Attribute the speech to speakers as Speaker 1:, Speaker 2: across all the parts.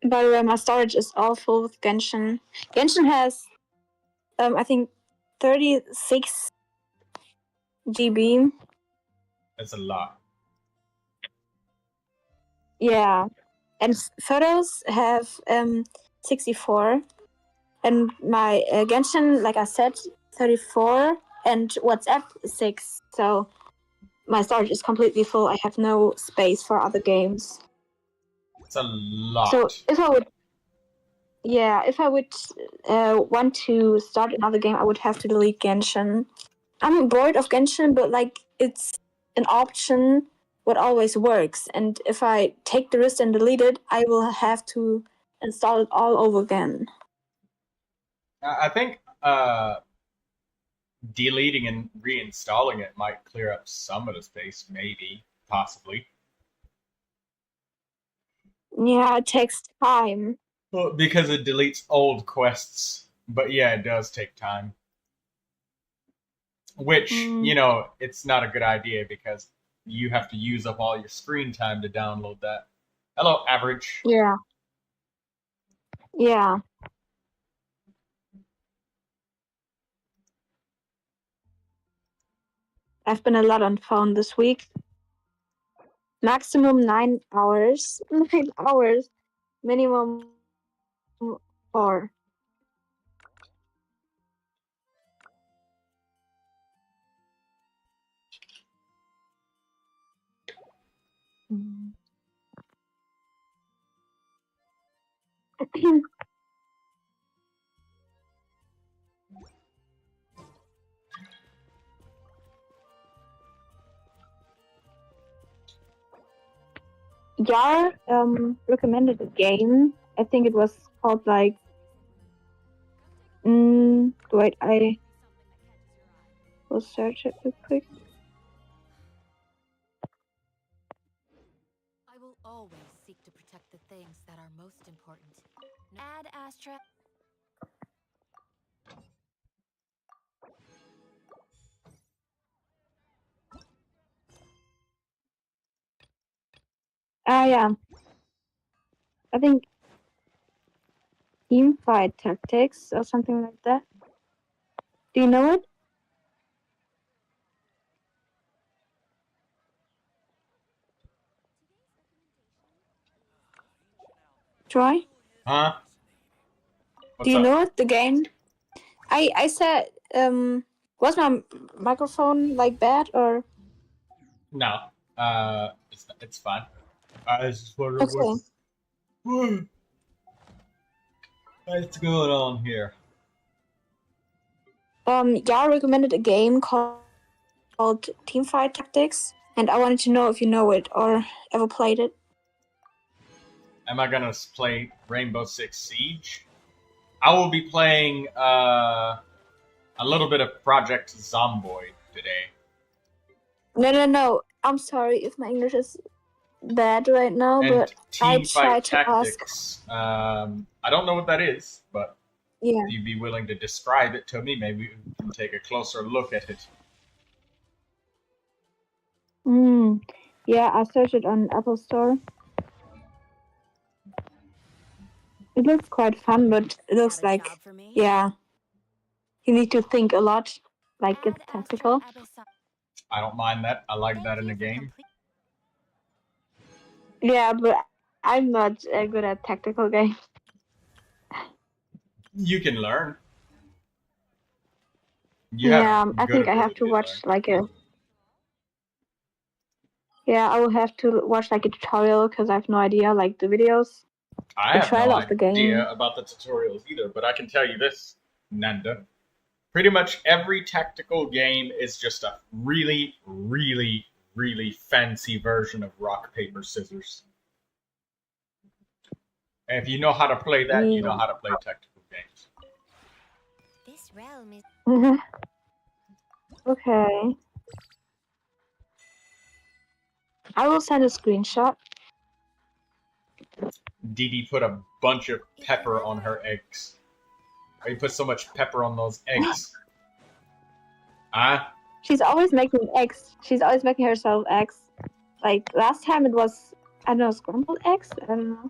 Speaker 1: By the way, my storage is all full with Genshin. Genshin has, I think, 36 GB.
Speaker 2: That's a lot.
Speaker 1: Yeah. And photos have 64. And my Genshin, like I said, 34. And WhatsApp 6. So my storage is completely full. I have no space for other games.
Speaker 2: It's a lot.
Speaker 1: So if I would want to start another game, I would have to delete Genshin. I'm bored of Genshin, but like it's an option what always works. And if I take the risk and delete it, I will have to install it all over again.
Speaker 2: I think deleting and reinstalling it might clear up some of the space, maybe, possibly.
Speaker 1: Yeah, it takes time.
Speaker 2: Well, because it deletes old quests. But yeah, it does take time. Which, it's not a good idea because you have to use up all your screen time to download that. Hello, average.
Speaker 1: Yeah. Yeah. I've been a lot on phone this week. Maximum 9 hours. 9 hours. Minimum 4. Yar recommended a game. I think it was called like. Wait, I will search it real quick.
Speaker 3: I will always seek to protect the things that are most important. Ad Astra.
Speaker 1: Yeah. I think Teamfight Tactics or something like that. Do you know it? Troy?
Speaker 2: Huh?
Speaker 1: Do you know it, the game? I said, was my microphone like bad or?
Speaker 2: No. It's fine. I just wondering what's going on here.
Speaker 1: Yar recommended a game called Teamfight Tactics, and I wanted to know if you know it or ever played it.
Speaker 2: Am I gonna play Rainbow Six Siege? I will be playing a little bit of Project Zomboid today.
Speaker 1: No. I'm sorry if my English is bad right now, but I tried to ask.
Speaker 2: I don't know what that is, but
Speaker 1: yeah.
Speaker 2: if you'd be willing to describe it to me, maybe we can take a closer look at it.
Speaker 1: Yeah, I searched it on Apple Store. It looks quite fun, but it looks like, yeah, you need to think a lot, like it's tactical.
Speaker 2: I don't mind that. I like that in a game.
Speaker 1: Yeah, but I'm not good at tactical games.
Speaker 2: You can learn.
Speaker 1: I think I have to watch like a. Yeah, I will have to watch like a tutorial because I have no idea, like the videos.
Speaker 2: I have no idea about the tutorials either, but I can tell you this, Nanda. Pretty much every tactical game is just a really, really, really fancy version of rock, paper, scissors. And if you know how to play that, you know how to play tactical games.
Speaker 3: This realm is...
Speaker 1: Okay. I will send a screenshot.
Speaker 2: Dee put a bunch of pepper on her eggs. Why you put so much pepper on those eggs? Huh?
Speaker 1: She's always making eggs. She's always making herself eggs. Like last time it was, I don't know, scrambled eggs? I don't know.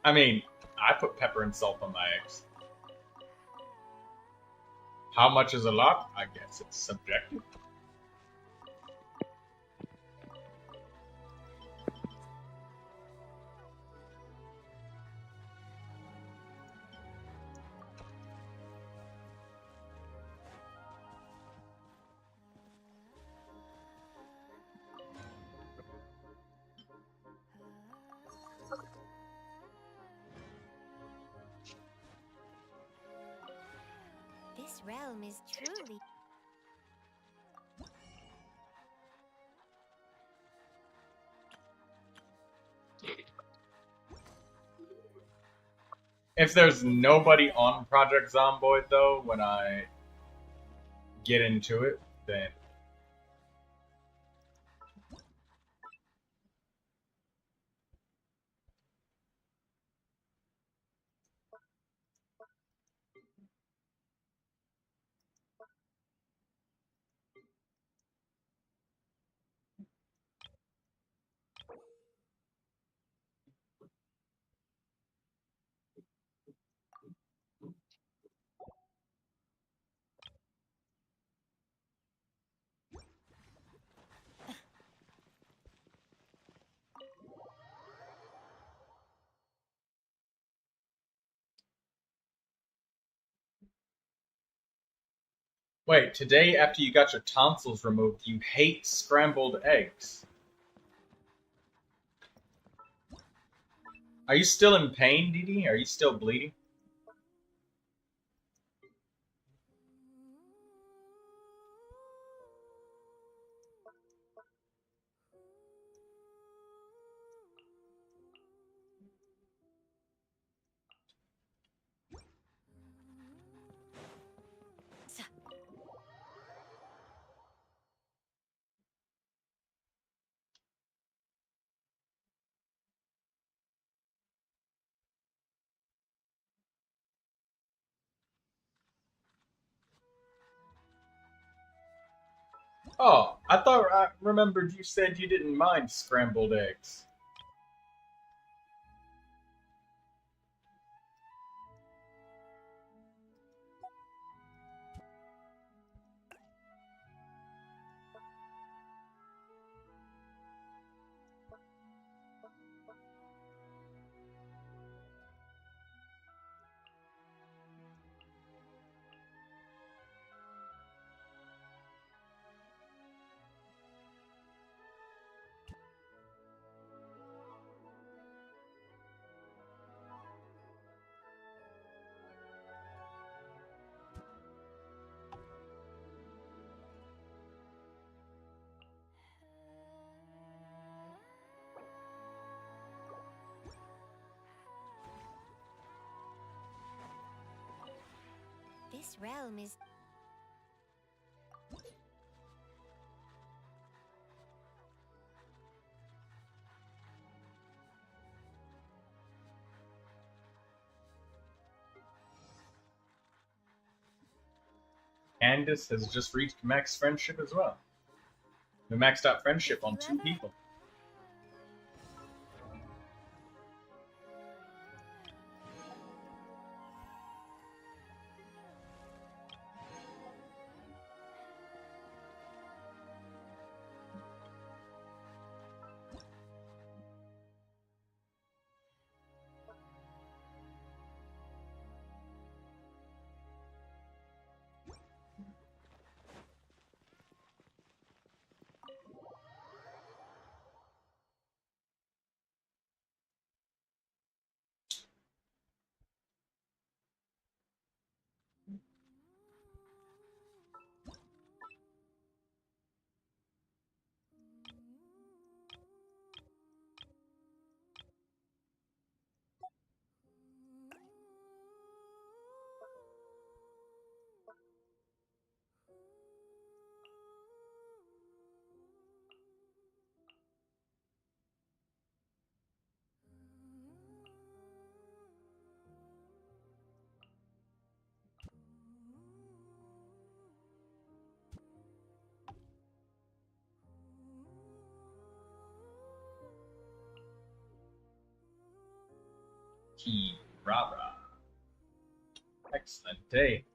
Speaker 2: I mean, I put pepper and salt on my eggs. How much is a lot? I guess it's subjective.
Speaker 3: This realm is truly...
Speaker 2: If there's nobody on Project Zomboid, though, when I get into it, then... Wait, today after you got your tonsils removed, you hate scrambled eggs. Are you still in pain, Dee Dee? Are you still bleeding? Oh, I thought I remembered you said you didn't mind scrambled eggs.
Speaker 3: This realm is...
Speaker 2: Candace has just reached max friendship as well. We maxed out friendship on 2 people. Team Rara. Excellent day.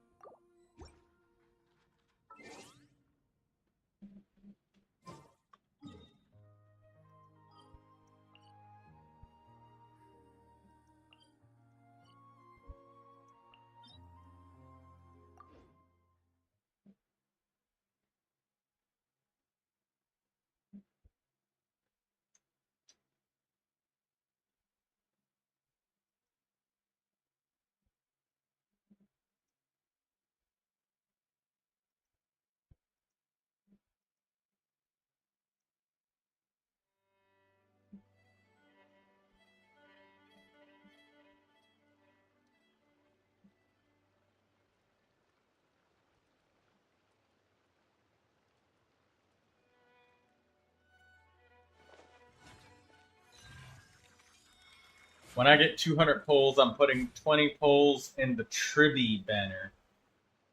Speaker 2: When I get 200 polls, I'm putting 20 polls in the Tribby banner.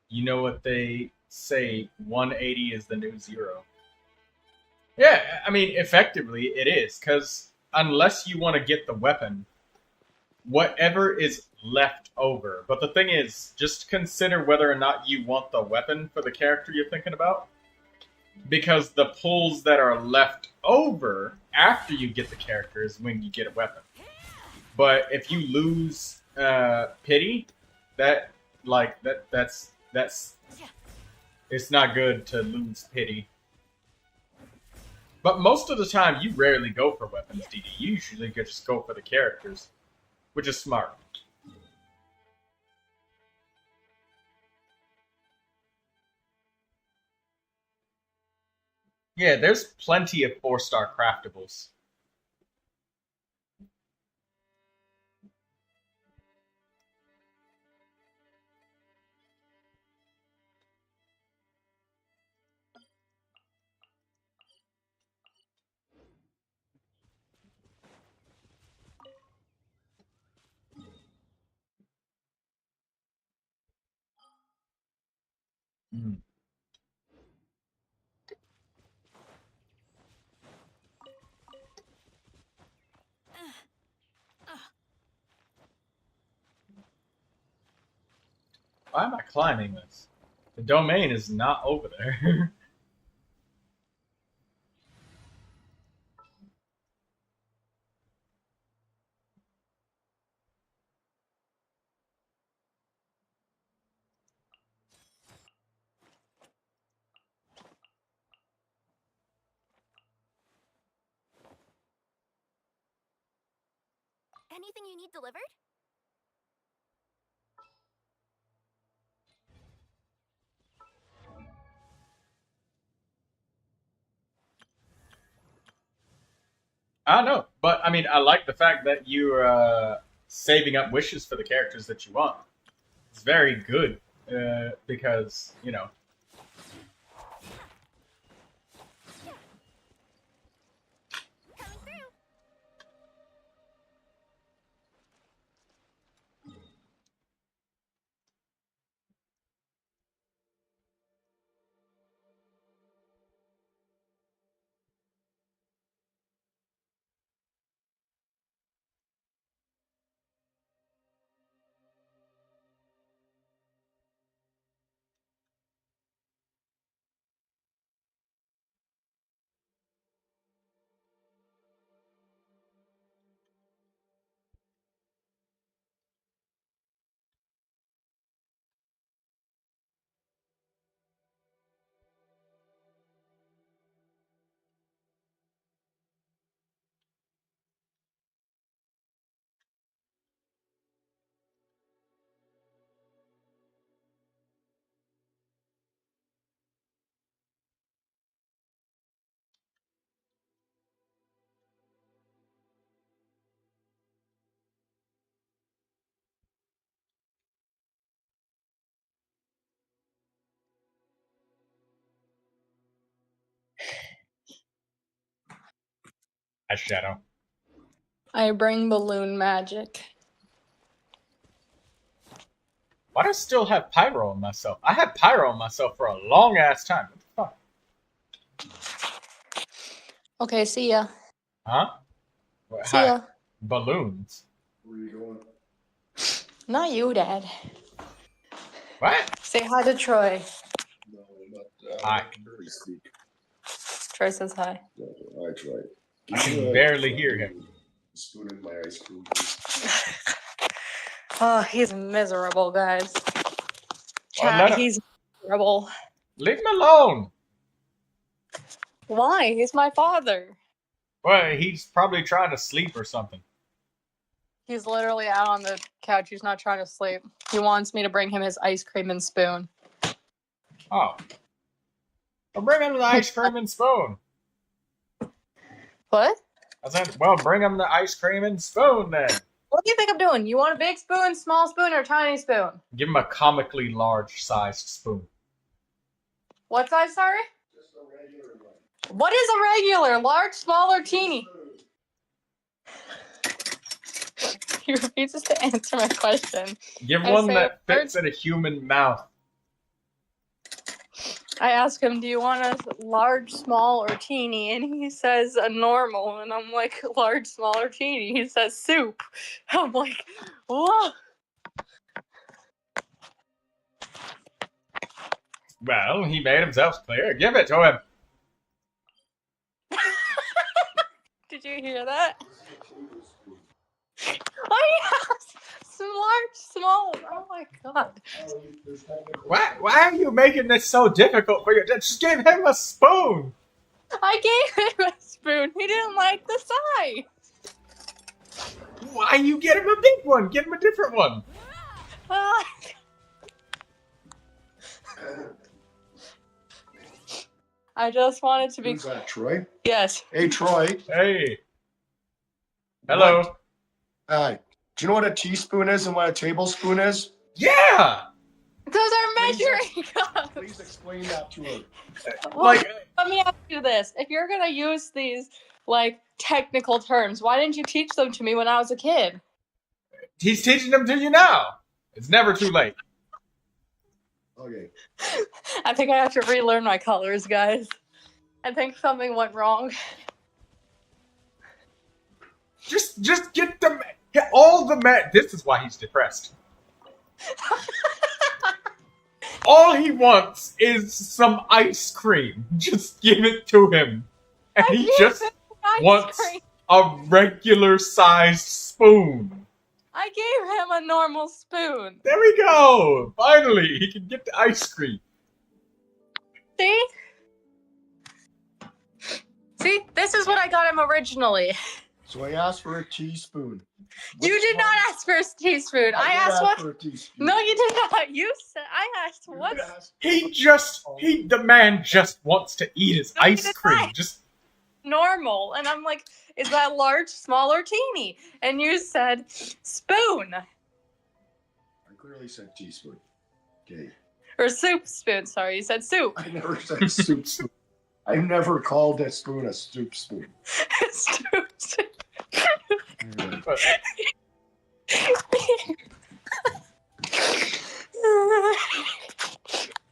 Speaker 2: You know what they say, 180 is the new 0. Yeah, I mean, effectively it is, because unless you want to get the weapon, whatever is left over. But the thing is, just consider whether or not you want the weapon for the character you're thinking about. Because the pulls that are left over after you get the character is when you get a weapon. But if you lose pity, that's it's not good to lose pity. But most of the time, you rarely go for weapons, DD. You usually just go for the characters, which is smart. Yeah, there's plenty of 4-star craftables. Mm. Why am I climbing this? The domain is not over there.
Speaker 3: Anything you need delivered?
Speaker 2: I don't know, but I mean, I like the fact that you're saving up wishes for the characters that you want. It's very good because, you know.
Speaker 3: Coming through. A shadow.
Speaker 4: I bring balloon magic.
Speaker 2: Why do I still have pyro on myself? I had pyro on myself for a long ass time. What the fuck?
Speaker 4: Okay, see ya.
Speaker 2: Huh?
Speaker 4: See
Speaker 2: Hi.
Speaker 4: ya.
Speaker 2: Balloons.
Speaker 5: Where are you going?
Speaker 4: Not you, Dad.
Speaker 2: What?
Speaker 4: Say hi to Troy.
Speaker 5: No, not
Speaker 2: Hi.
Speaker 5: I can barely speak.
Speaker 4: Troy says hi.
Speaker 5: No, I tried.
Speaker 2: I can barely hear him.
Speaker 5: Spoon in my ice cream.
Speaker 4: Oh, he's miserable, guys.
Speaker 2: Well, let him-
Speaker 4: He's miserable.
Speaker 2: Leave him alone.
Speaker 4: Why? He's my father.
Speaker 2: Well, he's probably trying to sleep or something.
Speaker 4: He's literally out on the couch. He's not trying to sleep. He wants me to bring him his ice cream and spoon.
Speaker 2: Oh. Well, bring him the ice cream and spoon.
Speaker 4: What?
Speaker 2: I said, well, bring him the ice cream and spoon then.
Speaker 4: What do you think I'm doing? You want a big spoon, small spoon, or a tiny spoon?
Speaker 2: Give him a comically large-sized spoon.
Speaker 4: What size, sorry?
Speaker 5: Just a regular one.
Speaker 4: What is a regular? Large, small, or teeny? He refuses to answer my question.
Speaker 2: Give
Speaker 4: I
Speaker 2: one
Speaker 4: say
Speaker 2: that fits in a human mouth.
Speaker 4: I ask him, do you want a large, small, or teeny? And he says a normal. And I'm like, large, small, or teeny? He says soup. I'm like, whoa.
Speaker 2: Well, he made himself clear. Give it to him.
Speaker 4: Did you hear that? Oh, yes! Large, small. Oh my god.
Speaker 2: Why are you making this so difficult for you? Just give him a spoon.
Speaker 4: I gave him a spoon. He didn't like the size.
Speaker 2: Why you get him a big one? Get him a different one.
Speaker 4: I just wanted to be.
Speaker 5: Who's that, Troy?
Speaker 4: Yes.
Speaker 5: Hey, Troy.
Speaker 2: Hey. Hello.
Speaker 5: Hi. Do you know what a teaspoon is and what a tablespoon is?
Speaker 2: Yeah.
Speaker 4: Those are measuring cups.
Speaker 5: Please explain that to her.
Speaker 4: Well,
Speaker 2: Like,
Speaker 4: let me ask you this: if you're gonna use these like technical terms, why didn't you teach them to me when I was a kid?
Speaker 2: he's teaching them to you now. It's never too late.
Speaker 5: Okay.
Speaker 4: I think I have to relearn my colors, guys. I think something went wrong.
Speaker 2: Just get all the This is why he's depressed. All he wants is some ice cream. Just give it to him. And he just wants a regular sized spoon.
Speaker 4: I gave him a normal spoon.
Speaker 2: There we go. Finally, he can get the ice cream.
Speaker 4: See? See? This is what I got him originally.
Speaker 5: So I asked for a teaspoon.
Speaker 4: You did not ask for a teaspoon. I
Speaker 5: did
Speaker 4: asked
Speaker 5: ask
Speaker 4: what?
Speaker 5: for a teaspoon.
Speaker 4: No, you did not. You said I asked
Speaker 5: You
Speaker 4: what?
Speaker 5: asked-
Speaker 2: The man just wants to eat his
Speaker 4: No, he
Speaker 2: ice
Speaker 4: did
Speaker 2: cream.
Speaker 4: not.
Speaker 2: Just
Speaker 4: Normal. And I'm like, is that large, small, or teeny? And you said spoon.
Speaker 5: I clearly said teaspoon. Okay.
Speaker 4: Or soup spoon. Sorry, you said soup.
Speaker 5: I never said soup spoon. I've never called a spoon a soup spoon.
Speaker 4: Soup spoon.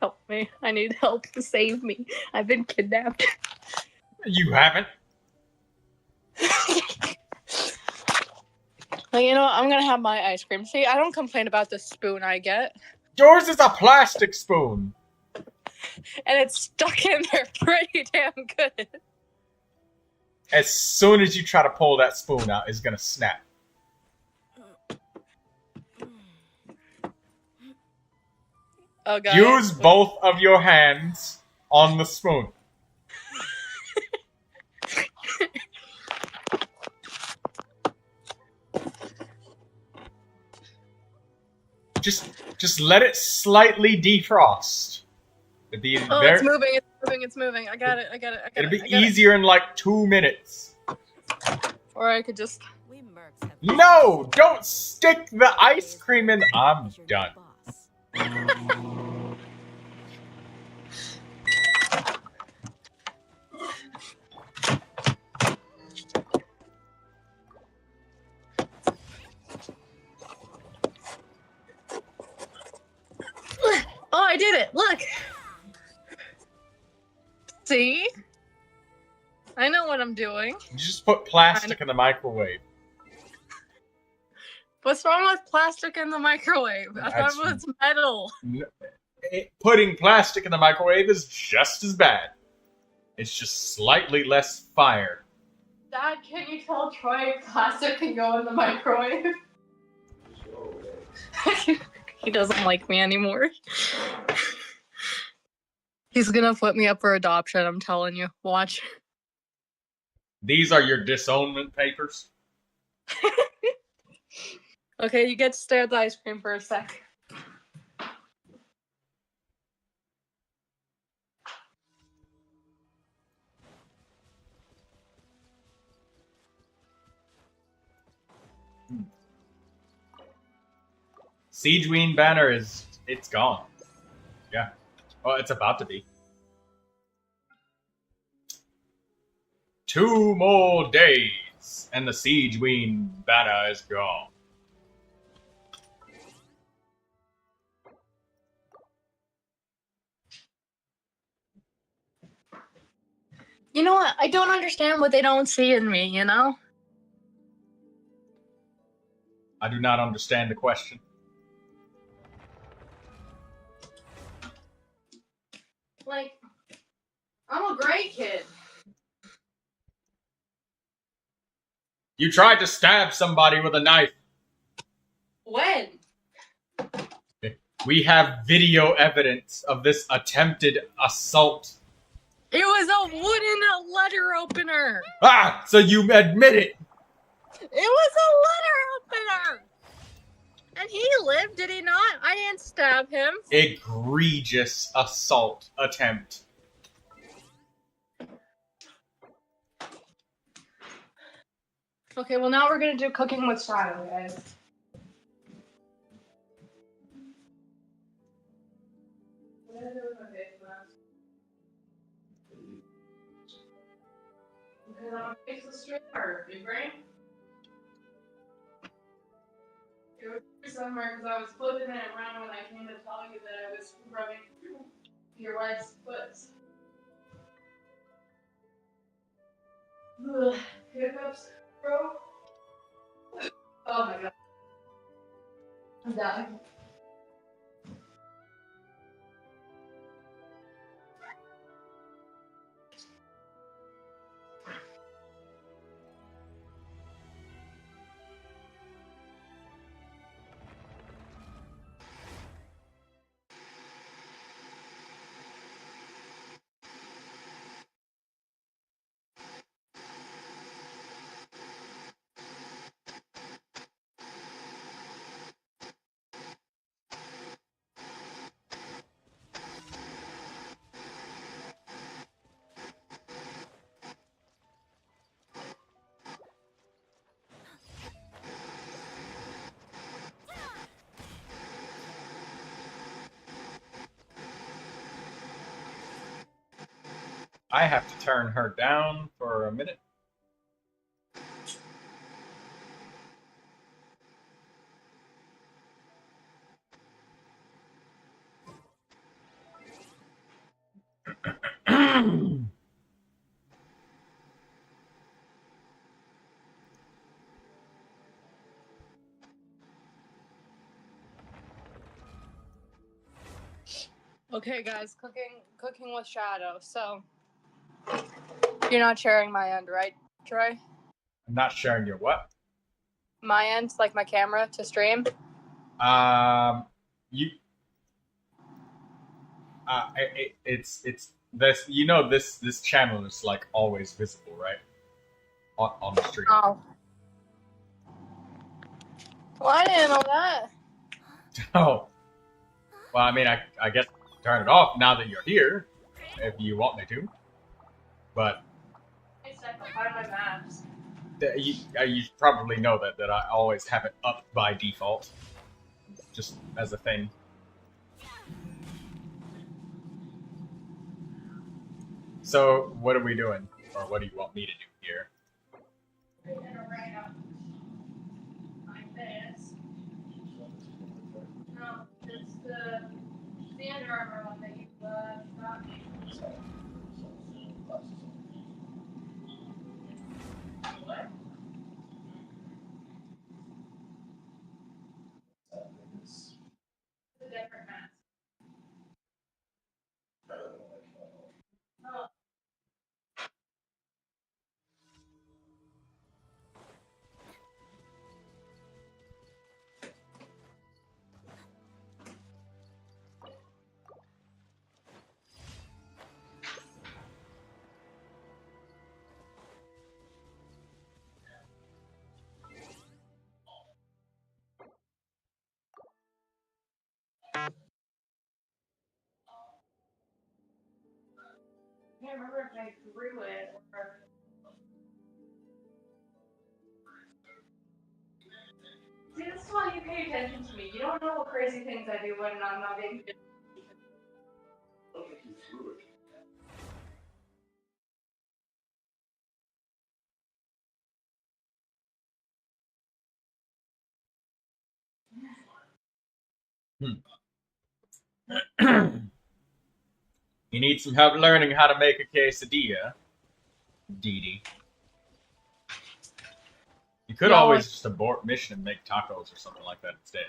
Speaker 4: Help me. I need help to save me. I've been kidnapped.
Speaker 2: You haven't.
Speaker 4: Well, you know what? I'm gonna have my ice cream. See, I don't complain about the spoon I get.
Speaker 2: Yours is a plastic spoon.
Speaker 4: And it's stuck in there pretty damn good.
Speaker 2: As soon as you try to pull that spoon out, it's gonna snap.
Speaker 4: Oh, God.
Speaker 2: Use both of your hands on the spoon. Just let it slightly defrost. It'd be
Speaker 4: Oh, it's moving, it's moving, it's moving. I got it.
Speaker 2: It'd be easier in like 2 minutes.
Speaker 4: Or I could just...
Speaker 3: We mercs have
Speaker 2: No! Don't stick the ice cream in. I'm done.
Speaker 4: Oh, I did it! Look! See? I know what I'm doing.
Speaker 2: You just put plastic in the microwave.
Speaker 4: What's wrong with plastic in the microwave? I thought it was metal.
Speaker 2: Putting plastic in the microwave is just as bad. It's just slightly less fire.
Speaker 4: Dad, can you tell Troy plastic can go in the microwave? He doesn't like me anymore. He's gonna put me up for adoption, I'm telling you. Watch.
Speaker 2: These are your disownment papers?
Speaker 4: Okay, you get to stare at the ice cream for a sec.
Speaker 2: Sigewinne banner it's gone. Yeah. Well, it's about to be. 2 more days, and the Sigewinne banner is gone.
Speaker 4: You know what? I don't understand what they don't see in me, you know?
Speaker 2: I do not understand the question.
Speaker 4: Like, I'm a great kid.
Speaker 2: You tried to stab somebody with a knife.
Speaker 4: When?
Speaker 2: We have video evidence of this attempted assault.
Speaker 4: It was a wooden letter opener.
Speaker 2: Ah! So you admit it.
Speaker 4: It was a letter opener. And he lived, did he not? I didn't stab him.
Speaker 2: Egregious assault attempt.
Speaker 4: Okay, well now we're gonna do cooking with Sayu, guys. Because I'm gonna fix the streamer, big brain. It was somewhere because I was flipping it around when I came to tell you that I was rubbing your wife's foot. Ugh, hiccups, bro. Oh my god. I'm dying.
Speaker 2: I have to turn her down for a minute.
Speaker 4: Okay, guys, cooking with Shadow. So you're not sharing my end, right, Troy?
Speaker 2: I'm not sharing your what?
Speaker 4: My end, like my camera to stream.
Speaker 2: It's this. You know this channel is like always visible, right? On the stream.
Speaker 4: Oh. Well, I didn't know that.
Speaker 2: Oh. Well, I mean, I guess turn it off now that you're here, if you want me to. But you probably know that I always have it up by default, just as a thing. So, what are we doing, or what do you want me to do here?
Speaker 4: Like this. No, it's the Under Armour one that you got me. What? can't remember if I threw it or... See, this is why you pay attention to me. You don't know what crazy things I do when I'm not being...
Speaker 5: I don't think you threw it.
Speaker 2: You need some help learning how to make a quesadilla, Dee Dee. You could always just abort mission and make tacos or something like that instead.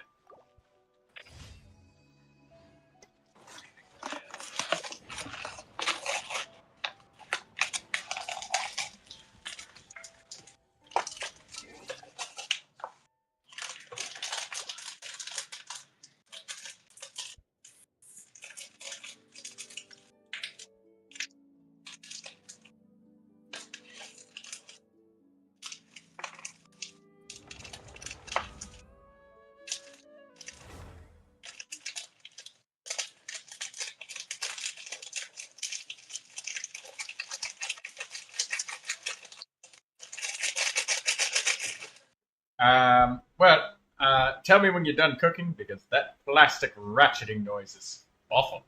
Speaker 2: Tell me when you're done cooking, because that plastic ratcheting noise is awful.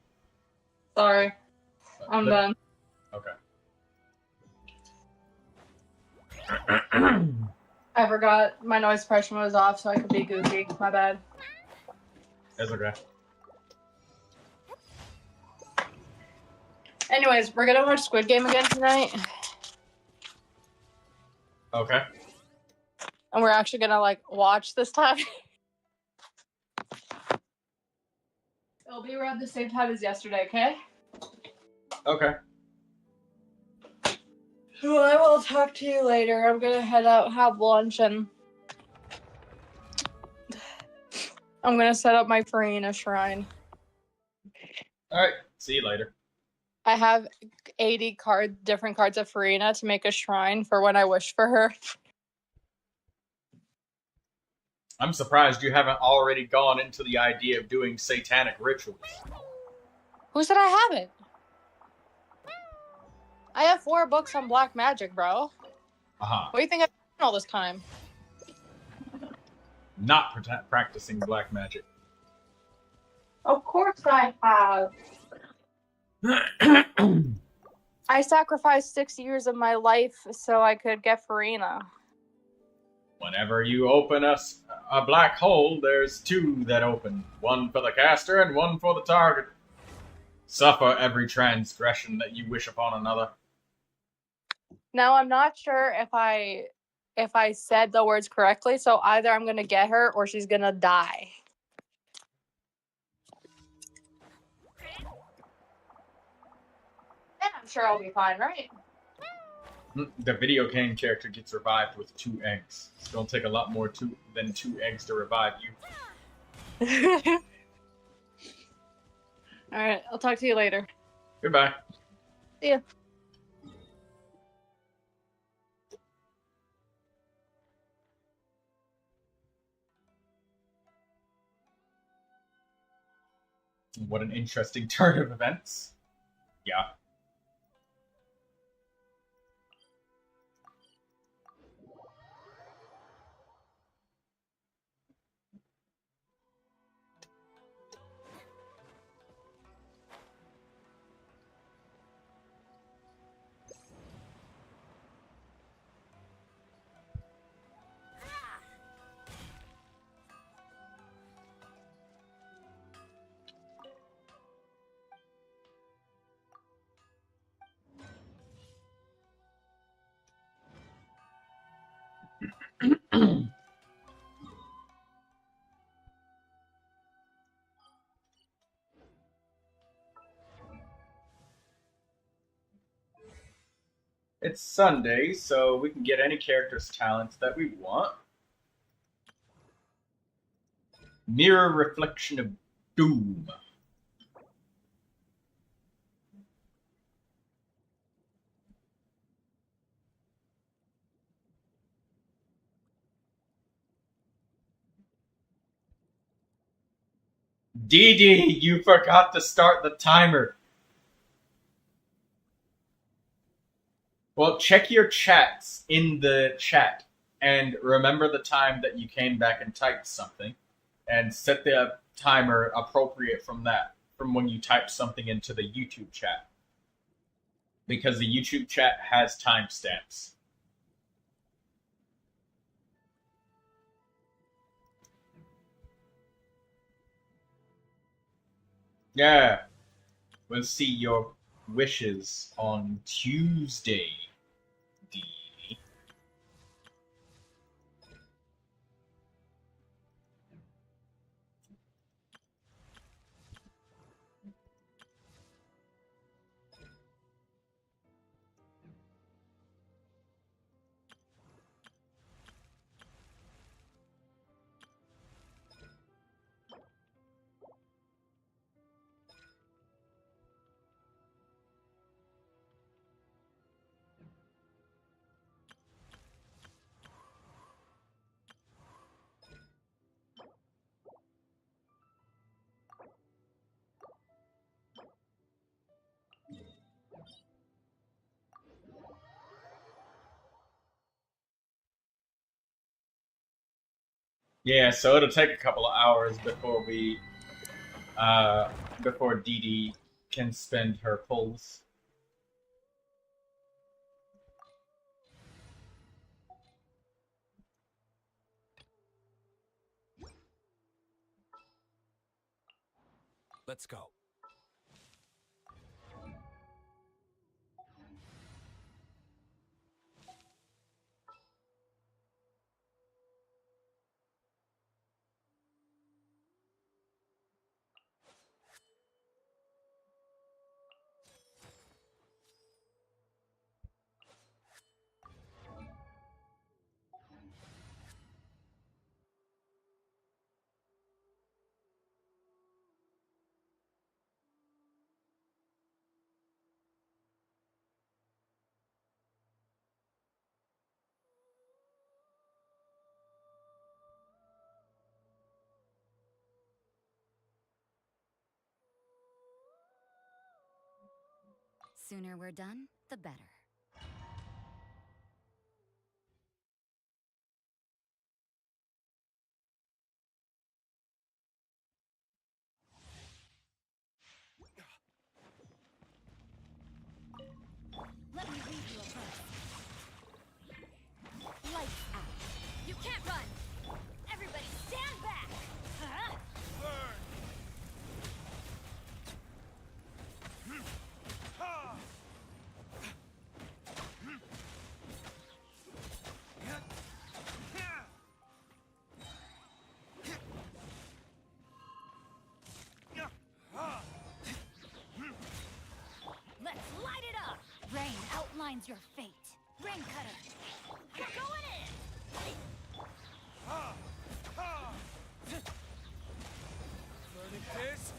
Speaker 4: Sorry. I'm done.
Speaker 2: Okay.
Speaker 4: I forgot my noise suppression was off so I could be goofy. My bad.
Speaker 2: That's okay.
Speaker 4: Anyways, we're gonna watch Squid Game again tonight.
Speaker 2: Okay.
Speaker 4: And we're actually gonna, like, watch this time. It'll be around the same time as yesterday, okay?
Speaker 2: Okay.
Speaker 4: Well, I will talk to you later. I'm gonna head out, have lunch, and I'm gonna set up my Furina shrine.
Speaker 2: Alright. See you later.
Speaker 4: I have 80 different cards of Furina to make a shrine for when I wish for her.
Speaker 2: I'm surprised you haven't already gone into the idea of doing satanic rituals.
Speaker 4: Who said I haven't? I have 4 books on black magic, bro.
Speaker 2: Uh-huh.
Speaker 4: What do you think I've done all this time?
Speaker 2: Not practicing black magic.
Speaker 4: Of course I have. I sacrificed 6 years of my life so I could get Furina.
Speaker 2: Whenever you open a black hole, there's 2 that open. One for the caster and one for the target. Suffer every transgression that you wish upon another.
Speaker 4: Now, I'm not sure if I said the words correctly, so either I'm gonna get her or she's gonna die. And I'm sure I'll be fine, right?
Speaker 2: The video game character gets revived with 2 eggs. It's gonna take a lot more than 2 eggs to revive you.
Speaker 4: Alright, I'll talk to you later.
Speaker 2: Goodbye.
Speaker 4: See ya.
Speaker 2: What an interesting turn of events. Yeah. It's Sunday, so we can get any character's talents that we want. Mirror reflection of doom. Dee Dee, you forgot to start the timer. Well, check your chats in the chat and remember the time that you came back and typed something and set the timer appropriate from that, from when you typed something into the YouTube chat. Because the YouTube chat has timestamps. Yeah. We'll see your wishes on Tuesday, D. Yeah, so it'll take a couple of hours before before Dee Dee can spend her pulls.
Speaker 6: Let's go.
Speaker 3: Sooner we're done, the better. Let me read you a verse. Lights out. You can't run! Everybody stand back! Huh?
Speaker 6: Burn!
Speaker 3: Let's light it up! Rain outlines your fate. Rain cutter! We're going in!
Speaker 6: Learning this?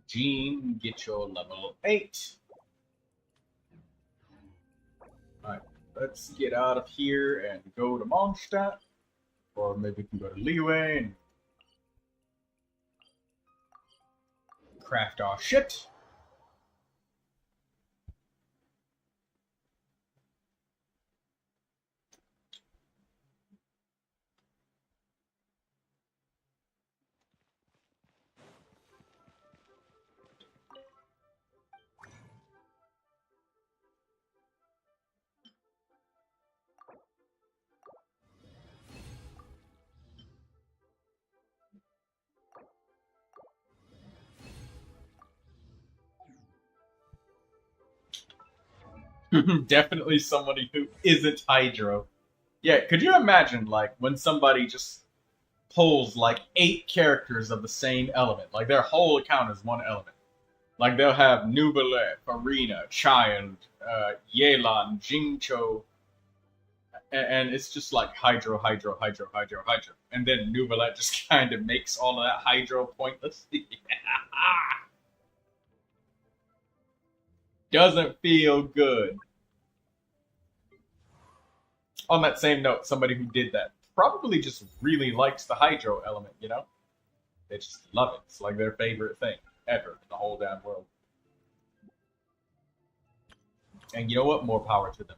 Speaker 2: Gene, get your level 8. Alright, let's get out of here and go to Mondstadt. Or maybe we can go to Leeway and craft our shit. Definitely somebody who isn't Hydro. Yeah, could you imagine, like, when somebody just pulls, like, 8 characters of the same element? Like, their whole account is one element. Like they'll have Neuvilette, Furina, Child, Yelan, Jingcho, and it's just like hydro, and then Neuvilette just kind of makes all of that hydro pointless. Doesn't feel good. On that same note, somebody who did that probably just really likes the hydro element, you know? They just love it. It's like their favorite thing ever in the whole damn world. And you know what? More power to them.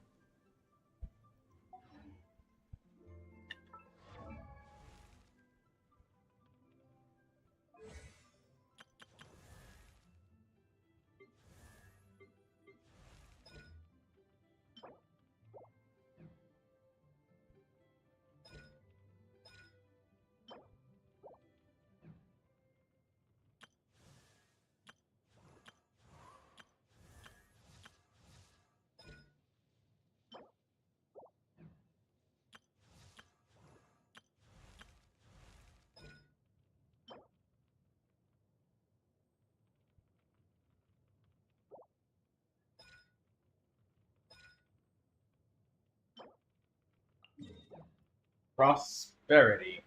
Speaker 2: Prosperity.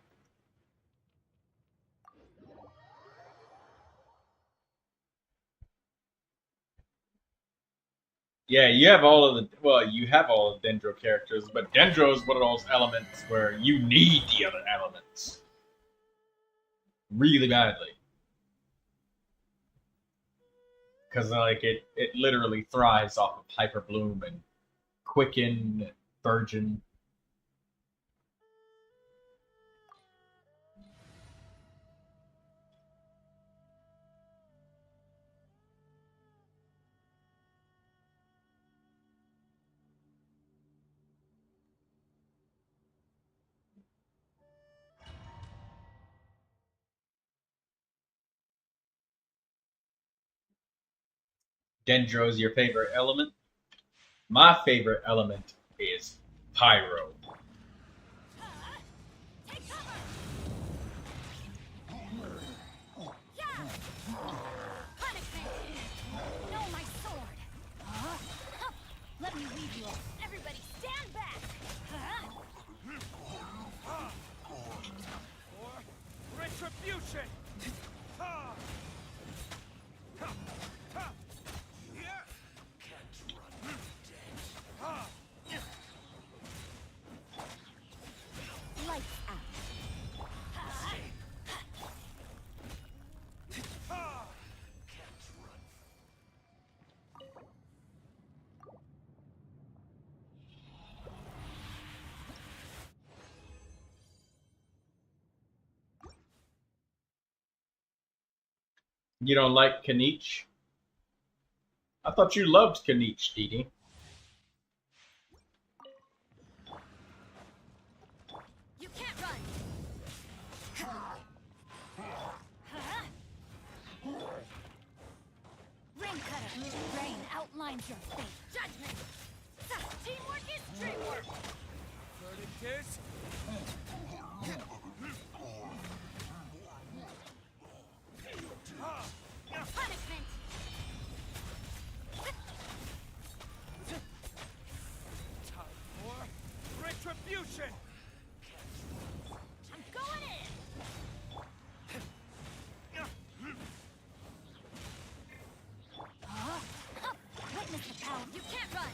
Speaker 2: Yeah, you have all of the, well, you have all of Dendro characters, but Dendro is one of those elements where you need the other elements really badly. Because like it literally thrives off of Hyper Bloom and Quicken, Virgin. Dendro is your favorite element? My favorite element is Pyro.
Speaker 3: Take cover! Yeah! Punishment! No, my sword! Let me leave you. Everybody stand back!
Speaker 6: For retribution! Ha! Ha! Ha! Yeah! Can't run dead. Ha!
Speaker 3: Lights out.
Speaker 6: Ha! Can't run.
Speaker 2: You don't like Kanich? I thought you loved Kanich, Didi.
Speaker 3: You can't run! Rain cutter! Rain outlines your fate. Judgment! Teamwork is dreamwork!
Speaker 6: Verdict is...
Speaker 3: Punishment!
Speaker 6: Time for retribution!
Speaker 3: I'm going in! Witness the power. You can't run!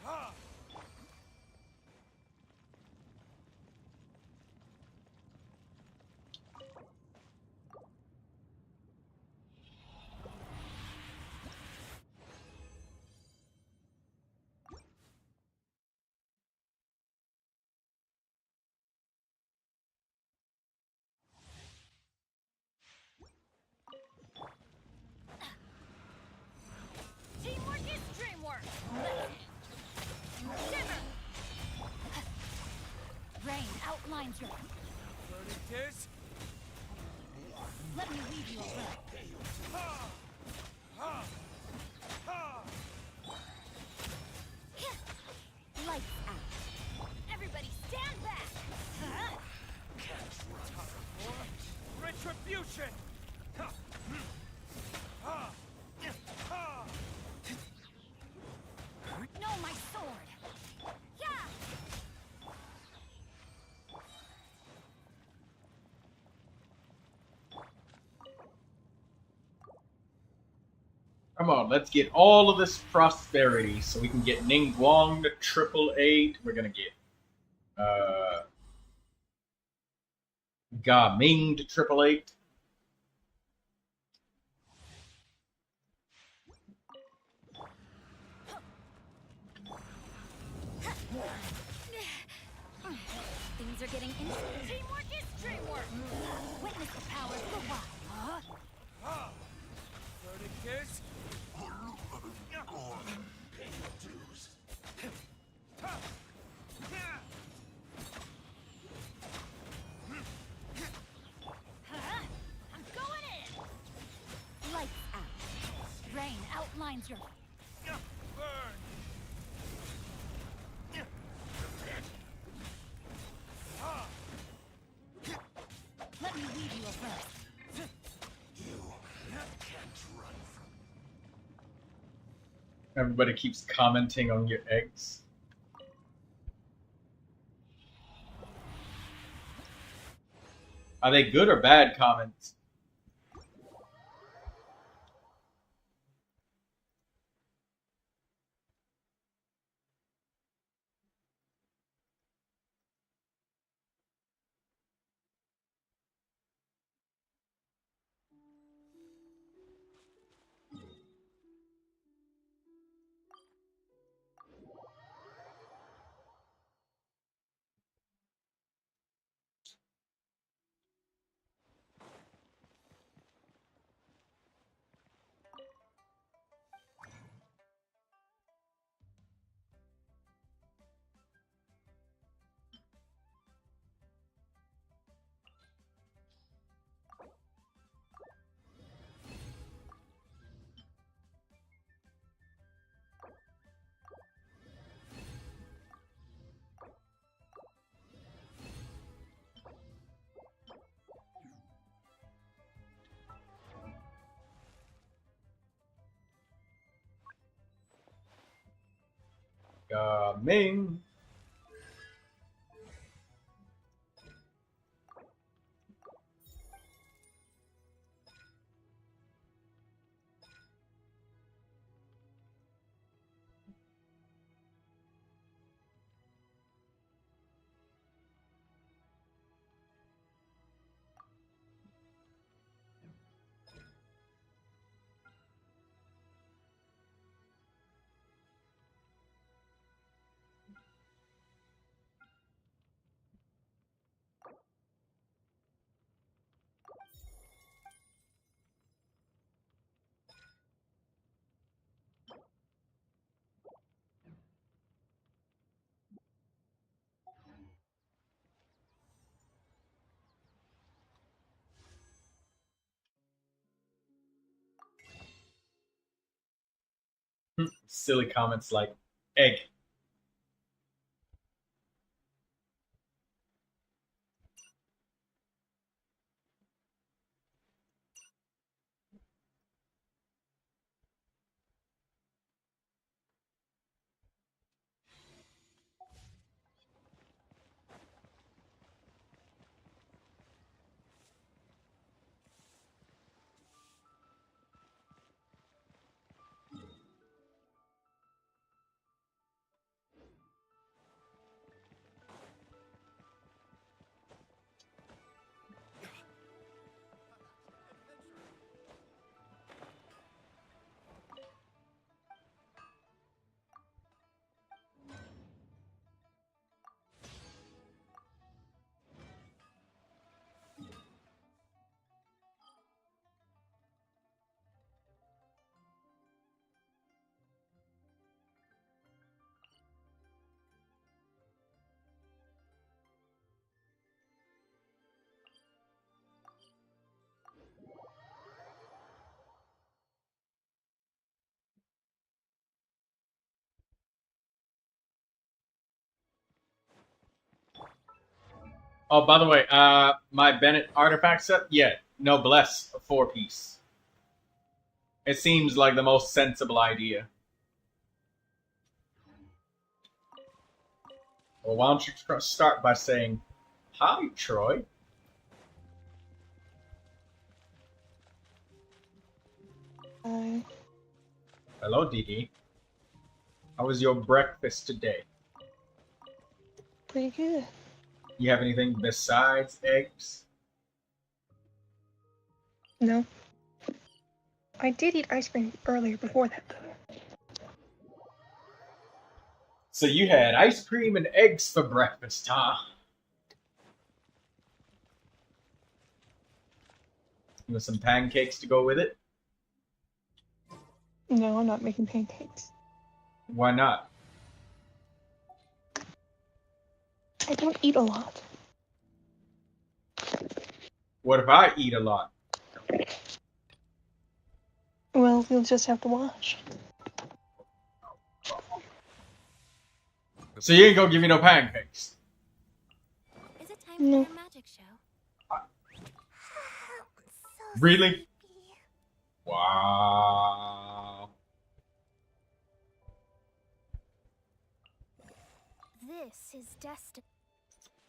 Speaker 6: Ha!
Speaker 3: Teamwork is dreamwork! Shimmer! Rain outlines your...
Speaker 6: Verdict is...
Speaker 3: Let me leave you alone.
Speaker 6: Ha! Ha! Ha!
Speaker 3: Lights out. Everybody stand back!
Speaker 2: Come on, let's get all of this prosperity so we can get Ningguang to 888. We're gonna get Ga Ming to 888.
Speaker 3: Things are getting interesting. Teamwork is dreamwork. Witness the power of the wild. Huh?
Speaker 6: 30 kiss.
Speaker 3: I'm going in. Lights out. Rain outlines your.
Speaker 6: Burn.
Speaker 3: Let me lead you a verse.
Speaker 2: Everybody keeps commenting on your eggs. Are they good or bad comments? Ga Ming. Silly comments like egg. Oh, by the way, my Bennett artifact set, yeah, Noblesse, a 4-piece. It seems like the most sensible idea. Well, why don't you start by saying, "Hi, Troy."
Speaker 7: Hi.
Speaker 2: Hello, Dee. How was your breakfast today?
Speaker 7: Pretty good.
Speaker 2: You have anything besides eggs?
Speaker 7: No. I did eat ice cream earlier before that, though.
Speaker 2: So you had ice cream and eggs for breakfast, huh? With some pancakes to go with it?
Speaker 7: No, I'm not making pancakes.
Speaker 2: Why not?
Speaker 7: I don't eat a lot.
Speaker 2: What if I eat a lot?
Speaker 7: Well, you'll just have to watch.
Speaker 2: So you ain't gonna give me no pancakes?
Speaker 3: Is it time
Speaker 7: No.
Speaker 3: for a magic show? So
Speaker 2: Really?
Speaker 3: sleepy.
Speaker 2: Wow.
Speaker 3: This is destined.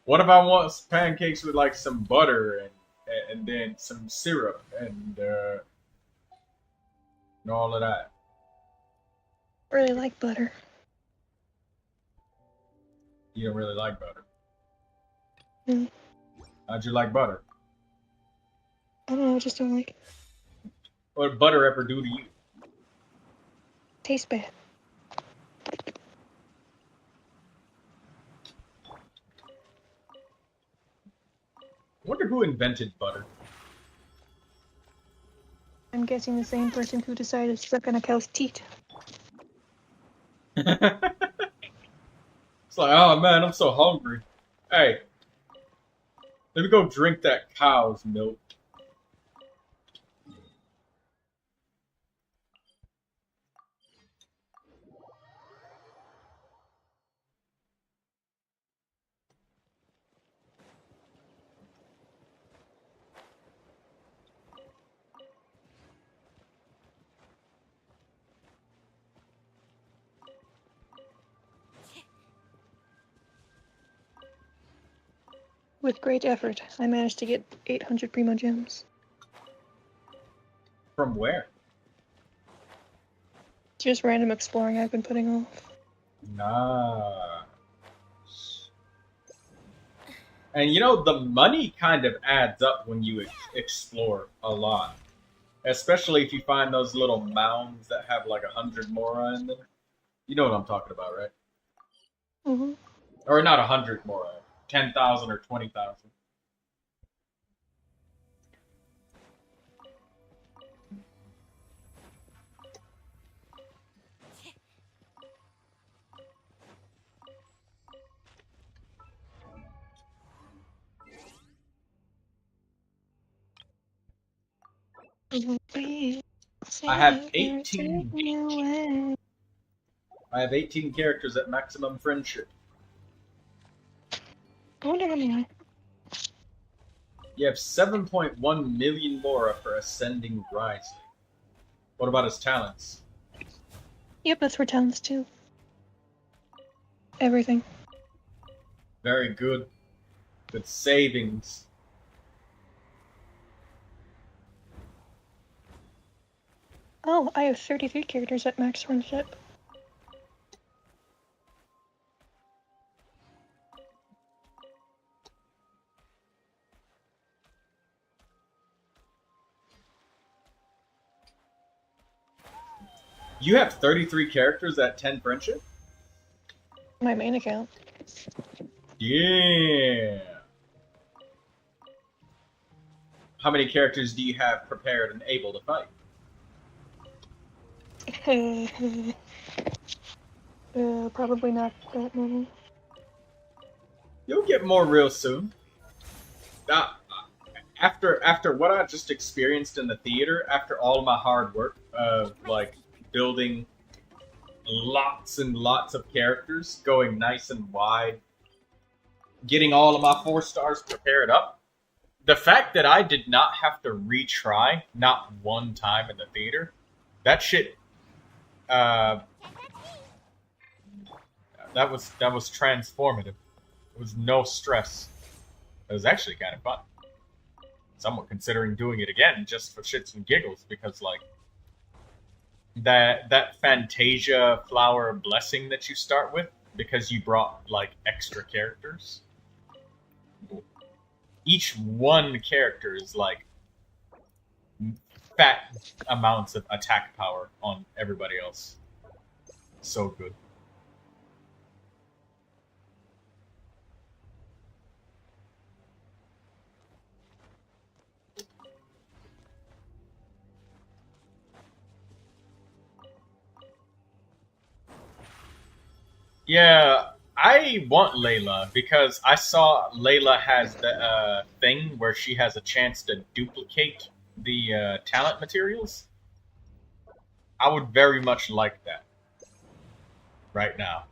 Speaker 2: What if I want pancakes with like some butter and then some syrup and all of that?
Speaker 7: Really like butter.
Speaker 2: You don't really like butter.
Speaker 7: Mm.
Speaker 2: How'd you like butter?
Speaker 7: I don't know, I just don't like it.
Speaker 2: What did butter ever do to you?
Speaker 7: Tastes bad.
Speaker 2: I wonder who invented butter.
Speaker 7: I'm guessing the same person who decided to suck on a cow's teat.
Speaker 2: It's like, oh man, I'm so hungry. Hey, let me go drink that cow's milk.
Speaker 7: With great effort, I managed to get 800 Primo gems.
Speaker 2: From where?
Speaker 7: Just random exploring I've been putting off.
Speaker 2: Nah. And you know, the money kind of adds up when you explore a lot. Especially if you find those little mounds that have like 100 mora in them. You know what I'm talking about, right?
Speaker 7: Mm-hmm.
Speaker 2: Or not 100 mora. 10,000 or 20,000. I have 18. I have 18 characters at maximum friendship.
Speaker 7: I wonder how many.
Speaker 2: You have 7.1 million mora for ascending Wriothesley. What about his talents?
Speaker 7: Yep, that's for talents too. Everything.
Speaker 2: Very good. Good savings.
Speaker 7: Oh, I have 33 characters at max friendship.
Speaker 2: You have 33 characters at 10 friendship?
Speaker 7: My main account.
Speaker 2: Yeah. How many characters do you have prepared and able to fight?
Speaker 7: Probably not that many.
Speaker 2: You'll get more real soon. After what I just experienced in the theater, after all of my hard work of like building lots and lots of characters, going nice and wide, getting all of my 4 stars prepared up, the fact that I did not have to retry not one time in the theater, that shit, that was transformative. It was no stress. It was actually kind of fun. Somewhat considering doing it again just for shits and giggles, because like that Fantasia flower blessing that you start with, because you brought like extra characters. Each one character is like fat amounts of attack power on everybody else. So good. Yeah, I want Layla because I saw Layla has the thing where she has a chance to duplicate the talent materials. I would very much like that right now.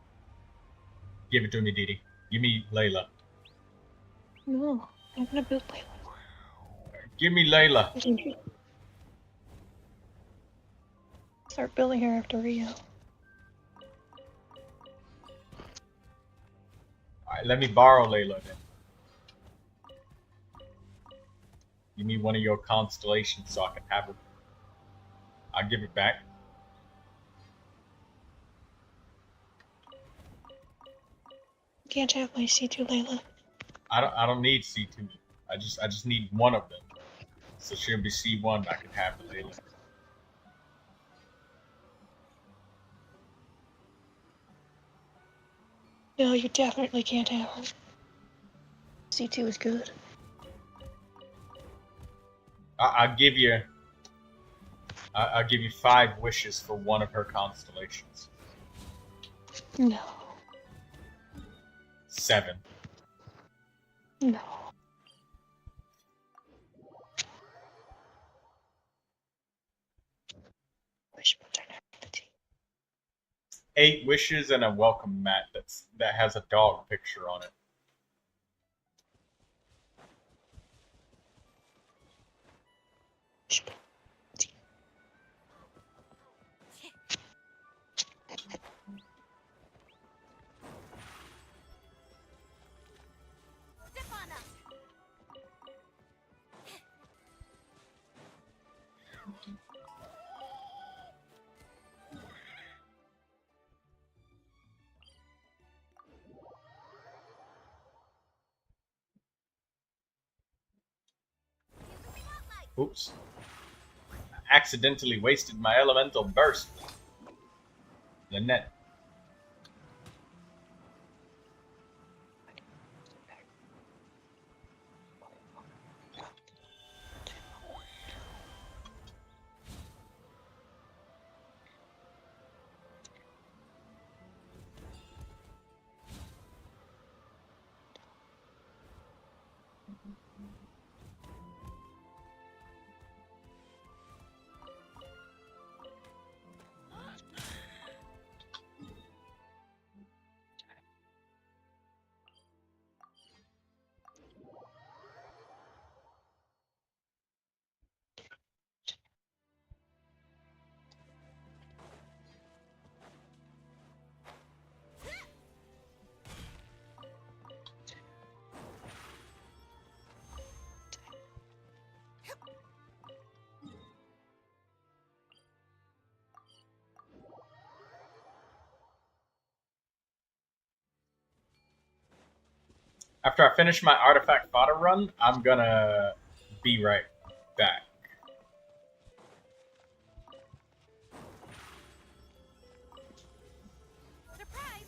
Speaker 2: Give it to me, Didi. Give me Layla.
Speaker 7: No, I'm gonna build Layla.
Speaker 2: Give me Layla.
Speaker 7: Start building her after Rio.
Speaker 2: Alright, let me borrow Layla then. Give me one of your constellations so I can have her. I'll give it back.
Speaker 7: Can't have my C2 Layla.
Speaker 2: I don't need C2. I just need one of them. So she'll be C1. I can have the Layla.
Speaker 7: No, you definitely can't have her. C2 is good.
Speaker 2: I'll give you 5 wishes for one of her constellations.
Speaker 7: No.
Speaker 2: 7.
Speaker 7: No. Wish paternity.
Speaker 2: 8 wishes and a welcome mat that has a dog picture on it.
Speaker 3: Step on up.
Speaker 2: Oops. I accidentally wasted my elemental burst. Lynette. After I finish my artifact fodder run, I'm gonna be right back.
Speaker 3: Surprise!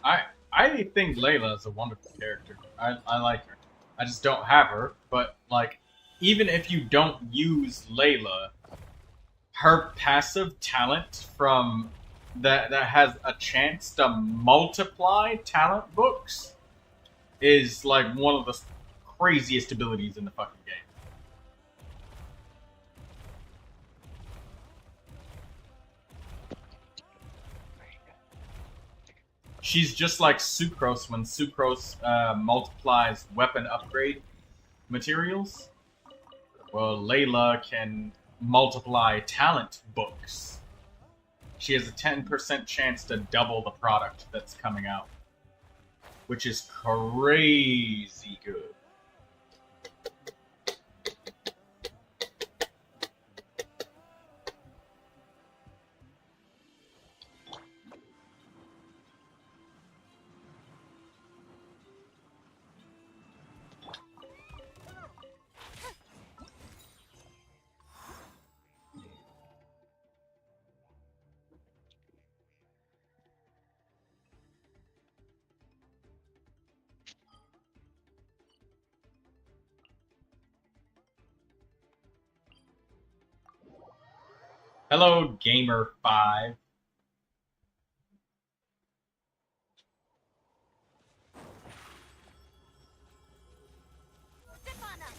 Speaker 2: I think Layla is a wonderful character. I like her. I just don't have her. But like, even if you don't use Layla, her passive talent from that has a chance to multiply talent books is like one of the craziest abilities in the fucking game. She's just like Sucrose when Sucrose multiplies weapon upgrade materials. Well, Layla can multiply talent books. She has a 10% chance to double the product that's coming out, which is crazy good. Hello, Gamer5.
Speaker 3: Zip on us.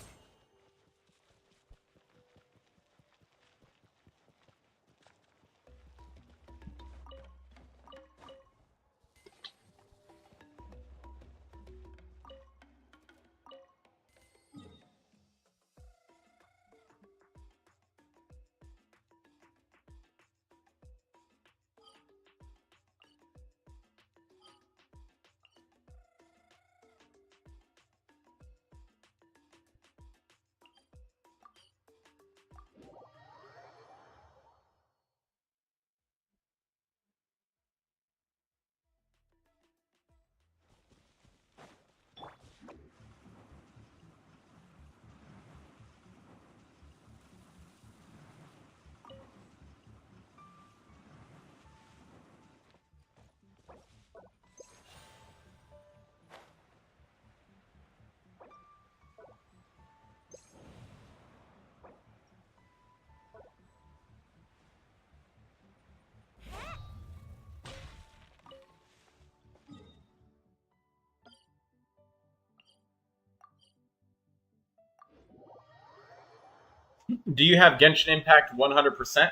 Speaker 2: Do you have Genshin Impact 100%?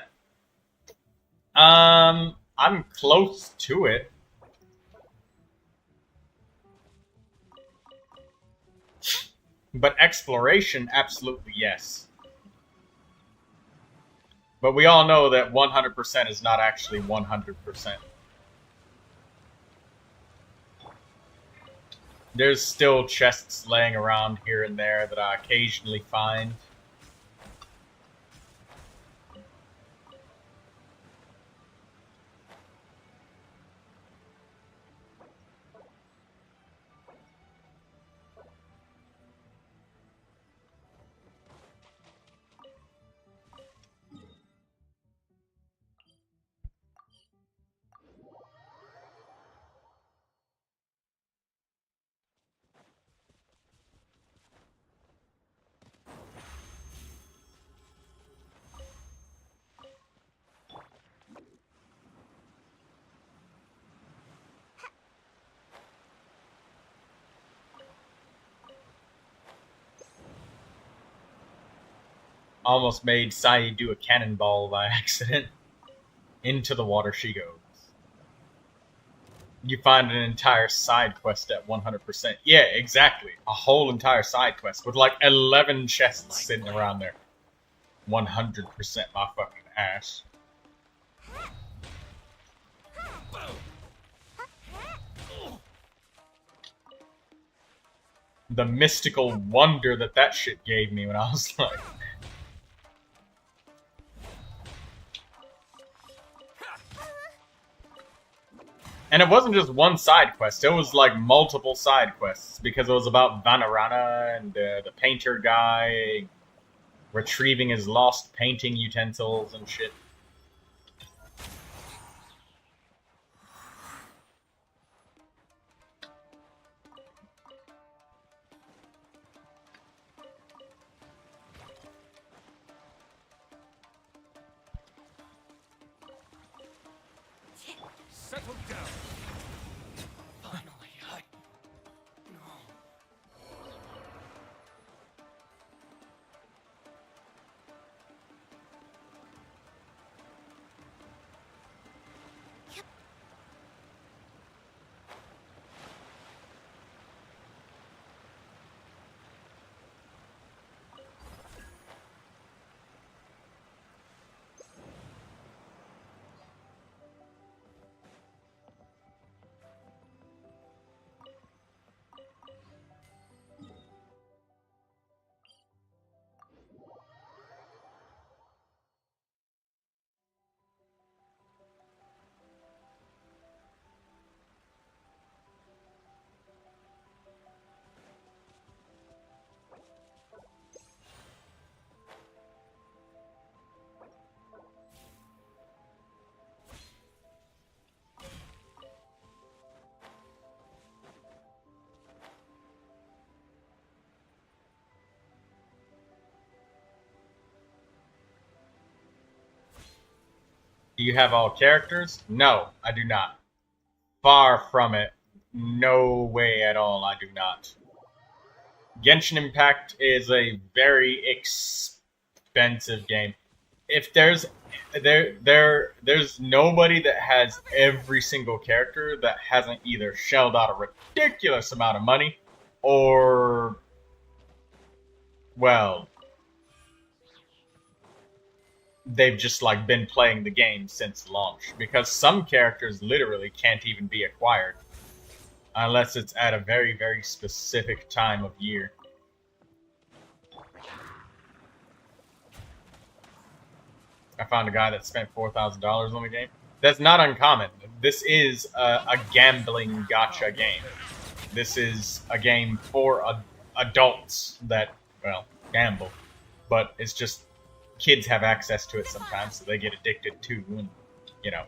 Speaker 2: I'm close to it. But exploration, absolutely yes. But we all know that 100% is not actually 100%. There's still chests laying around here and there that I occasionally find. Almost made Sayu do a cannonball by accident. Into the water she goes. You find an entire side quest at 100%. Yeah, exactly. A whole entire side quest with like 11 chests sitting around there. 100% my fucking ass. The mystical wonder that shit gave me when I was like... And it wasn't just one side quest, it was like multiple side quests, because it was about Vanarana and the painter guy retrieving his lost painting utensils and shit.
Speaker 6: Settle down.
Speaker 8: Finally, no.
Speaker 2: Do you have all characters? No, I do not. Far from it. No way at all, I do not. Genshin Impact is a very expensive game. If there's nobody that has every single character that hasn't either shelled out a ridiculous amount of money or, well, they've just like been playing the game since launch, because some characters literally can't even be acquired unless it's at a very, very specific time of year. I found a guy that spent $4,000 on the game. That's not uncommon. This is a gambling gacha game. This is a game for adults that, well, gamble. But it's just kids have access to it sometimes, so they get addicted too, and, you know.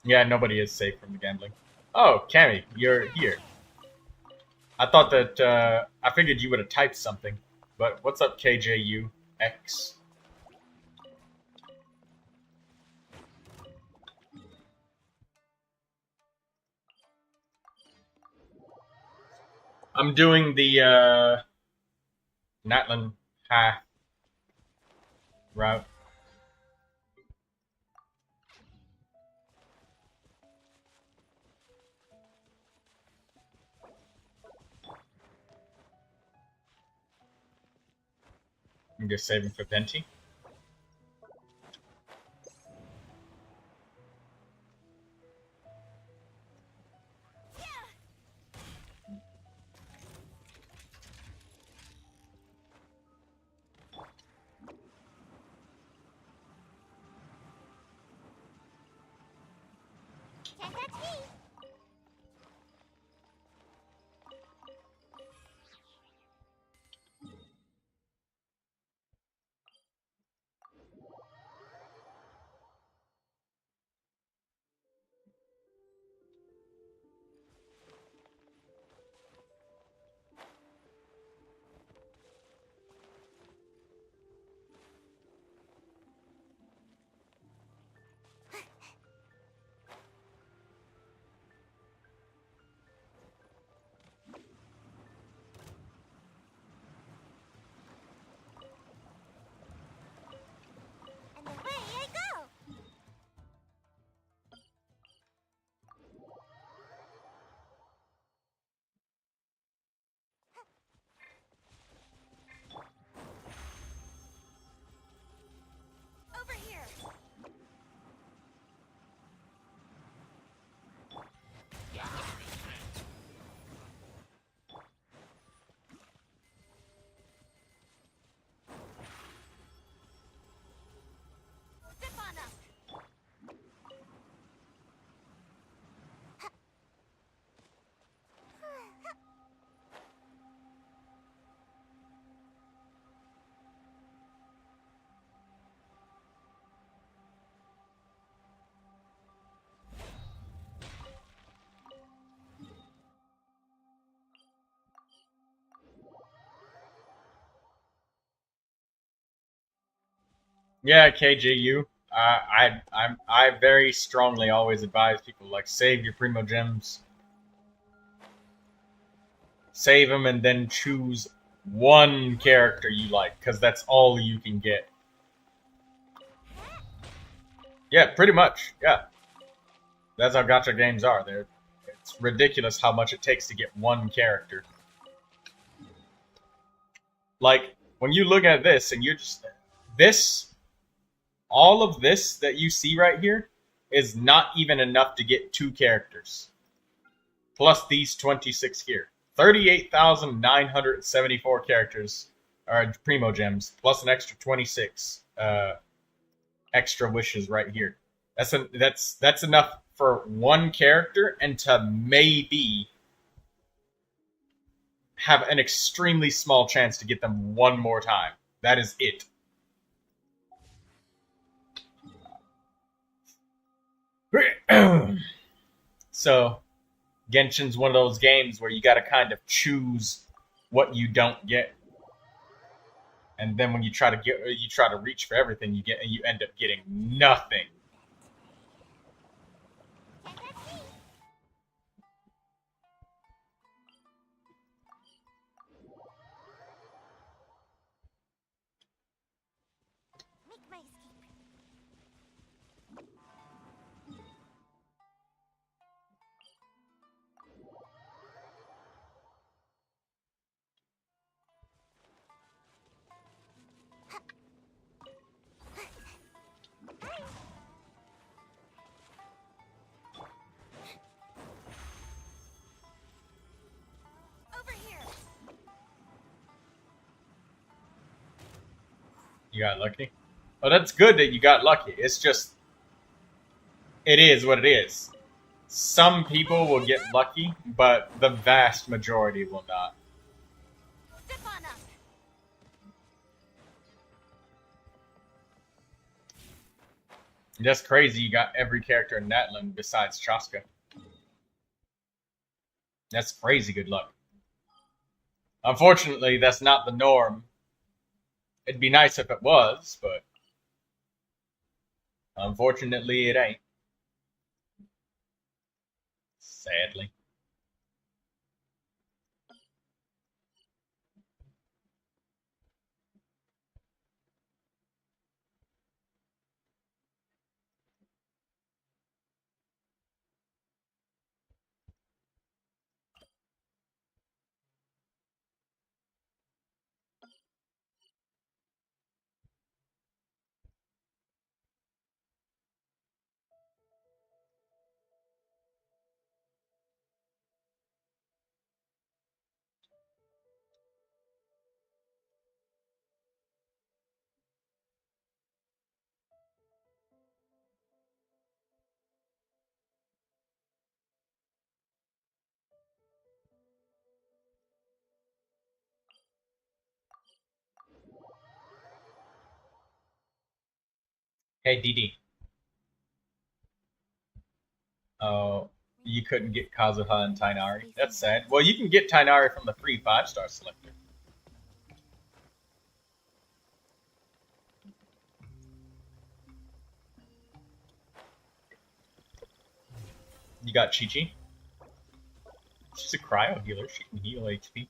Speaker 2: Yeah, nobody is safe from the gambling. Oh, Cammy, you're here. I thought that, I figured you would have typed something. But what's up, KJUX? I'm doing the, Natlan High route. I'm just saving for Venti. Yeah, KJU. I very strongly always advise people, like, save your Primo Gems. Save them and then choose one character you like, because that's all you can get. Yeah, pretty much. Yeah. That's how gacha games are. It's ridiculous how much it takes to get one character. Like, when you look at this and you're just... all of this that you see right here is not even enough to get 2 characters. Plus these 26 here. 38,974 characters are Primo Gems, plus an extra 26 extra wishes right here. That's enough for one character, and to maybe have an extremely small chance to get them one more time. That is it. So, Genshin's one of those games where you got to kind of choose what you don't get, and then when you try to reach for everything, you end up getting nothing. You got lucky? Oh, that's good that you got lucky. It's just... it is what it is. Some people will get lucky, but the vast majority will not. That's crazy, you got every character in Natlan besides Chaska. That's crazy good luck. Unfortunately, that's not the norm. It'd be nice if it was, but unfortunately it ain't. Sadly. Hey, DD. Oh, you couldn't get Kazuha and Tainari? That's sad. Well, you can get Tainari from the free 5-star selector. You got Chi-Chi? She's a cryo healer. She can heal HP.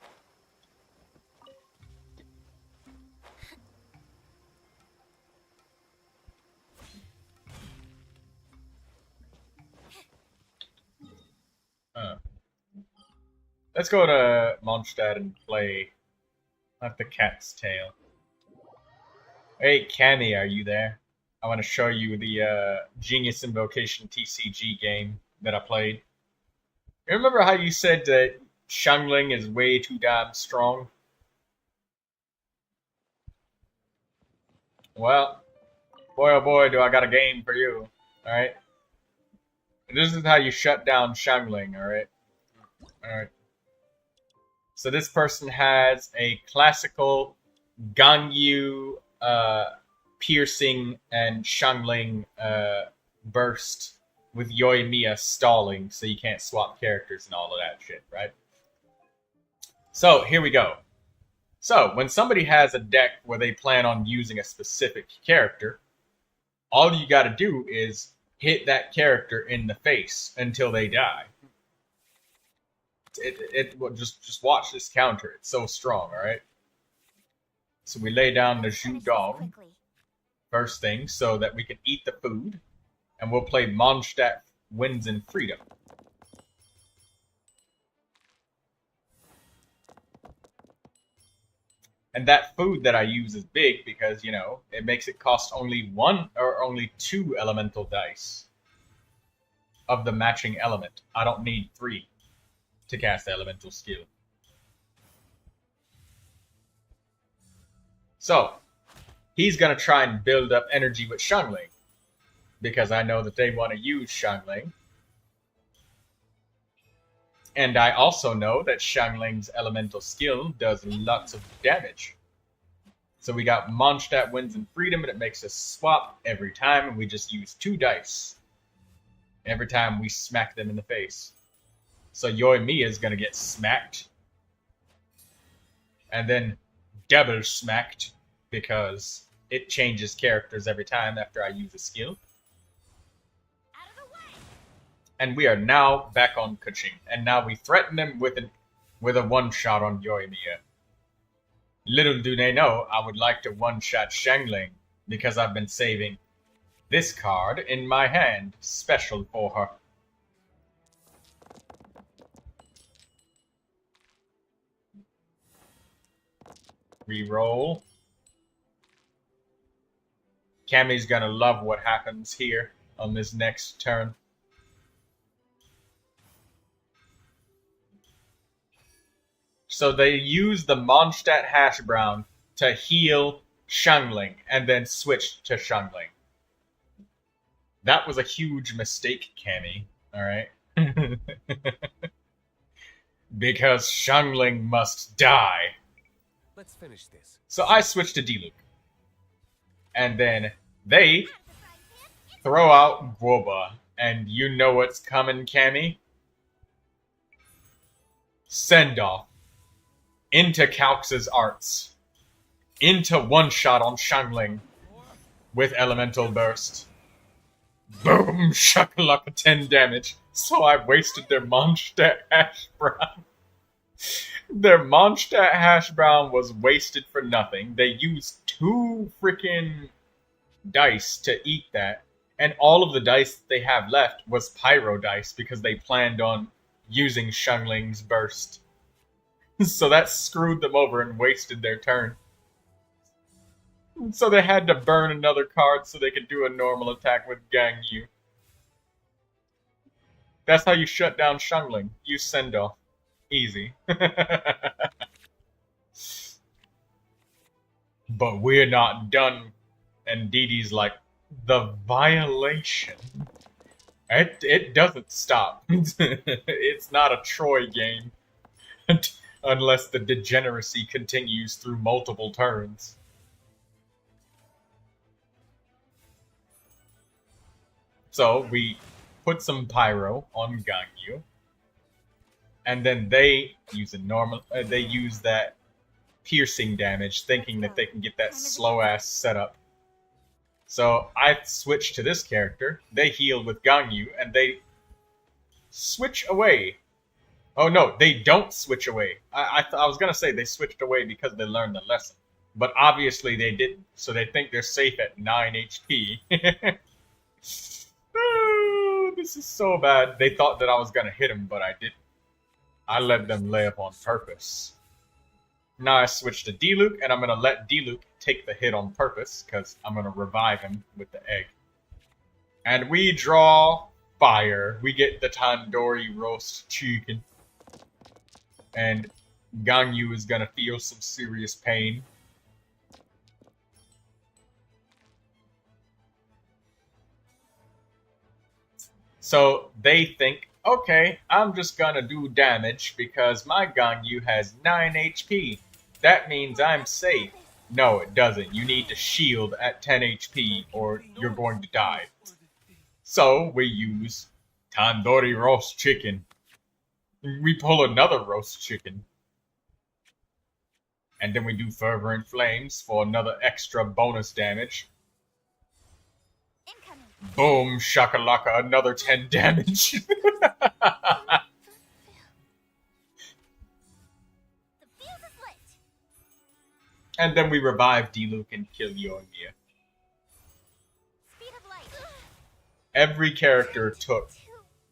Speaker 2: Let's go to Mondstadt and play Not the Cat's Tail. Hey, Cammy, are you there? I want to show you the Genius Invocation TCG game that I played. You remember how you said that Xiangling is way too damn strong? Well, boy oh boy, do I got a game for you. Alright? This is how you shut down Xiangling, alright? Alright. So this person has a classical Ganyu piercing and Xiangling burst with Yoimiya stalling, so you can't swap characters and all of that shit, right? So, here we go. So, when somebody has a deck where they plan on using a specific character, all you gotta do is hit that character in the face until they die. Just watch this counter. It's so strong, alright? So we lay down the Zhu Dong first thing so that we can eat the food. And we'll play Mondstadt Wins in Freedom. And that food that I use is big because, you know, it makes it cost only 1 or only 2 elemental dice of the matching element. I don't need 3 to cast the elemental skill. So, he's going to try and build up energy with Xiangling, because I know that they want to use Xiangling. And I also know that Xiangling's elemental skill does lots of damage. So we got Mondstadt Wins in Freedom, and it makes us swap every time, and we just use 2 dice every time we smack them in the face. So Yoimiya is going to get smacked, and then double smacked, because it changes characters every time after I use a skill. And we are now back on Keqing, and now we threaten them with a one-shot on Yoimiya. Little do they know, I would like to one-shot Xiangling, because I've been saving this card in my hand, special for her. Reroll. Cammy's gonna love what happens here on this next turn. So they use the Mondstadt Hash Brown to heal Xiangling and then switch to Xiangling. That was a huge mistake, Cammy. Alright? Because Xiangling must die.
Speaker 8: Let's finish this.
Speaker 2: So I switched to Diluc. And then they throw out Guoba. And you know what's coming, Cammy? Send off. Into Calx's arts. Into one-shot on Xiangling. With Elemental Burst. Boom! Shakalaka 10 damage. So I wasted their Mondstadt Hash Brown. Their Mondstadt Hash Brown was wasted for nothing. They used 2 freaking dice to eat that. And all of the dice that they have left was Pyro dice because they planned on using Xiangling's burst. So that screwed them over and wasted their turn. So they had to burn another card so they could do a normal attack with Gangyu. That's how you shut down Xiangling. You send off. Easy. But we're not done. And Didi's like, the violation. It doesn't stop. It's not a Troy game. Unless the degeneracy continues through multiple turns. So we put some Pyro on Gangyu. And then they use they use that piercing damage, thinking that they can get that slow-ass setup. So I switch to this character. They heal with Gangyu, and they switch away. Oh no, they don't switch away. I was gonna say they switched away because they learned the lesson. But obviously they didn't, so they think they're safe at 9 HP. Oh, this is so bad. They thought that I was gonna hit him, but I didn't. I let them lay up on purpose. Now I switch to Diluc, and I'm gonna let Diluc take the hit on purpose, because I'm gonna revive him with the egg. And we draw fire. We get the tandoori roast chicken. And Gangyu is gonna feel some serious pain. So they think, okay, I'm just gonna do damage because my Gangyu has 9 HP. That means I'm safe. No, it doesn't. You need to shield at 10 HP or you're going to die. So we use tandoori roast chicken. We pull another roast chicken. And then we do Fervent Flames for another extra bonus damage. Boom, shakalaka, another 10 damage.
Speaker 3: The fuse is lit.
Speaker 2: And then we revive D-Luke and kill Euorpe.
Speaker 3: Speed of light.
Speaker 2: Every character took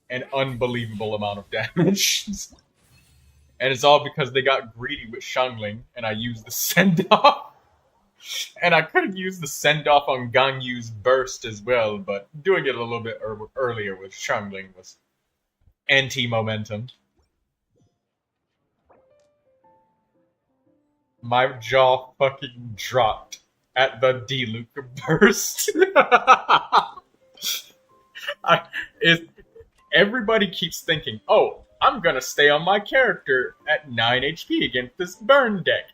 Speaker 2: an unbelievable amount of damage. And it's all because they got greedy with Xiangling, and I used the send-off. And I could have used the send-off on Ganyu's burst as well, but doing it a little bit earlier with Xiangling was anti-momentum. My jaw fucking dropped at the D-Luke burst. Everybody keeps thinking, oh, I'm gonna stay on my character at 9 HP against this burn deck.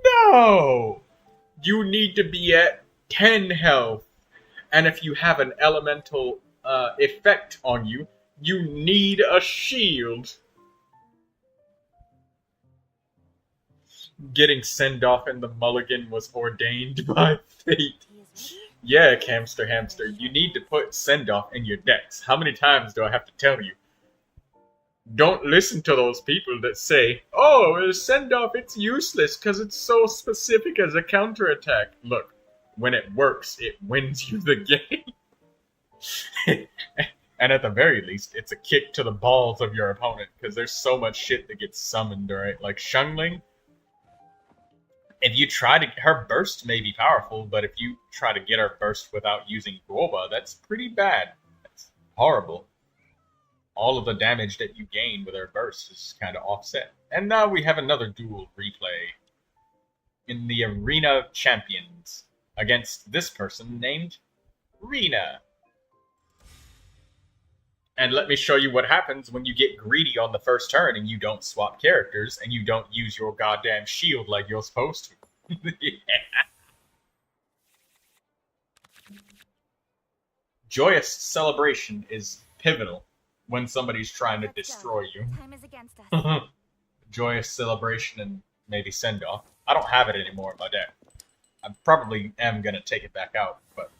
Speaker 2: No! You need to be at 10 health. And if you have an elemental effect on you, you need a shield. Getting sent off in the mulligan was ordained by fate. Yeah, Camster Hamster, you need to put send-off in your decks. How many times do I have to tell you? Don't listen to those people that say, oh, send-off, it's useless because it's so specific as a counterattack. Look, when it works, it wins you the game. And at the very least, it's a kick to the balls of your opponent because there's so much shit that gets summoned, right? Like Xiangling, if you try to... Her burst may be powerful, but if you try to get her burst without using Guoba, that's pretty bad. That's horrible. All of the damage that you gain with her burst is kind of offset. And now we have another duel replay in the Arena of Champions against this person named Rena. And let me show you what happens when you get greedy on the first turn and you don't swap characters and you don't use your goddamn shield like you're supposed to. Yeah. Joyous celebration is pivotal when somebody's trying to destroy you.
Speaker 3: Time is against us.
Speaker 2: Joyous celebration and maybe send off. I don't have it anymore in my deck. I probably am gonna take it back out, but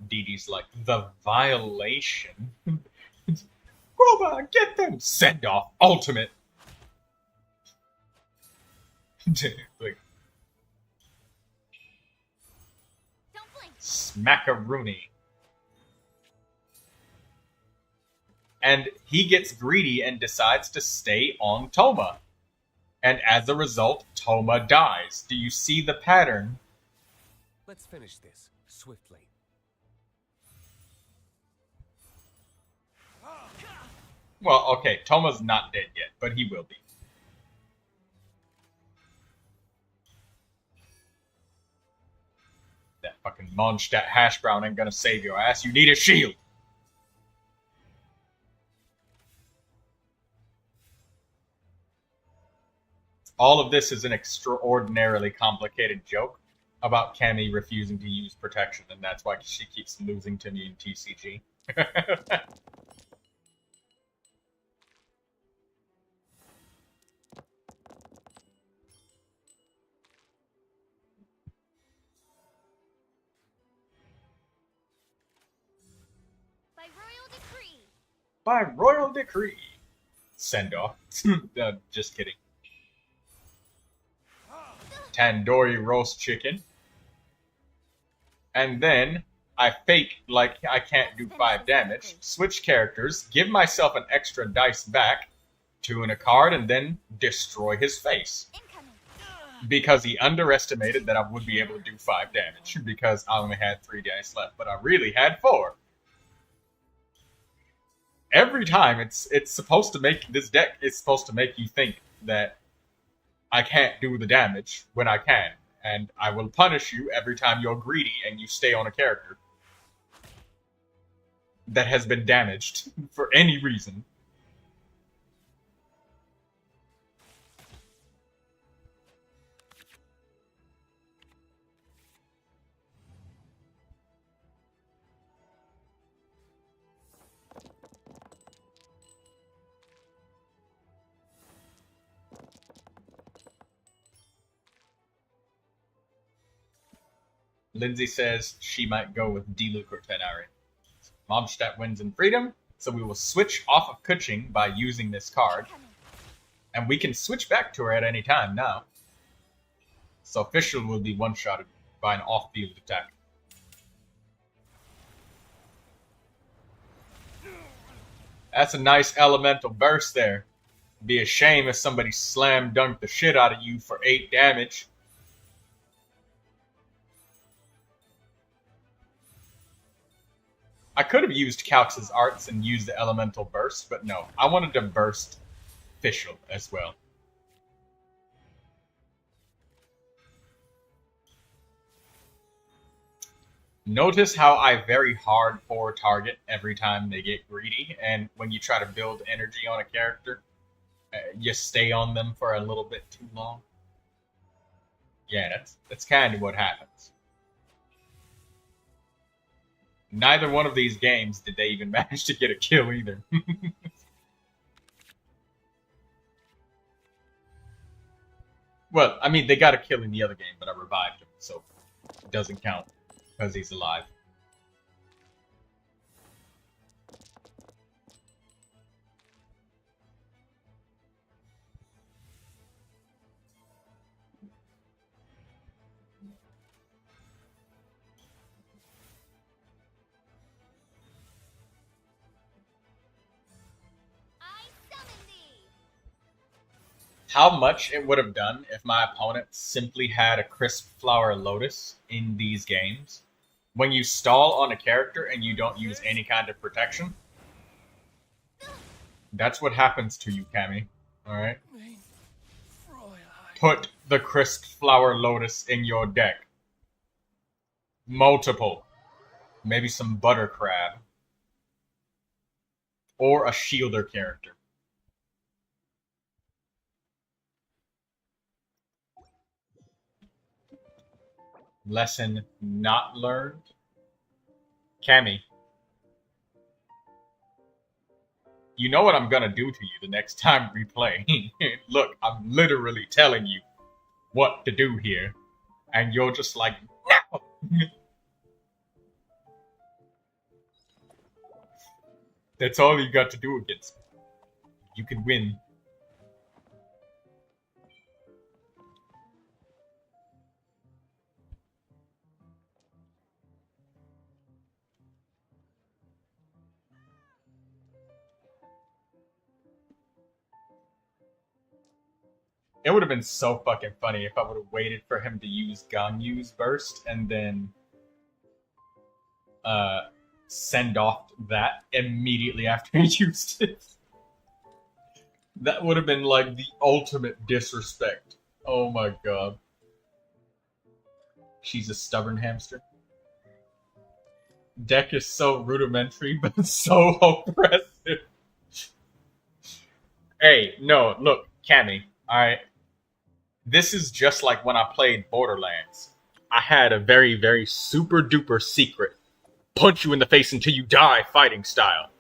Speaker 2: DD's like, the violation. Grover, get them! Send off ultimate. Like,
Speaker 3: Don't blink.
Speaker 2: smackaroony. And he gets greedy and decides to stay on Toma. And as a result, Toma dies. Do you see the pattern?
Speaker 8: Let's finish this swiftly.
Speaker 2: Well, okay, Toma's not dead yet, but he will be. That fucking Mondstadt hash brown ain't gonna save your ass. You need a shield. All of this is an extraordinarily complicated joke about Cammy refusing to use protection, and that's why she keeps losing to me in TCG.
Speaker 3: By royal decree.
Speaker 2: By royal decree. Send off. Just kidding. Tandoori roast chicken. And then I fake like I can't do 5 damage, switch characters, give myself an extra dice back, 2 in a card, and then destroy his face.
Speaker 3: Incoming.
Speaker 2: Because he underestimated that I would be able to do 5 damage, because I only had 3 dice left, but I really had 4. Every time it's supposed to make this deck is supposed to make you think that I can't do the damage when I can, and I will punish you every time you're greedy and you stay on a character that has been damaged for any reason. Lindsay says she might go with Diluc or Tenari. Mondstadt wins in freedom, so we will switch off of Kuching by using this card. And we can switch back to her at any time now. So Fischl will be one-shotted by an off-field attack. That's a nice elemental burst there. Be a shame if somebody slam dunked the shit out of you for 8 damage. I could have used Calx's arts and used the elemental burst, but no. I wanted to burst Fischl as well. Notice how I very hard for target every time they get greedy, and when you try to build energy on a character, you stay on them for a little bit too long. Yeah, that's kind of what happens. Neither one of these games did they even manage to get a kill either. Well, I mean, they got a kill in the other game, but I revived him, so it doesn't count. Because he's alive. How much it would have done if my opponent simply had a Crisp Flower Lotus in these games. When you stall on a character and you don't use any kind of protection, that's what happens to you, Cammy. Alright? Put the Crisp Flower Lotus in your deck. Multiple. Maybe some Butter Crab. Or a Shielder character. Lesson not learned. Cammy, you know what I'm gonna do to you the next time we play. Look, I'm literally telling you what to do here, and you're just like, no! That's all you got to do against me. You can win. It would have been so fucking funny if I would have waited for him to use Ganyu's burst and then send off that immediately after he used it. That would have been like the ultimate disrespect. Oh my god. She's a stubborn hamster. Deck is so rudimentary, but so oppressive. Hey, no, look, Cammy, alright? This is just like when I played Borderlands. I had a very, very super duper secret punch you in the face until you die fighting style.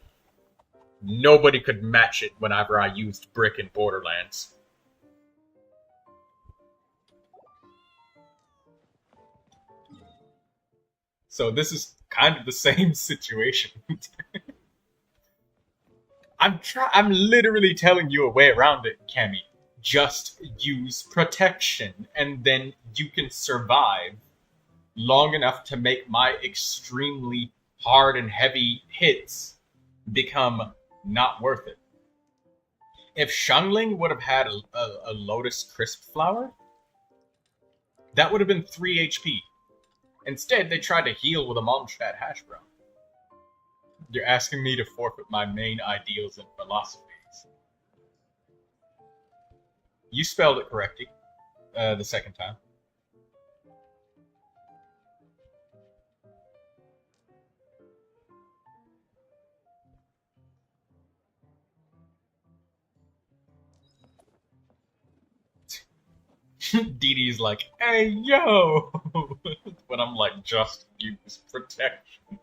Speaker 2: Nobody could match it whenever I used Brick in Borderlands. So this is kind of the same situation. I'm literally telling you a way around it, Cammy. Just use protection, and then you can survive long enough to make my extremely hard and heavy hits become not worth it. If Xiangling would have had a Lotus Crisp Flower, that would have been 3 HP. Instead, they tried to heal with a Mondstadt Hash Brown. You're asking me to forfeit my main ideals and philosophies. You spelled it correctly the second time. Dee Dee's like, hey, yo! When I'm like, just use protection.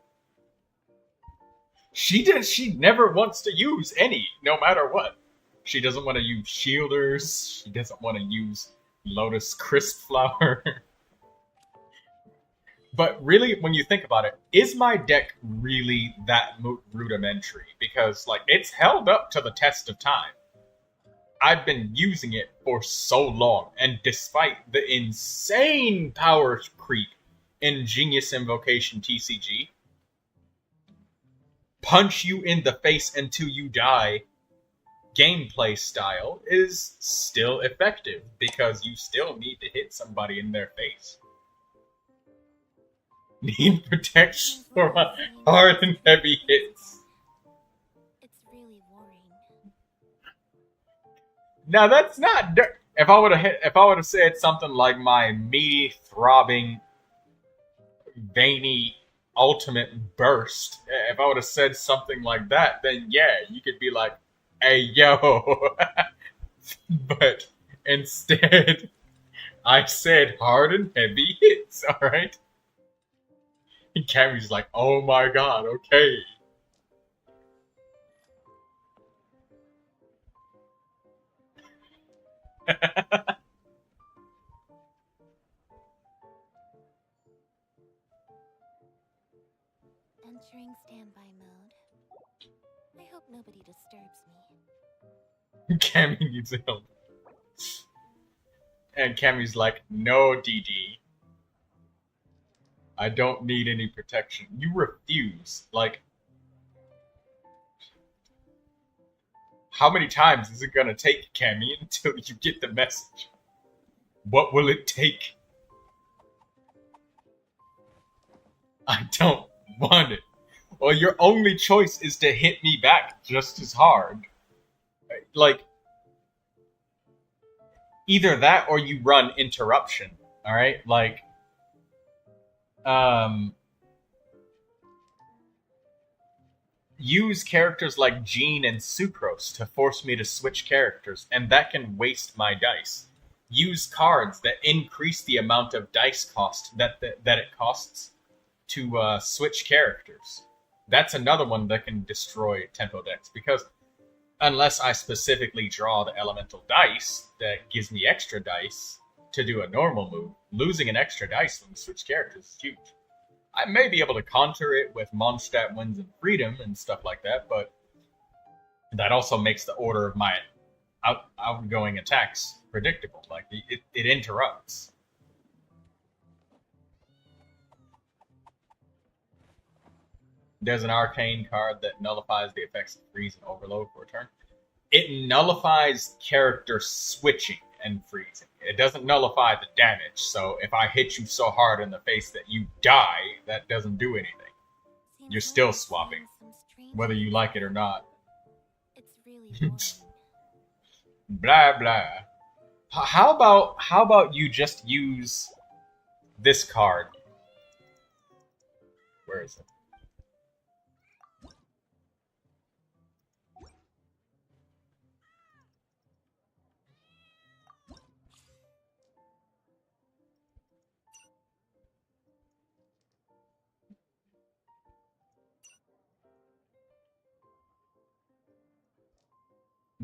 Speaker 2: She never wants to use any, no matter what. She doesn't want to use shielders. She doesn't want to use Lotus Crisp Flower. But really, when you think about it, is my deck really that rudimentary? Because, like, it's held up to the test of time. I've been using it for so long, and despite the insane power creep in Genius Invocation TCG, punch you in the face until you die gameplay style is still effective, because you still need to hit somebody in their face. Need protection for my hard and heavy hits.
Speaker 3: It's really worrying.
Speaker 2: Now that's not. If I would have said something like my meaty, throbbing, veiny ultimate burst, if I would have said something like that, then yeah, you could be like, "Hey yo," but instead, I said hard and heavy hits. All right. And Cammy's like, oh my god, okay.
Speaker 3: Entering standby mode. I hope nobody disturbs me.
Speaker 2: Cammy needs help. And Cammy's like, no, DD. I don't need any protection. You refuse. Like, how many times is it gonna take, Cammy, until you get the message? What will it take? I don't want it. Well, your only choice is to hit me back just as hard. Like, either that or you run interruption, alright? Like, use characters like Jean and Sucrose to force me to switch characters, and that can waste my dice. Use cards that increase the amount of dice cost that it costs to switch characters. That's another one that can destroy tempo decks, because unless I specifically draw the elemental dice that gives me extra dice to do a normal move, losing an extra dice when we switch characters is huge. I may be able to counter it with Mondstadt Winds and Freedom and stuff like that, but that also makes the order of my outgoing attacks predictable. Like, it interrupts. There's an arcane card that nullifies the effects of freeze and overload for a turn. It nullifies character switching and freezing. It doesn't nullify the damage, so if I hit you so hard in the face that you die, that doesn't do anything. You're still swapping, whether you like it or not.
Speaker 3: It's really boring.
Speaker 2: Blah blah. How about you just use this card? Where is it?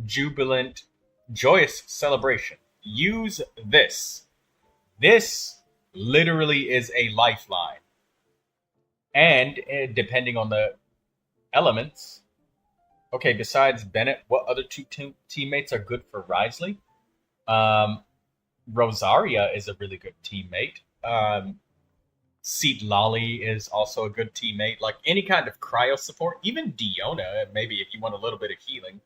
Speaker 2: Jubilant, joyous celebration. Use this. This literally is a lifeline. And depending on the elements. Okay, besides Bennett, what other two teammates are good for Wriothesley? Rosaria is a really good teammate. Seat Lolly is also a good teammate. Like, any kind of cryo support. Even Diona, maybe if you want a little bit of healing.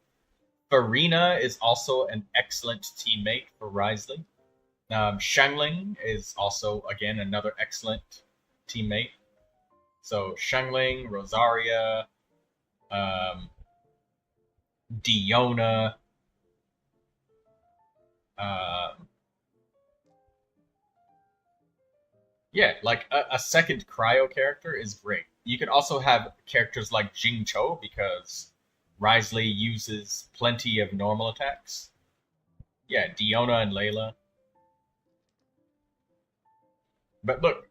Speaker 2: Furina is also an excellent teammate for Wriothesley. Xiangling is also, again, another excellent teammate. So Xiangling, Rosaria, Diona, yeah, like a second cryo character is great. You can also have characters like Jing Cho, because Wriothesley uses plenty of normal attacks. Yeah, Diona and Layla. But look,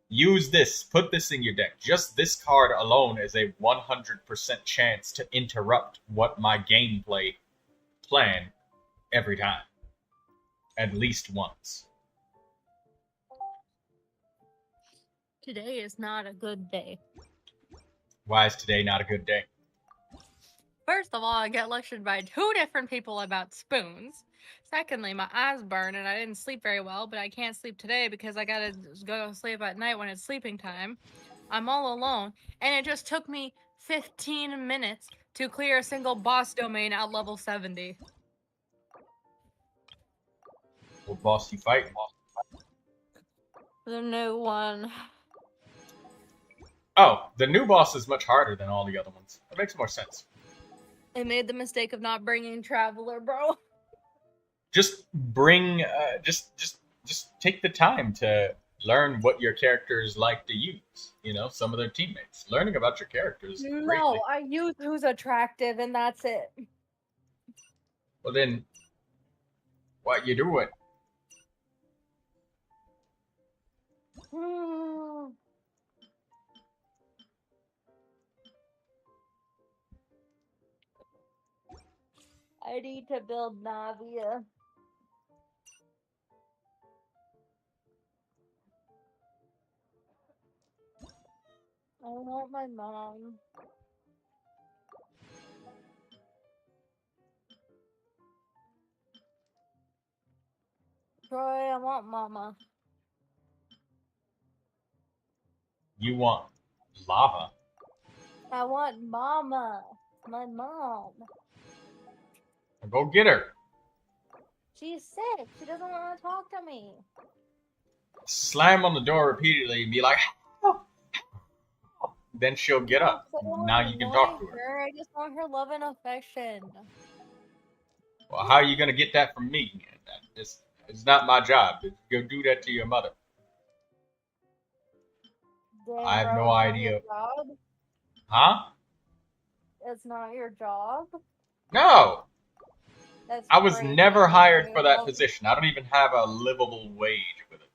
Speaker 2: use this. Put this in your deck. Just this card alone is a 100% chance to interrupt what my gameplay plan every time. At least once.
Speaker 4: Today is not a good day.
Speaker 2: Why is today not a good day?
Speaker 4: First of all, I get lectured by 2 different people about spoons. Secondly, my eyes burn and I didn't sleep very well, but I can't sleep today because I gotta go to sleep at night when it's sleeping time. I'm all alone, and it just took me 15 minutes to clear a single boss domain at level 70.
Speaker 2: What boss you fighting?
Speaker 4: The new one.
Speaker 2: Oh, the new boss is much harder than all the other ones. That makes more sense.
Speaker 4: I made the mistake of not bringing Traveler, bro.
Speaker 2: Just bring, just take the time to learn what your characters like to use. You know, some of their teammates. Learning about your characters.
Speaker 4: No,
Speaker 2: Greatly.
Speaker 4: I use who's attractive, and that's it.
Speaker 2: Well then, what you doing?
Speaker 4: I need to build Navia. I want my mom. Troy, I want mama.
Speaker 2: You want lava?
Speaker 4: I want mama. My mom.
Speaker 2: Go get her.
Speaker 4: She's sick. She doesn't want to talk to me.
Speaker 2: Slam on the door repeatedly and be like, "Oh." Then she'll get up. Now you can talk to her.
Speaker 4: I just want her love and affection.
Speaker 2: Well, how are you gonna get that from me? It's not my job. Go do that to your mother.
Speaker 4: Damn,
Speaker 2: I have
Speaker 4: bro,
Speaker 2: no
Speaker 4: it's not
Speaker 2: idea.
Speaker 4: your job?
Speaker 2: Huh?
Speaker 4: It's not your job?
Speaker 2: No!
Speaker 4: That's
Speaker 2: I was
Speaker 4: crazy.
Speaker 2: never hired for that
Speaker 4: Well,
Speaker 2: position. I don't even have a livable wage with it.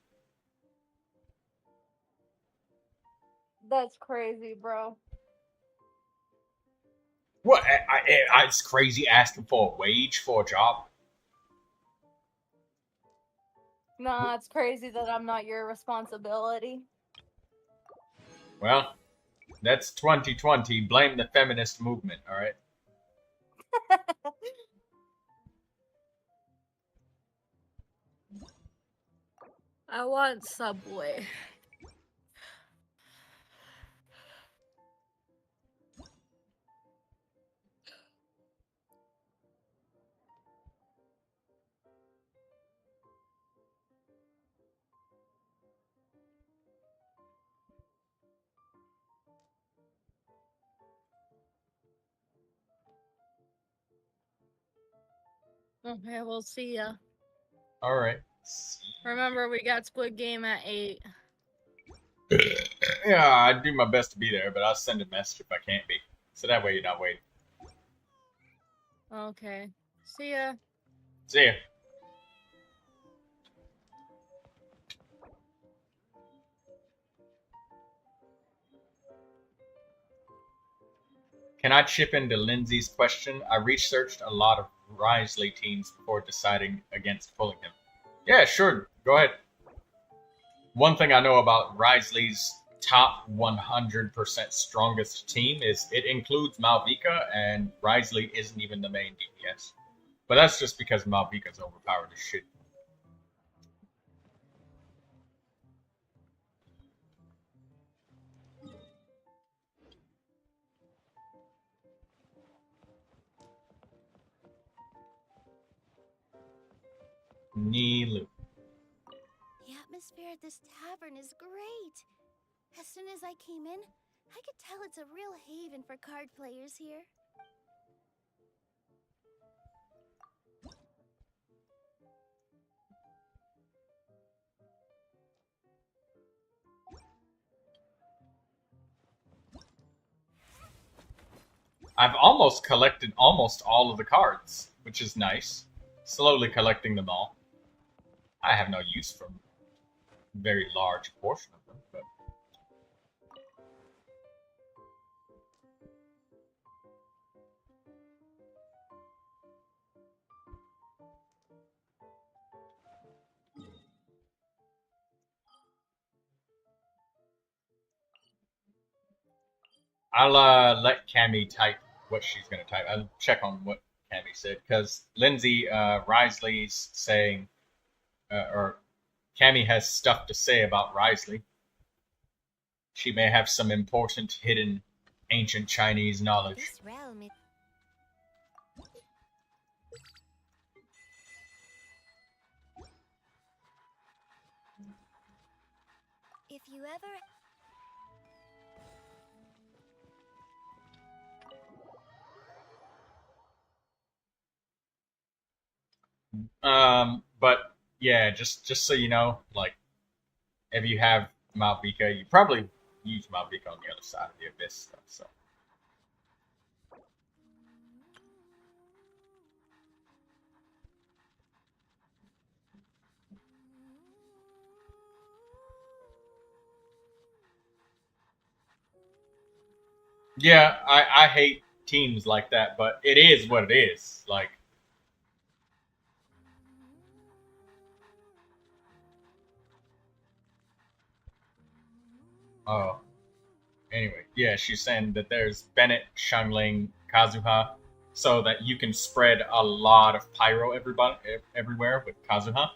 Speaker 4: That's crazy, bro.
Speaker 2: What? It's crazy asking for a wage for a job.
Speaker 4: Nah, it's crazy that I'm not your responsibility.
Speaker 2: Well, that's 2020. Blame the feminist movement, alright?
Speaker 4: I want Subway. Okay, we'll see ya.
Speaker 2: Alright.
Speaker 4: Remember, we got Squid Game at 8.
Speaker 2: Yeah, I'd do my best to be there, but I'll send a message if I can't be. So that way you're not waiting.
Speaker 4: Okay. See ya.
Speaker 2: See ya. Can I chip into Lindsay's question? I researched a lot of Wriothesley teams before deciding against pulling him. Yeah, sure. Go ahead. One thing I know about Wriothesley's top 100% strongest team is it includes Malvika, and Wriothesley isn't even the main DPS. But that's just because Malvika's overpowered as shit. Nilu.
Speaker 3: The atmosphere at this tavern is great. As soon as I came in, I could tell it's a real haven for card players here.
Speaker 2: I've almost collected almost all of the cards, which is nice. Slowly collecting them all. I have no use for a very large portion of them, but I'll let Cammy type what she's gonna type. I'll check on what Cammy said because Lindsay Wriothesley's saying, or Cammy has stuff to say about Wriothesley. She may have some important hidden ancient Chinese knowledge.
Speaker 3: This realm is... If you ever...
Speaker 2: But yeah, just so you know, like, if you have Malvika, you probably use Malvika on the other side of the abyss stuff, so. Yeah, I hate teams like that, but it is what it is. Like, oh, anyway, yeah, she's saying that there's Bennett, Xiangling, Kazuha, so that you can spread a lot of pyro everywhere with Kazuha.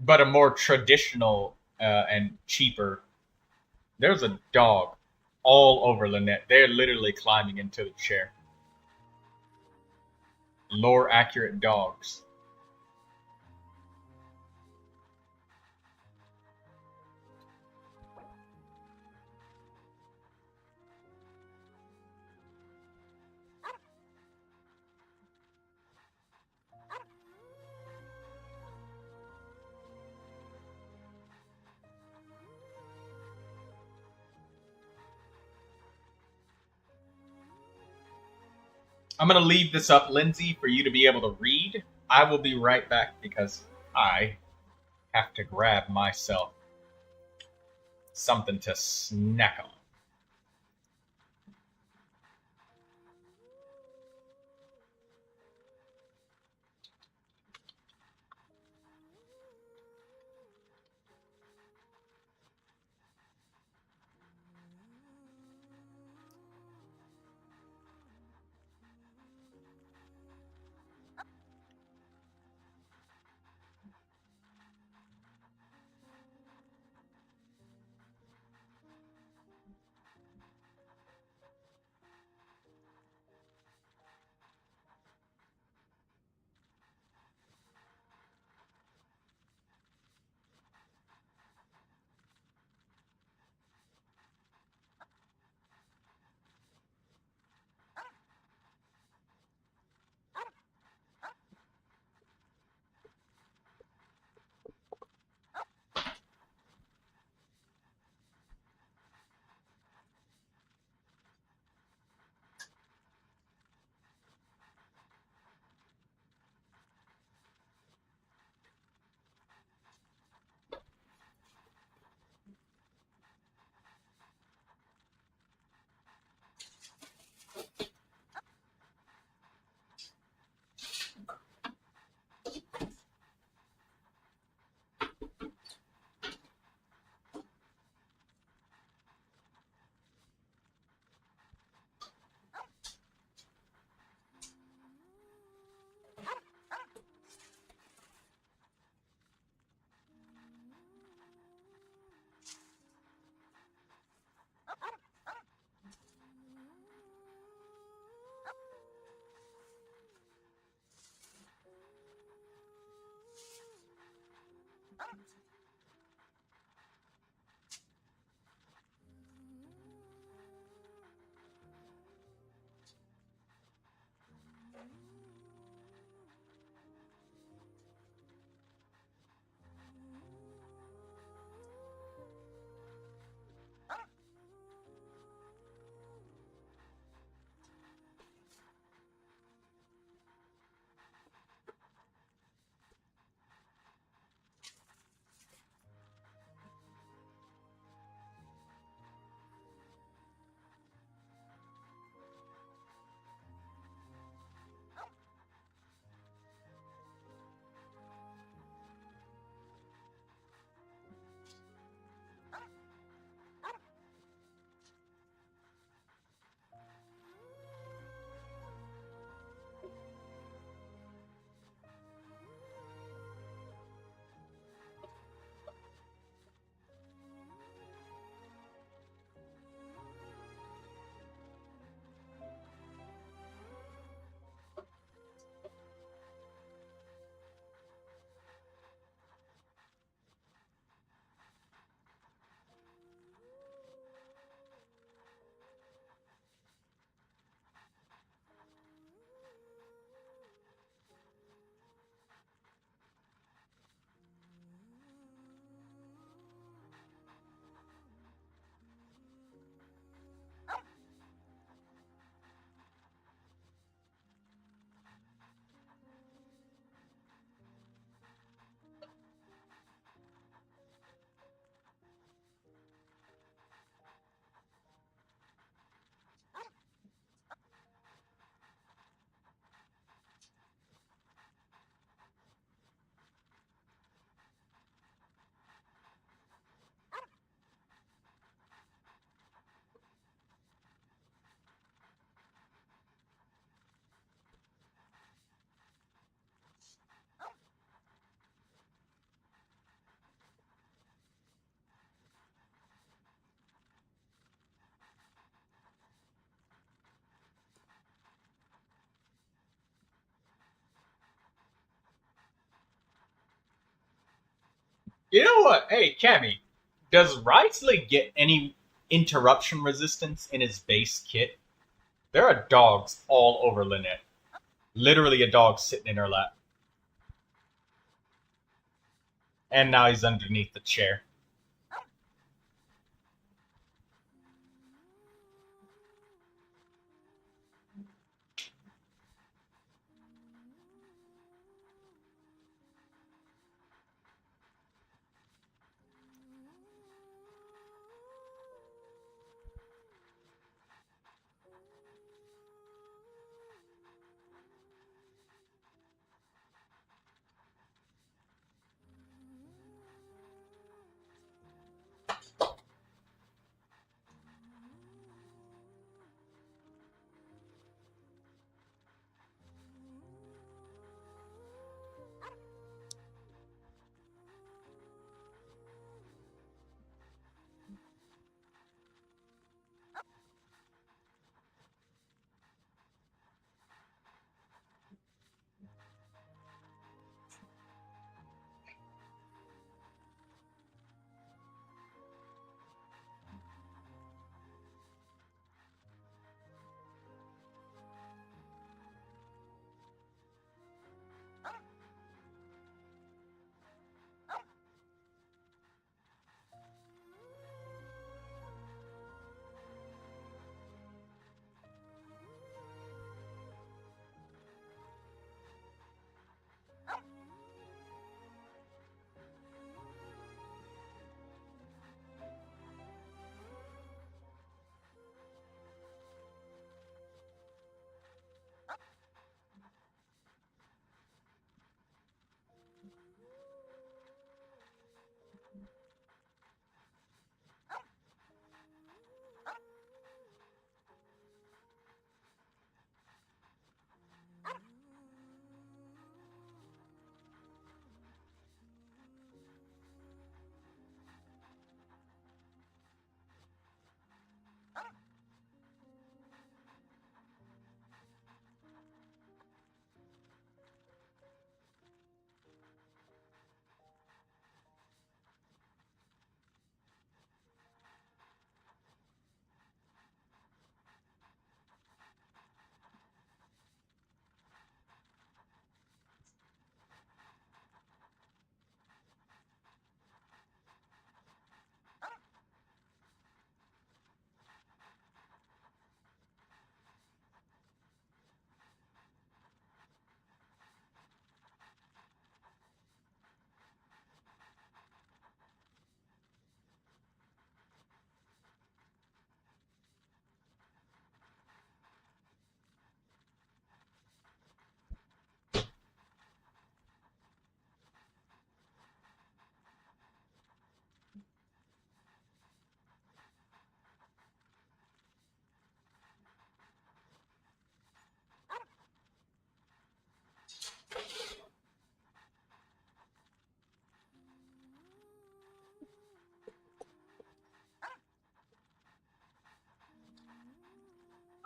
Speaker 2: But a more traditional and cheaper. There's a dog all over Lynette. They're literally climbing into the chair. Lore accurate dogs. I'm going to leave this up, Lindsay, for you to be able to read. I will be right back because I have to grab myself something to snack on. what? Hey, Cammy, does Wriothesley get any interruption resistance in his base kit? There are dogs all over Lynette. Literally a dog sitting in her lap. And now he's underneath the chair.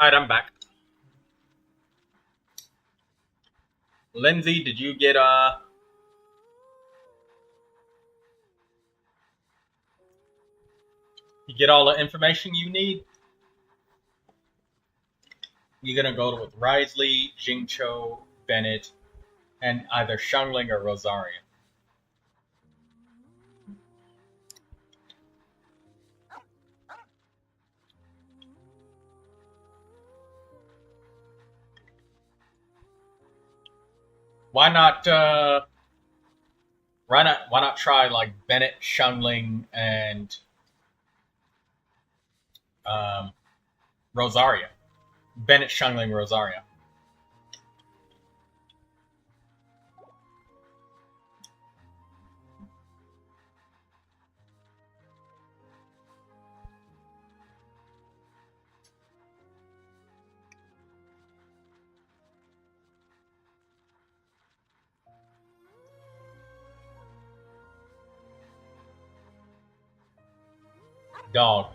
Speaker 2: Alright, I'm back. Lindsay, did you get you get all the information you need? You're gonna go with Wriothesley, Jingcho, Bennett, and either Xiangling or Rosaria. Why not try like Bennett, Xiangling, and Rosaria? Bennett, Xiangling, Rosaria. Dog.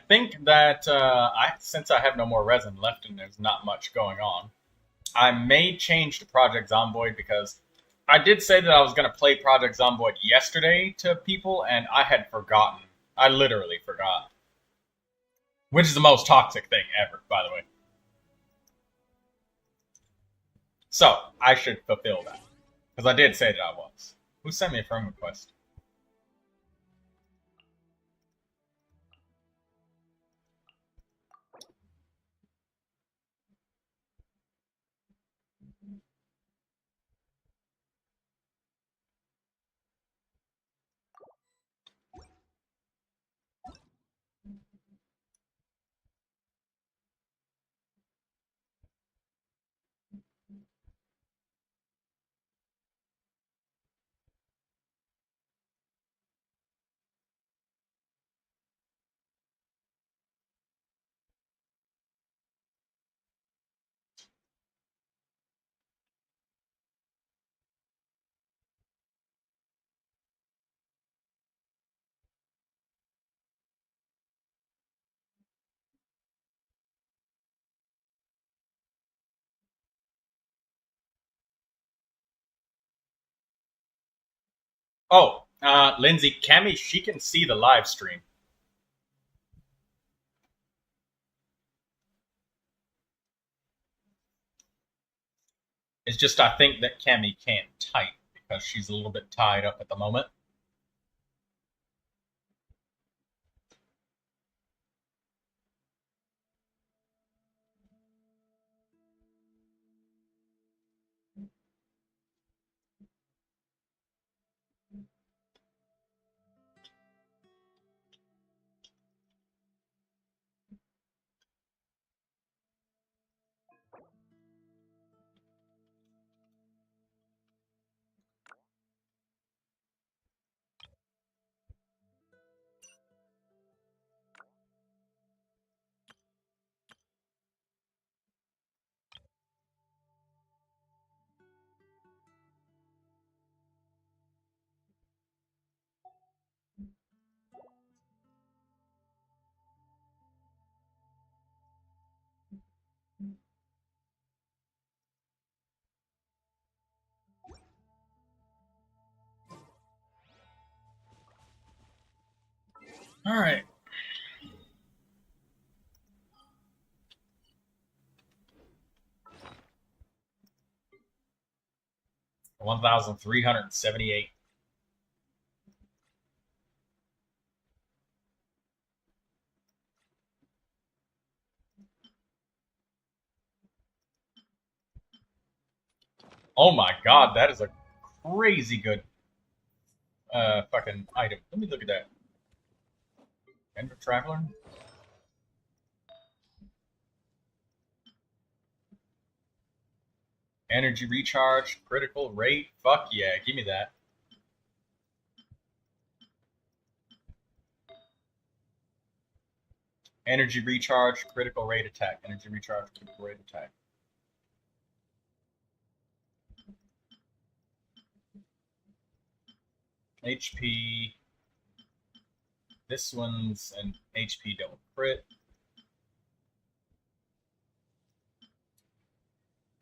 Speaker 2: think that since I have no more resin left and there's not much going on, I may change to Project Zomboid because I did say that I was going to play Project Zomboid yesterday to people, and I had forgotten. I literally forgot. Which is the most toxic thing ever, by the way. So, I should fulfill that. Because I did say that I was. Who sent me a friend request? Oh, Lindsay, Cammy, she can see the live stream. It's just I think that Cammy can't type because she's a little bit tied up at the moment. All right. $1,378. Oh my god, that is a crazy good fucking item. Let me look at that. Denver Traveler? Energy recharge, critical rate. Fuck yeah, give me that. Energy recharge, critical rate attack. Energy recharge, critical rate attack. HP. This one's an HP double crit.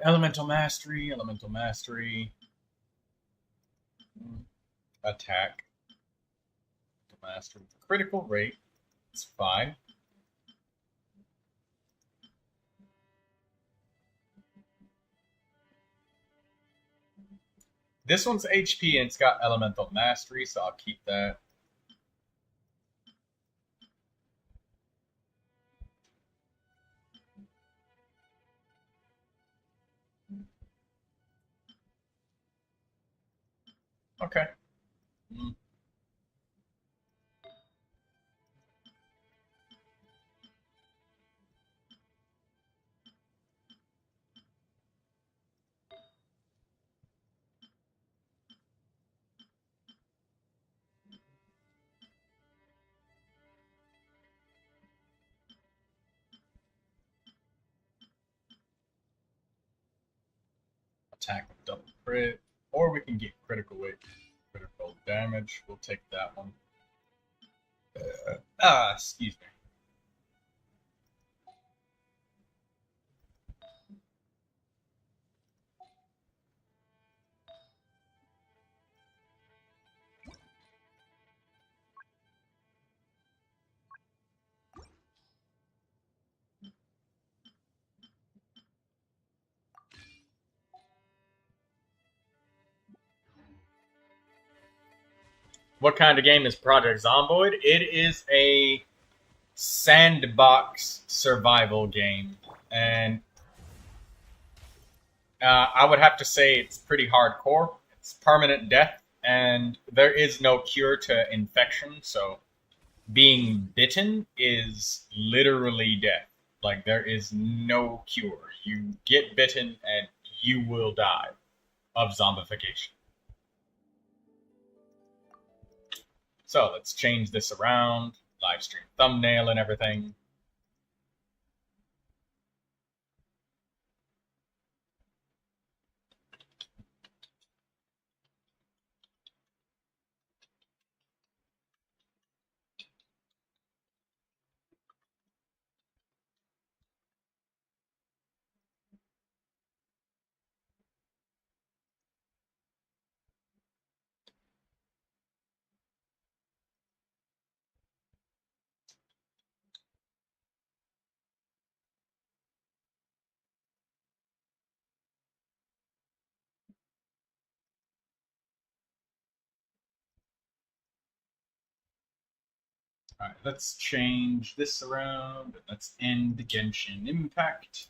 Speaker 2: Elemental Mastery, Elemental Mastery. Attack. Mastery. Critical rate. It's fine. This one's HP and it's got Elemental Mastery, so I'll keep that. Okay. Attack with double crit, or we can get critical weight, critical damage. We'll take that one. Excuse me. what kind of game is Project Zomboid? It is a sandbox survival game, and I would have to say it's pretty hardcore. It's permanent death, and there is no cure to infection, so being bitten is literally death. Like, there is no cure. You get bitten and you will die of zombification. So let's change this around. Live stream thumbnail and everything. All right, let's change this around. Let's end Genshin Impact.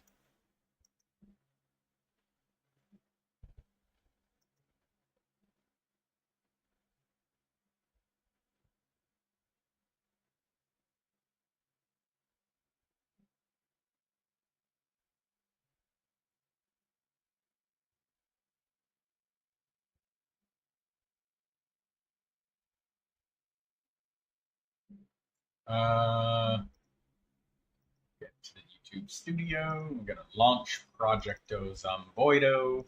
Speaker 2: Get to the YouTube studio. We're gonna launch Projecto Zomboido.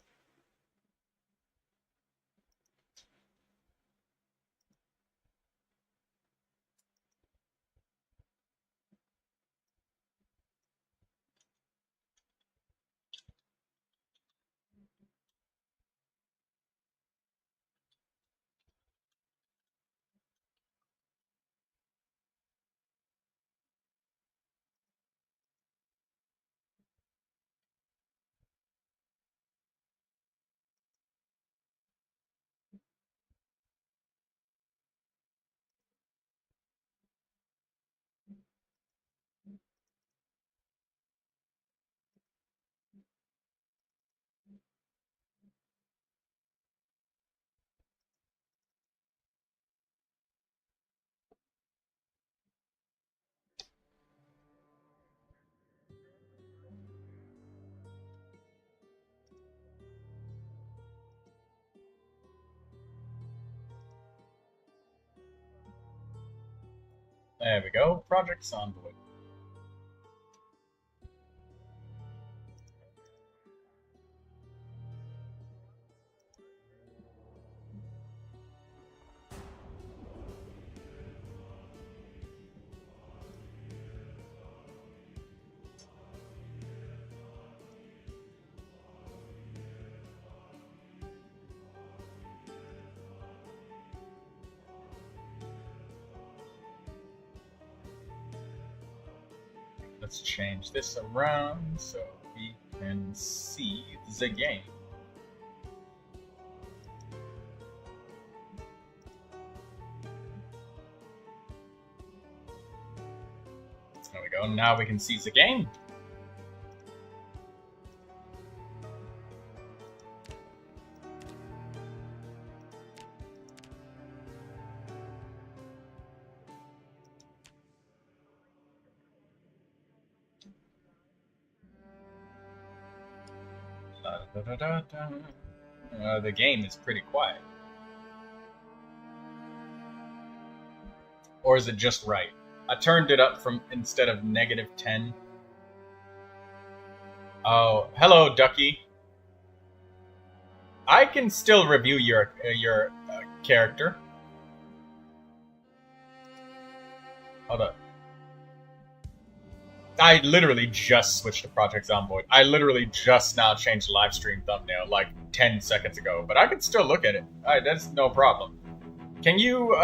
Speaker 2: There we go, Project Zomboid. Let's change this around so we can see the game. There we go, now we can see the game. The game is pretty quiet. Or is it just right? I turned it up from instead of -10. Oh, hello, Ducky. I can still review your character. Hold up. I literally just switched to Project Zomboid. I literally just now changed the live stream thumbnail like 10 seconds ago, but I can still look at it. That's no problem. Can you,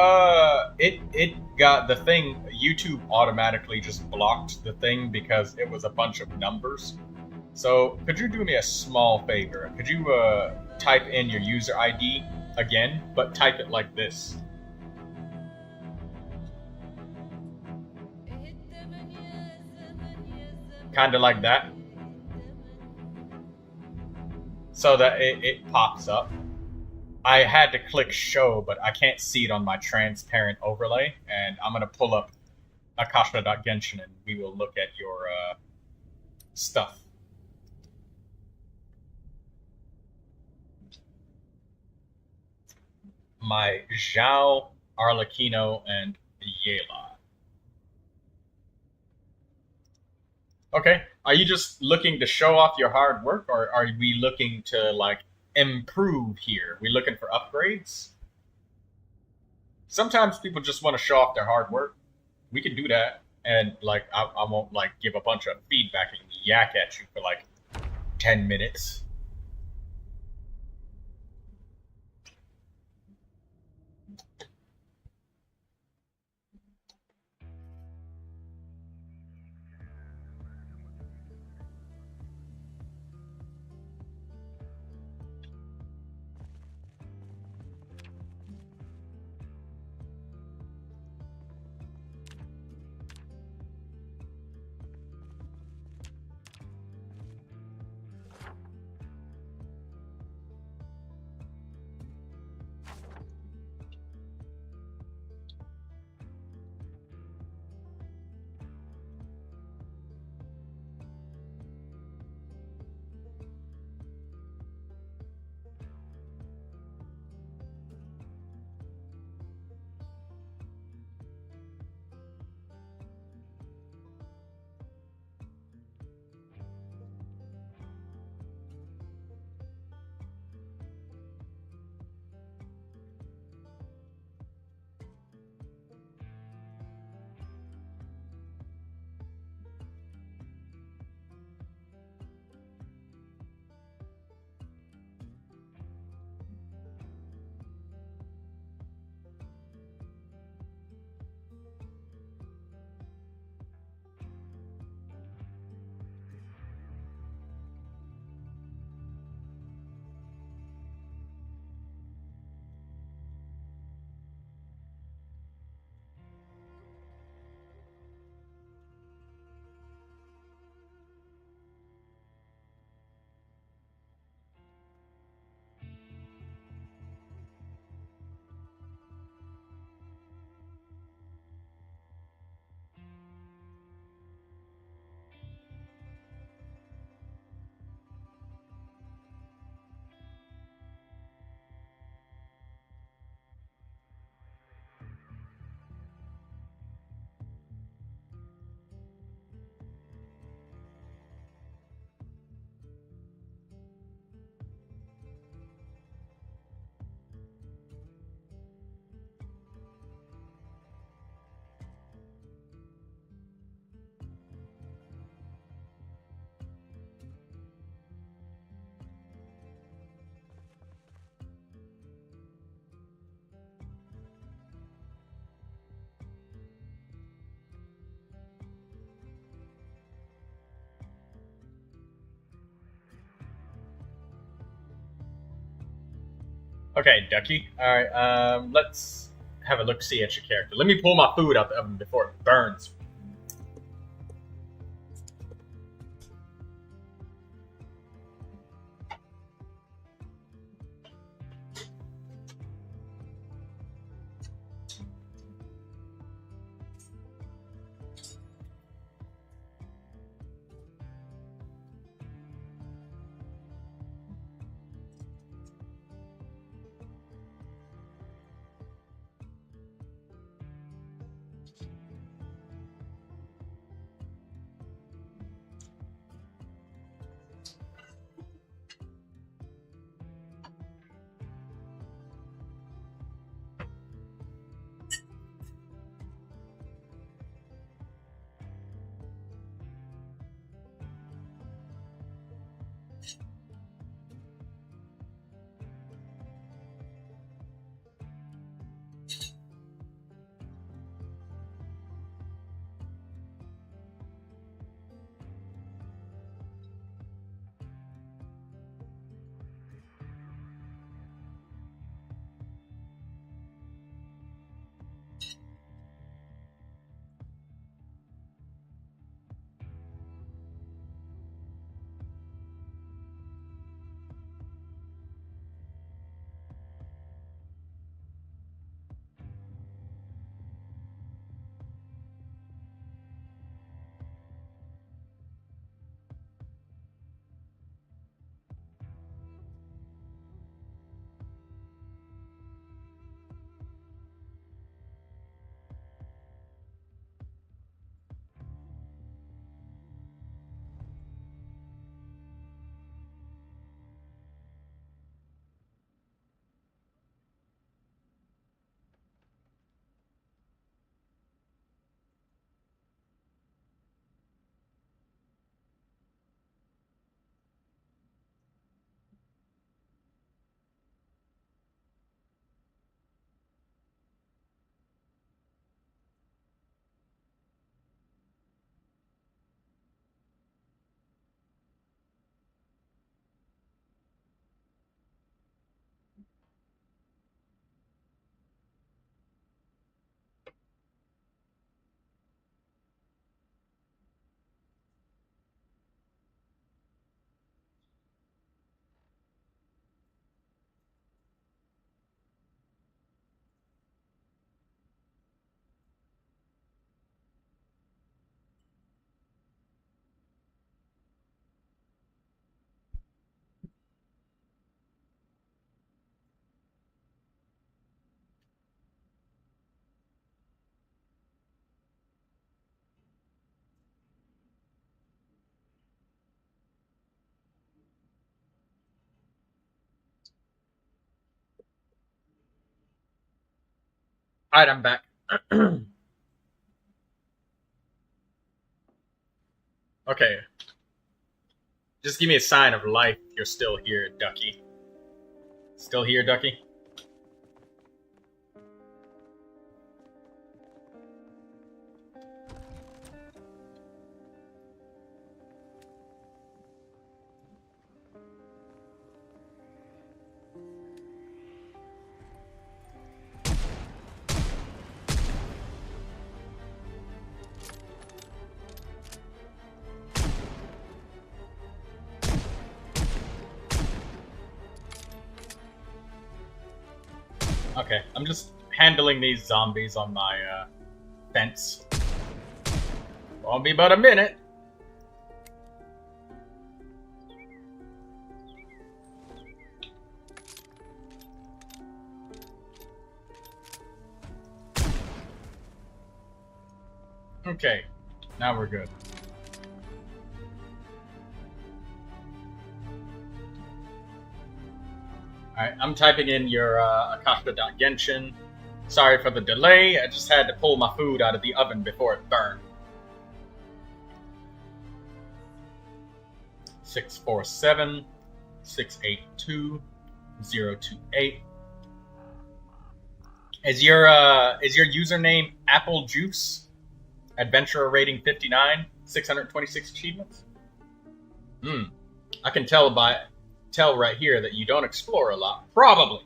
Speaker 2: it got the thing, YouTube automatically just blocked the thing because it was a bunch of numbers. So, could you do me a small favor? Could you, type in your user ID again, but type it like this? kind of like that, so that it pops up. I had to click show, but I can't see it on my transparent overlay, and I'm going to pull up akasha.genshin and we will look at your stuff. My Zhao, Arlecchino, and Yela. Okay, are you just looking to show off your hard work, or are we looking to, like, improve here? We looking for upgrades? Sometimes people just want to show off their hard work. We can do that, and, like, I won't, like, give a bunch of feedback and yak at you for, like, 10 minutes. Okay, Ducky. Alright, let's have a look-see at your character. Let me pull my food out the oven before it burns. Alright, I'm back. Okay. Just give me a sign of life if you're still here, Ducky. Still here, Ducky? Okay, I'm just handling these zombies on my fence. Won't be but a minute. Okay, now we're good. Alright, I'm typing in your akasha.genshin. Sorry for the delay, I just had to pull my food out of the oven before it burned. 647 682 028. Is your username Apple Juice? Adventurer rating 59, 626 achievements? I can tell right here that you don't explore a lot. Probably.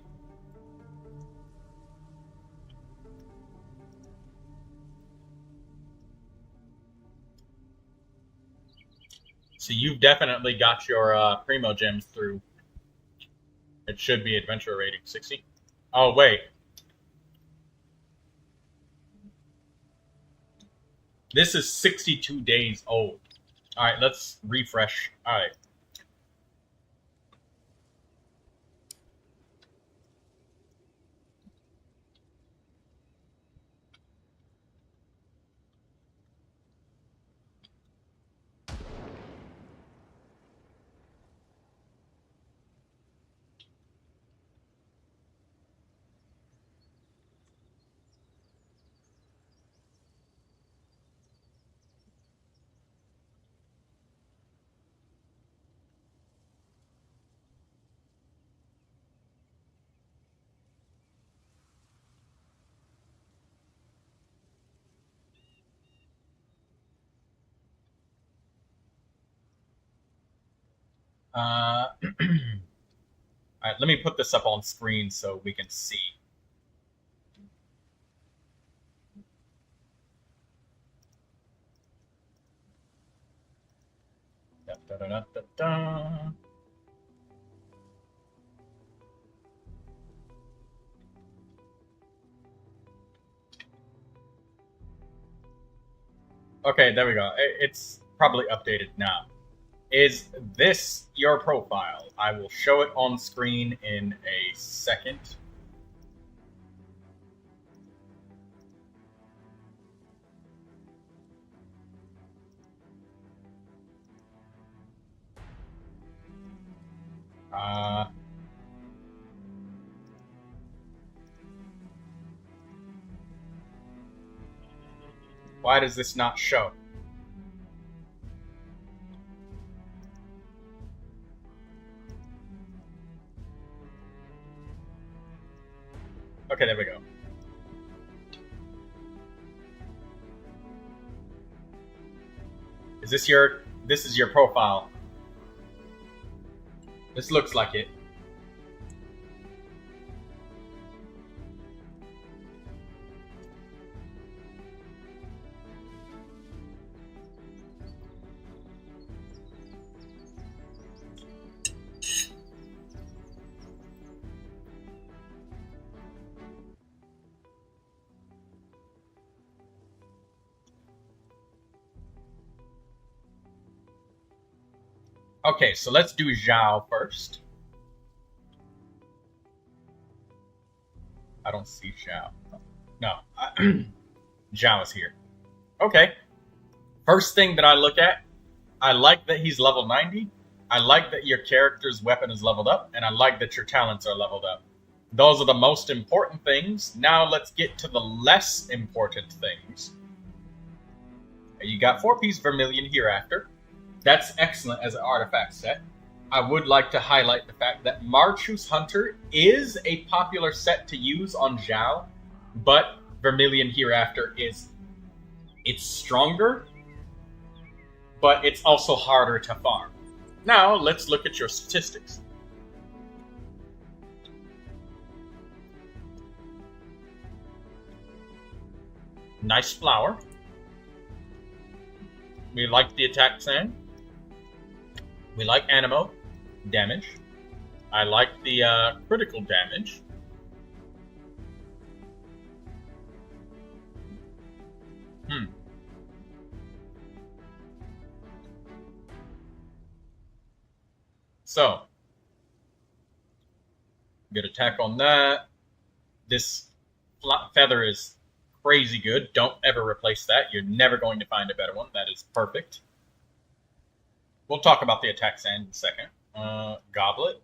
Speaker 2: So you've definitely got your Primo gems through. It should be adventure rating 60. Oh, wait. This is 62 days old. Alright, let's refresh. Alright. Alright, let me put this up on screen so we can see. Da, da, da, da, da, da. Okay, there we go. It's probably updated now. Is this your profile? I will show it on screen in a second. Why does this not show? Okay, there we go. Is this your... This is your profile. This looks like it. Okay, so let's do Zhao first. I don't see Zhao. No, Zhao is here. Okay. First thing that I look at, I like that he's level 90. I like that your character's weapon is leveled up, and I like that your talents are leveled up. Those are the most important things. Now let's get to the less important things. You got 4-piece Vermilion Hereafter. That's excellent as an artifact set. I would like to highlight the fact that Marchu's Hunter is a popular set to use on Zhao, but Vermilion Hereafter it's stronger, but it's also harder to farm. Now, let's look at your statistics. Nice flower. We like the attack sand. We like Animo damage. I like the critical damage. So, good attack on that. This feather is crazy good. Don't ever replace that. You're never going to find a better one. That is perfect. We'll talk about the attack sand in a second. Goblet.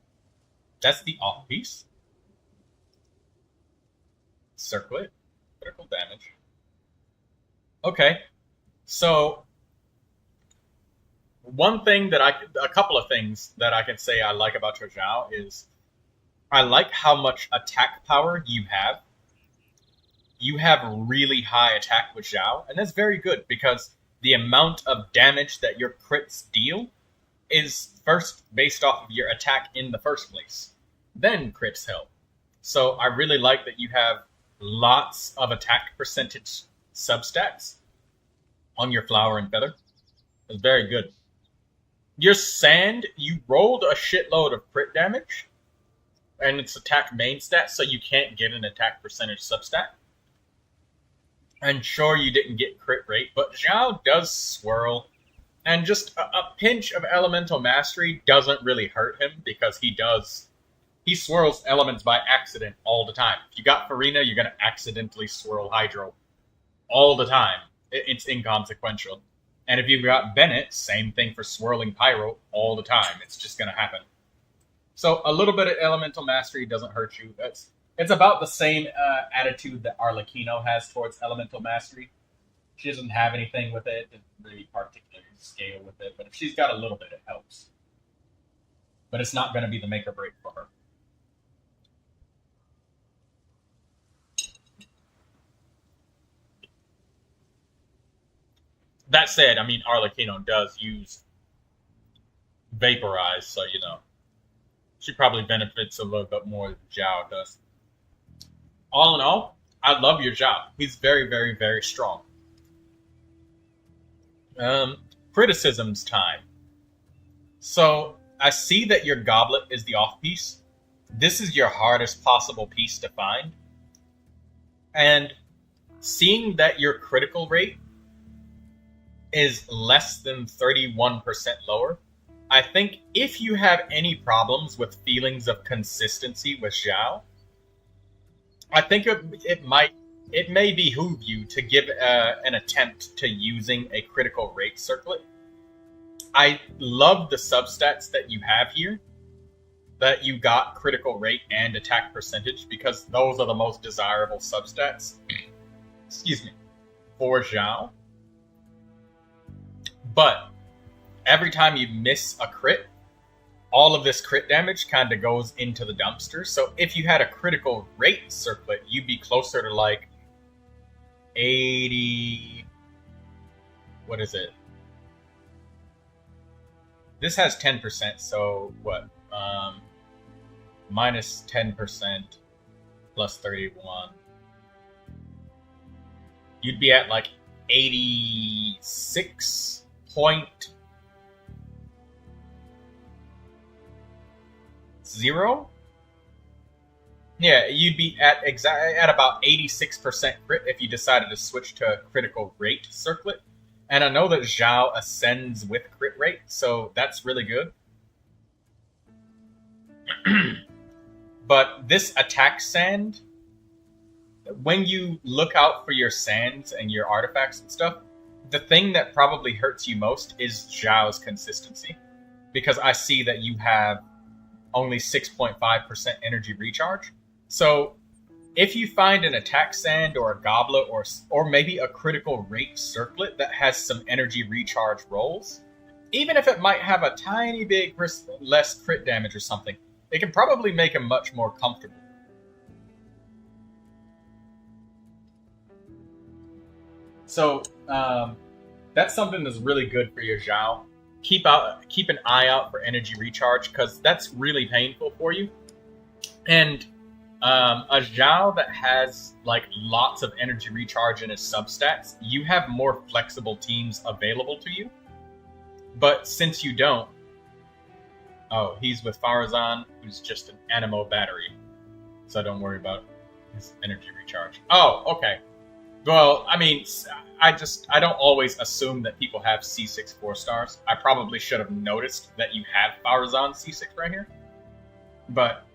Speaker 2: That's the off piece. Circlet. Critical damage. Okay. So, a couple of things that I can say I like about your Zhao is I like how much attack power you have. You have really high attack with Zhao, and that's very good because the amount of damage that your crits deal is first based off of your attack in the first place. Then crits help. So I really like that you have lots of attack percentage substats on your flower and feather. It's very good. Your sand, you rolled a shitload of crit damage, and it's attack main stat, so you can't get an attack percentage substat. And sure, you didn't get crit rate, but Zhao does swirl, and just a pinch of elemental mastery doesn't really hurt him because he swirls elements by accident all the time. If you got Furina, you're going to accidentally swirl Hydro all the time. It's inconsequential. And if you've got Bennett, same thing for swirling Pyro all the time. It's just going to happen. So a little bit of elemental mastery doesn't hurt you. It's about the same attitude that Arlecchino has towards elemental mastery. She doesn't have anything with it, doesn't really particularly scale with it, but if she's got a little bit, it helps. But it's not going to be the make or break for her. That said, I mean, Arlecchino does use Vaporize, so, you know, she probably benefits a little bit more than Zhao does. All in all, I love your Zhao. He's very, very, very strong. Criticisms time. So, I see that your Goblet is the off piece. This is your hardest possible piece to find. And seeing that your critical rate is less than 31% lower, I think if you have any problems with feelings of consistency with Zhao, I think it may behoove you to give an attempt to using a critical rate circlet. I love the substats that you have here, that you got critical rate and attack percentage, because those are the most desirable substats, excuse me, for Zhao. But every time you miss a crit, all of this crit damage kind of goes into the dumpster. So if you had a critical rate circlet, you'd be closer to like 80... What is it? This has 10%, so what? Minus 10% plus 31. You'd be at like 86 point 0? Yeah, you'd be at about 86% crit if you decided to switch to a critical rate circlet. And I know that Zhao ascends with crit rate, so that's really good. But this attack sand, when you look out for your sands and your artifacts and stuff, the thing that probably hurts you most is Zhao's consistency. Because I see that you have only 6.5% energy recharge. So, if you find an attack sand or a goblet or maybe a critical rate circlet that has some energy recharge rolls, even if it might have a tiny bit less crit damage or something, it can probably make him much more comfortable. So, that's something that's really good for your Zhao. Keep an eye out for energy recharge, because that's really painful for you. And a Zhao that has like lots of energy recharge in his substats, you have more flexible teams available to you. But since you don't, oh, he's with Farazan, who's just an Anemo battery, so don't worry about his energy recharge. Oh, okay. Well, I mean, I don't always assume that people have C6 4-stars. I probably should have noticed that you have Farazan C6 right here. But,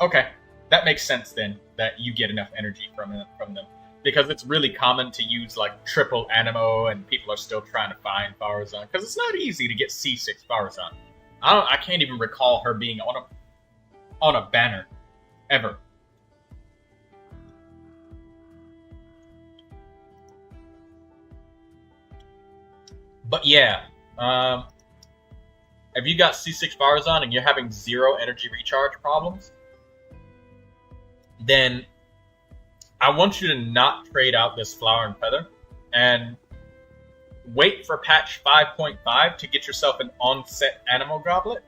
Speaker 2: okay. That makes sense then, that you get enough energy from them. Because it's really common to use like triple Anemo, and people are still trying to find Farazan. Because it's not easy to get C6 Farazan. I can't even recall her being on a banner. Ever. But yeah, if you got C6 Farazan and you're having 0 energy recharge problems, then I want you to not trade out this Flower and Feather and wait for patch 5.5 to get yourself an on-set Anemo Goblet,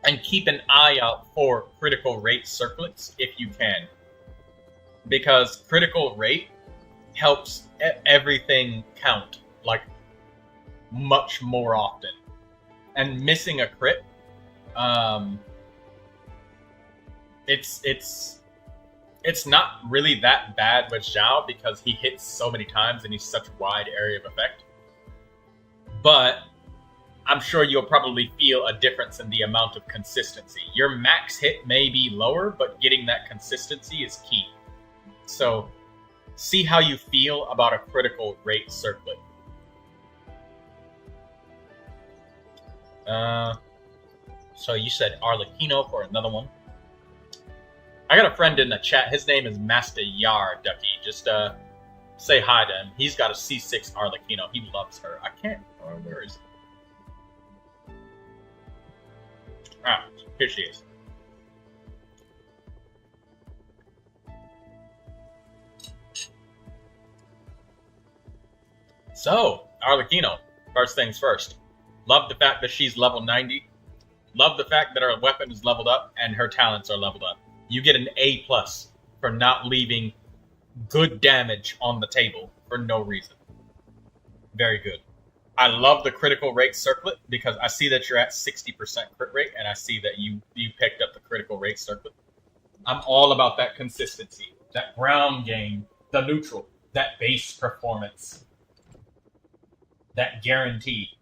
Speaker 2: and keep an eye out for critical rate circlets if you can. Because critical rate helps everything count, like, much more often. And missing a crit, it's not really that bad with Zhao because he hits so many times and he's such a wide area of effect. But I'm sure you'll probably feel a difference in the amount of consistency. Your max hit may be lower, but getting that consistency is key. So see how you feel about a critical rate circlet. So you said Arlecchino for another one. I got a friend in the chat. His name is Master Yar Ducky. Just say hi to him. He's got a C6 Arlecchino. He loves her. I can't. Oh, where is he? Ah, here she is. So, Arlecchino. First things first. Love the fact that she's level 90. Love the fact that her weapon is leveled up and her talents are leveled up. You get an A+ for not leaving good damage on the table for no reason. Very good. I love the critical rate circlet because I see that you're at 60% crit rate, and I see that you picked up the critical rate circlet. I'm all about that consistency, that ground game, the neutral, that base performance, that guarantee.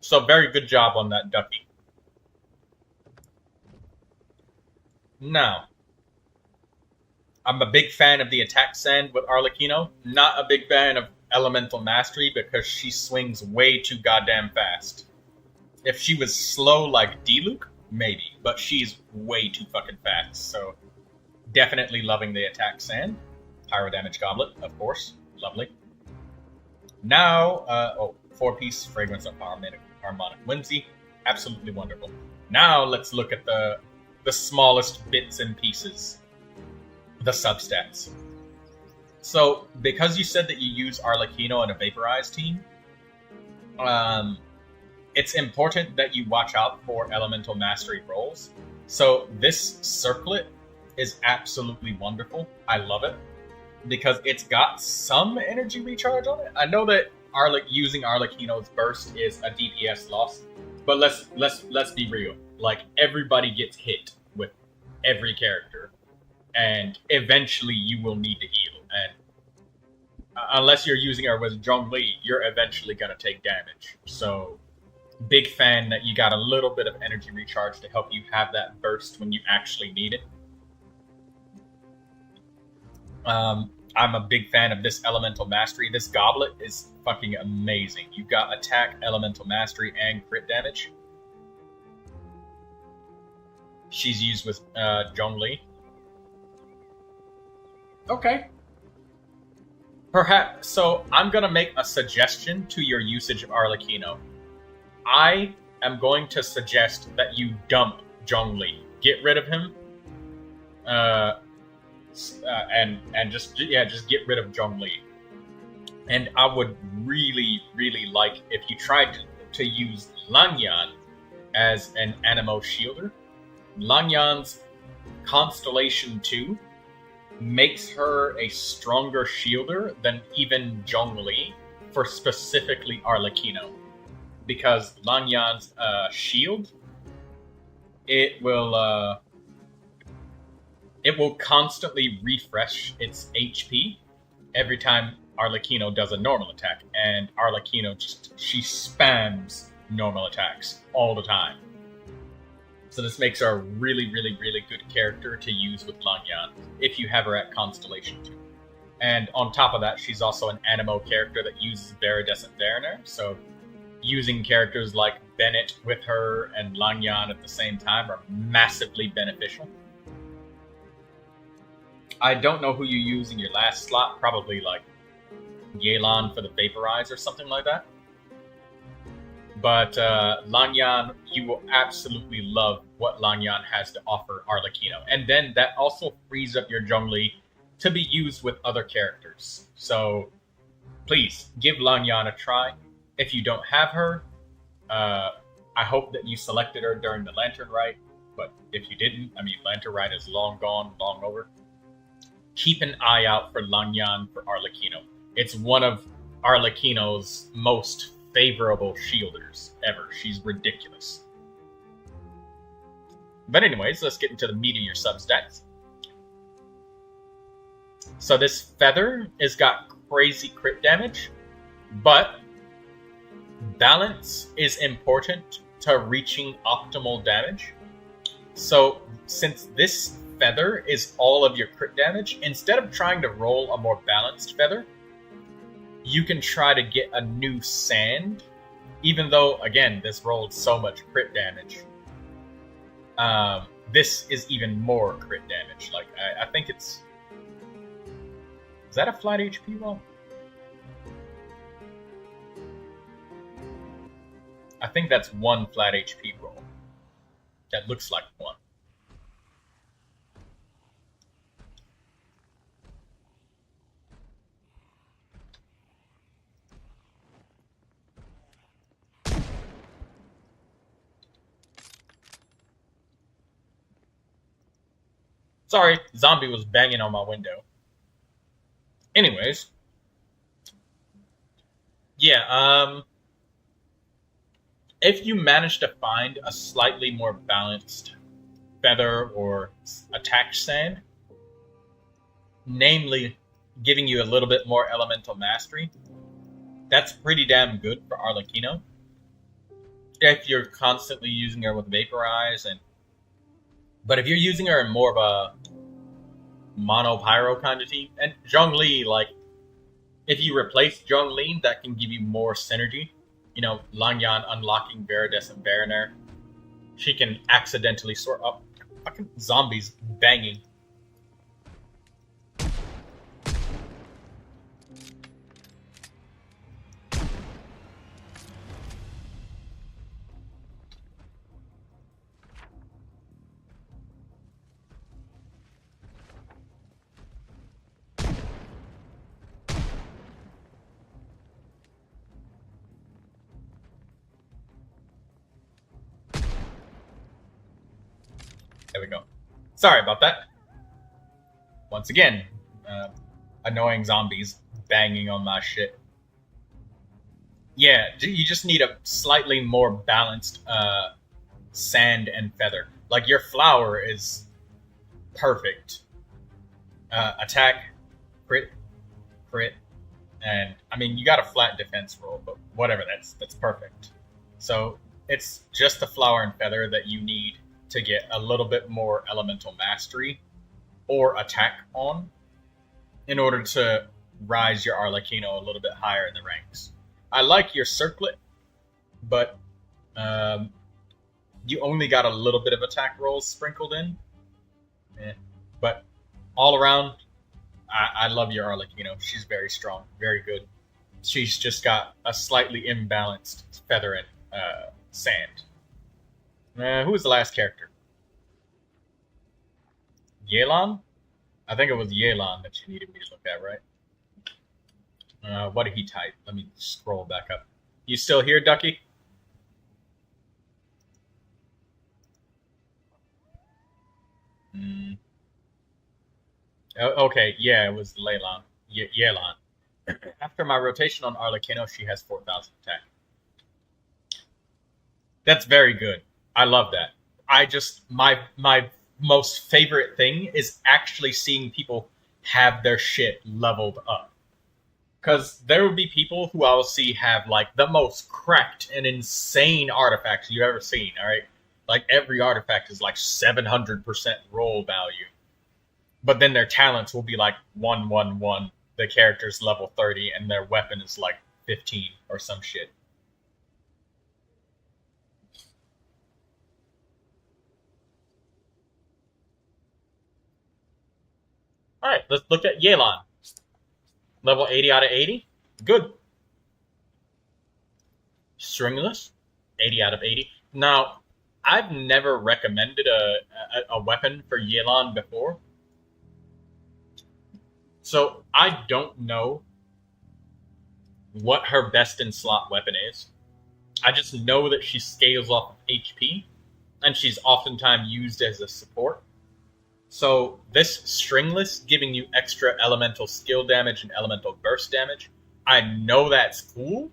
Speaker 2: So very good job on that, Ducky. Now, I'm a big fan of the attack sand with Arlecchino. Not a big fan of elemental mastery because she swings way too goddamn fast. If she was slow like Diluc, maybe, but she's way too fucking fast. So definitely loving the attack sand. Pyro damage goblet, of course. Lovely. Now, 4-piece fragrance of harmonic whimsy. Absolutely wonderful. Now let's look at the smallest bits and pieces. The substats. So, because you said that you use Arlecchino in a vaporized team, it's important that you watch out for elemental mastery rolls. So, this circlet is absolutely wonderful. I love it. Because it's got some energy recharge on it. I know that using Arlecchino's burst is a DPS loss, but let's be real. Like, everybody gets hit with every character, and eventually you will need to heal. And unless you're using her with Zhongli, you're eventually gonna take damage. So, big fan that you got a little bit of energy recharge to help you have that burst when you actually need it. I'm a big fan of this elemental mastery. This goblet is fucking amazing. You've got attack, elemental mastery, and crit damage. She's used with Zhongli. Okay. Perhaps, so I'm going to make a suggestion to your usage of Arlecchino. I am going to suggest that you dump Zhongli. Get rid of him. And just get rid of Zhongli. And I would really, really like if you tried to use Langyan as an Anemo shielder. Langyan's Constellation 2 makes her a stronger shielder than even Zhongli for specifically Arlecchino. Because Langyan's shield, it will constantly refresh its HP every time Arlecchino does a normal attack. And Arlecchino she spams normal attacks all the time. So this makes her a really, really, really good character to use with Langyan if you have her at Constellation 2. And on top of that, she's also an Anemo character that uses Viridescent Variner, so using characters like Bennett with her and Langyan at the same time are massively beneficial. I don't know who you use in your last slot, probably like Yelan for the Vaporize or something like that. But Langyan, you will absolutely love what Langyan has to offer Arlecchino. And then that also frees up your Zhongli to be used with other characters. So please, give Langyan a try. If you don't have her, I hope that you selected her during the Lantern Rite. But if you didn't, Lantern Rite is long gone, long over. Keep an eye out for Langyan for Arlecchino. It's one of Arlecchino's most favorable shielders ever. She's ridiculous. But anyways, let's get into the meat of your substats. So this feather has got crazy crit damage, but balance is important to reaching optimal damage. So since this feather is all of your crit damage, instead of trying to roll a more balanced feather, you can try to get a new sand, even though, again, this rolled so much crit damage. This is even more crit damage. Like, I think it's... Is that a flat HP roll? I think that's one flat HP roll. That looks like one. Sorry, zombie was banging on my window. Anyways. Yeah, if you manage to find a slightly more balanced feather or attack sand, namely giving you a little bit more elemental mastery, that's pretty damn good for Arlecchino. If you're constantly using her with Vaporize but if you're using her in more of a mono pyro kind of team, and Zhongli, like, if you replace Zhongli, that can give you more synergy. You know, Langyan unlocking Viridescent Variner. She can accidentally sort up fucking zombies banging. There we go. Sorry about that. Once again, annoying zombies banging on my shit. Yeah, you just need a slightly more balanced sand and feather. Like, your flower is perfect. Attack, crit, and I mean, you got a flat defense roll, but whatever, that's perfect. So it's just the flower and feather that you need to get a little bit more elemental mastery or attack on in order to rise your Arlecchino a little bit higher in the ranks. I like your circlet, but You only got a little bit of attack rolls sprinkled in. But all around, I love your Arlecchino. She's very strong, very good. She's just got a slightly imbalanced feather and sand. Who was the last character? Yelan? I think it was Yelan that you needed me to look at, right? What did he type? Let me scroll back up. You still here, Ducky? Okay, yeah, it was Yelan. After my rotation on Arlecchino, she has 4,000 attack. That's very good. I love that. My most favorite thing is actually seeing people have their shit leveled up. Because there will be people who I will see have, like, the most cracked and insane artifacts you've ever seen, alright? Like, every artifact is, like, 700% roll value. But then their talents will be, like, 111. The character's level 30, and their weapon is, like, 15 or some shit. Alright, let's look at Yelan. Level 80 out of 80. Good. Stringless. 80 out of 80. Now, I've never recommended a weapon for Yelan before. So, I don't know what her best in slot weapon is. I just know that she scales off of HP, and she's oftentimes used as a support. So this stringless giving you extra elemental skill damage and elemental burst damage, I know that's cool,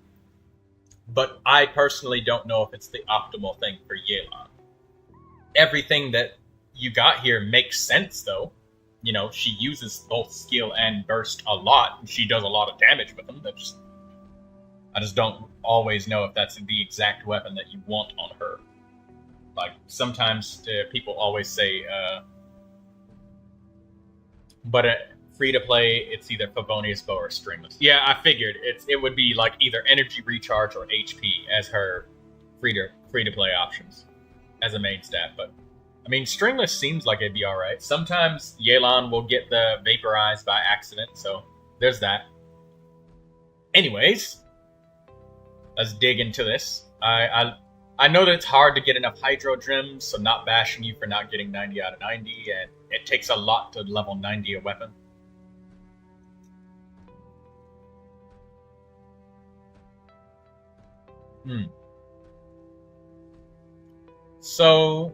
Speaker 2: but I personally don't know if it's the optimal thing for Yelan. Everything that you got here makes sense, though. You know, she uses both skill and burst a lot, and she does a lot of damage with them. I just don't always know if that's the exact weapon that you want on her. Like, sometimes people always say, but free-to-play, it's either Favonius Bow or Stringless. Yeah, I figured. It would be like either energy recharge or HP as her free-to-play options as a main stat. But, I mean, Stringless seems like it'd be alright. Sometimes Yelan will get the Vaporized by accident, so there's that. Anyways, let's dig into this. I know that it's hard to get enough Hydro Gems, so not bashing you for not getting 90 out of 90, and it takes a lot to level 90 a weapon. So,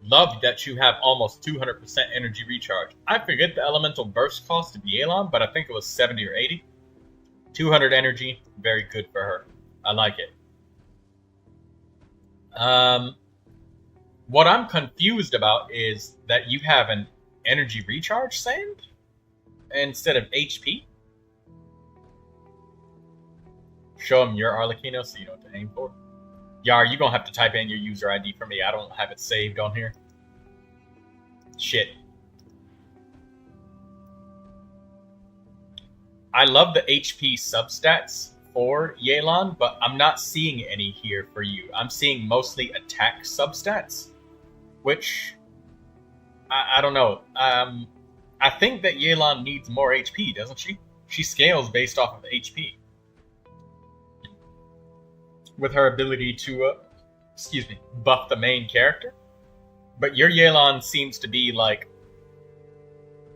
Speaker 2: love that you have almost 200% energy recharge. I forget the elemental burst cost of Yelan, but I think it was 70 or 80. 200 energy, very good for her. I like it. What I'm confused about is that you have an energy recharge sand instead of HP. Show them your Arlecchino so you know what to aim for. Yar, you're gonna have to type in your user ID for me. I don't have it saved on here. Shit. I love the HP substats for Yelan, but I'm not seeing any here for you. I'm seeing mostly attack substats, which I don't know. I think that Yelan needs more HP, doesn't she? She scales based off of HP. With her ability to, buff the main character. But your Yelan seems to be like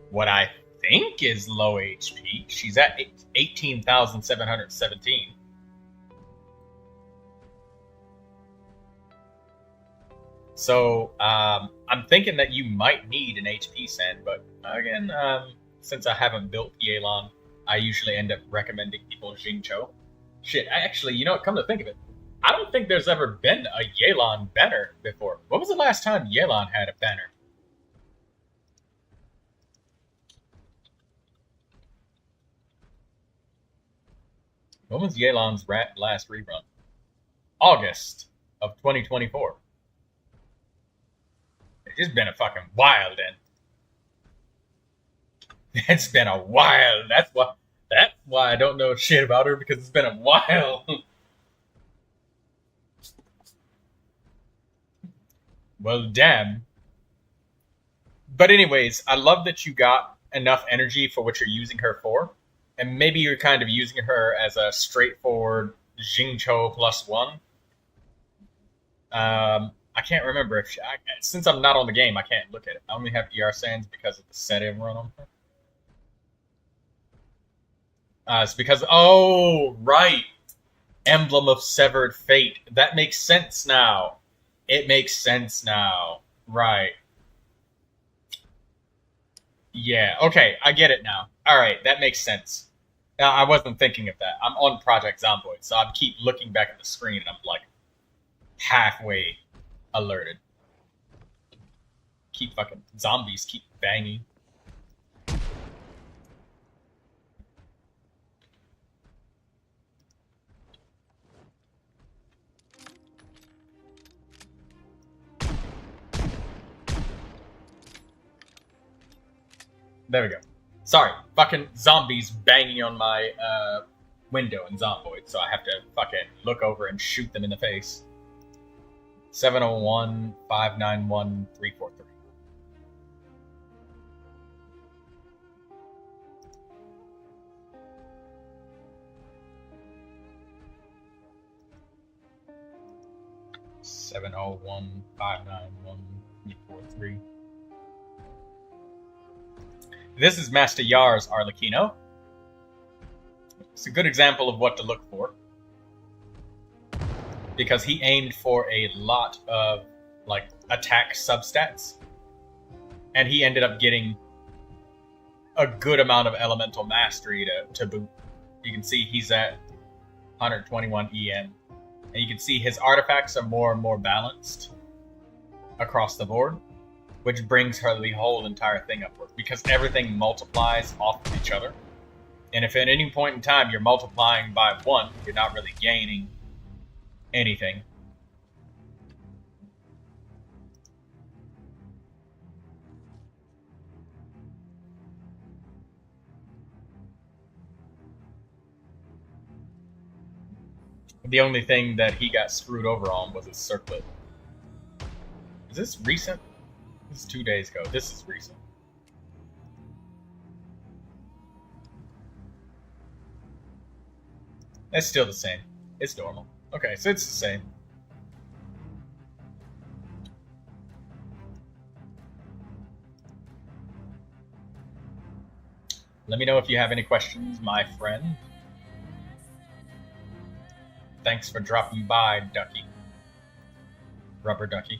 Speaker 2: what I think is low HP. She's at 18,717. So, I'm thinking that you might need an HP sand, but again, since I haven't built Yelan, I usually end up recommending people Xingqiu. Shit, actually, you know what, come to think of it, I don't think there's ever been a Yelan banner before. When was the last time Yelan had a banner? When was Yelan's last rerun? August of 2024. It's just been a fucking while then. It's been a while. That's why I don't know shit about her, because it's been a while. Well, damn. But anyways, I love that you got enough energy for what you're using her for. And maybe you're kind of using her as a straightforward Jingcho +1. I can't remember if since I'm not on the game, I can't look at it. I only have ER Sands because of the setting run on her. It's because, oh, right. Emblem of Severed Fate. That makes sense now. It makes sense now. Right. Yeah, okay, I get it now. Alright, that makes sense. I wasn't thinking of that. I'm on Project Zomboid, so I keep looking back at the screen and I'm like halfway alerted. Keep fucking zombies keep banging. There we go. Sorry, fucking zombies banging on my window in Zomboid, so I have to fucking look over and shoot them in the face. 701-591-343. This is Master Yar's Arlecchino. It's a good example of what to look for, because he aimed for a lot of like attack substats, and he ended up getting a good amount of elemental mastery to boot. You can see he's at 121 EM, and you can see his artifacts are more and more balanced across the board, which brings the whole entire thing upward, because everything multiplies off of each other. And if at any point in time you're multiplying by 1, you're not really gaining anything. The only thing that he got screwed over on was his circlet. Is this recent? This is 2 days ago. This is recent. It's still the same. It's normal. Okay, so it's the same. Let me know if you have any questions, my friend. Thanks for dropping by, Ducky. Rubber Ducky.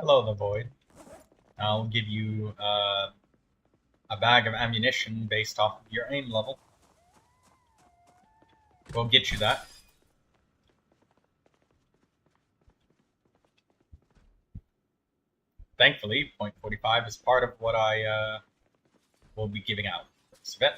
Speaker 2: Hello, the Void. I'll give you a bag of ammunition based off of your aim level. We'll get you that. Thankfully, .45 is part of what I will be giving out. Svet.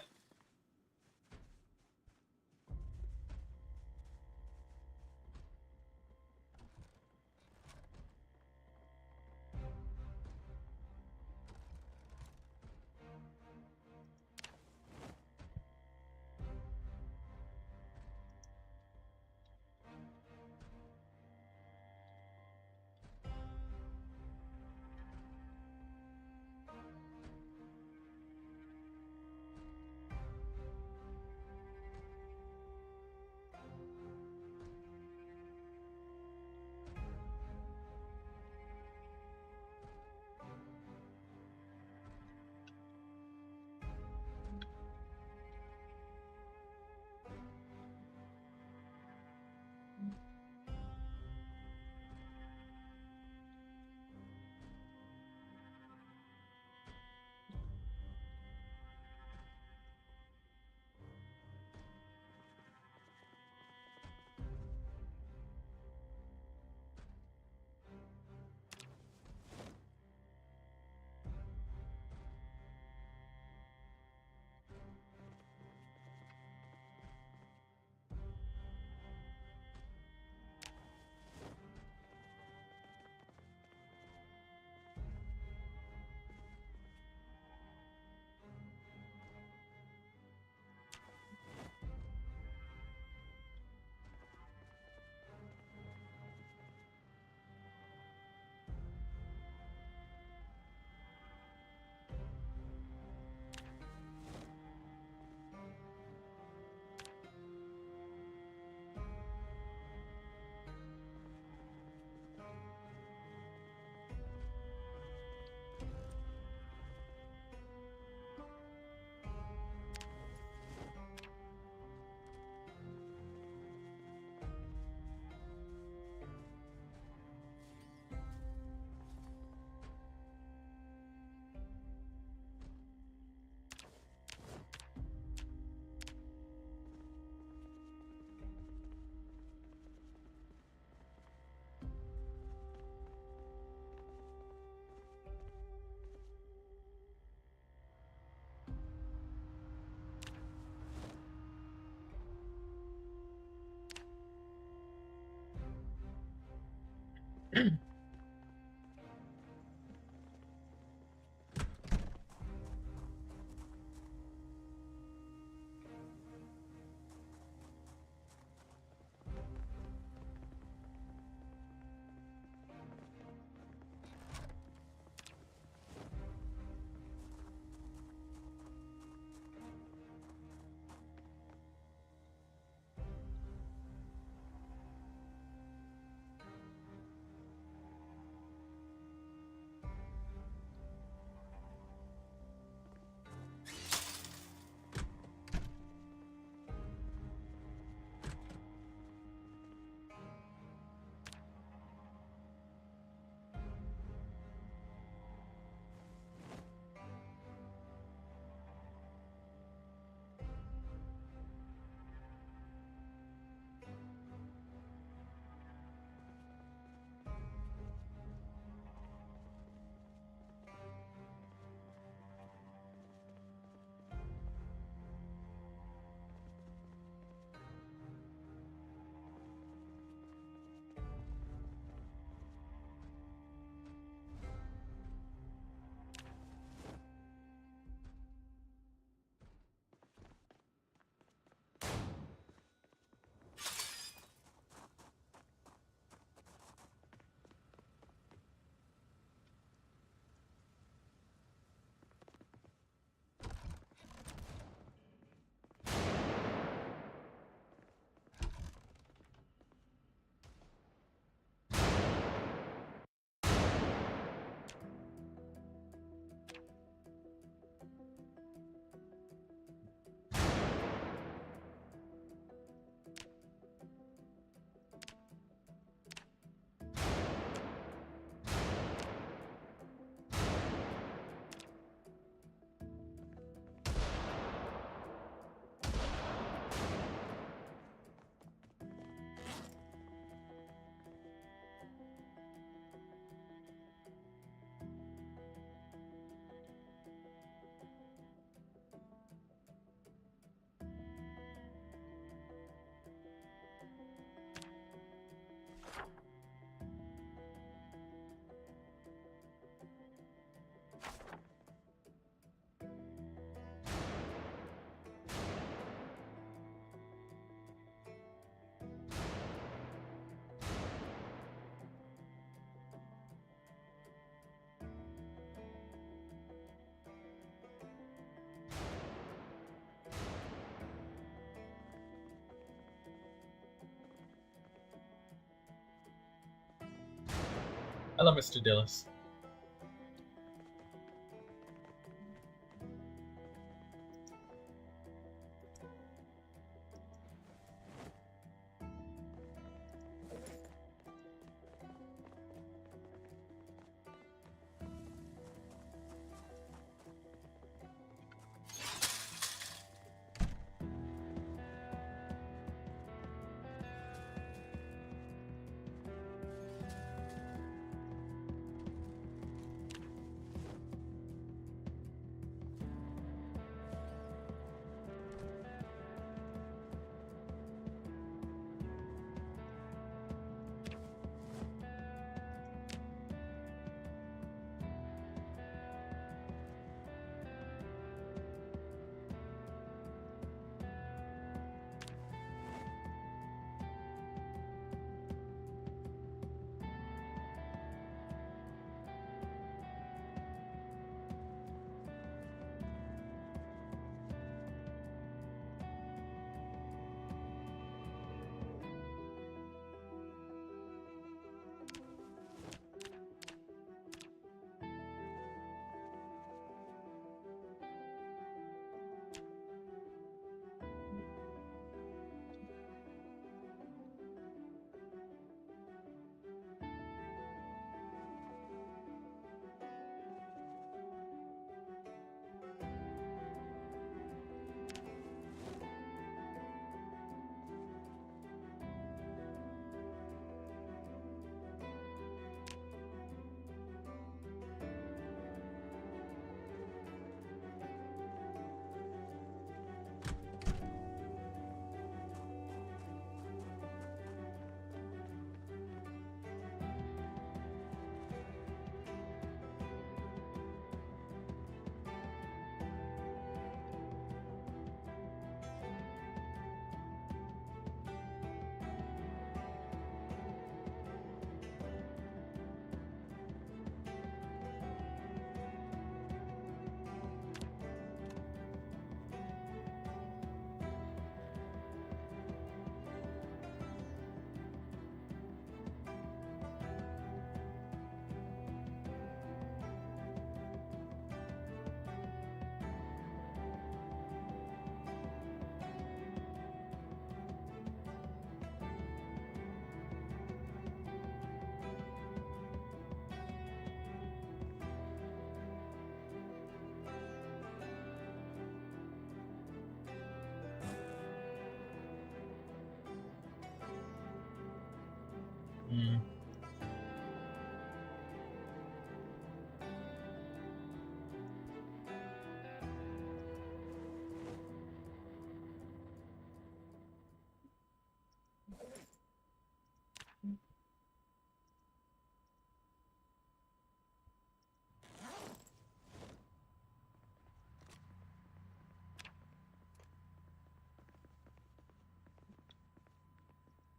Speaker 2: Hello, Mr. Dillis.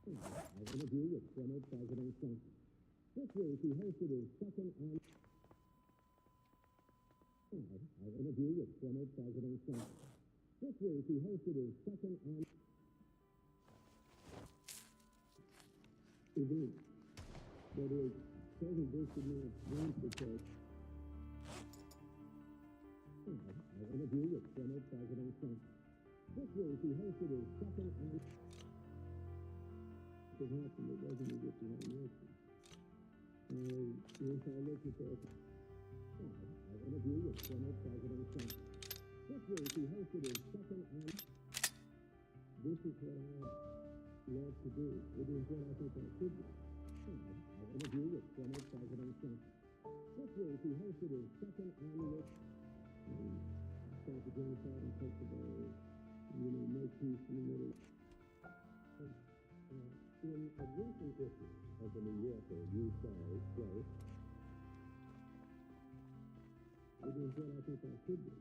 Speaker 9: I interview with former President Trump. This week he hosted his second annual. I interview with former President Trump. This week he hosted his second annual event that is serving distribution of dreams because I interview with former President Trump. This week he hosted his second annual. It happened, it wasn't as if you had mercy. Once I look at that, I interview with former President Trump. This week he hosted his second annual. This is what I love to do. It is what I think I should do. I interview with former President Trump. This week he hosted his second annual. Start the genocide and take the ball. Make peace in the middle. In a recent issue of the New Yorker, you say, quote, it is what I think I should do.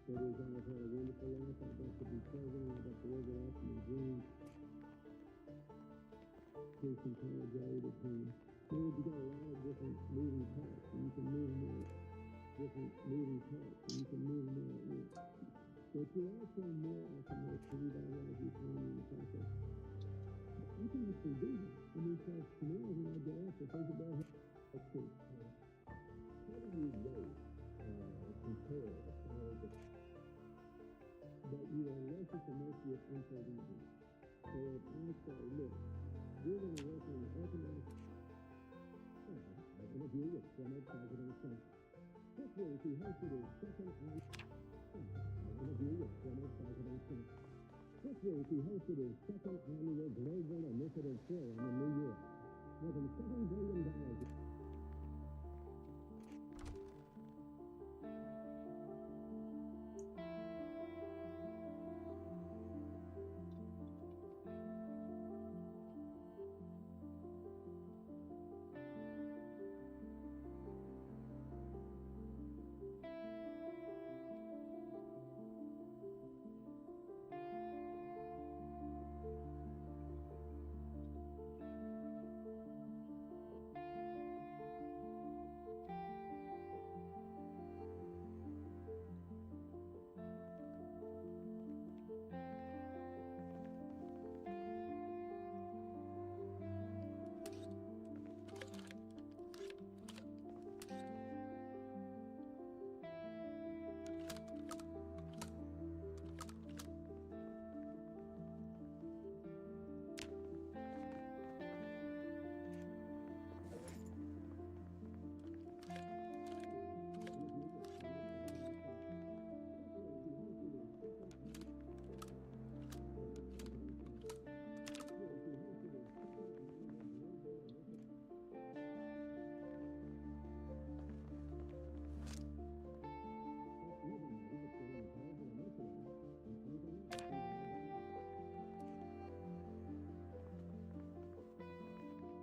Speaker 9: That is, I have had a wonderful life. I'd like to be president. I'd like to live it out my dreams. Take some college out at home. You got a lot of different moving parts, and you can move them all. Different moving parts, and you can move them all at once. But you also more often have to revitalize your time in the process. You can actually do that. I mean, so tomorrow when I get up, I think about how that's true. associate info region. So if I say, look, we're going to work on the economic... I interview with former President Trump. This week he hosted his second interview with former President Trump. This week he hosted his second annual Global Initiative Forum in New York. More than $7 billion.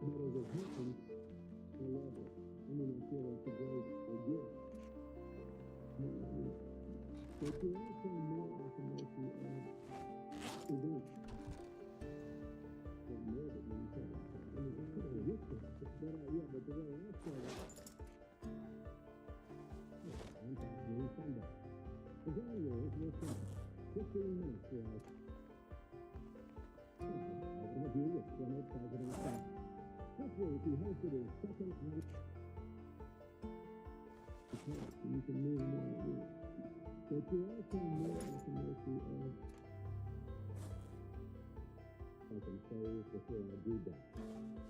Speaker 9: But as it happens, I love it. I mean, I feel it's a great gift. But you also more at the mercy of events. But more than you said. I mean, I could have risked it. But yeah, but the way I said it, I'm talking to Sunday. The ground rules were simple. 15 minutes for us. I interview with former President Trump. This week he hosted his second annual... You can move more. But you also more at the mercy of... I can say before I do that.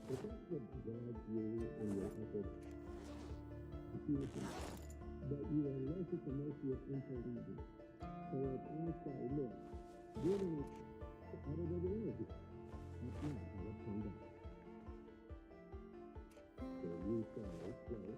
Speaker 9: But that's what drives you in your effort. But you are less at the mercy of intelligence. So if I say, look, you're going to edit the energy. That's not how it comes out. So you say, well,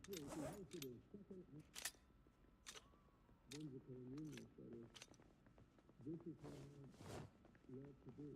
Speaker 9: year he hosted his second whimsical and humorous, that is. This is what I love to do.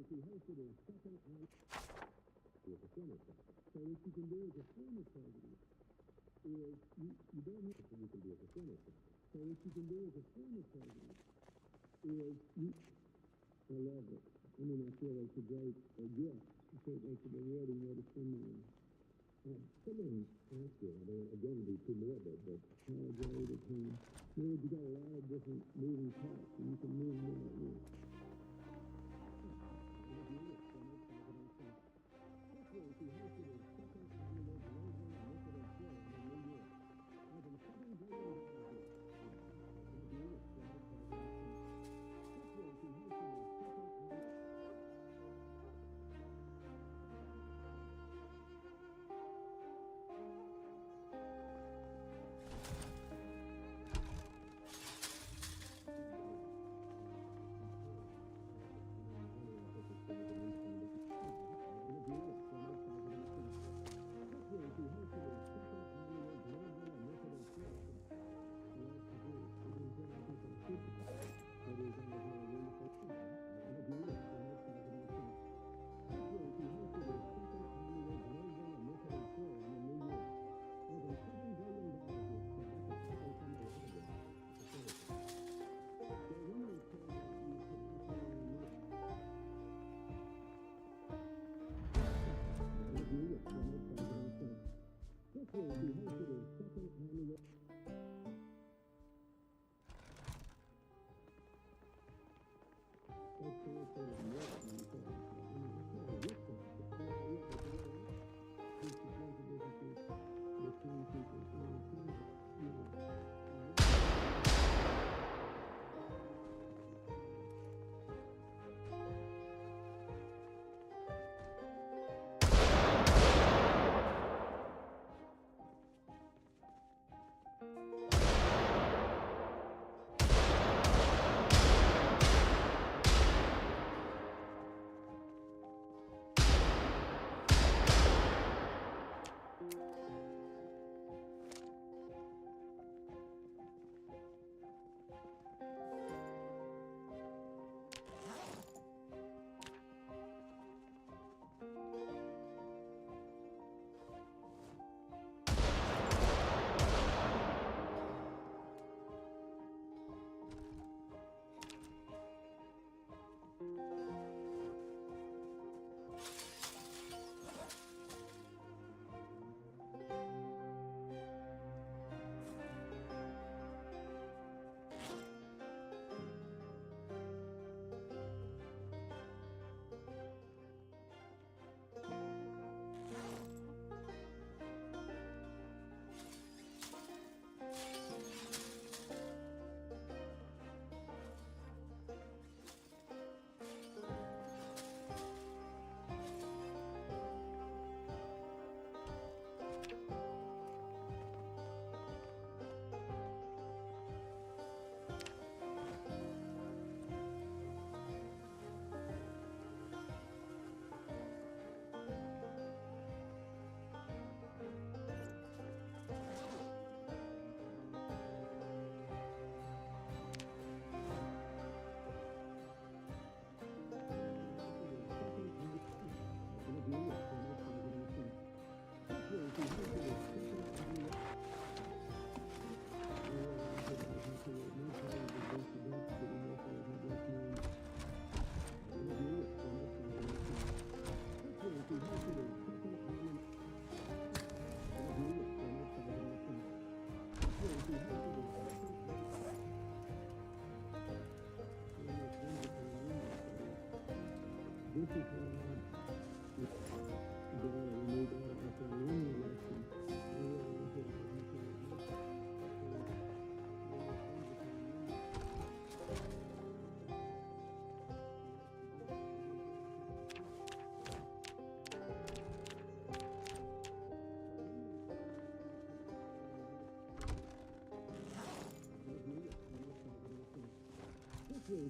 Speaker 9: she hosted her second annual with a finisher. So what you can do as a former president is you don't have to you can do as a finisher. So what you can do as a former president is I love it. I mean, I feel it's a great gift. I feel it's a rewarding way to spend my life. Someone asked you, I don't again be too morbid, but how great at home. You got a lot of different moving parts, and you can move them all at once. She hosted her second annual global initiative show in New York. More than $7 billion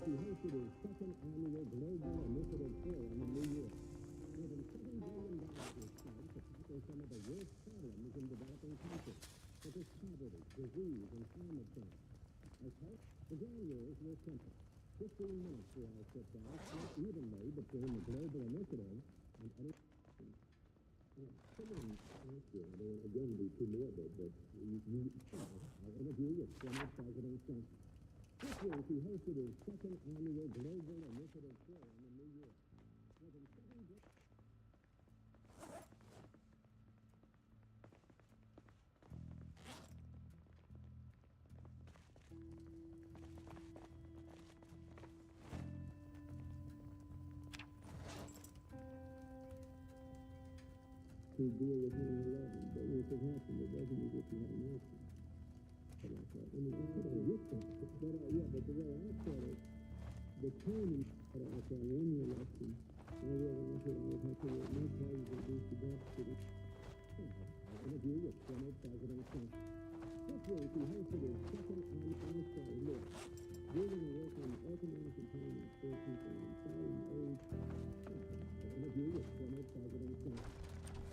Speaker 9: She hosted her second annual Global Initiative Forum in New York. More than $7 billion was spent to tackle some of the worst problems in developing countries, such as poverty, disease, and climate change. As host, the grand rules were simple. 15 minutes for our sit-down, split evenly between the Global Initiative and any... Someone asked you, I don't again be too morbid, but you saw our interview with former President Trump. This week, he hosted his second annual Global Initiative Forum in New York. More than 7 to deal with 9/11, but if it happened, it doesn't mean that you have an answer. But I thought, I mean, it's a risk factor. But yeah, but the way I said it, the timing that I said in the election, I realized that I would have to work more parties than these to death to the interview with former President Trump. This week, he hosted his second anniversary list, building a work on economic empowerment for people in foreign aid. Interview with former President Trump.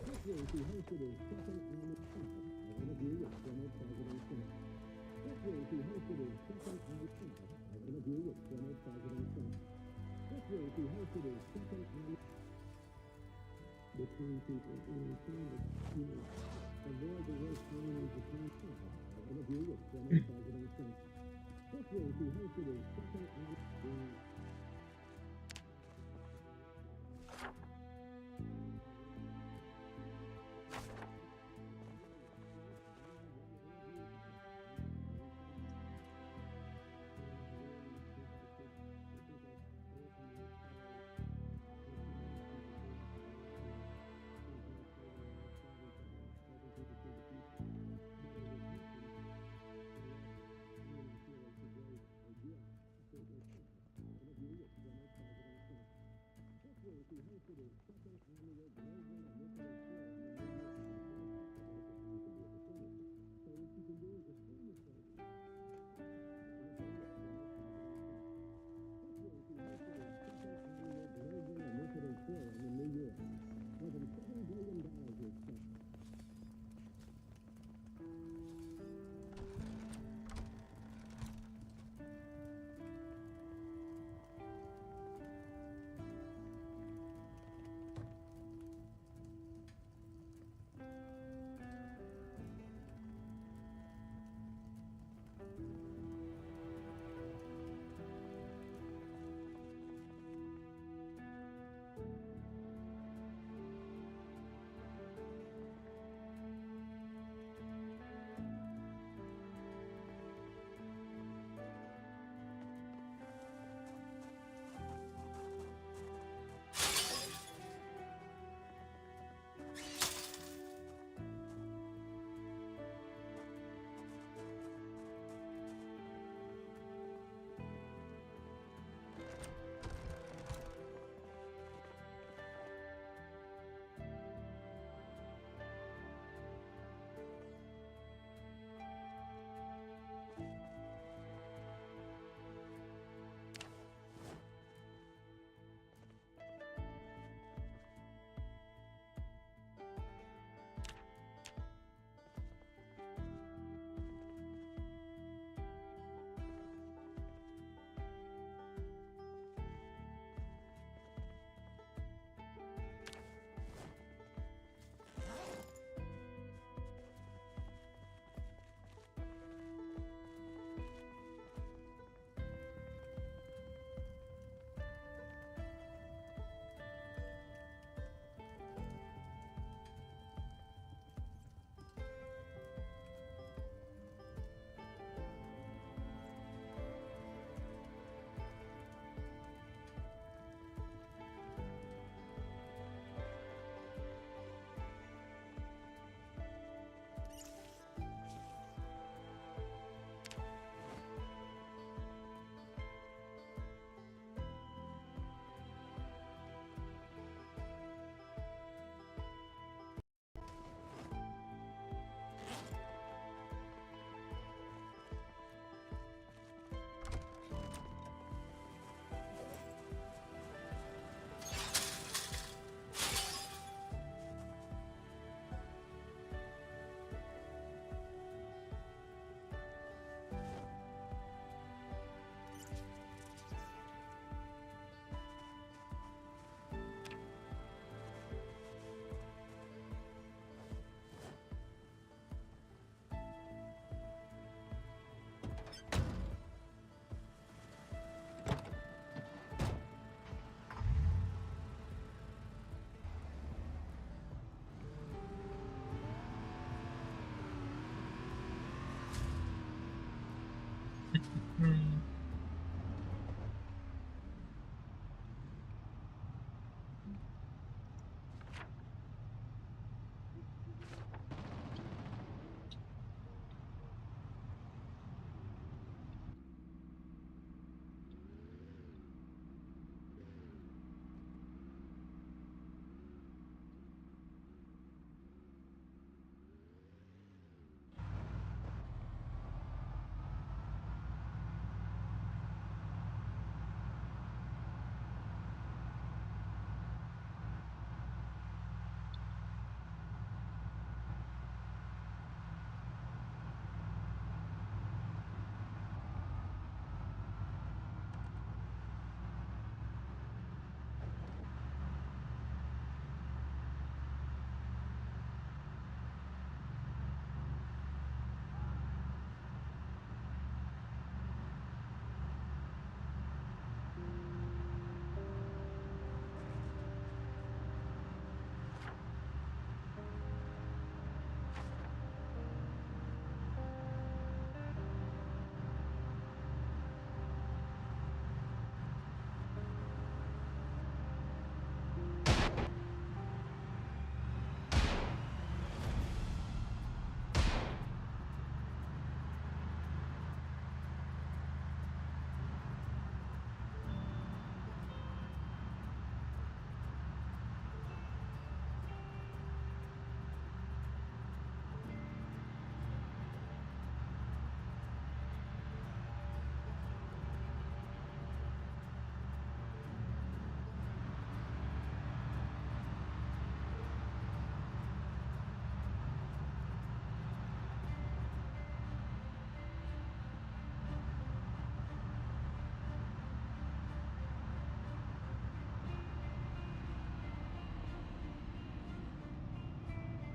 Speaker 9: This week, he hosted his second anniversary interview with former President Trump. This week, he hosted his second anniversary interview with former President Trump. This week, he hosted his second anniversary between people and trying to, avoid the worst findings of contact. Interview with former President Trump. This week, he hosted his second anniversary.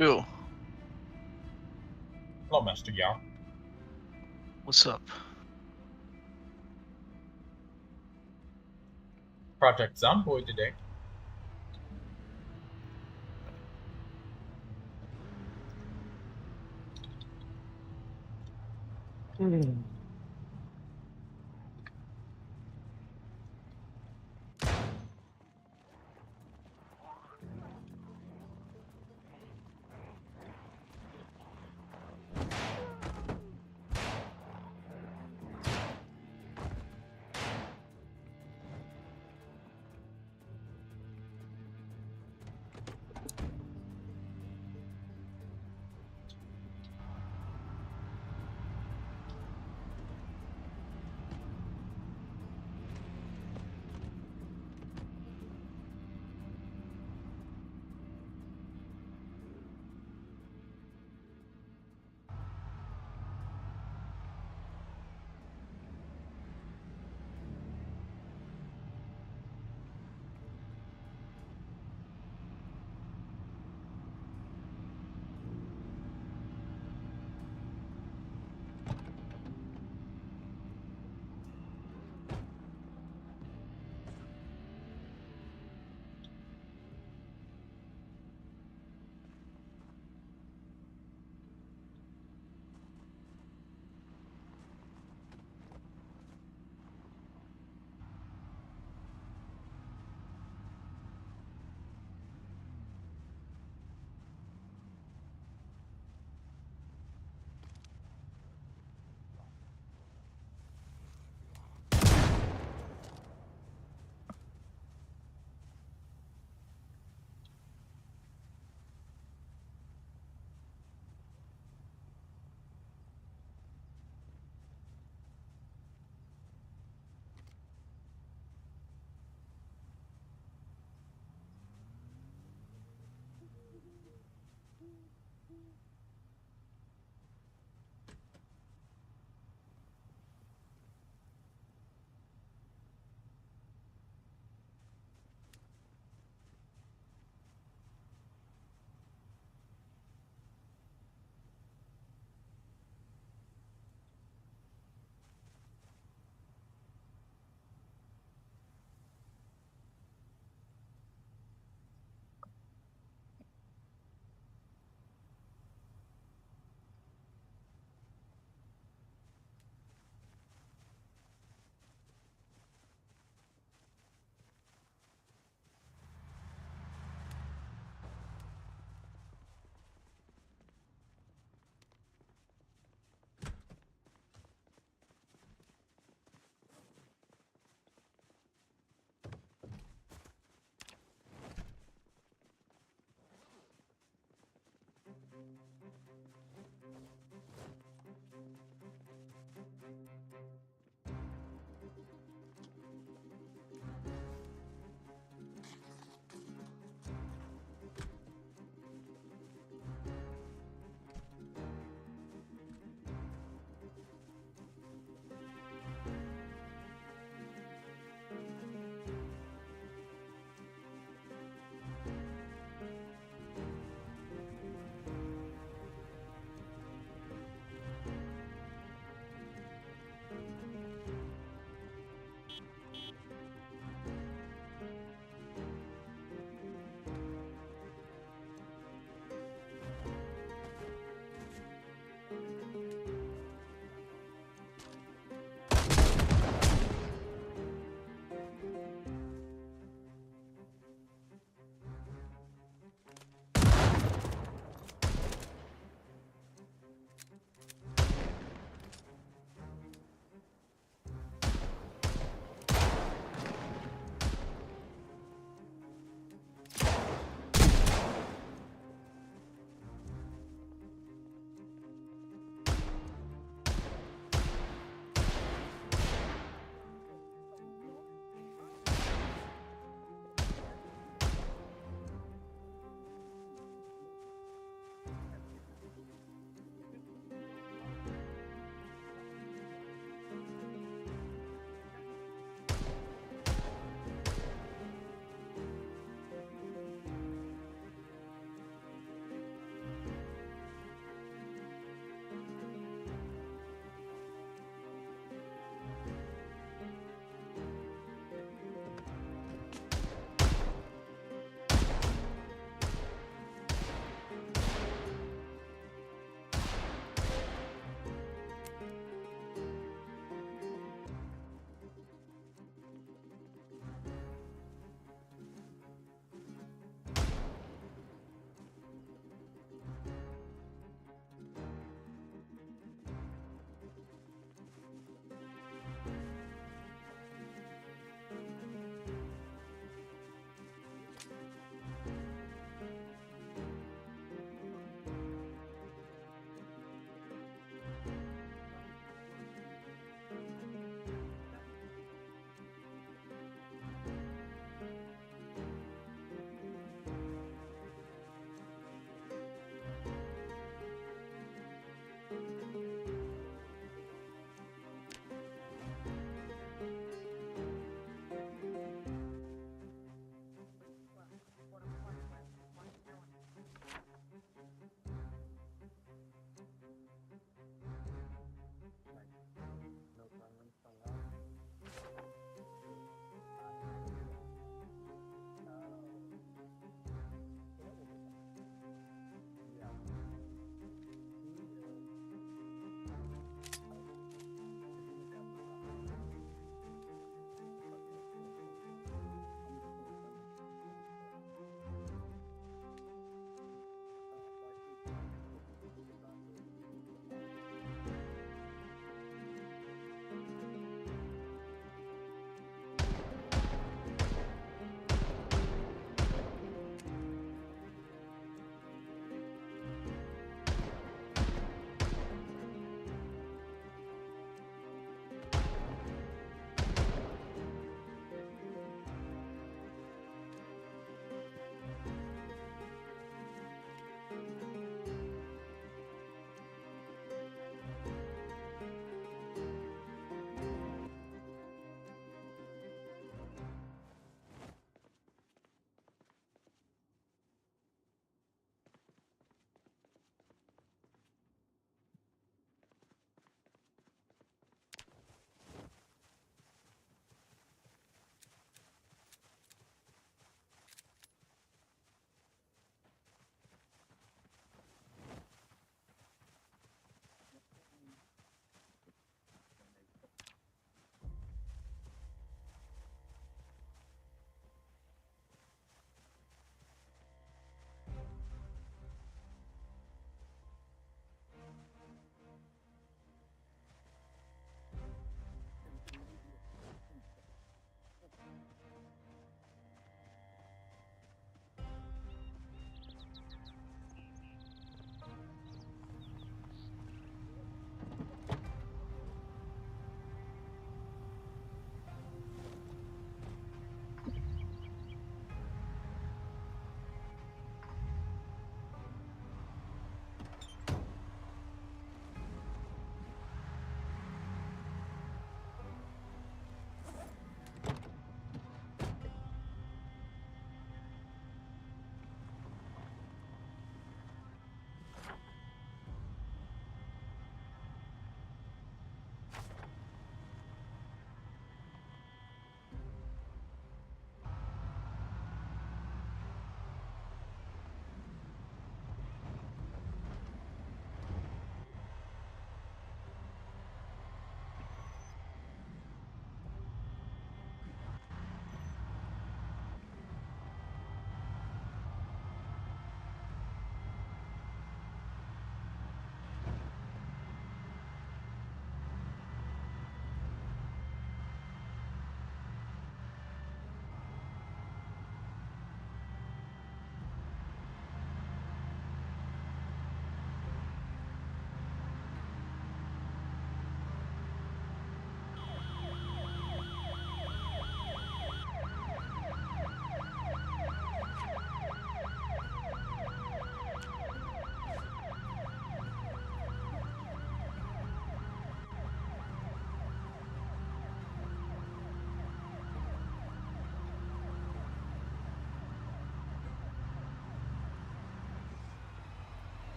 Speaker 10: Ew.
Speaker 2: Hello, Master Yao.
Speaker 10: What's up?
Speaker 2: Project Zomboid today.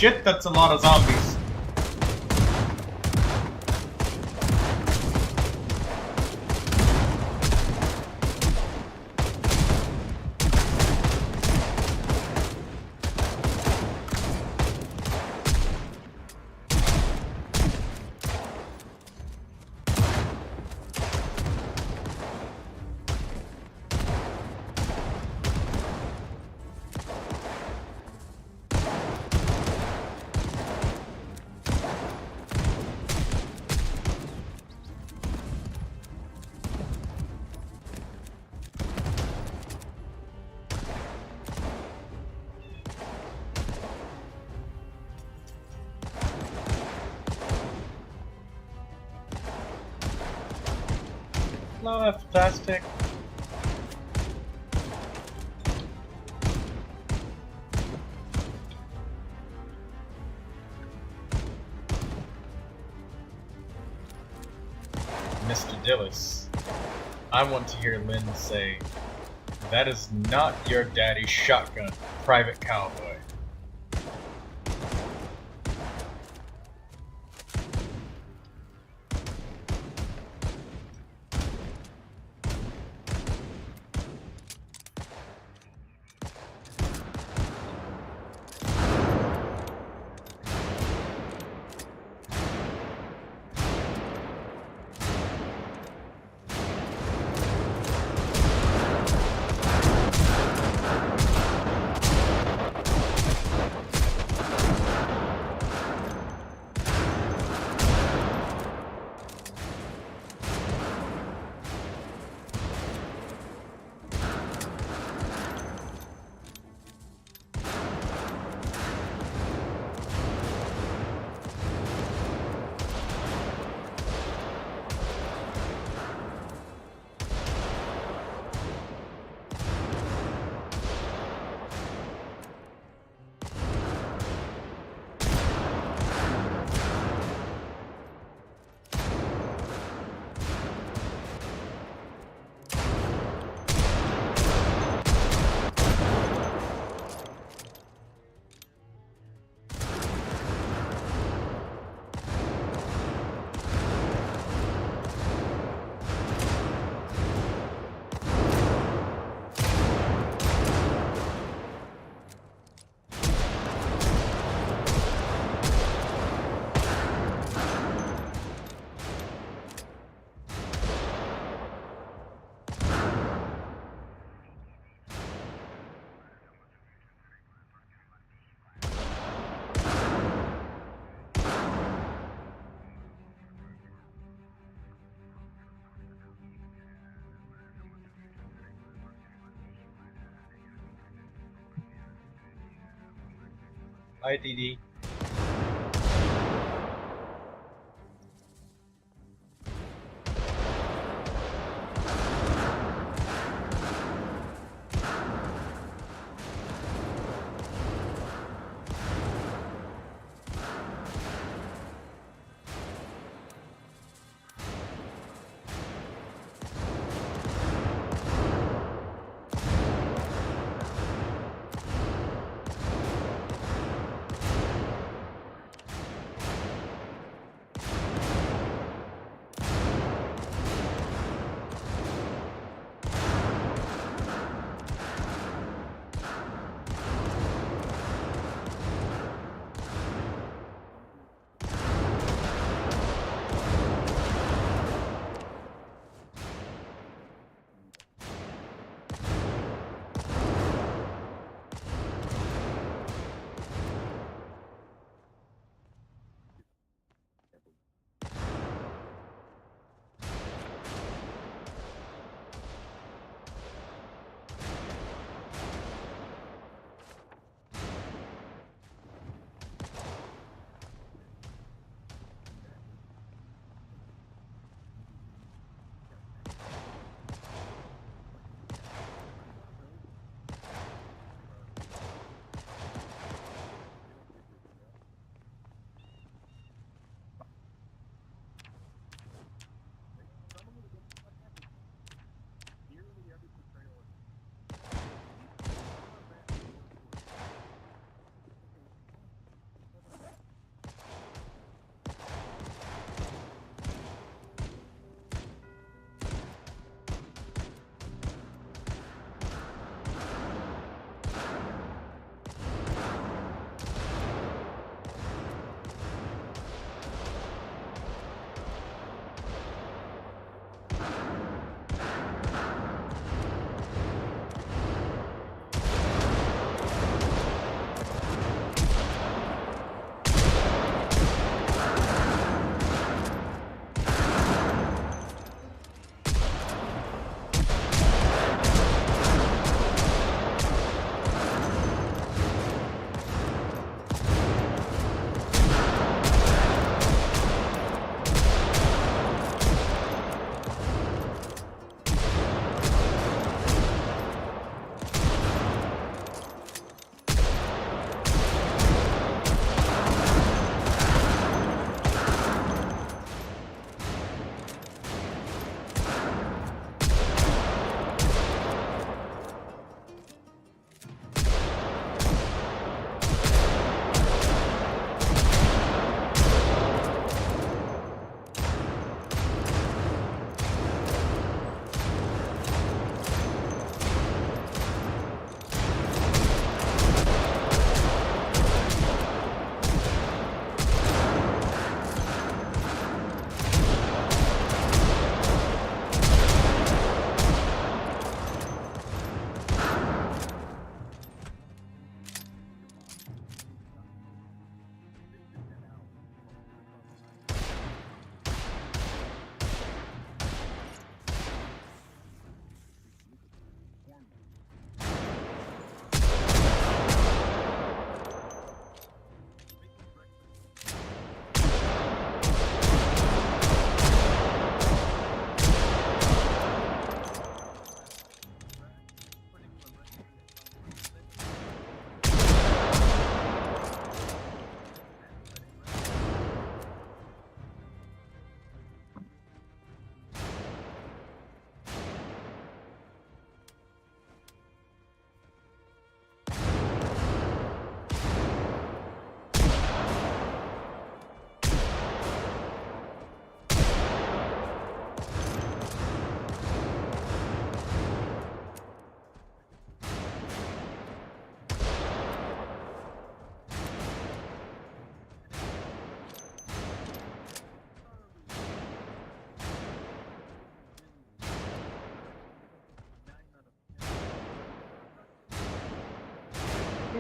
Speaker 2: shit, that's a lot of zombies. No, that's fantastic. Mr. Dillis, I want to hear Lynn say, "That is not your daddy's shotgun, Private Cowboy." Hi, DD.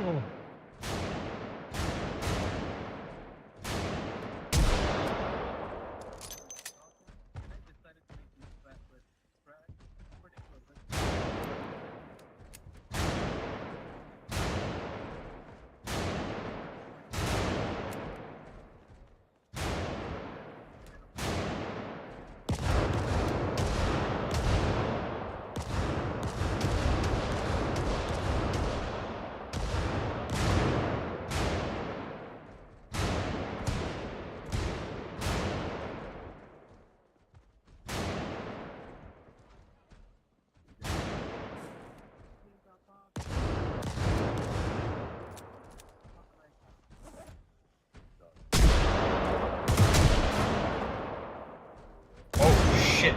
Speaker 2: Oh, shit.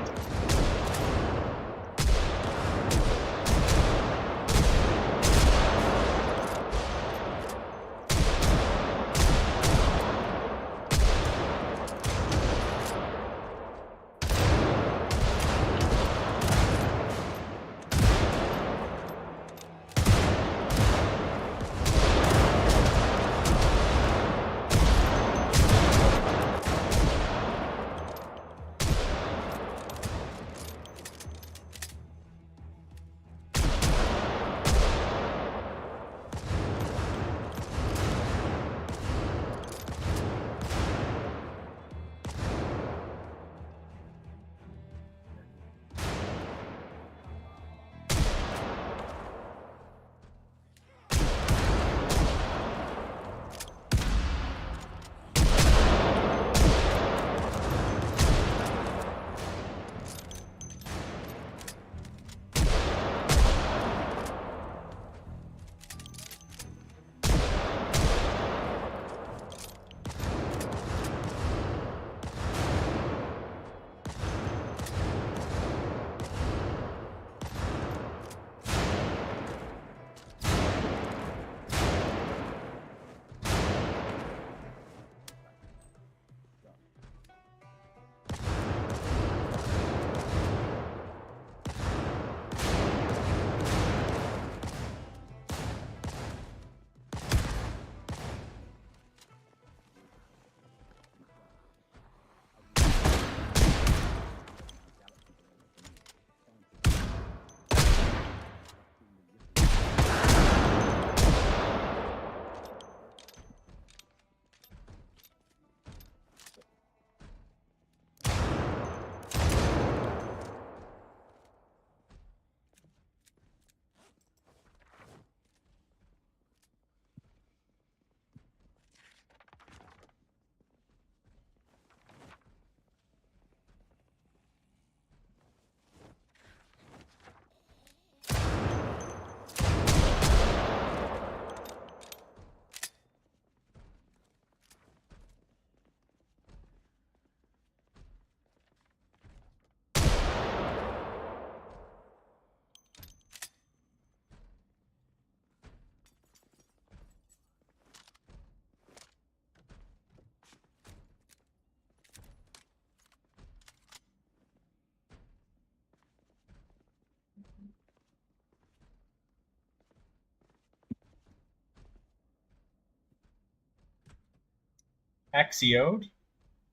Speaker 2: Axiode?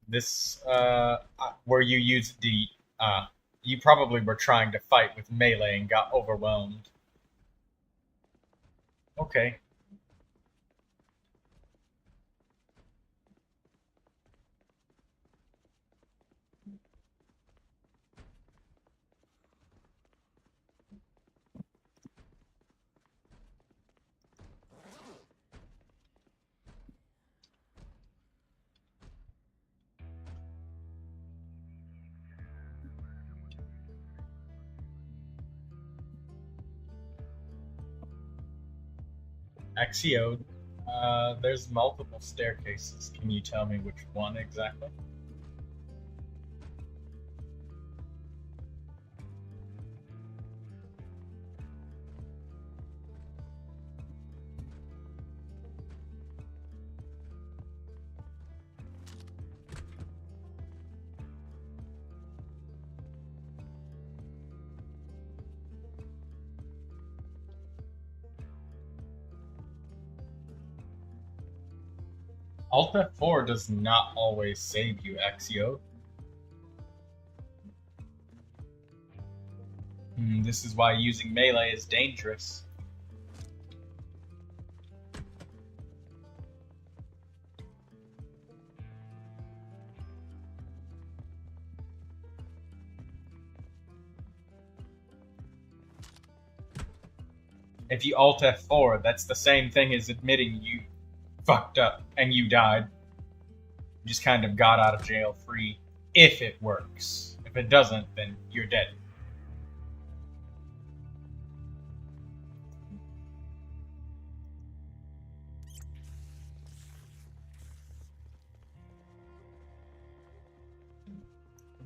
Speaker 2: This, where you used the, you probably were trying to fight with melee and got overwhelmed. Okay. Axiode, there's multiple staircases. Can you tell me which one exactly? Alt F4 does not always save you, Axio. This is why using melee is dangerous. If you Alt F4, that's the same thing as admitting you fucked up and you died. You just kind of got out of jail free, if it works. If it doesn't, then you're dead.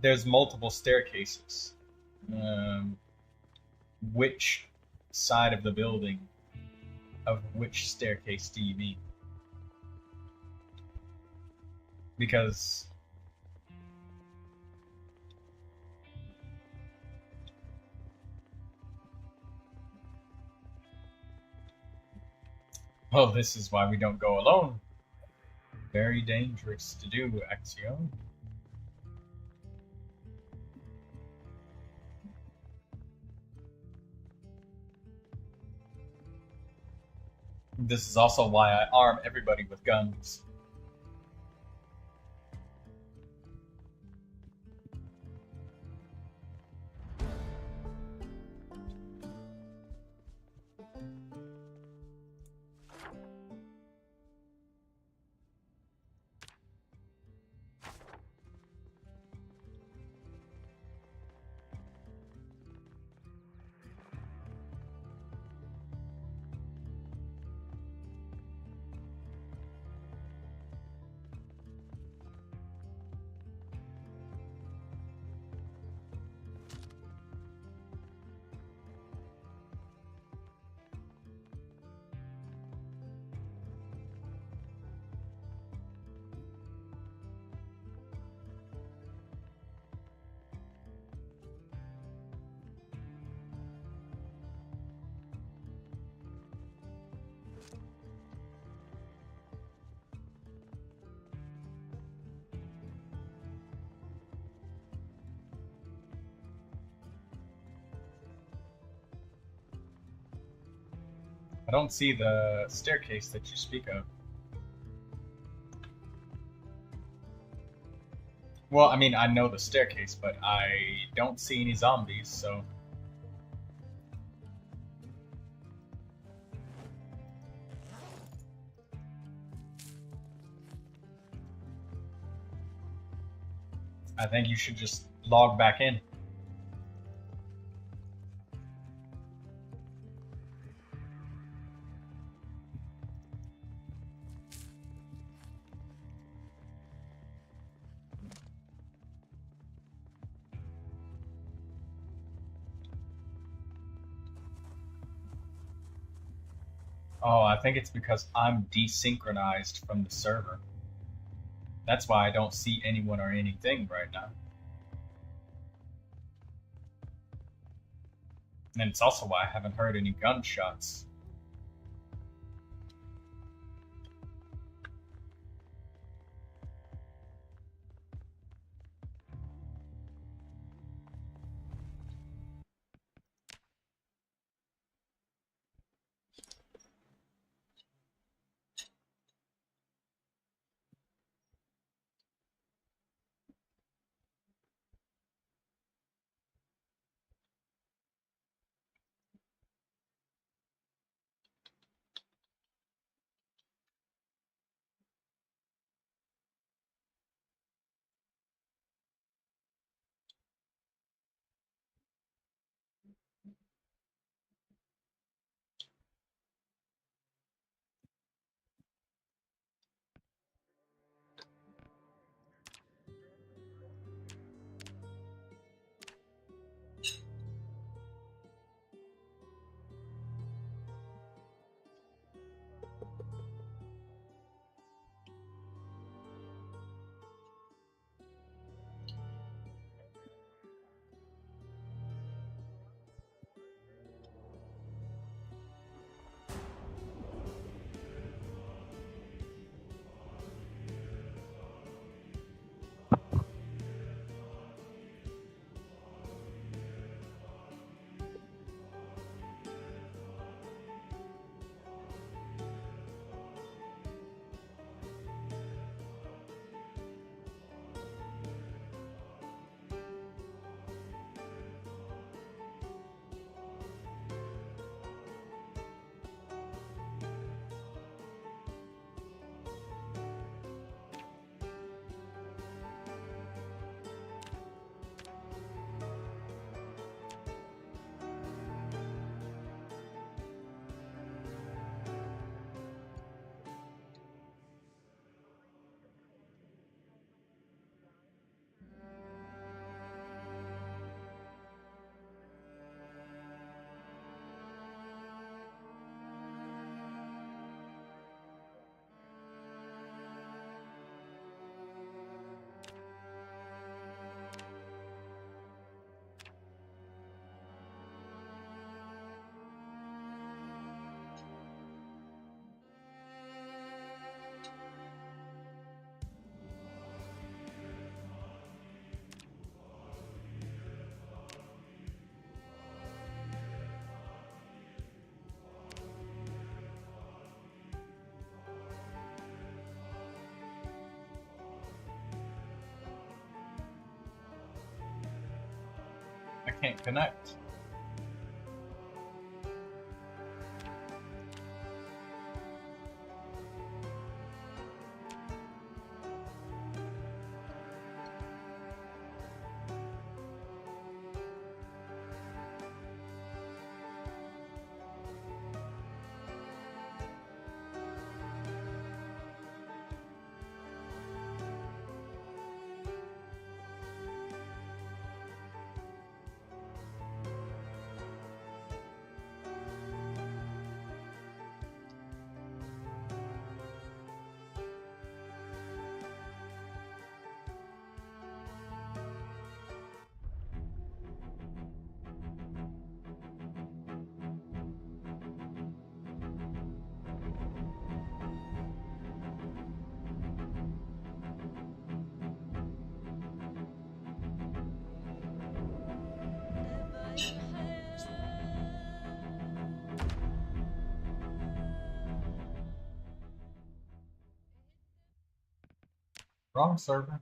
Speaker 2: There's multiple staircases. Which side of the building of which staircase do you mean? Because well, this is why we don't go alone. Very dangerous to do, Axio. This is also why I arm everybody with guns. I don't see the staircase that you speak of. Well, I mean, I know the staircase, but I don't see any zombies, so... I think you should just log back in. Oh, I think it's because I'm desynchronized from the server. That's why I don't see anyone or anything right now. And it's also why I haven't heard any gunshots. can't connect. Wrong server.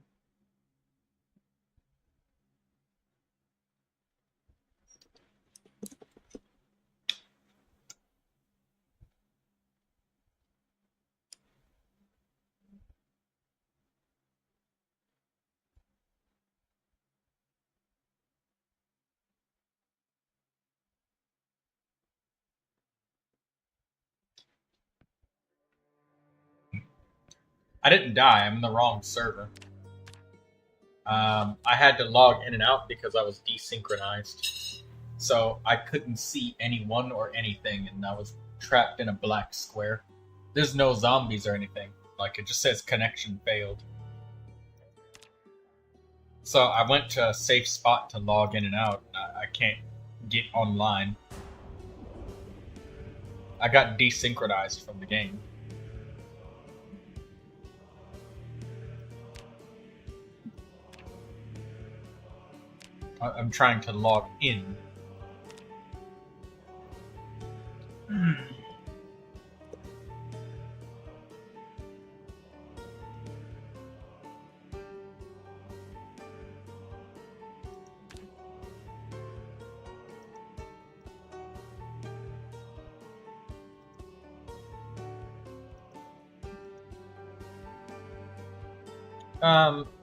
Speaker 2: I didn't die. I'm in the wrong server. I had to log in and out because I was desynchronized. So I couldn't see anyone or anything, and I was trapped in a black square. There's no zombies or anything. Like, it just says connection failed. So I went to a safe spot to log in and out. I can't get online. I got desynchronized from the game. I'm trying to log in.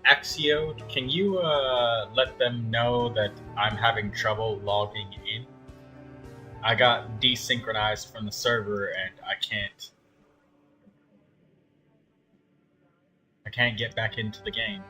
Speaker 2: Axio, can you let them know that I'm having trouble logging in? I got desynchronized from the server and I can't get back into the game.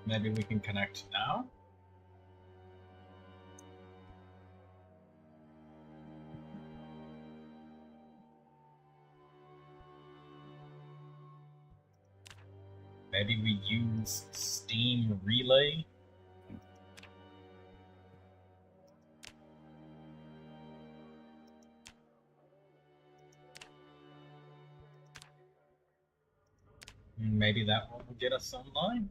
Speaker 2: Maybe we can connect now? Maybe we use Steam Relay? Maybe that one will get us online?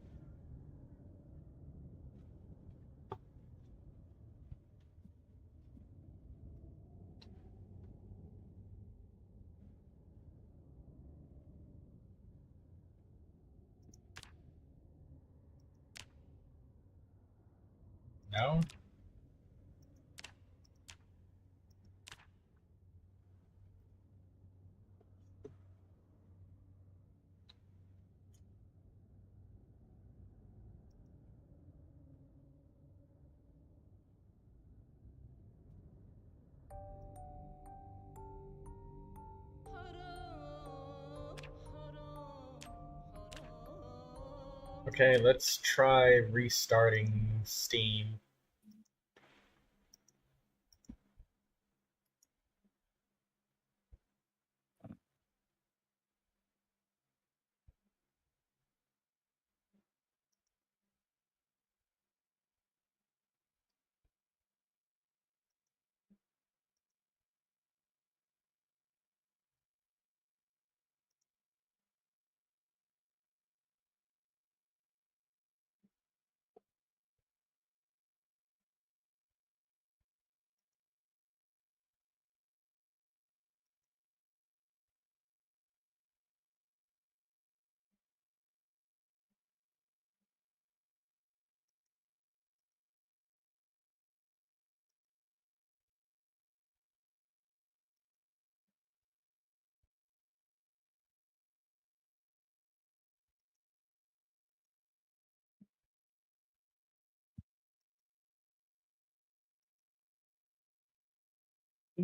Speaker 2: No? Okay, let's try restarting Steam.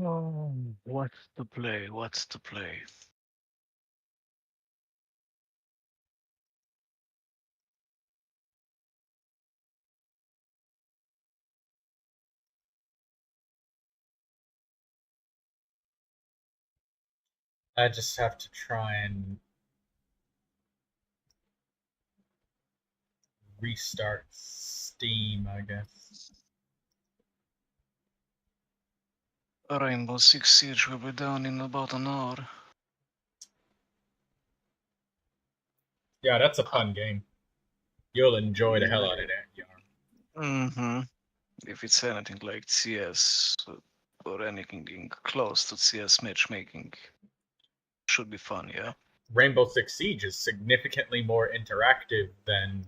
Speaker 10: Oh, what's the play? What's the play?
Speaker 2: I just have to try and restart Steam, I guess.
Speaker 10: Rainbow Six Siege will be done in about an hour.
Speaker 2: Yeah, that's a fun game. You'll enjoy the hell out of that, Yarn.
Speaker 10: Mm-hmm. If it's anything like CS or anything close to CS matchmaking, should be fun, yeah?
Speaker 2: Rainbow Six Siege is significantly more interactive than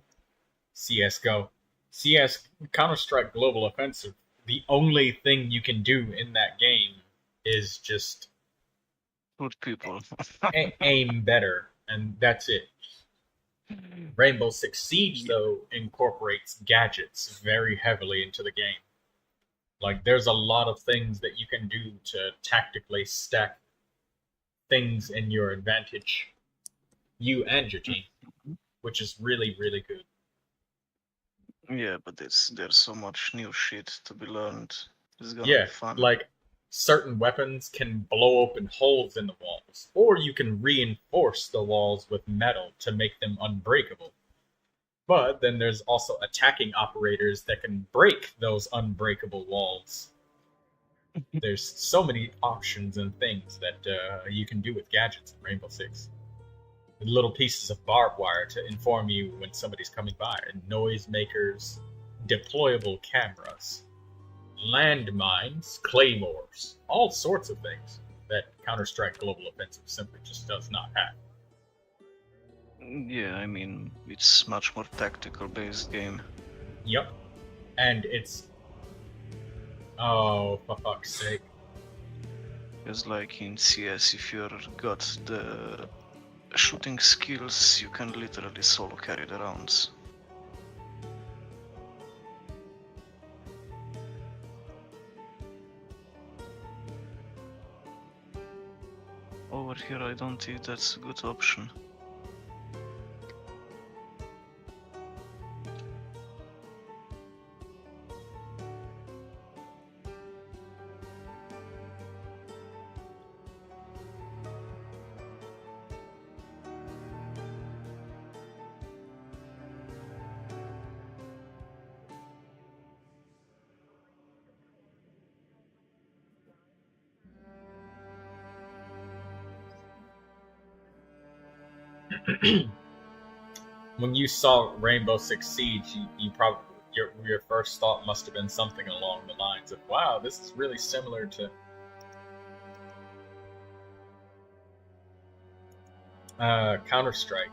Speaker 2: CSGO. CS, Counter-Strike Global Offensive, the only thing you can do in that game is just
Speaker 10: Good people.
Speaker 2: aim better, and that's it. Rainbow Six Siege, though, incorporates gadgets very heavily into the game. Like, there's a lot of things that you can do to tactically stack things in your advantage, you and your team, which is really, really good.
Speaker 10: Yeah, but there's so much new shit to be learned. It's gonna
Speaker 2: Yeah,
Speaker 10: be fun.
Speaker 2: like, certain weapons can blow open holes in the walls, or you can reinforce the walls with metal to make them unbreakable. But then there's also attacking operators that can break those unbreakable walls. There's so many options and things that you can do with gadgets in Rainbow Six. Little pieces of barbed wire to inform you when somebody's coming by, noisemakers, deployable cameras, landmines, claymores, all sorts of things that Counter-Strike Global Offensive simply just does not have.
Speaker 10: Yeah, I mean, it's much more tactical based game.
Speaker 2: Yep. And it's... Oh, for fuck's sake.
Speaker 10: Because like in CS, if you've got the shooting skills, you can literally solo carry the rounds. Over here, I don't think that's a good option.
Speaker 2: When you saw Rainbow Six Siege, you probably your first thought must have been something along the lines of, "Wow, this is really similar to Counter-Strike."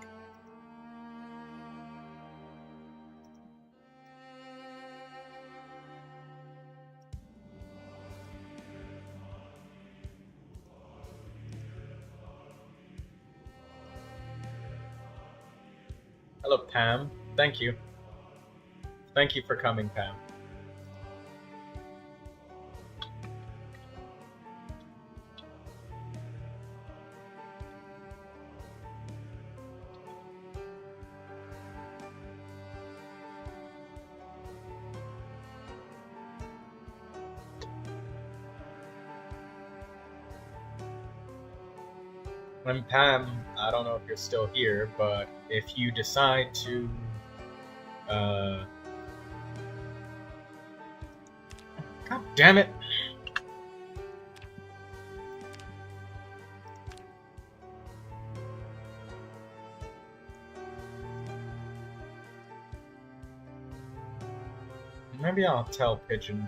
Speaker 2: Hello, Pam. Thank you. Thank you for coming, Pam. And Pam, I don't know if you're still here, but if you decide to God damn it. Maybe I'll tell Pigeon.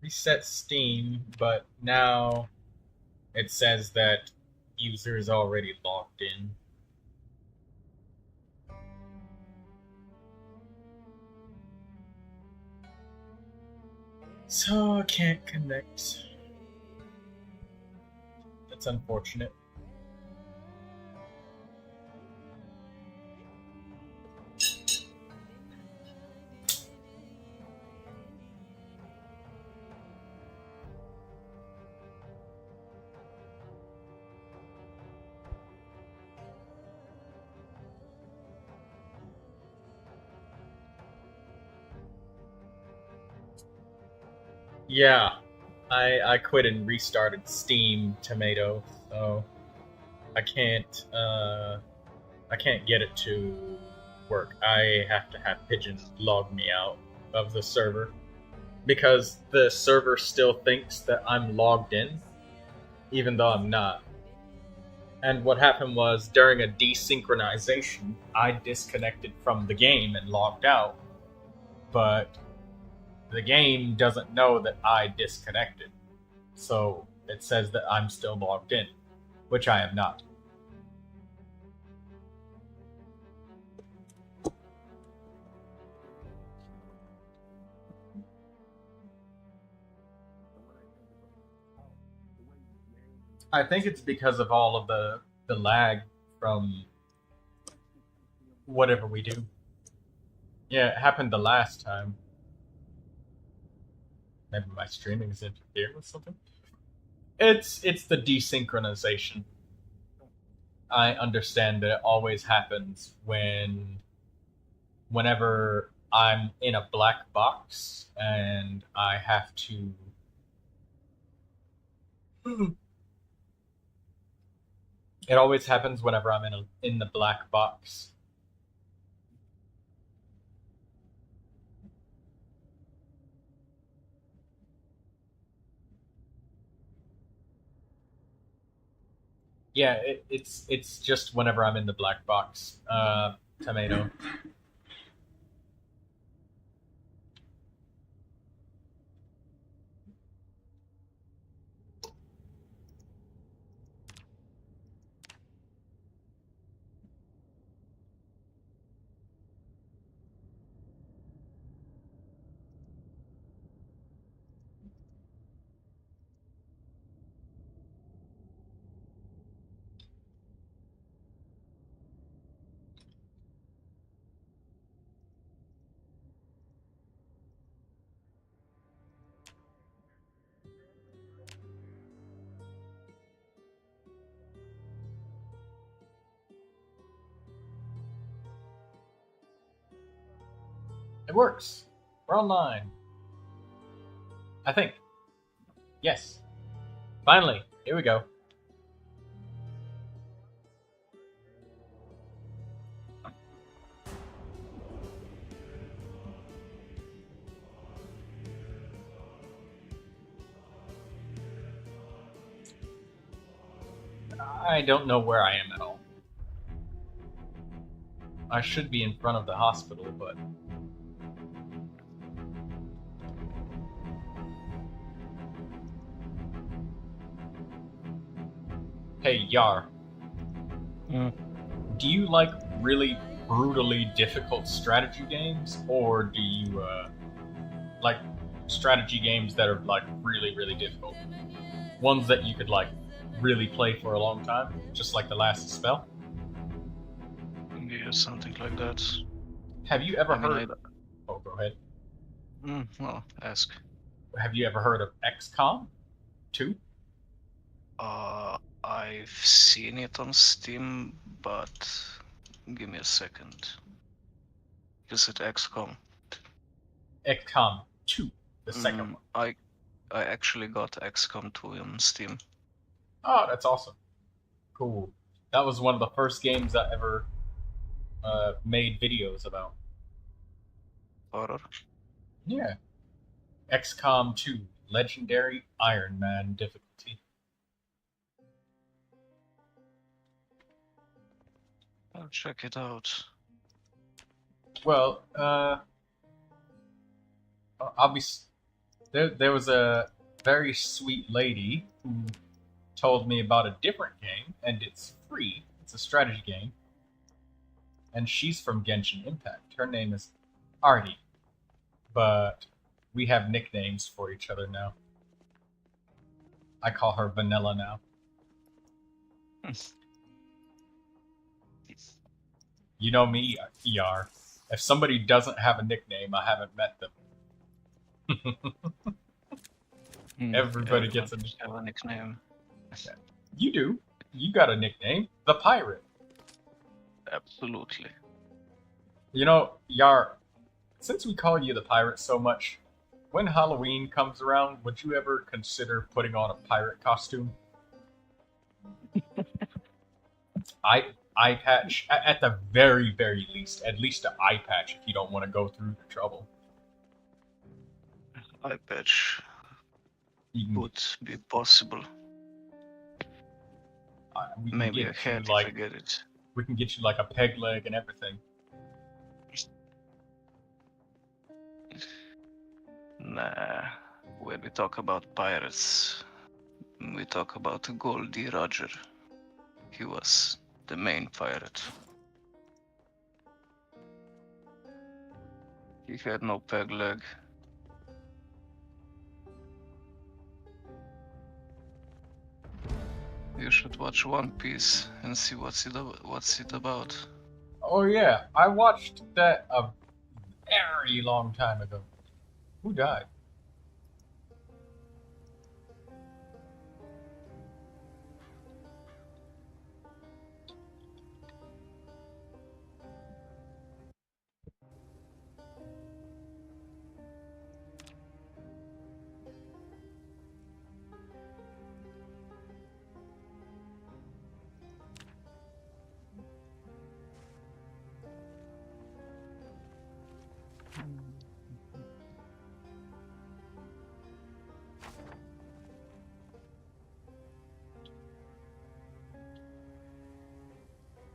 Speaker 2: reset Steam, but now it says that user is already logged in. So I can't connect. That's unfortunate. Yeah, I quit and restarted Steam Tomato, so I can't get it to work. I have to have Pigeon log me out of the server because the server still thinks that I'm logged in, even though I'm not. And what happened was during a desynchronization, I disconnected from the game and logged out, but the game doesn't know that I disconnected. So it says that I'm still logged in, which I am not. I think it's because of all of the lag from whatever we do. Yeah, it happened the last time. Maybe my streaming is interfering with something. It's the desynchronization. I understand that it always happens whenever I'm in a black box and I have to it always happens whenever I'm in the black box. Yeah, it's just whenever I'm in the black box. Tomato. It works. We're online. I think. Yes. Finally. Here we go. I don't know where I am at all. I should be in front of the hospital, but... Hey, Yar. Do you like really brutally difficult strategy games, or do you like strategy games that are like really, really difficult? Ones that you could like really play for a long time, just like The Last Spell?
Speaker 10: Yeah, something like that.
Speaker 2: Have you ever heard... Oh, go ahead.
Speaker 10: Well, ask.
Speaker 2: Have you ever heard of XCOM 2?
Speaker 10: I've seen it on Steam, but give me a second. You said XCOM.
Speaker 2: XCOM 2, the second one.
Speaker 10: I actually got XCOM 2 on Steam.
Speaker 2: Oh, that's awesome. Cool. That was one of the first games I ever made videos about.
Speaker 10: Horror?
Speaker 2: Yeah. XCOM 2, Legendary Iron Man difficulty.
Speaker 10: I'll check it out.
Speaker 2: Well, obviously, there was a very sweet lady who told me about a different game, and it's free. It's a strategy game. And she's from Genshin Impact. Her name is Artie. But we have nicknames for each other now. I call her Vanilla now. You know me, ER. If somebody doesn't have a nickname, I haven't met them. Everybody gets a
Speaker 10: nickname.
Speaker 2: You do. You got a nickname. The Pirate.
Speaker 10: Absolutely.
Speaker 2: You know, Yar, since we call you the Pirate so much, when Halloween comes around, would you ever consider putting on a pirate costume? Eye patch, at the very, very least. At least an eye patch if you don't want to go through the trouble.
Speaker 10: Eye patch would be possible. Maybe a hat if I get it.
Speaker 2: We can get you like a peg leg and everything.
Speaker 10: Nah, when we talk about pirates, we talk about Goldie Roger. He was the main pirate. He had no peg leg. You should watch One Piece and see what's it about.
Speaker 2: Oh yeah, I watched that a very long time ago. Who died?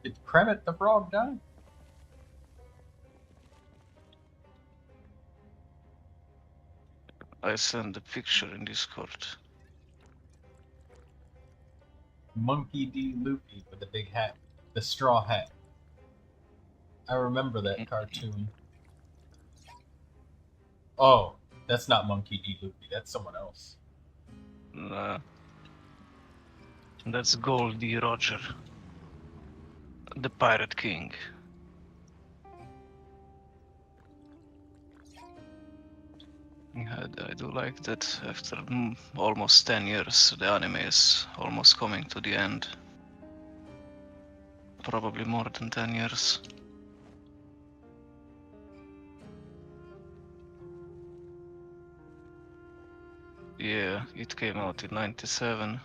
Speaker 2: Did Kremet the Frog die?
Speaker 10: I sent the picture in Discord.
Speaker 2: Monkey D. Luffy with the big hat. The straw hat. I remember that cartoon. Oh, that's not Monkey D. Luffy. That's someone else.
Speaker 10: Nah. That's Goldie Roger. The Pirate King. I do like that after almost 10 years, the anime is almost coming to the end. Probably more than 10 years. Yeah, it came out in 97.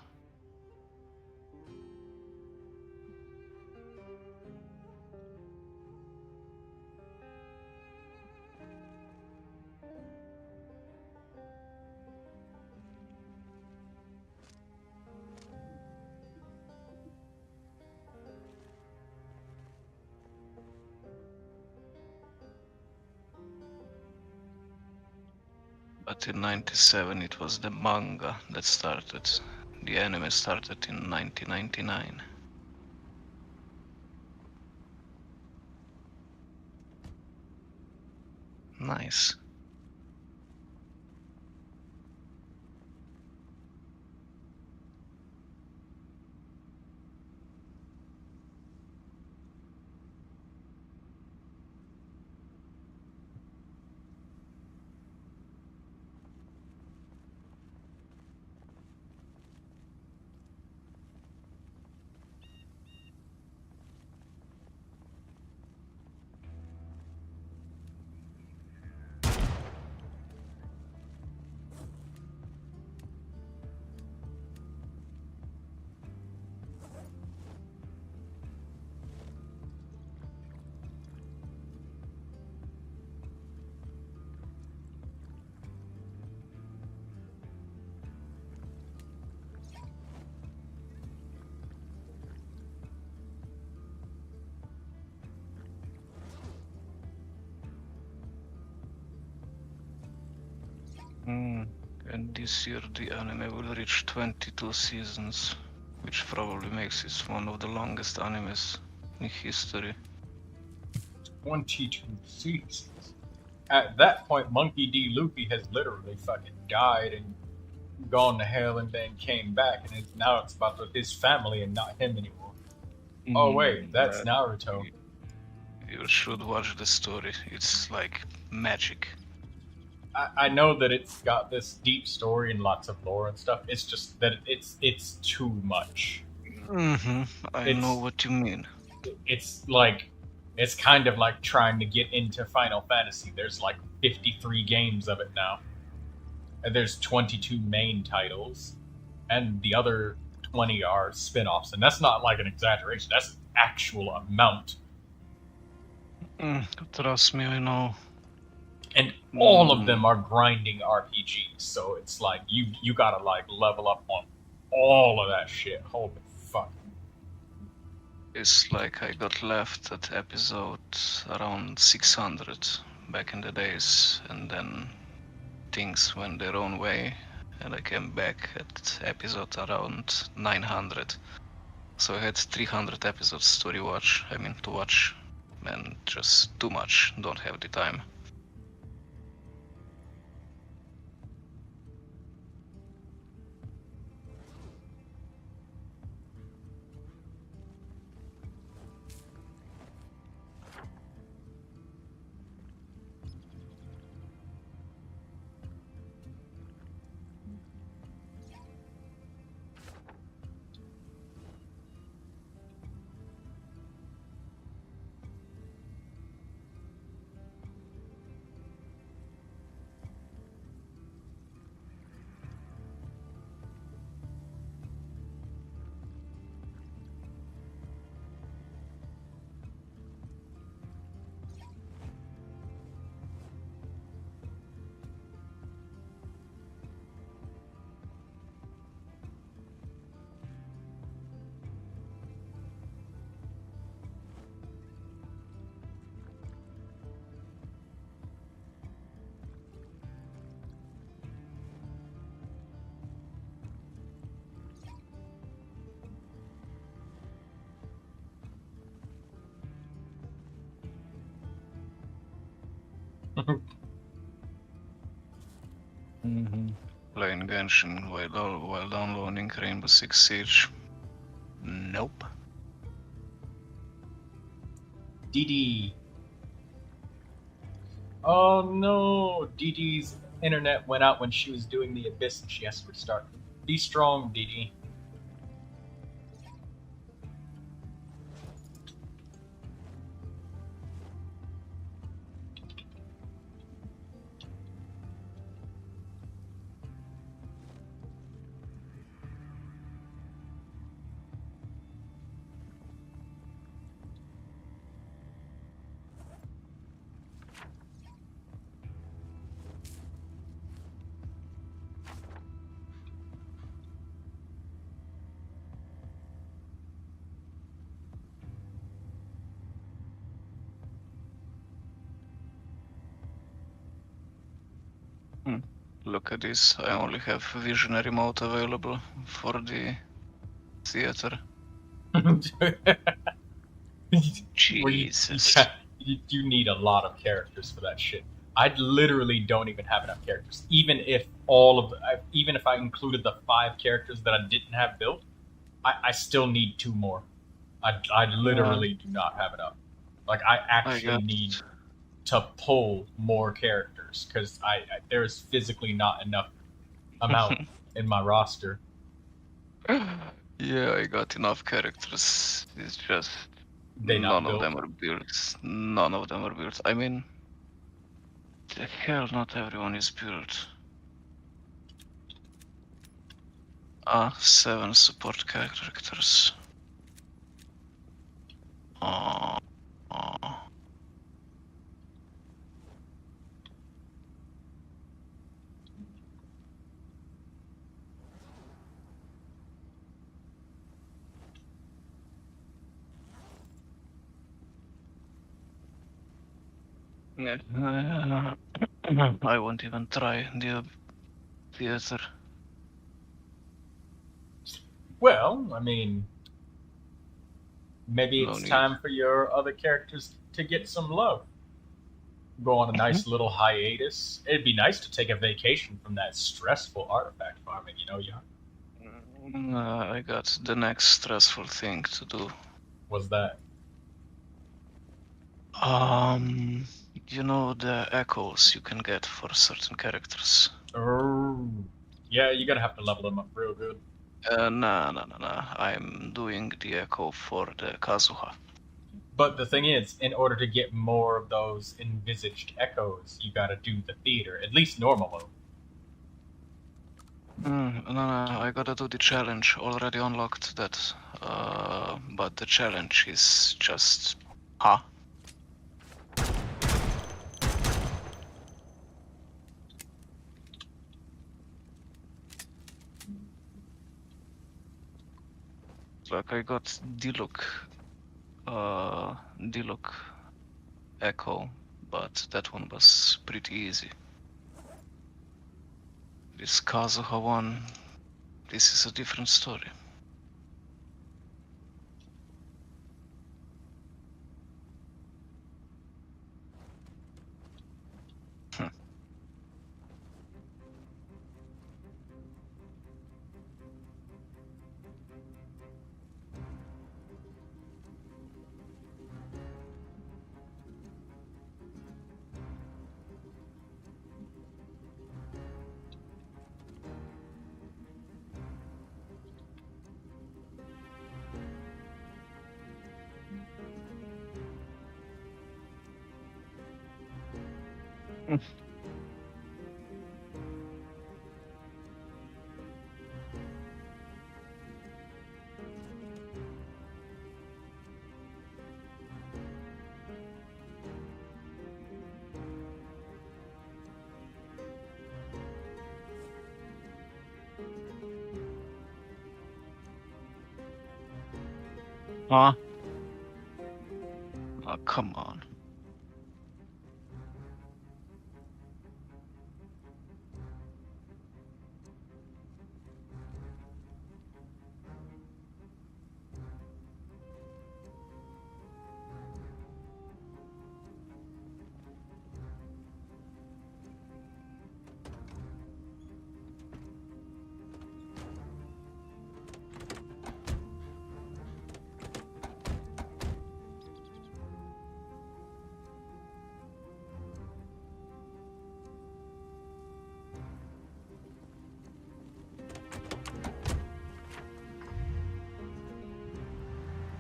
Speaker 10: But in 97 it was the manga that started. The anime started in 1999. Nice. And this year the anime will reach 22 seasons, which probably makes it one of the longest animes in history.
Speaker 2: 22 seasons. At that point, Monkey D. Luffy has literally fucking died and gone to hell and then came back, and now it's about his family and not him anymore. Oh wait, that's Naruto.
Speaker 10: You should watch the story. It's like magic.
Speaker 2: I know that it's got this deep story and lots of lore and stuff. It's just that it's too much.
Speaker 10: I know what you mean.
Speaker 2: It's like it's kind of like trying to get into Final Fantasy. There's like 53 games of it now. And there's 22 main titles, and the other 20 are spin-offs. And that's not like an exaggeration. That's an actual amount.
Speaker 10: Trust me, I know.
Speaker 2: And all of them are grinding RPGs, so it's like you gotta like level up on all of that shit. Holy fuck.
Speaker 10: It's like I got left at episode around 600 back in the days, and then things went their own way, and I came back at episode around 900. So I had 300 episodes to watch, and just too much, don't have the time. Playing Genshin while downloading Rainbow Six Siege. Nope.
Speaker 2: DD. Oh no, DD's internet went out when she was doing the Abyss and she has to restart. Be strong, DD.
Speaker 10: Look at this, I only have Visionary mode available for the theater. Jesus.
Speaker 2: You need a lot of characters for that shit. I literally don't even have enough characters. Even if I included the 5 characters that I didn't have built, I still need 2 more. I literally do not have enough. Like I actually need to pull more characters because there's physically not enough amount in my roster.
Speaker 10: Yeah, I got enough characters. It's just
Speaker 2: none
Speaker 10: of them are built. None of them are built. I mean, the hell, not everyone is built. 7 support characters. I won't even try. The theater.
Speaker 2: Well, I mean, maybe
Speaker 10: No
Speaker 2: it's
Speaker 10: need.
Speaker 2: time for your other characters to get some love. Go on a nice little hiatus. It'd be nice to take a vacation from that stressful artifact farming, you know, Jan?
Speaker 10: I got the next stressful thing to do.
Speaker 2: What's that?
Speaker 10: You know the echoes you can get for certain characters?
Speaker 2: Oh, yeah, you're gonna have to level them up real good.
Speaker 10: No. I'm doing the echo for the Kazuha.
Speaker 2: But the thing is, in order to get more of those envisaged echoes, you gotta do the theater, at least normal mode.
Speaker 10: No, I gotta do the challenge. Already unlocked that. But the challenge is just... Huh? Like I got Diluc Echo, but that one was pretty easy. This Kazuha one, this is a different story. Huh? Oh, come on.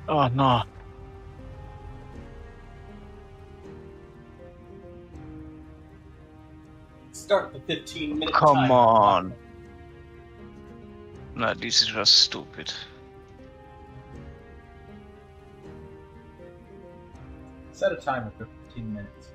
Speaker 10: Oh no.
Speaker 2: Start the 15-minute
Speaker 10: Come
Speaker 2: timer.
Speaker 10: on. No, this is just stupid.
Speaker 2: Set a timer for 15 minutes.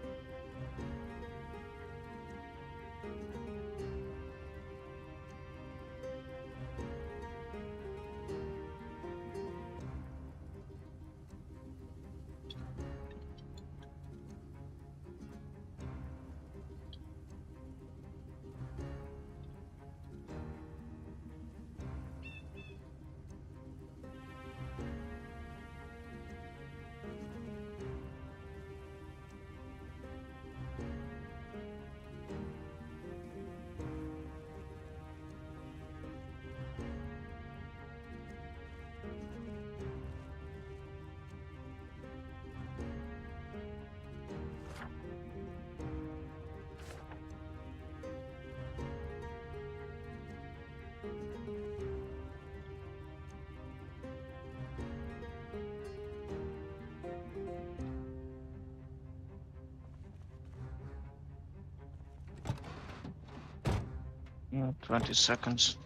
Speaker 10: Yeah, 20 seconds.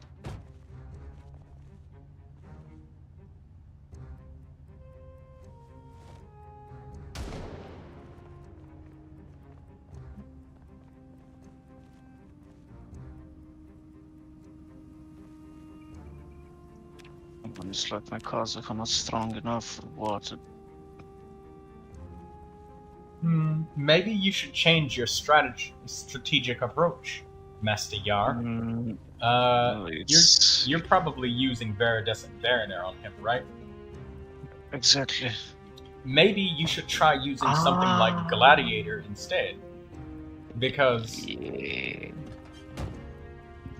Speaker 10: It's like my Kazuha not strong enough for water.
Speaker 2: Maybe you should change your strategic approach. Master Yar. You're probably using Viridescent Mariner on him, right?
Speaker 10: Exactly.
Speaker 2: Maybe you should try using something like Gladiator instead. Because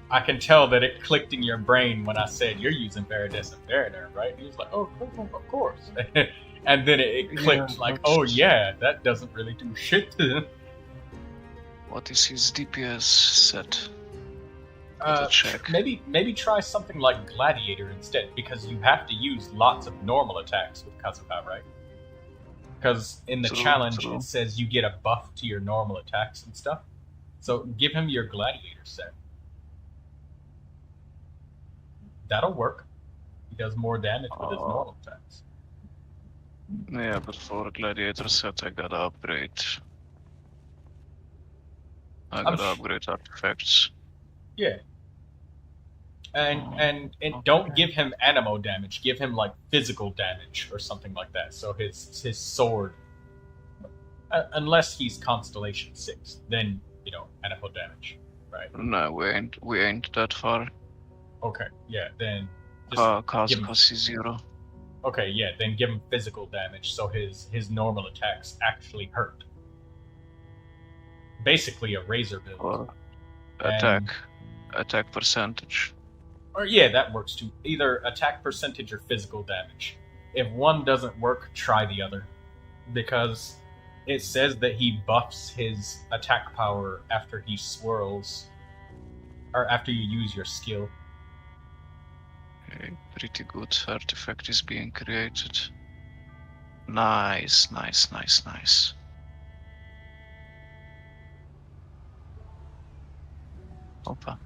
Speaker 2: I can tell that it clicked in your brain when I said you're using Viridescent Mariner, right? He was like, oh, of course. And then it clicked oh yeah, that doesn't really do shit.
Speaker 10: What is his DPS set? Check.
Speaker 2: Maybe try something like Gladiator instead, because you have to use lots of normal attacks with Kazuha, right? Because in the challenge it says you get a buff to your normal attacks and stuff. So give him your Gladiator set. That'll work. He does more damage with his normal attacks.
Speaker 10: Yeah, but for a Gladiator set I gotta upgrade. I gotta upgrade artifacts.
Speaker 2: Yeah. And don't give him animo damage. Give him like physical damage or something like that. So his sword, unless he's Constellation 6, then animo damage, right?
Speaker 10: No, we ain't that far.
Speaker 2: Okay, yeah, then just
Speaker 10: Kazuha 0.
Speaker 2: Okay, yeah, then give him physical damage so his normal attacks actually hurt. Basically a razor build.
Speaker 10: Or attack percentage.
Speaker 2: Or yeah, that works too. Either attack percentage or physical damage. If one doesn't work, try the other. Because it says that he buffs his attack power after he swirls. Or after you use your skill.
Speaker 10: Okay, pretty good. Artifact is being created. Nice. Opa.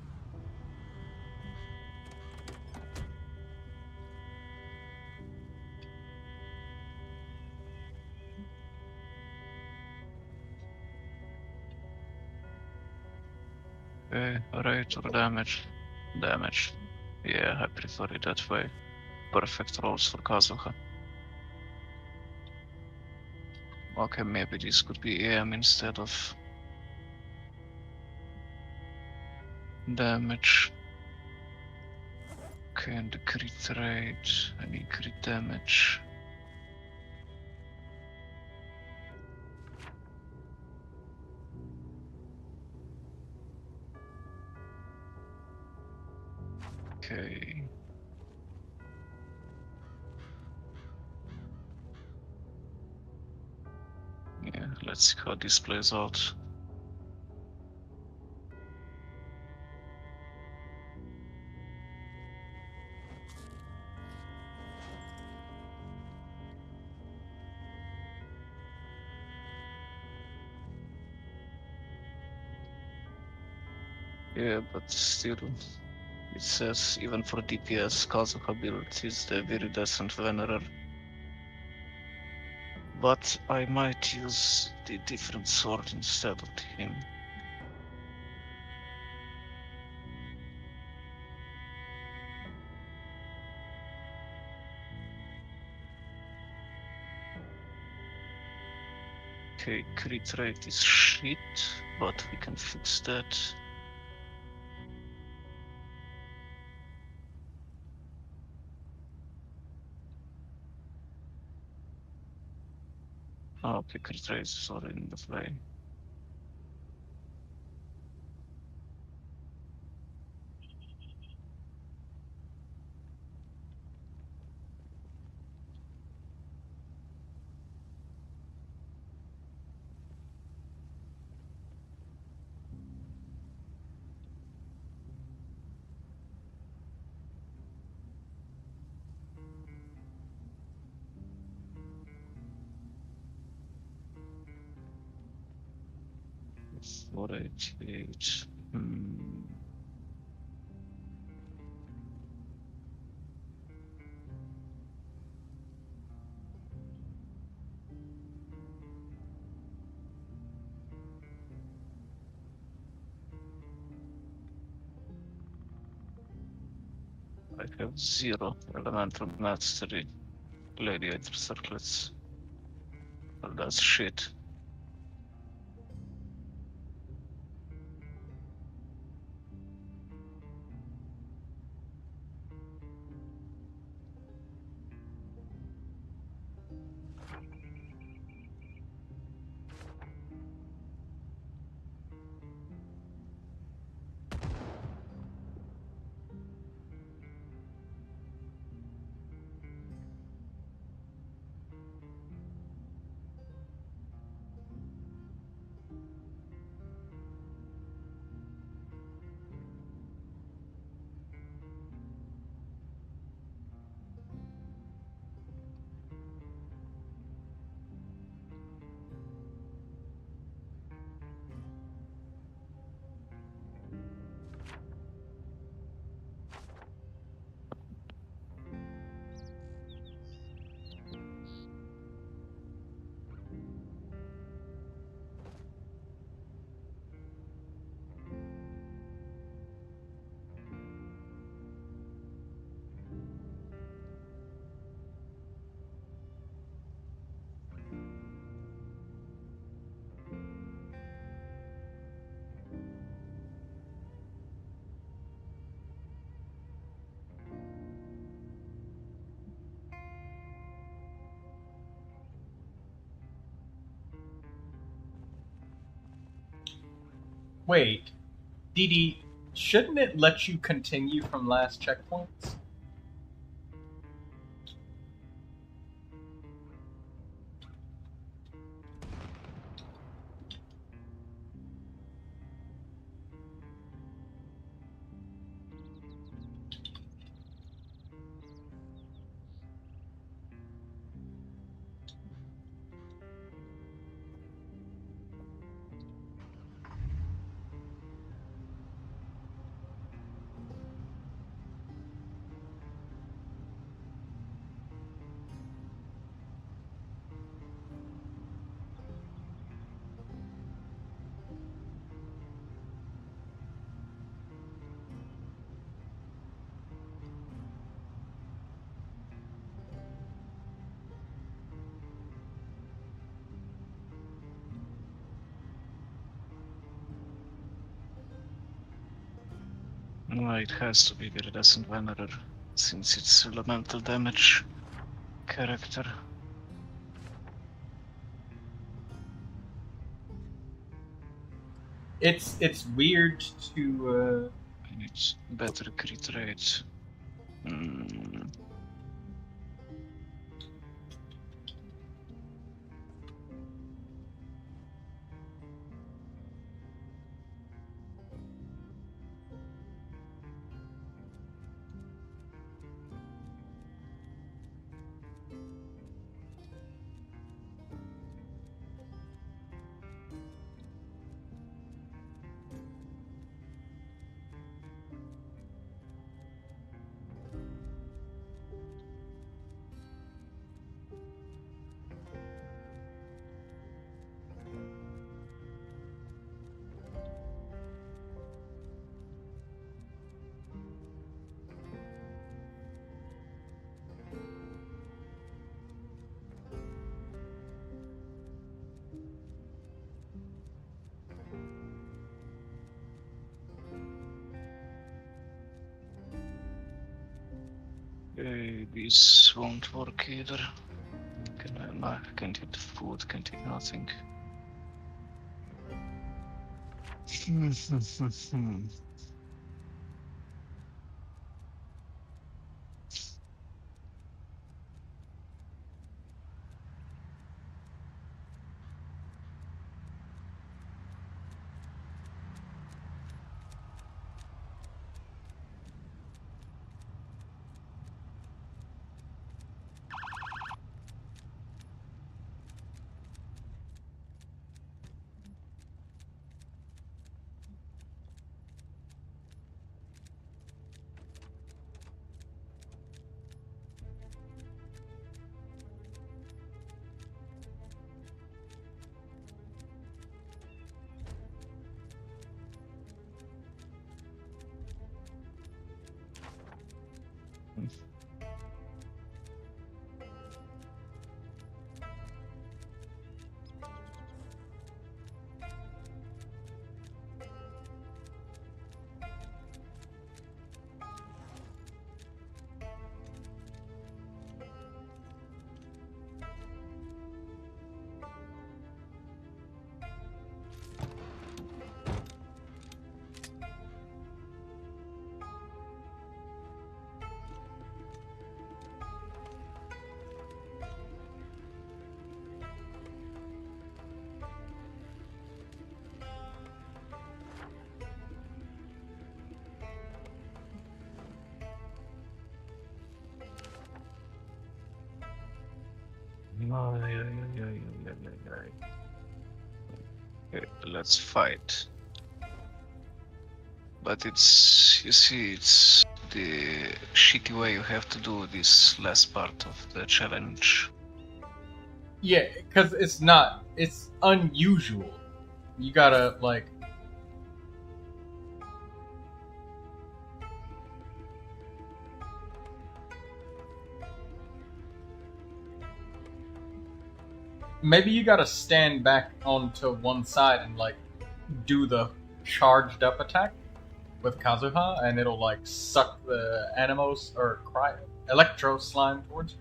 Speaker 10: Okay, rate or damage? Damage. Yeah, I prefer it that way. Perfect rolls for Kazuha. Okay, maybe this could be EM instead of damage. Okay, and the crit rate. I need crit damage. Okay. Yeah, let's see how this plays out. Yeah, but still, it says even for DPS, Kazuha build is the Viridescent Venerer. But I might use the different sword instead of him. Okay, crit rate is shit, but we can fix that. Oh, okay, crit rate is already in the play. It's 488. I have 0 elemental mastery. Gladiator circlets. Well, that's shit.
Speaker 2: Wait, Didi, shouldn't it let you continue from last checkpoints?
Speaker 10: No, it has to be the Iridescent Wanderer, since it's elemental damage character.
Speaker 2: It's weird to
Speaker 10: It's better crit rate. This won't work either. Can't eat food, can't eat nothing. Okay, let's fight. But it's, you see, it's the shitty way you have to do this last part of the challenge.
Speaker 2: yeah, because it's unusual. You gotta, like... Maybe you gotta stand back onto one side and, like, do the charged up attack with Kazuha, and it'll, like, suck the Animos, or Electro Slime towards you.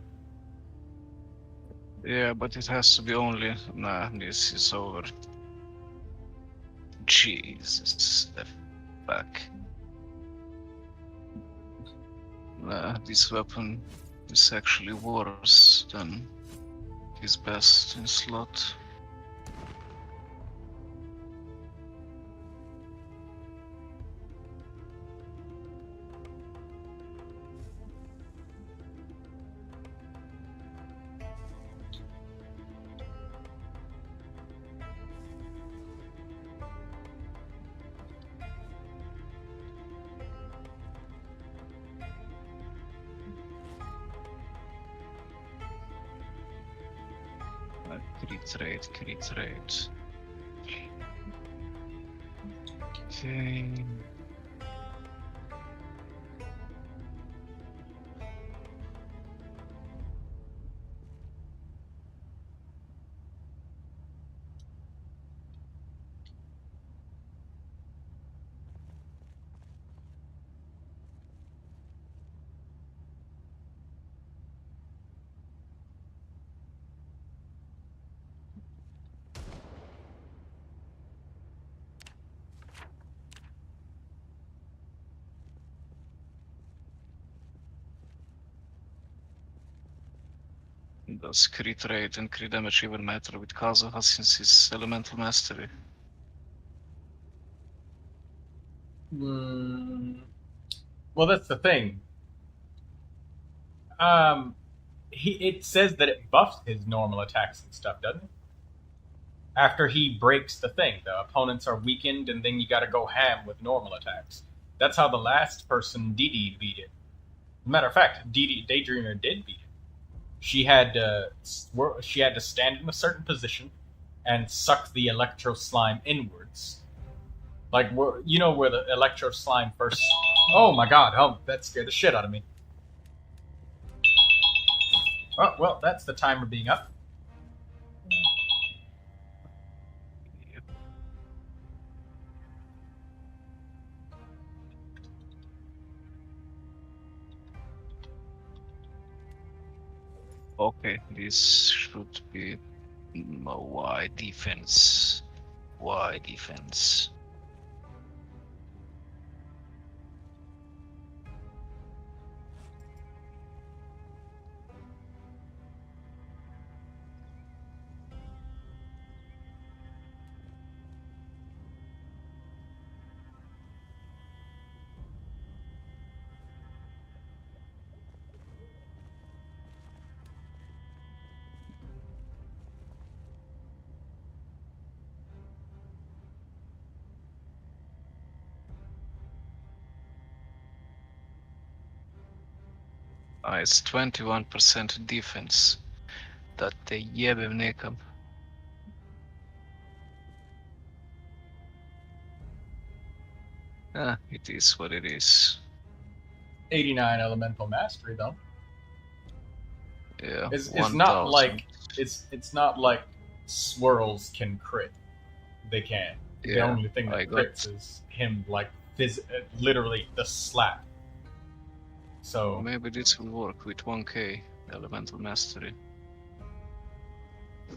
Speaker 10: Yeah, but it has to be only... Nah, this is over. Jesus, the fuck. This weapon is actually worse than his best in slot. Crit rate. Okay. Does crit rate and crit damage even matter with Kazuha since his elemental mastery?
Speaker 2: Well, that's the thing. It says that it buffs his normal attacks and stuff, doesn't it? After he breaks the thing, the opponents are weakened, and then you gotta go ham with normal attacks. That's how the last person, Didi, beat it. Matter of fact, Daydreamer did beat it. She had to stand in a certain position and suck the electro slime inwards. Like, you know where the electro slime first... Oh my god, that scared the shit out of me. Oh, well, that's the timer being up.
Speaker 10: Okay, this should be Y defense. Y defense. It's 21% defense. That the jebevnekam. It is what it is.
Speaker 2: 89 elemental mastery, though.
Speaker 10: Yeah,
Speaker 2: it's not like it's not like swirls can crit. They can. Yeah, the only thing that crits is him, like literally the slap. So
Speaker 10: maybe this will work with 1k elemental mastery.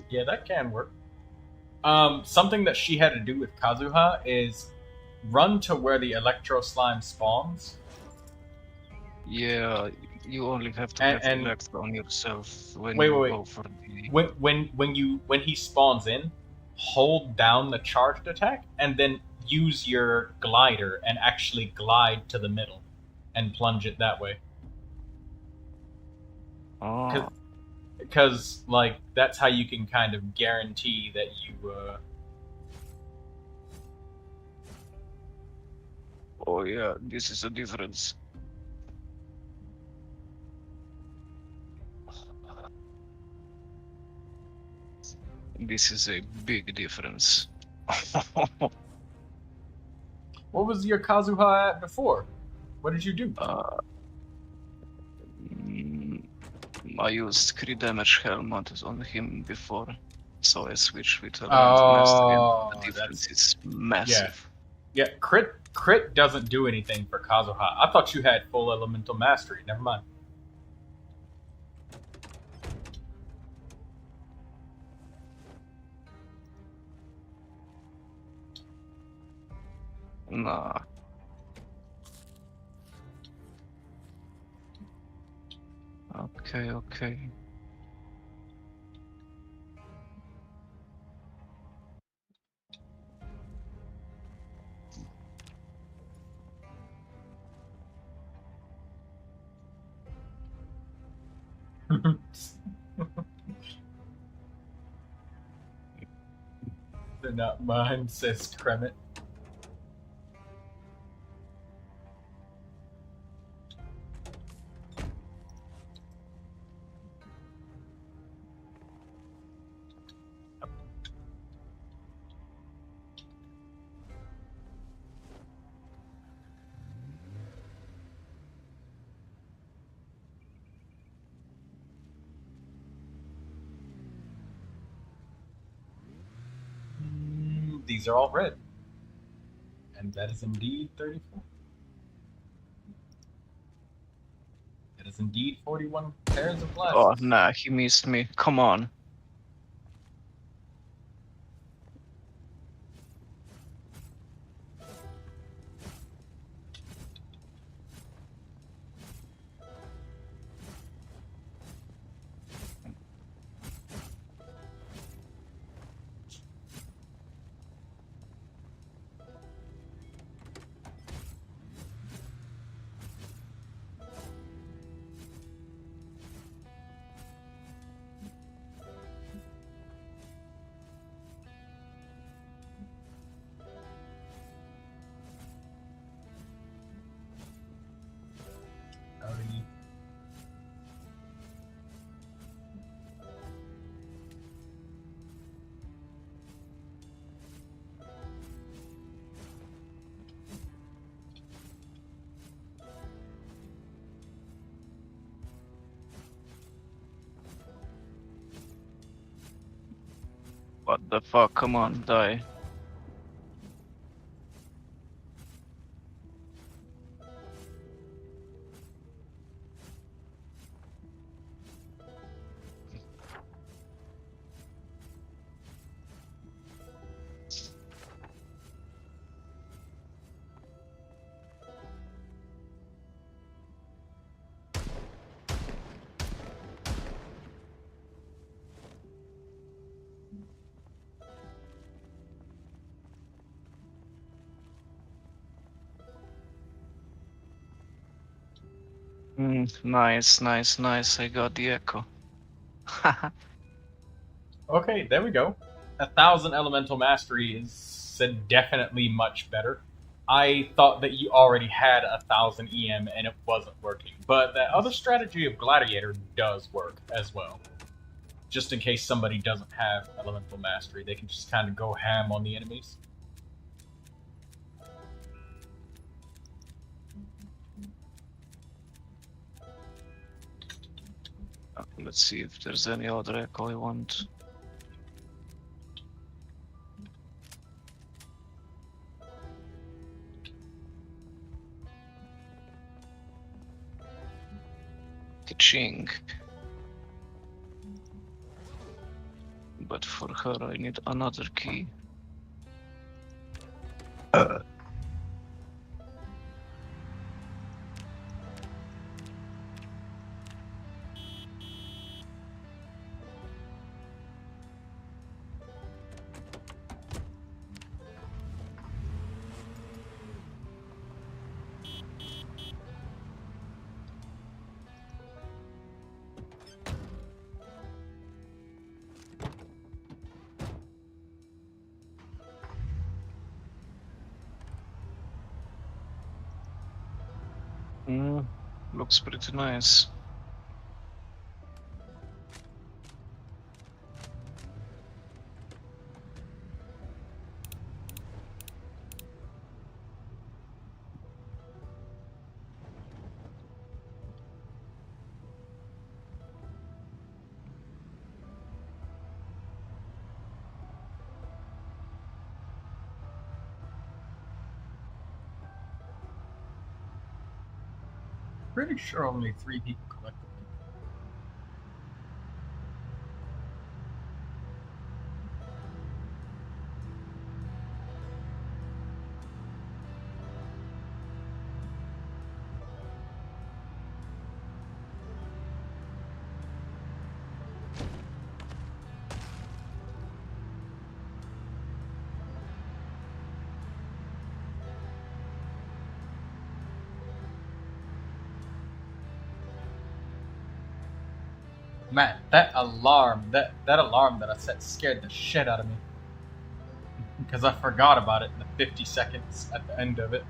Speaker 2: Yeah, that can work. Something that she had to do with Kazuha is run to where the electro slime spawns.
Speaker 10: Yeah, you only have to have electro on yourself when you go for the...
Speaker 2: When he spawns in, hold down the charged attack and then use your glider and actually glide to the middle and plunge it that way.
Speaker 10: Oh.
Speaker 2: Because, like, that's how you can kind of guarantee that you,
Speaker 10: Oh yeah, this is a difference. This is a big difference.
Speaker 2: What was your Kazuha at before? What did you do?
Speaker 10: I used crit damage helmet on him before, so I switched with elemental mastery. The difference is massive.
Speaker 2: Yeah, crit doesn't do anything for Kazuha. I thought you had full elemental mastery. Never mind.
Speaker 10: Nah. Okay, okay.
Speaker 2: They're not mine, says Kremet. These are all red. And that is indeed 34. That is indeed 41 pairs of glasses.
Speaker 10: Oh, nah, he missed me. Come on.
Speaker 2: Howdy.
Speaker 10: What the fuck? Come on, die. Nice, nice, nice. I got the echo.
Speaker 2: Okay, there we go. 1,000 elemental mastery is definitely much better. I thought that you already had 1,000 EM and it wasn't working, but that other strategy of Gladiator does work as well. Just in case somebody doesn't have elemental mastery, they can just kind of go ham on the enemies.
Speaker 10: Let's see if there's any other echo I want. Ka-ching. But for her I need another key. Looks pretty nice.
Speaker 2: Pretty sure only 3 people collectively. Man, that alarm that I set scared the shit out of me. Because I forgot about it in the 50 seconds at the end of it.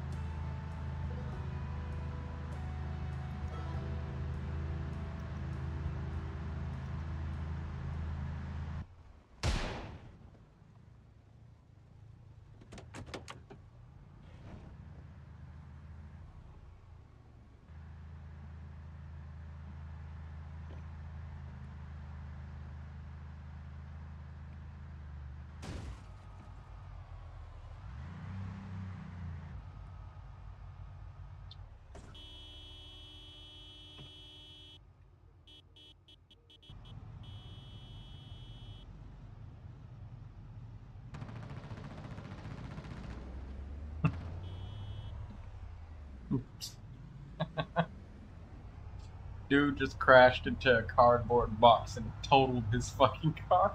Speaker 2: Dude just crashed into a cardboard box and totaled his fucking car.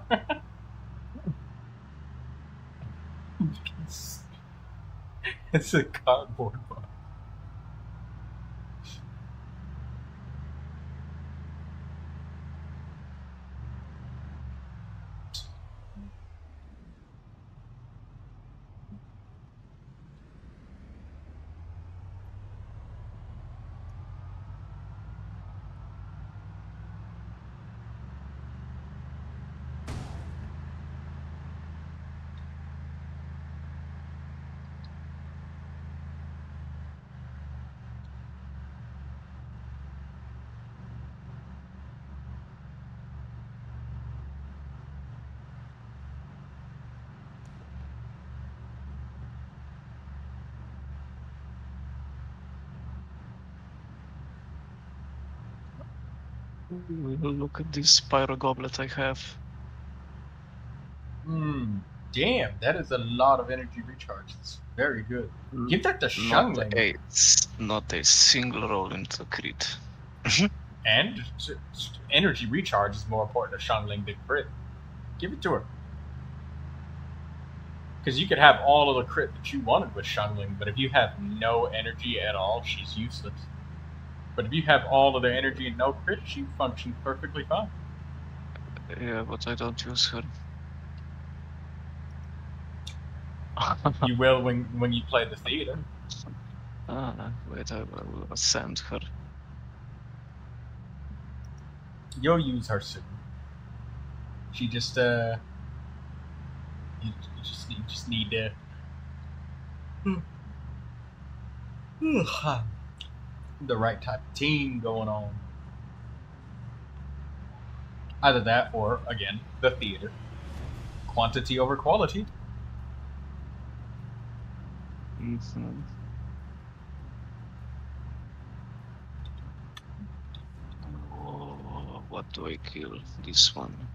Speaker 2: It's a cardboard box.
Speaker 10: Look at this pyro goblet I have.
Speaker 2: Damn, that is a lot of energy recharge. It's very good. Give that to Xiangling.
Speaker 10: Not a single roll into crit.
Speaker 2: And energy recharge is more important to Xiangling than crit. Give it to her. Because you could have all of the crit that you wanted with Xiangling, but if you have no energy at all, she's useless. But if you have all of the energy and no crit, she functions perfectly fine.
Speaker 10: Yeah, but I don't use her.
Speaker 2: You will when you play the theater.
Speaker 10: Wait, I will send her.
Speaker 2: You'll use her soon. She just you just need to the right type of team going on. Either that or, again, the theater. Quantity over quality.
Speaker 10: What do I kill? This one.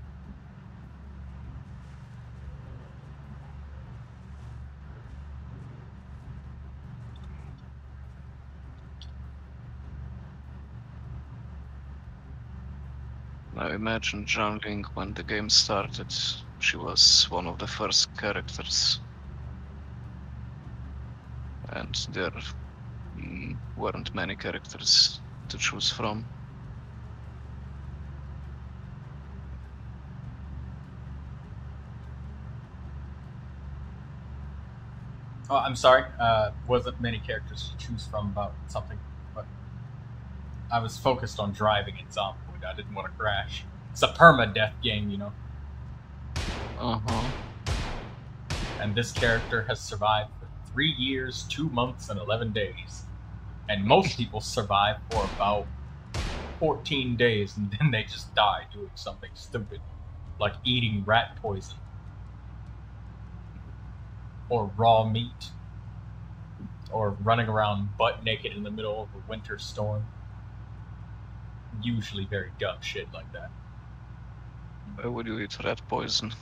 Speaker 10: I imagine Xiangling, when the game started, she was one of the first characters. And there weren't many characters to choose from.
Speaker 2: Oh, I'm sorry. Wasn't many characters to choose from about something, but I was focused on driving in Zomboid. I didn't want to crash. It's a permadeath game, you know. And this character has survived for 3 years, 2 months, and 11 days. And most people survive for about 14 days, and then they just die doing something stupid, like eating rat poison. Or raw meat. Or running around butt naked in the middle of a winter storm. Usually very dumb shit like that.
Speaker 10: Why would you eat rat poison?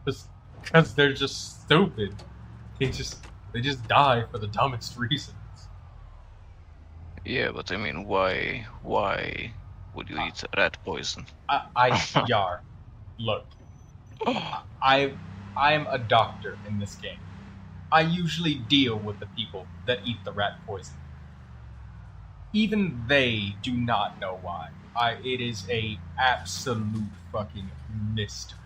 Speaker 2: Because they're just stupid. They just die for the dumbest reasons.
Speaker 10: Yeah, but I mean, why would you eat rat poison?
Speaker 2: Yar, look, I am a doctor in this game. I usually deal with the people that eat the rat poison. Even they do not know why. It is a absolute fucking mystery.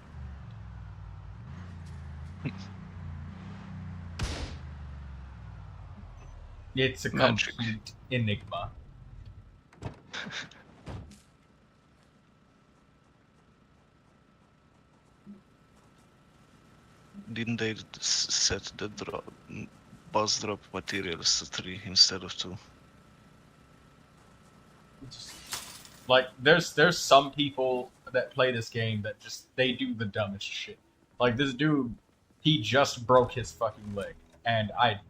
Speaker 2: It's a
Speaker 10: Magic.
Speaker 2: complete enigma.
Speaker 10: Didn't they set the boss drop materials to 3 instead of 2?
Speaker 2: Like, there's some people that play this game that just, they do the dumbest shit. Like, this dude, he just broke his fucking leg. And I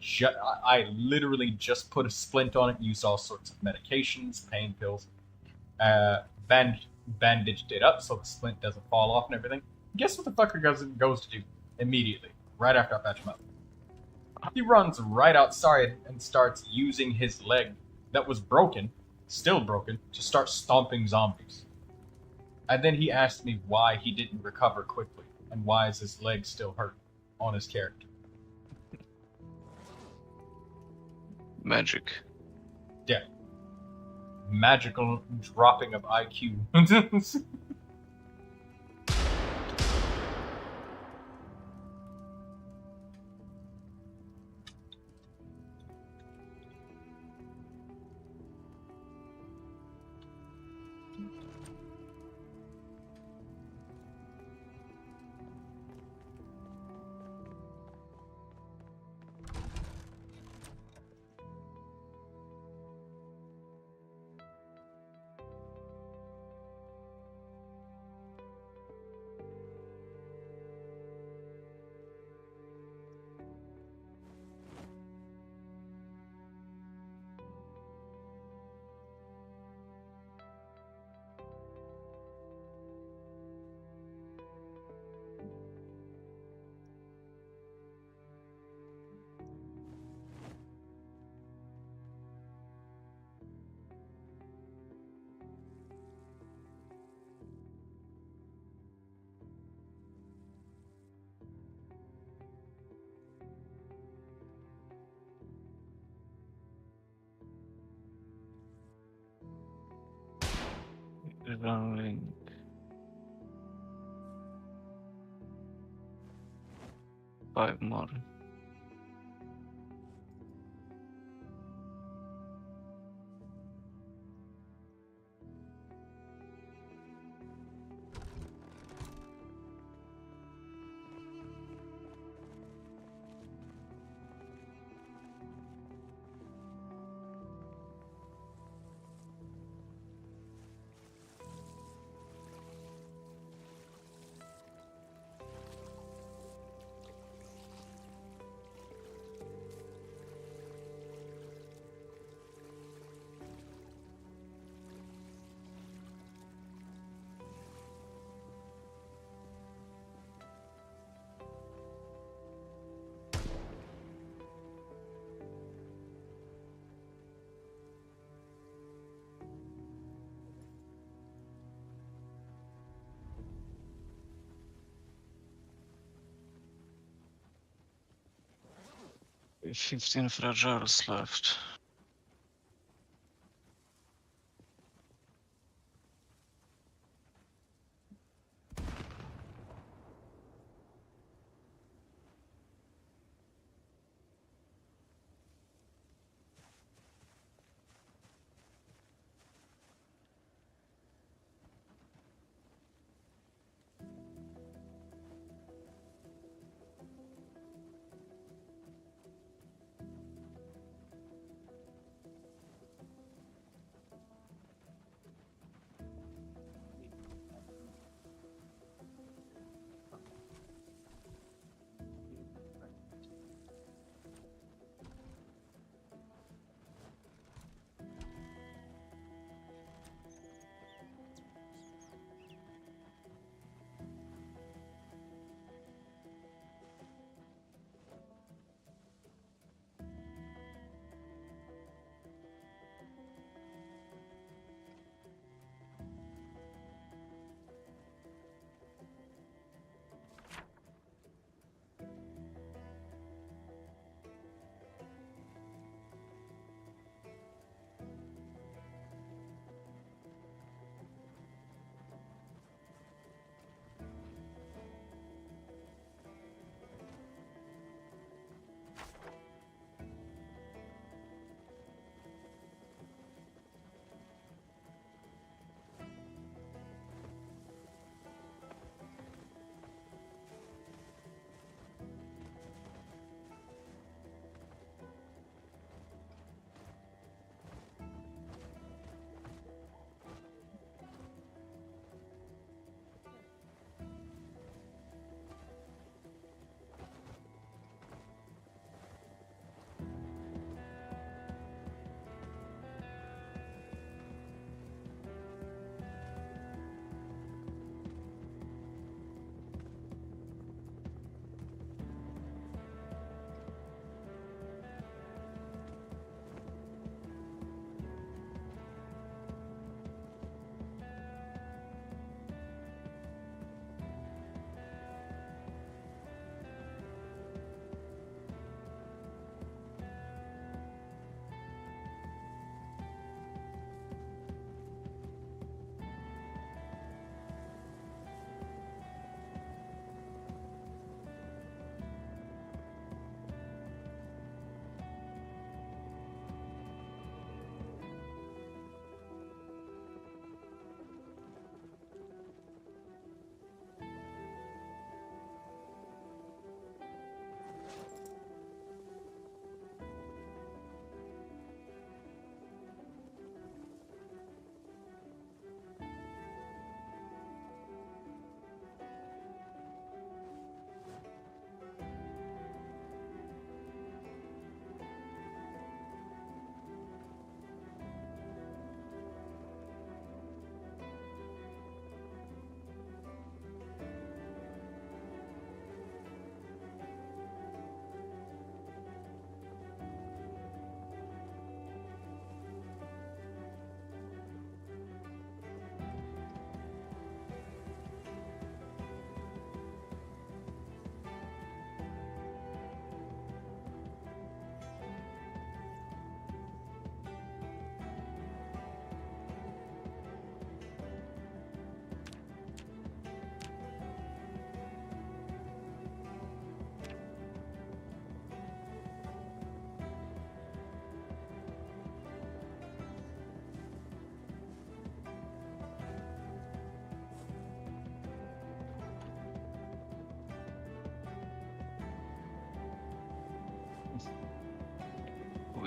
Speaker 2: literally just put a splint on it, used all sorts of medications, pain pills, bandaged it up so the splint doesn't fall off and everything. Guess what the fucker goes to do immediately, right after I patch him up? He runs right outside and starts using his leg that was broken, still broken, to start stomping zombies. And then he asked me why he didn't recover quickly, and why is his leg still hurt on his character.
Speaker 10: Magic.
Speaker 2: Yeah. Magical dropping of IQ.
Speaker 10: Xiangling. Five more. We have 15 fragiles left.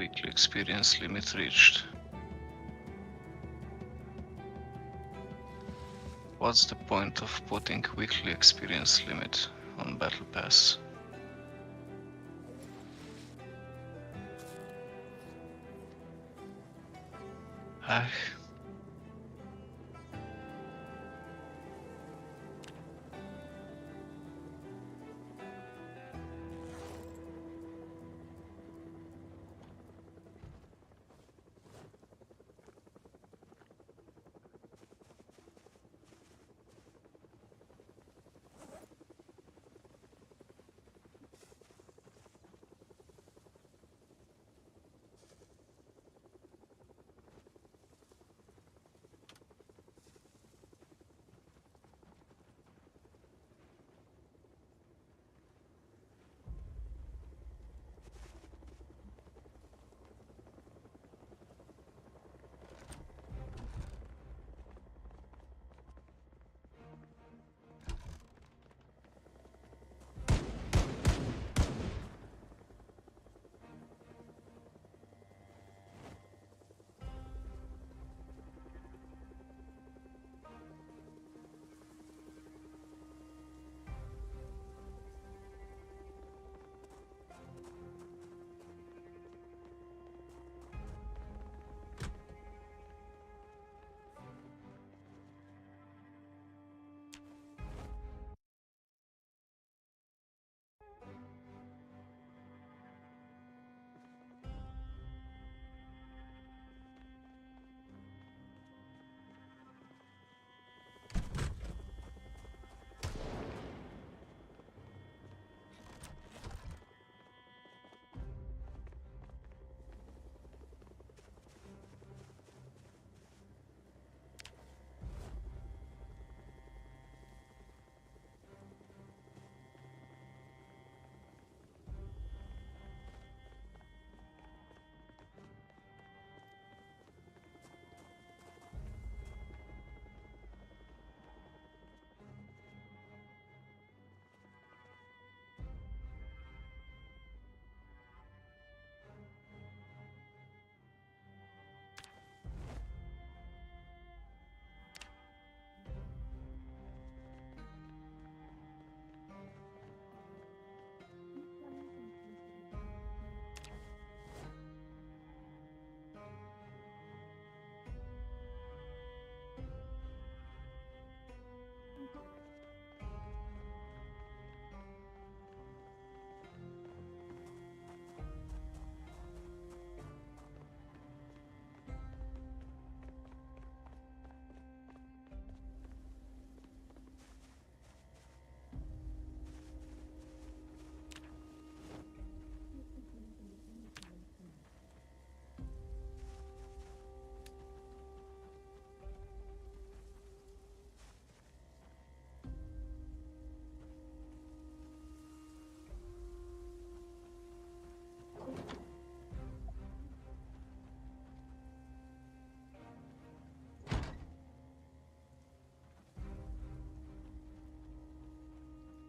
Speaker 10: weekly experience limit reached. What's the point of putting weekly experience limit on Battle Pass? Ah.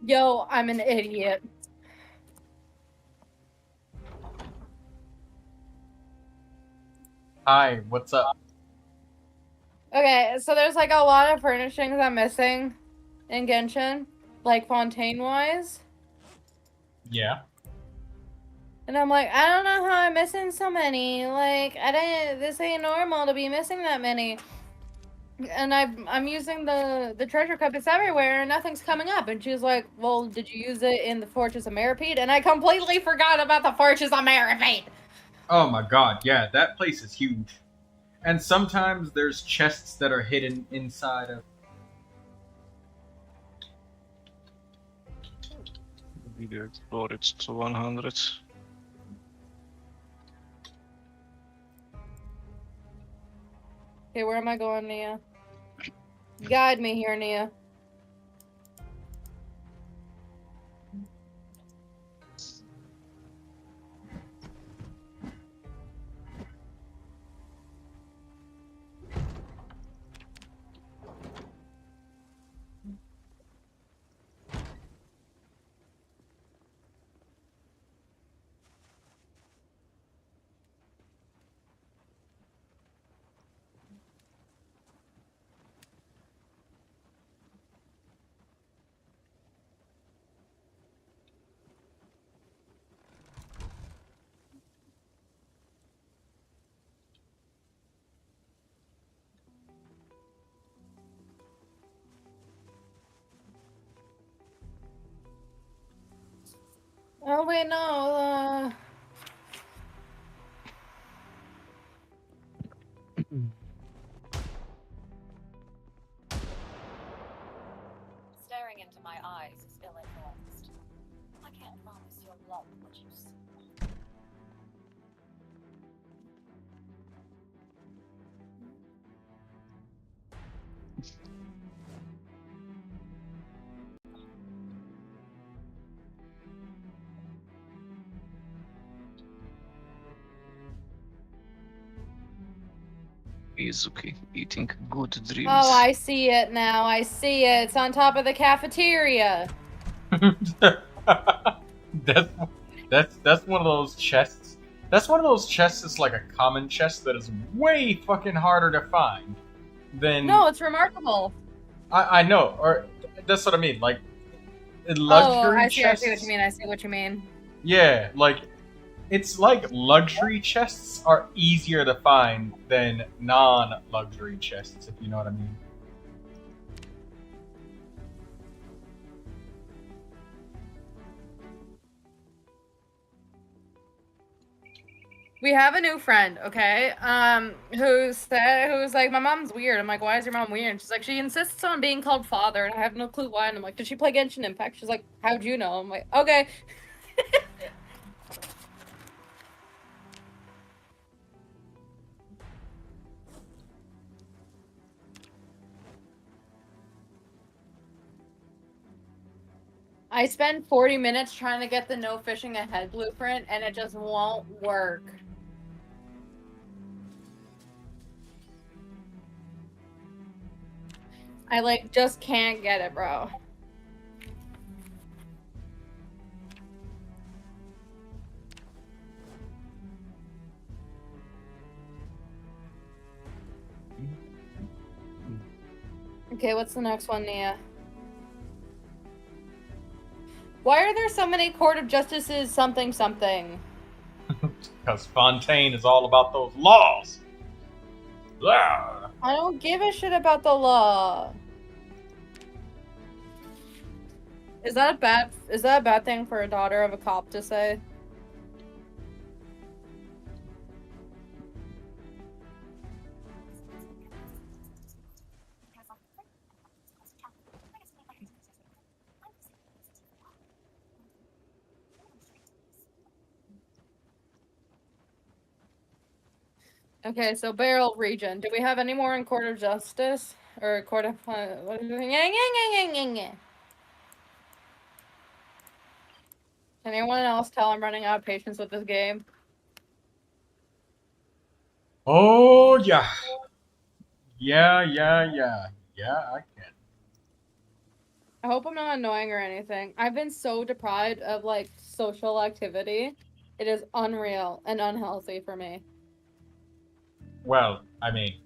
Speaker 4: Yo, I'm an idiot.
Speaker 2: Hi, what's up?
Speaker 4: Okay, so there's like a lot of furnishings I'm missing in Genshin, like Fontaine-wise.
Speaker 2: Yeah.
Speaker 4: And I'm like, I don't know how I'm missing so many. Like, this ain't normal to be missing that many. And I'm using the treasure cup. It's everywhere, and nothing's coming up. And she's like, well, did you use it in the Fortress of Meripede? And I completely forgot about the Fortress of Meripede.
Speaker 2: Oh my god, yeah, that place is huge. And sometimes there's chests that are hidden inside of...
Speaker 10: Video explore it to 100.
Speaker 4: Okay, where am I going, Nia? Guide me here, Nia. Oh wait, no.
Speaker 11: Staring into my eyes is ill-advised. I can't promise you'll love what you see.
Speaker 10: Mizuki eating good dreams.
Speaker 4: Oh, I see it now. I see it. It's on top of the cafeteria.
Speaker 2: that's one of those chests. That's one of those chests that's like a common chest that is way fucking harder to find than.
Speaker 4: No, it's remarkable.
Speaker 2: I know, or that's what I mean. Like luxury chests.
Speaker 4: I see what you mean. I see what you mean.
Speaker 2: Yeah, like it's like luxury chests are easier to find than non-luxury chests, if you know what I mean.
Speaker 4: We have a new friend, okay? Who's like, my mom's weird. I'm like, why is your mom weird? She's like, she insists on being called father, and I have no clue why. And I'm like, did she play Genshin Impact? She's like, how'd you know? I'm like, okay. I spent 40 minutes trying to get the no fishing ahead blueprint, and it just won't work. I, like, just can't get it, bro. Okay, what's the next one, Nia? Why are there so many Court of Justices something something?
Speaker 2: Because Fontaine is all about those laws. Blah.
Speaker 4: I don't give a shit about the law. Is that a bad thing for a daughter of a cop to say? Okay, so Barrel region. Do we have any more in Court of Justice? Or Court of... what is it? Can anyone else tell I'm running out of patience with this game?
Speaker 2: Oh, yeah. Yeah, I can.
Speaker 4: I hope I'm not annoying or anything. I've been so deprived of, like, social activity. It is unreal and unhealthy for me.
Speaker 2: Well, I mean,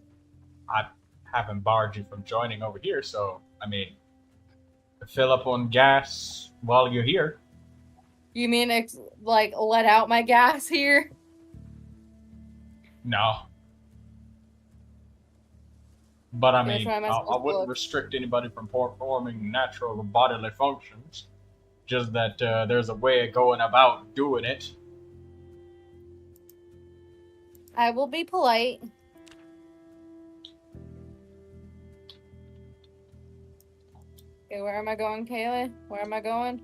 Speaker 2: I haven't barred you from joining over here, so, I mean, fill up on gas while you're here.
Speaker 4: You mean, like, let out my gas here?
Speaker 2: No. But, I mean,
Speaker 4: Yes,
Speaker 2: I wouldn't restrict anybody from performing natural bodily functions. Just that there's a way of going about doing it.
Speaker 4: I will be polite. Okay, where am I going, Kaylee? Where am I going?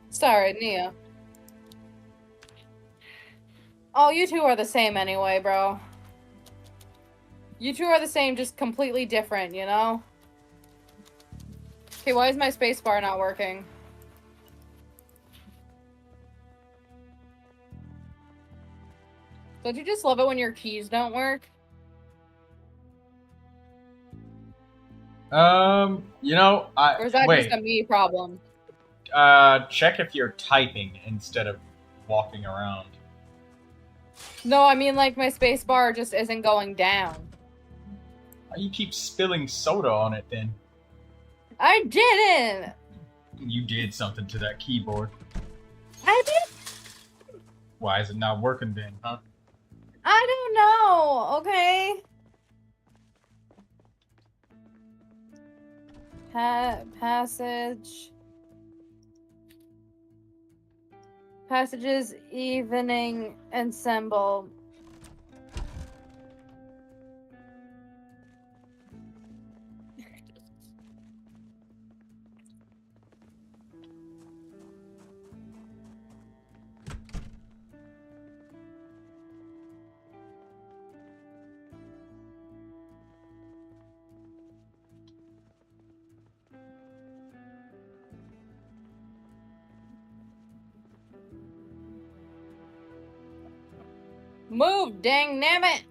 Speaker 4: Sorry, Nia. Oh, you two are the same anyway, bro. You two are the same, just completely different, you know? Okay, why is my spacebar not working? Don't you just love it when your keys don't work?
Speaker 2: You know,
Speaker 4: Or is that
Speaker 2: wait.
Speaker 4: just a me problem?
Speaker 2: Check if you're typing instead of walking around.
Speaker 4: No, I mean, like, my spacebar just isn't going down.
Speaker 2: You keep spilling soda on it, then.
Speaker 4: I didn't!
Speaker 2: You did something to that keyboard.
Speaker 4: I did?
Speaker 2: Why is it not working then, huh?
Speaker 4: I don't know, okay? Passage. Passages, evening ensemble. Move, dang nabbit!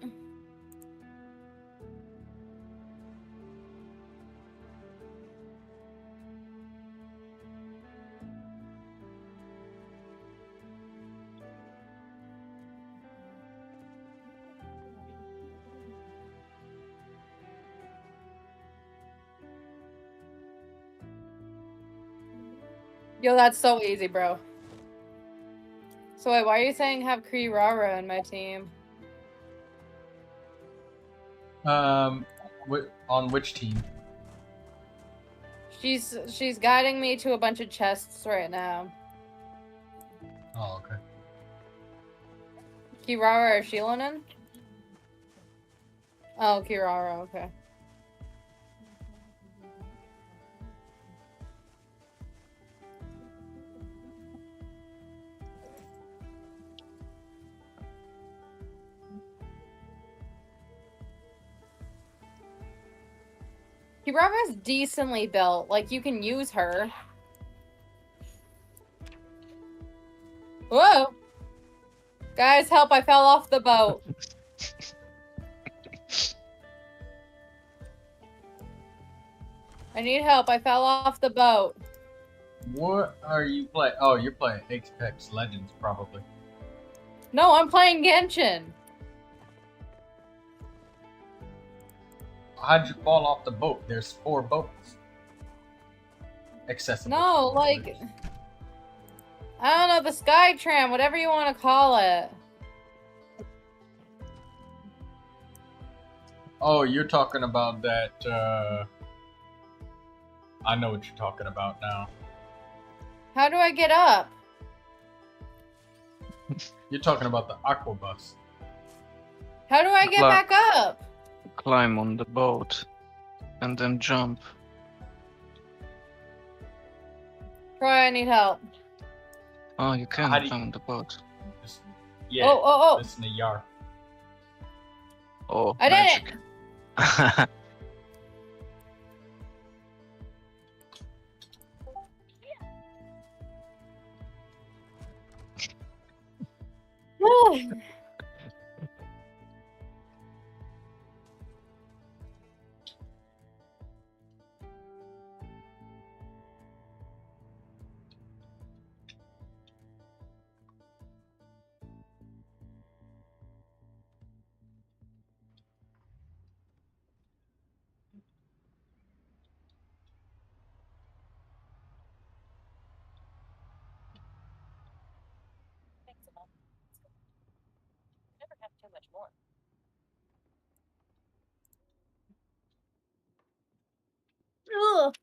Speaker 4: Yo, that's so easy, bro. So wait, why are you saying have Kirara in my team?
Speaker 2: On which team?
Speaker 4: She's guiding me to a bunch of chests right now.
Speaker 2: Oh, okay.
Speaker 4: Kirara or Shilonen? Oh, Kirara, okay. Kirara's decently built. Like, you can use her. Whoa! Guys, help, I fell off the boat. I need help, I fell off the boat.
Speaker 2: What are you playing? Oh, you're playing Apex Legends, probably.
Speaker 4: No, I'm playing Genshin.
Speaker 2: How'd you fall off the boat? There's 4 boats. Accessible.
Speaker 4: No, like... I don't know, the Sky Tram, whatever you want to call it.
Speaker 2: Oh, you're talking about that, I know what you're talking about now.
Speaker 4: How do I get up?
Speaker 2: You're talking about the Aquabus.
Speaker 4: How do I get back up?
Speaker 10: Climb on the boat and then jump.
Speaker 4: Troy, I need help.
Speaker 10: Oh, you can climb on the boat.
Speaker 2: Yeah.
Speaker 4: Oh.
Speaker 2: This is the Yar.
Speaker 10: Oh,
Speaker 4: I
Speaker 10: magic.
Speaker 4: did it!
Speaker 11: Never have too much more.
Speaker 4: Ugh.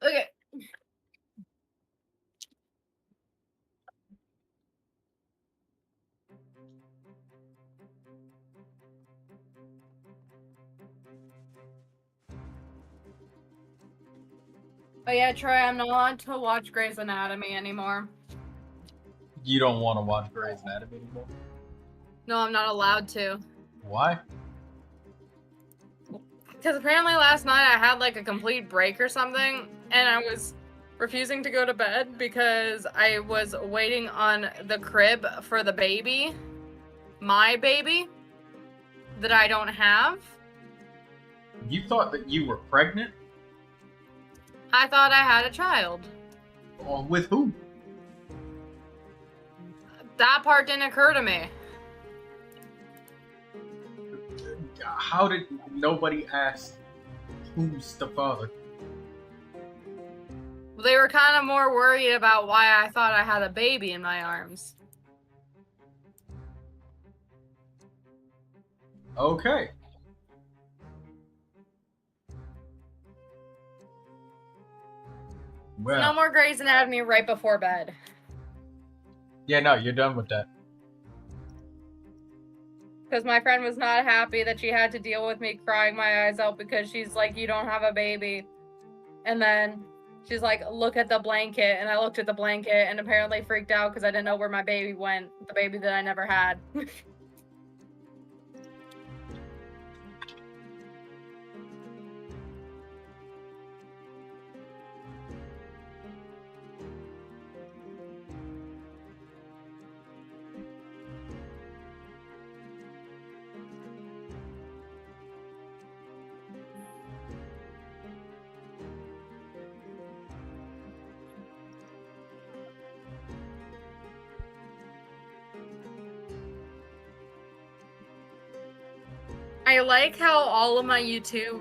Speaker 4: Okay. Oh yeah, Troy, I'm not allowed to watch Grey's Anatomy anymore.
Speaker 2: You don't want to watch Grey's Anatomy anymore?
Speaker 4: No, I'm not allowed to.
Speaker 2: Why?
Speaker 4: Because apparently last night I had like a complete break or something, and I was refusing to go to bed because I was waiting on the crib for the baby. My baby. That I don't have.
Speaker 2: You thought that you were pregnant?
Speaker 4: I thought I had a child.
Speaker 2: Or with who?
Speaker 4: That part didn't occur to me.
Speaker 2: How did nobody ask who's the father?
Speaker 4: They were kind of more worried about why I thought I had a baby in my arms.
Speaker 2: Okay. Well,
Speaker 4: No more Grey's Anatomy right before bed.
Speaker 2: Yeah, no, you're done with that.
Speaker 4: Because my friend was not happy that she had to deal with me crying my eyes out because she's like, you don't have a baby. And then she's like, look at the blanket. And I looked at the blanket and apparently freaked out because I didn't know where my baby went. The baby that I never had. I like how all of my YouTube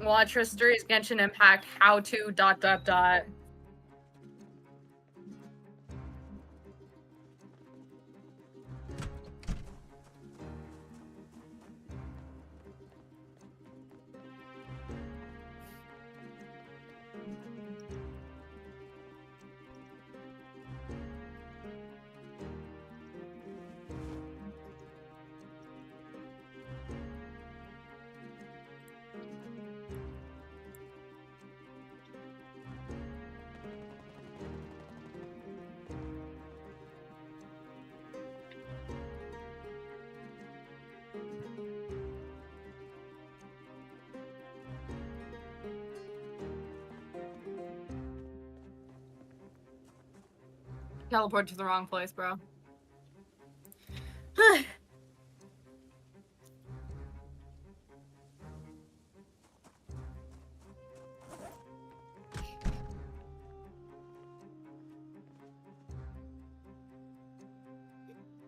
Speaker 4: watch history is Genshin Impact how to ... Teleport to the wrong place, bro.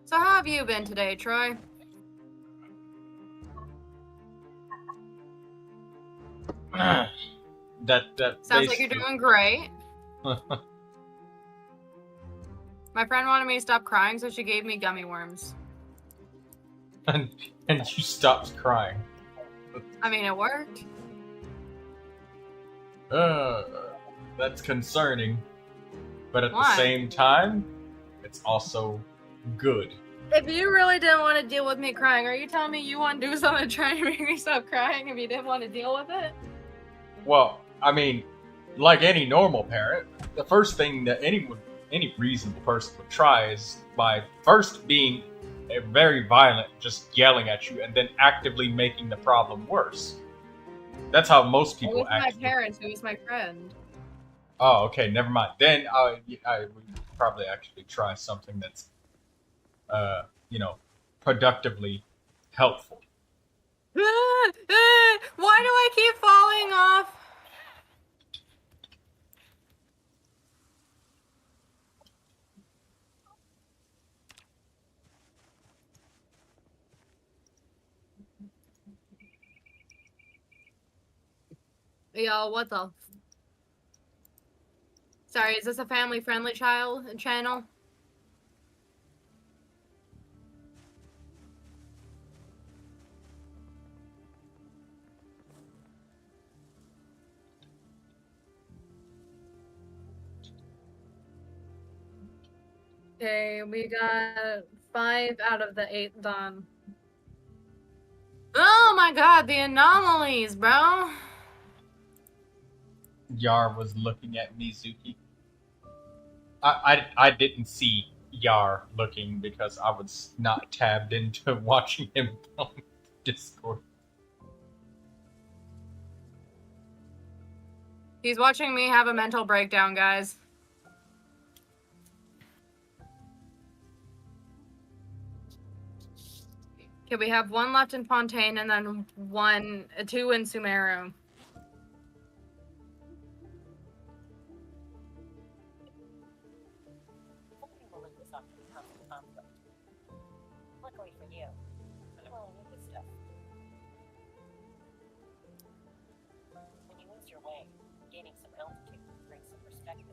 Speaker 4: So how have you been today, Troy?
Speaker 2: that
Speaker 4: Sounds like you're doing great. My friend wanted me to stop crying, so she gave me gummy worms.
Speaker 2: and you stopped crying.
Speaker 4: I mean, it worked.
Speaker 2: That's concerning. But at
Speaker 4: Why?
Speaker 2: the same time, it's also good.
Speaker 4: If you really didn't want to deal with me crying, are you telling me you want to do something to try and make me stop crying if you didn't want to deal with it?
Speaker 2: Well, I mean, like any normal parent, the first thing that any reasonable person would try is by first being very violent, just yelling at you, and then actively making the problem worse. That's how most people
Speaker 4: It was
Speaker 2: act.
Speaker 4: my parents, who was my friend.
Speaker 2: Oh, okay, never mind. Then I would probably actually try something that's, productively helpful.
Speaker 4: Why do I keep falling off? Yo, what the? Sorry, is this a family-friendly channel? Okay, we got 5 out of the 8 done. Oh my god, the anomalies, bro!
Speaker 2: Yar was looking at Mizuki. I didn't see Yar looking because I was not tabbed into watching him on Discord.
Speaker 4: He's watching me have a mental breakdown, guys. Okay, we have 1 left in Fontaine and then 2 in Sumeru.
Speaker 11: Luckily for you, I'm willing to do stuff. When you lose your way, gaining some altitude brings some perspective.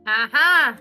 Speaker 4: Uh-huh.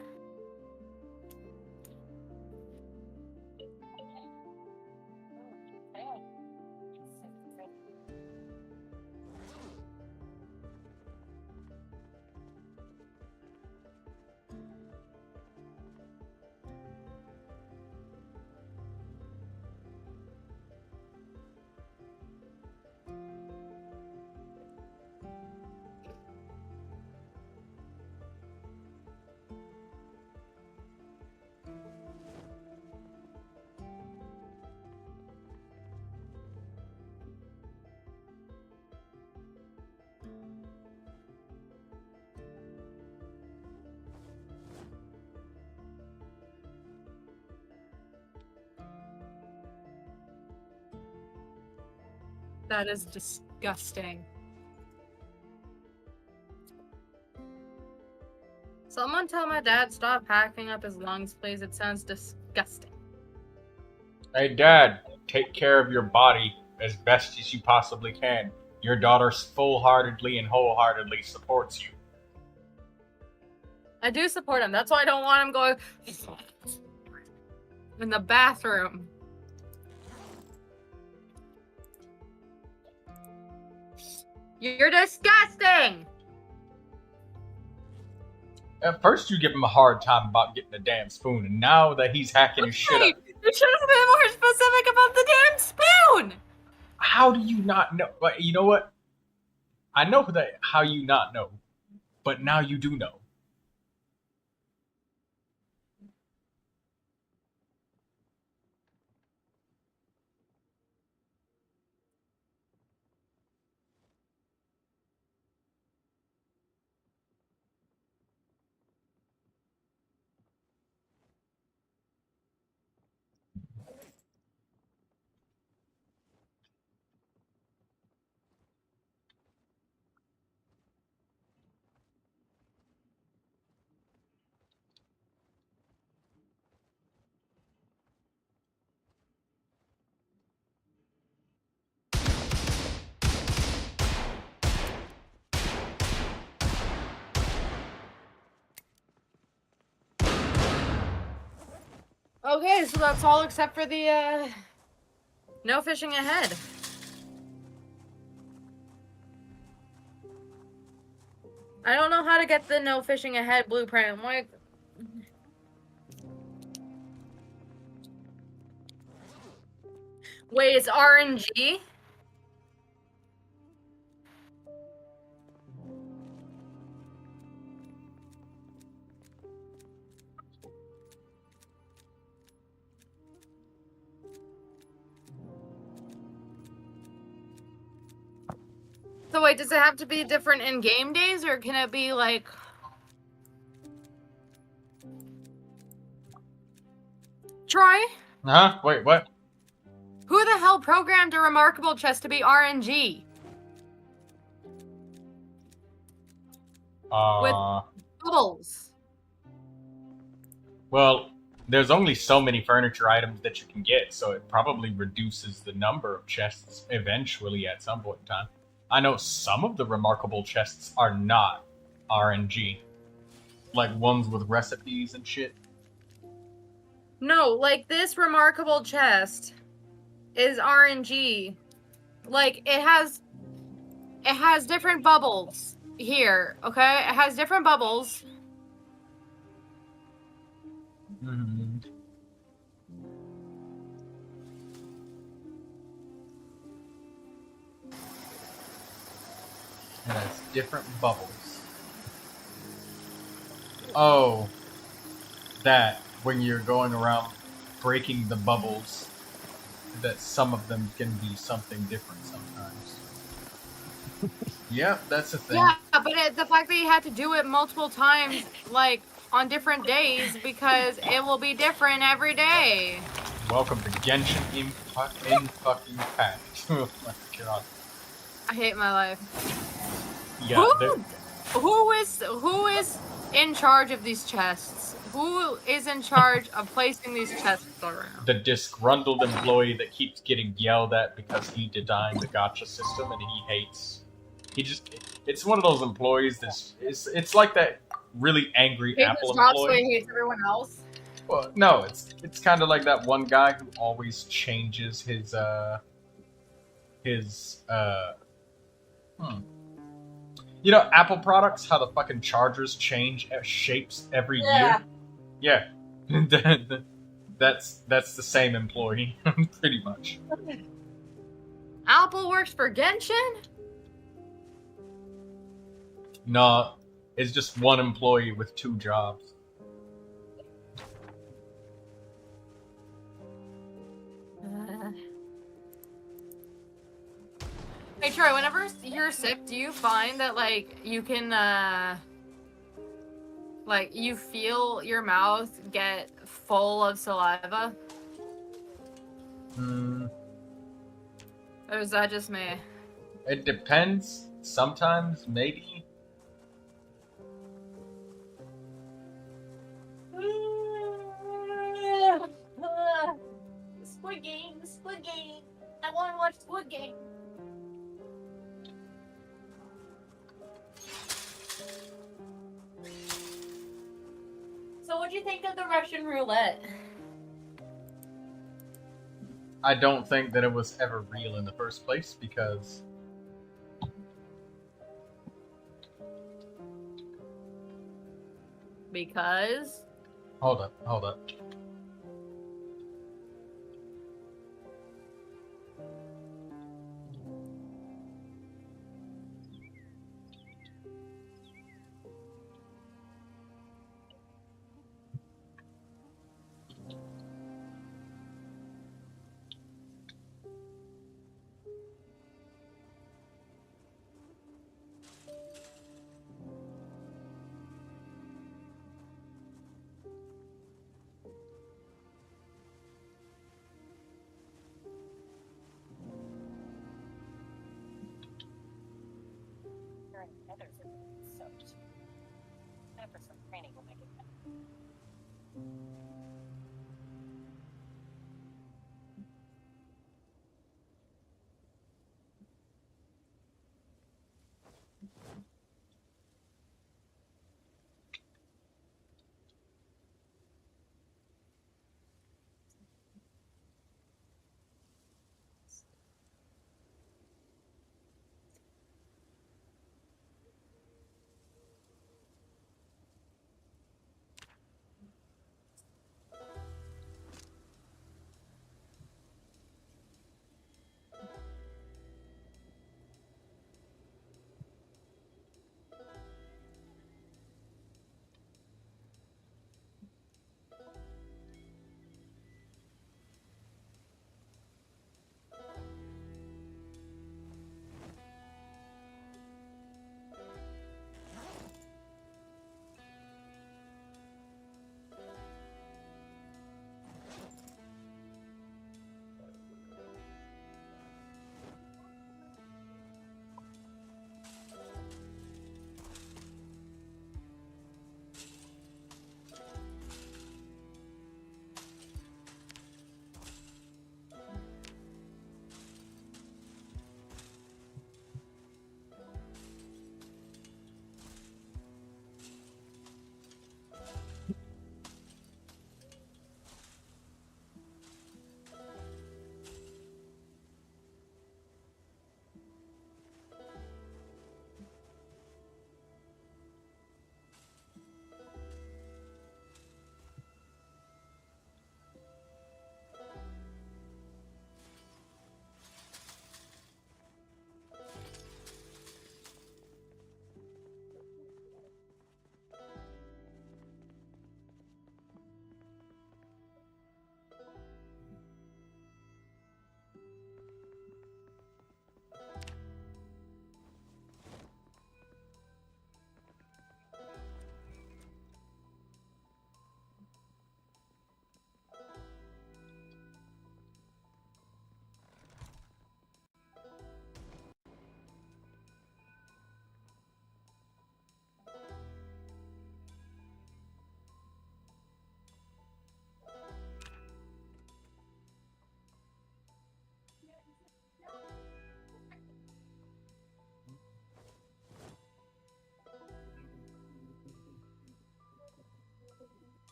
Speaker 4: That is disgusting. Someone tell my dad stop hacking up his lungs, please. It sounds disgusting.
Speaker 2: Hey, Dad, take care of your body as best as you possibly can. Your daughter full-heartedly and wholeheartedly supports you.
Speaker 4: I do support him. That's why I don't want him going in the bathroom. You're disgusting!
Speaker 2: At first you give him a hard time about getting a damn spoon, and now that he's hacking his shit up...
Speaker 4: You should have been more specific about the damn spoon!
Speaker 2: How do you not know? But you know what? I know that how you not know, but now you do know.
Speaker 4: Okay, so that's all except for the, no fishing ahead. I don't know how to get the no fishing ahead blueprint. Why? Wait, it's RNG? So wait, does it have to be different in game days, or can it be like... Troy?
Speaker 2: Huh? Wait, what?
Speaker 4: Who the hell programmed a remarkable chest to be RNG? With bubbles.
Speaker 2: Well, there's only so many furniture items that you can get, so it probably reduces the number of chests eventually at some point in time. I know some of the remarkable chests are not RNG. Like ones with recipes and shit.
Speaker 4: No, like this remarkable chest is RNG. Like it has different bubbles here, okay? It has different bubbles.
Speaker 2: Mm-hmm. It has different bubbles. Oh, that when you're going around breaking the bubbles, that some of them can be something different sometimes. Yeah, that's a thing.
Speaker 4: Yeah, but the fact that you have to do it multiple times, like on different days, because it will be different every day.
Speaker 2: Welcome to Genshin in fucking Impact. Oh my god.
Speaker 4: I hate my life.
Speaker 2: Yeah.
Speaker 4: Who is in charge of these chests? Who is in charge of placing these chests around?
Speaker 2: The disgruntled employee that keeps getting yelled at because he designed the gacha system and he hates. It's one of those employees that's it's like that really angry
Speaker 4: Hates
Speaker 2: Apple
Speaker 4: his job, so
Speaker 2: employee.
Speaker 4: he hates everyone else.
Speaker 2: Well, no, it's kind of like that one guy who always changes his You know, Apple products, how the fucking chargers change shapes every year. Yeah, that's the same employee, pretty much.
Speaker 4: Apple works for Genshin?
Speaker 2: No, it's just one employee with 2 jobs.
Speaker 4: Hey Troy, whenever you're sick, do you find that like you can like you feel your mouth get full of saliva? Or is that just me?
Speaker 2: It depends. Sometimes, maybe.
Speaker 3: Squid Game, Squid Game. I want to watch Squid Game. So, what'd you think of the Russian roulette?
Speaker 2: I don't think that it was ever real in the first place because Hold up.
Speaker 11: Feathers are soaked. After some training will make it better.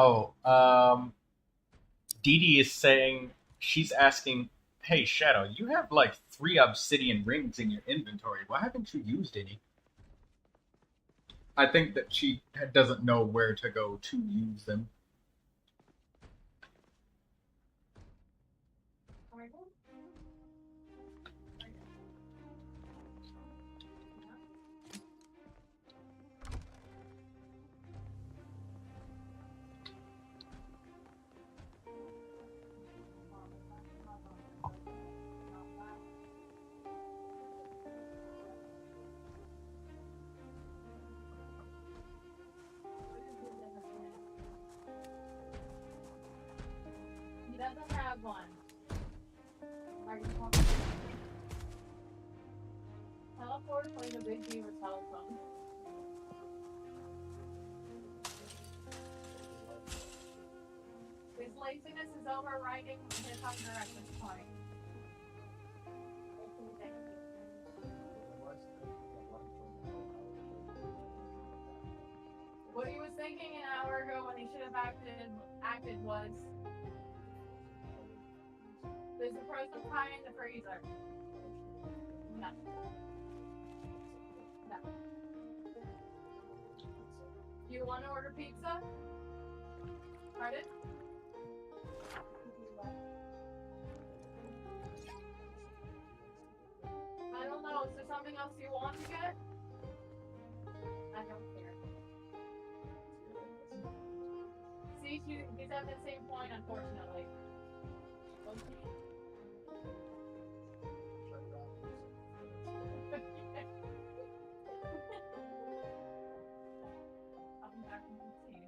Speaker 2: Oh, Dee Dee is saying, she's asking, hey, Shadow, you have like 3 obsidian rings in your inventory. Why haven't you used any? I think that she doesn't know where to go to use them.
Speaker 4: He doesn't have one. Teleport playing a big beaver telephone. His laziness is overriding his hunger at this point. What he was thinking an hour ago when he should have acted was, there's a frozen pie in the freezer. No. No. You want to order pizza? Pardon? I don't know. Is there something else you want to get? I don't care. See, he's at the same point, unfortunately. I'll be back in 15.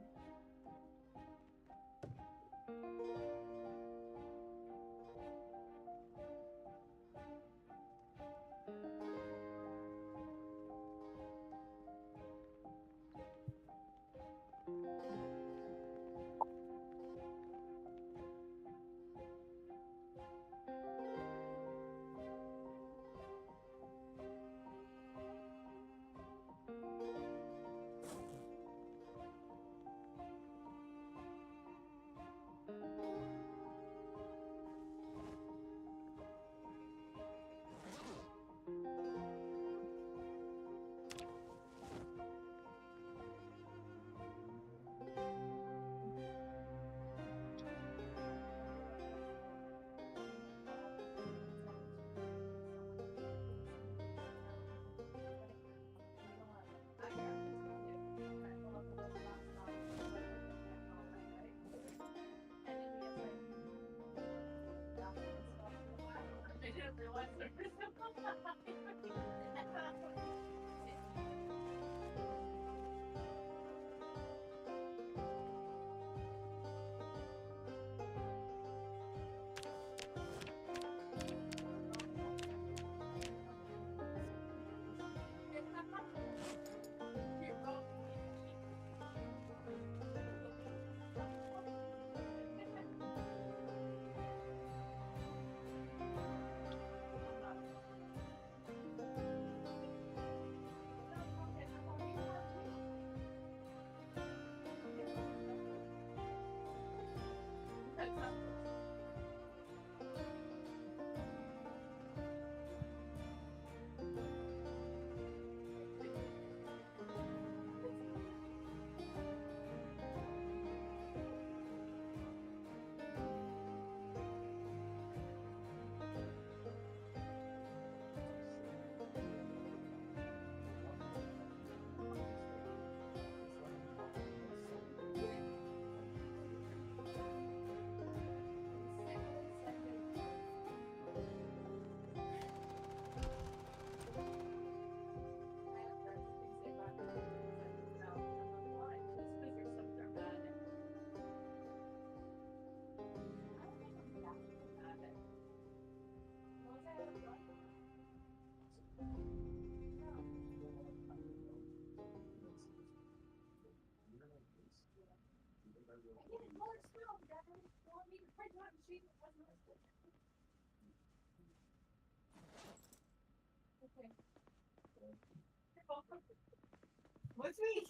Speaker 4: What's me?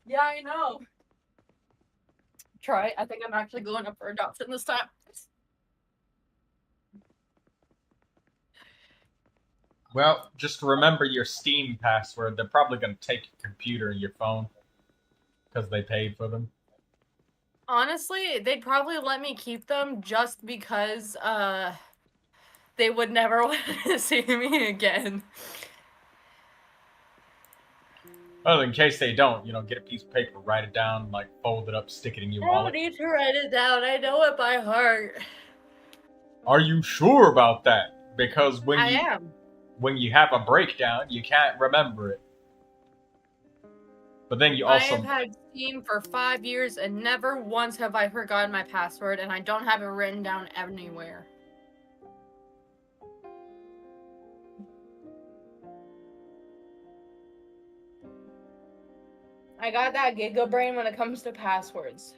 Speaker 4: Yeah, I know. Try. I think I'm actually going up for adoption this time.
Speaker 2: Well, just remember your Steam password. They're probably going to take your computer and your phone because they paid for them.
Speaker 4: Honestly, they'd probably let me keep them just because they would never want to see me again.
Speaker 2: Well, in case they don't, get a piece of paper, write it down, like fold it up, stick it in your
Speaker 4: I
Speaker 2: wallet.
Speaker 4: don't need to write it down. I know it by heart.
Speaker 2: Are you sure about that? Because when
Speaker 4: I am.
Speaker 2: When you have a breakdown, you can't remember it. But then you also...
Speaker 4: I have had Steam for 5 years and never once have I forgotten my password, and I don't have it written down anywhere. I got that Giga brain when it comes to passwords.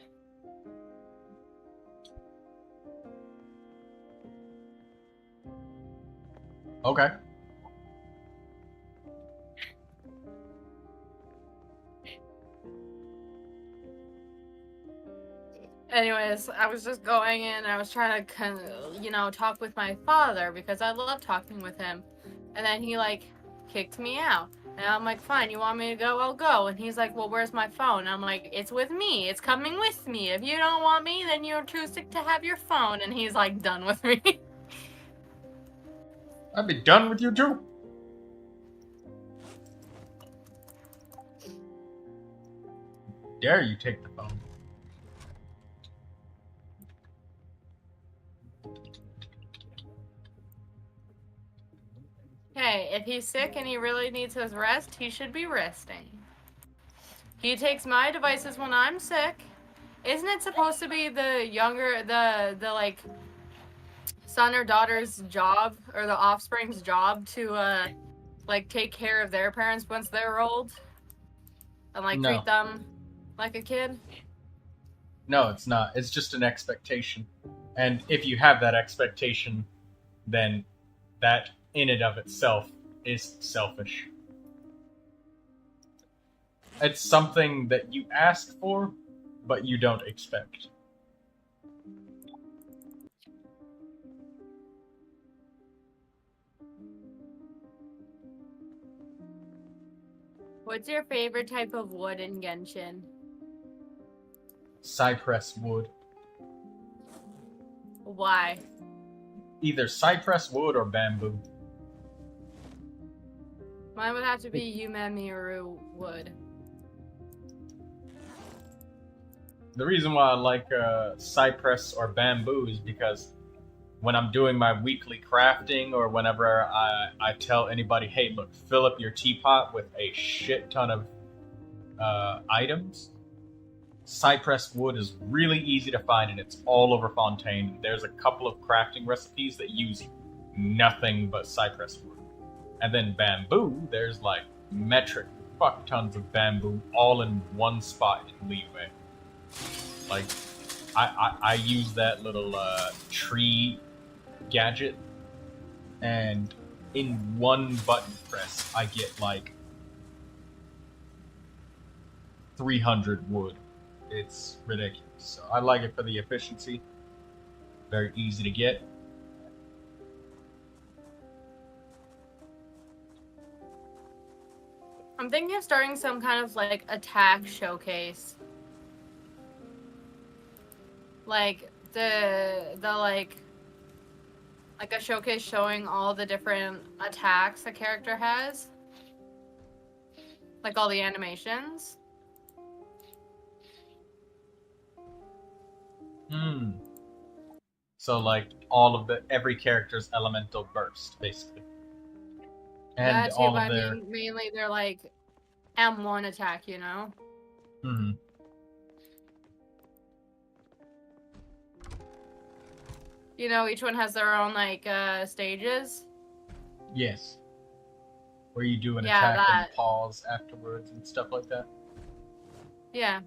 Speaker 2: Okay.
Speaker 4: Anyways, I was just going in, I was trying to, talk with my father because I love talking with him. And then he, kicked me out. And I'm like, fine, you want me to go? I'll go. And he's like, well, where's my phone? And I'm like, it's with me. It's coming with me. If you don't want me, then you're too sick to have your phone. And he's like, done with me.
Speaker 2: I'd be done with you too. Dare you take the phone?
Speaker 4: Hey, if he's sick and he really needs his rest, he should be resting. He takes my devices when I'm sick. Isn't it supposed to be the son or daughter's job, or the offspring's job to, take care of their parents once they're old? And,
Speaker 2: No.
Speaker 4: treat them like a kid?
Speaker 2: No, it's not. It's just an expectation. And if you have that expectation, then that in and of itself is selfish. It's something that you ask for, but you don't expect.
Speaker 4: What's your favorite type of wood in Genshin?
Speaker 2: Cypress wood.
Speaker 4: Why?
Speaker 2: Either cypress wood or bamboo.
Speaker 4: Mine would have to be Yumemizuki wood.
Speaker 2: The reason why I like cypress or bamboo is because when I'm doing my weekly crafting, or whenever I tell anybody, hey, look, fill up your teapot with a shit ton of items, cypress wood is really easy to find, and it's all over Fontaine. There's a couple of crafting recipes that use nothing but cypress wood. And then bamboo, there's metric fuck tons of bamboo all in one spot in Leeway. I use that little tree gadget, and in one button press I get 300 wood. It's ridiculous. So I like it for the efficiency. Very easy to get.
Speaker 4: I'm thinking of starting some kind of attack showcase. A showcase showing all the different attacks a character has. All the animations.
Speaker 2: So all of every character's elemental burst, basically. And
Speaker 4: that too,
Speaker 2: all
Speaker 4: but
Speaker 2: of their...
Speaker 4: I mean, mainly they're M1 attack, you know?
Speaker 2: Mm-hmm.
Speaker 4: You know, each one has their own, stages?
Speaker 2: Yes. Where you do an attack
Speaker 4: that.
Speaker 2: and pause afterwards and stuff like that.
Speaker 4: Yeah.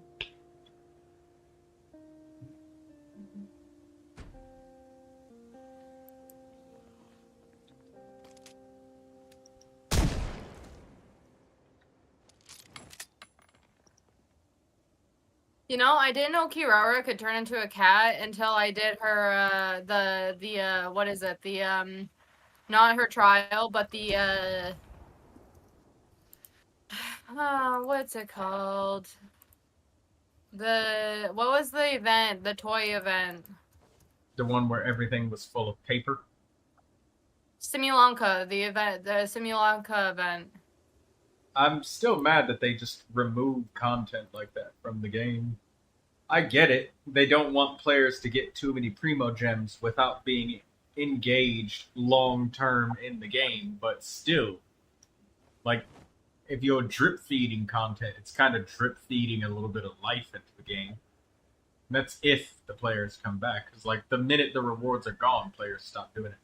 Speaker 4: You know, I didn't know Kirara could turn into a cat until I did her, what is it? Not her trial, but what's it called? What was the event? The toy event?
Speaker 2: The one where everything was full of paper?
Speaker 4: Simulanka, the Simulanka event.
Speaker 2: I'm still mad that they just removed content like that from the game. I get it. They don't want players to get too many Primo gems without being engaged long-term in the game, but still, like, if you're drip-feeding content, it's kind of drip-feeding a little bit of life into the game. And that's if the players come back, because, like, the minute the rewards are gone, players stop doing it.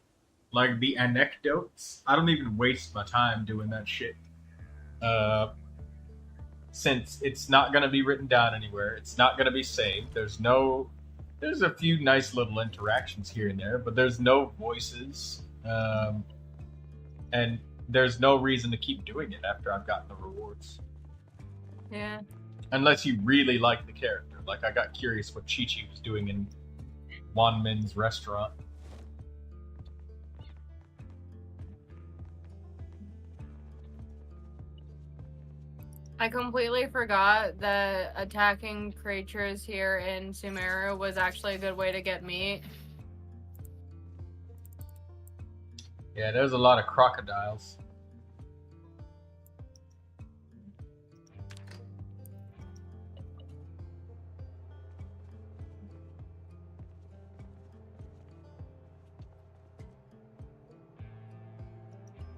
Speaker 2: Like, the anecdotes, I don't even waste my time doing that shit. Since it's not going to be written down anywhere, it's not going to be saved. There's a few nice little interactions here and there, but there's no voices, and there's no reason to keep doing it after I've gotten the rewards.
Speaker 4: Yeah.
Speaker 2: Unless you really like the character. Like, I got curious what Chi-Chi was doing in Wan Min's restaurant.
Speaker 4: I completely forgot that attacking creatures here in Sumeru was actually a good way to get meat.
Speaker 2: Yeah, there's a lot of crocodiles.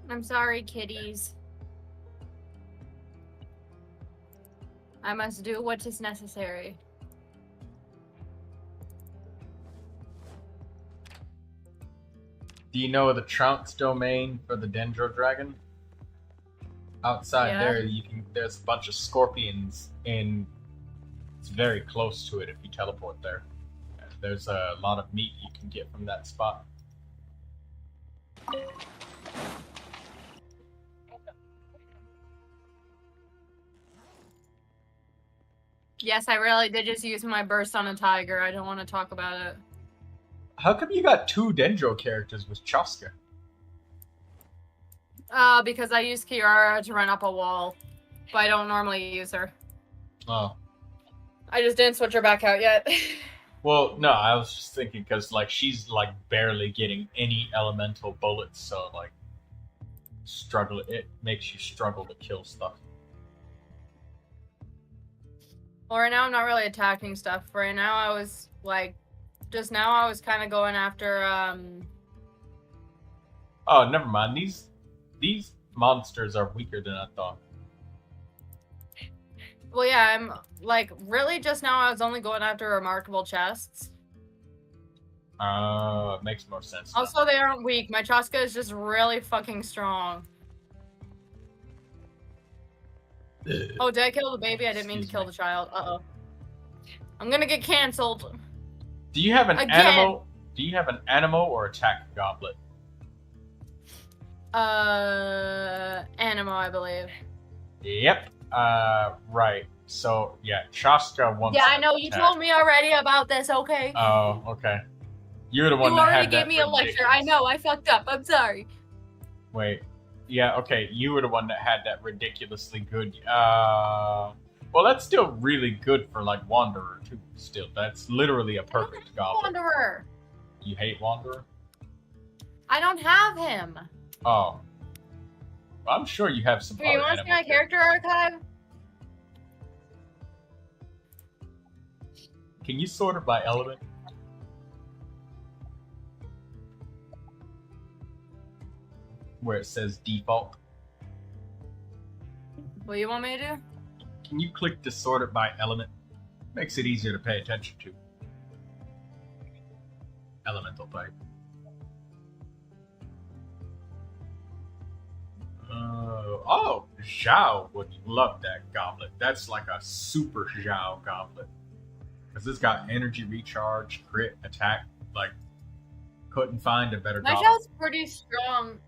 Speaker 4: I'm sorry, kitties. I must do what is necessary.
Speaker 2: Do you know the Trounce domain for the Dendro Dragon? Outside there, there's a bunch of scorpions, and it's very close to it if you teleport there. There's a lot of meat you can get from that spot.
Speaker 4: Yes, I really did just use my burst on a tiger. I don't want to talk about it.
Speaker 2: How come you got 2 Dendro characters with Chaska?
Speaker 4: Because I used Kiara to run up a wall, but I don't normally use her.
Speaker 2: Oh.
Speaker 4: I just didn't switch her back out yet.
Speaker 2: Well, no, I was just thinking because, like, she's, like, barely getting any elemental bullets, so, like, it makes you struggle to kill stuff.
Speaker 4: Well, right now I'm not really attacking stuff. Right now I was, like, just now I was kind of going after,
Speaker 2: Oh, never mind. These monsters are weaker than I thought.
Speaker 4: Well, yeah, I'm, like, really just now I was only going after remarkable chests.
Speaker 2: It makes more sense now.
Speaker 4: Also, they aren't weak. My Chaska is just really fucking strong. Oh, did I kill the baby? I didn't mean to kill the child. Uh-oh. I'm gonna get canceled.
Speaker 2: Do you have an animal? Do you have an animal or attack goblet?
Speaker 4: Animal, I believe.
Speaker 2: Yep. Right. So, yeah, Chaska wants
Speaker 4: Yeah, I know. You told me already about this, okay?
Speaker 2: Oh, okay. You're the one
Speaker 4: you
Speaker 2: that
Speaker 4: already
Speaker 2: had
Speaker 4: gave
Speaker 2: that
Speaker 4: me a lecture. I know. I fucked up. I'm sorry.
Speaker 2: Wait. Yeah, okay. You were the one that had that ridiculously good... Well, that's still really good for, like, Wanderer, too. Still, that's literally a perfect goblet.
Speaker 4: Wanderer.
Speaker 2: You hate Wanderer?
Speaker 4: I don't have him.
Speaker 2: Oh. Well, I'm sure you have some
Speaker 4: Wait, you want to see my character archive?
Speaker 2: Can you sort it by element? Where it says default.
Speaker 4: What do you want me to do?
Speaker 2: Can you click to sort it by element? Makes it easier to pay attention to. Elemental type. Oh, Zhao would love that goblet. That's like a super Zhao goblet. Because it's got energy recharge, crit, attack. Like, couldn't find a better
Speaker 4: My
Speaker 2: goblet.
Speaker 4: Zhao's pretty strong.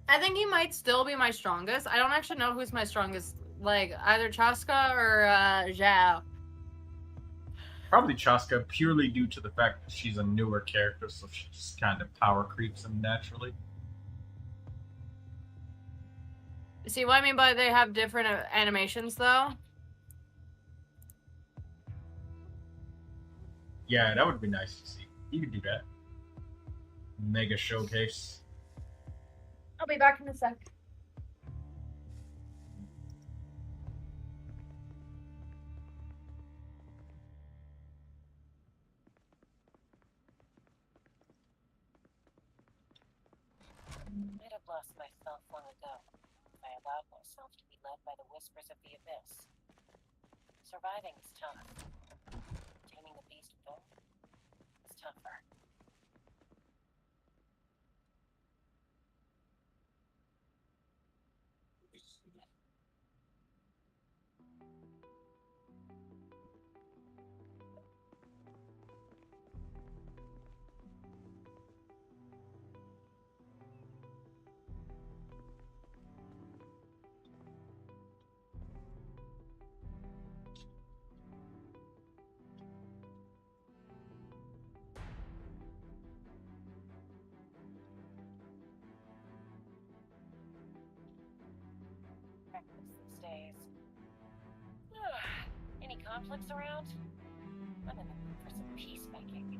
Speaker 4: I think he might still be my strongest. I don't actually know who's my strongest. Like, either Chaska or Zhao.
Speaker 2: Probably Chaska, purely due to the fact that she's a newer character, so she just kind of power creeps him naturally.
Speaker 4: See what I mean by they have different animations, though?
Speaker 2: Yeah, that would be nice to see. You could do that. Mega showcase.
Speaker 4: I'll be back in a sec.
Speaker 11: I'd have lost myself long ago if I allowed myself to be led by the whispers of the abyss. Surviving is tough. Taming the beast within is tougher. These days. Any conflicts around? I'm in the mood for some peacemaking.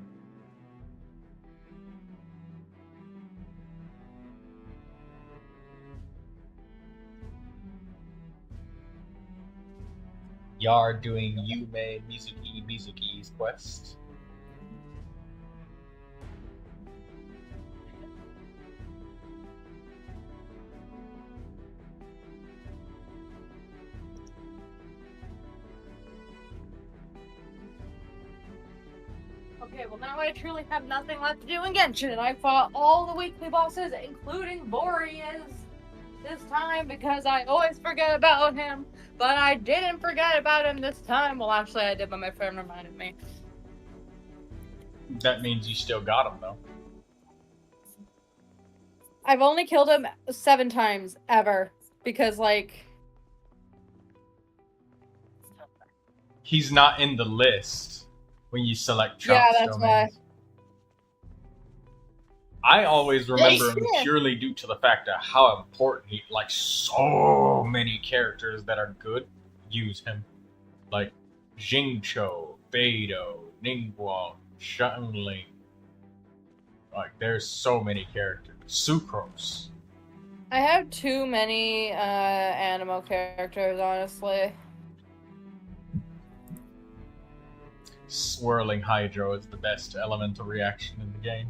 Speaker 2: Y'all are doing Yumemizuki Mizuki's quest.
Speaker 4: Okay, well now I truly have nothing left to do in Genshin. I fought all the weekly bosses, including Boreas, this time because I always forget about him. But I didn't forget about him this time. Well, actually, I did, but my friend reminded me.
Speaker 2: That means you still got him, though.
Speaker 4: I've only killed him 7 times, ever. Because, like...
Speaker 2: He's not in the list when you select Trump.
Speaker 4: Yeah, that's why.
Speaker 2: I always remember him purely due to the fact of how important he, like, so many characters that are good use him. Like, Jingcho, Beidou, Ningguang, Xiangling. Like, there's so many characters. Sucrose.
Speaker 4: I have too many animal characters, honestly.
Speaker 2: Swirling Hydro is the best elemental reaction in the game.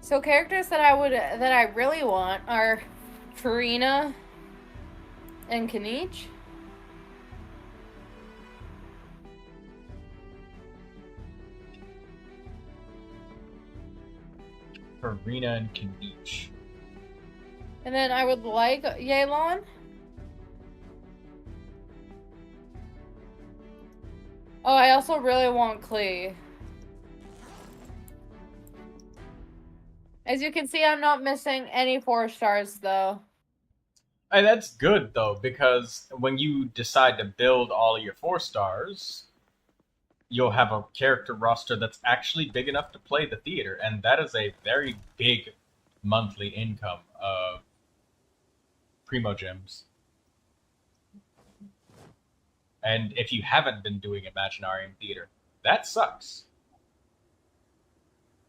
Speaker 4: So characters that I really want are Furina and Kaniche.
Speaker 2: Furina and Kaniche.
Speaker 4: And then I would like Yelan. Oh, I also really want Klee. As you can see, I'm not missing any 4 stars, though.
Speaker 2: Hey, that's good, though, because when you decide to build all of your 4 stars, you'll have a character roster that's actually big enough to play the theater, and that is a very big monthly income of Primo Gems. And if you haven't been doing Imaginarium Theater, that sucks.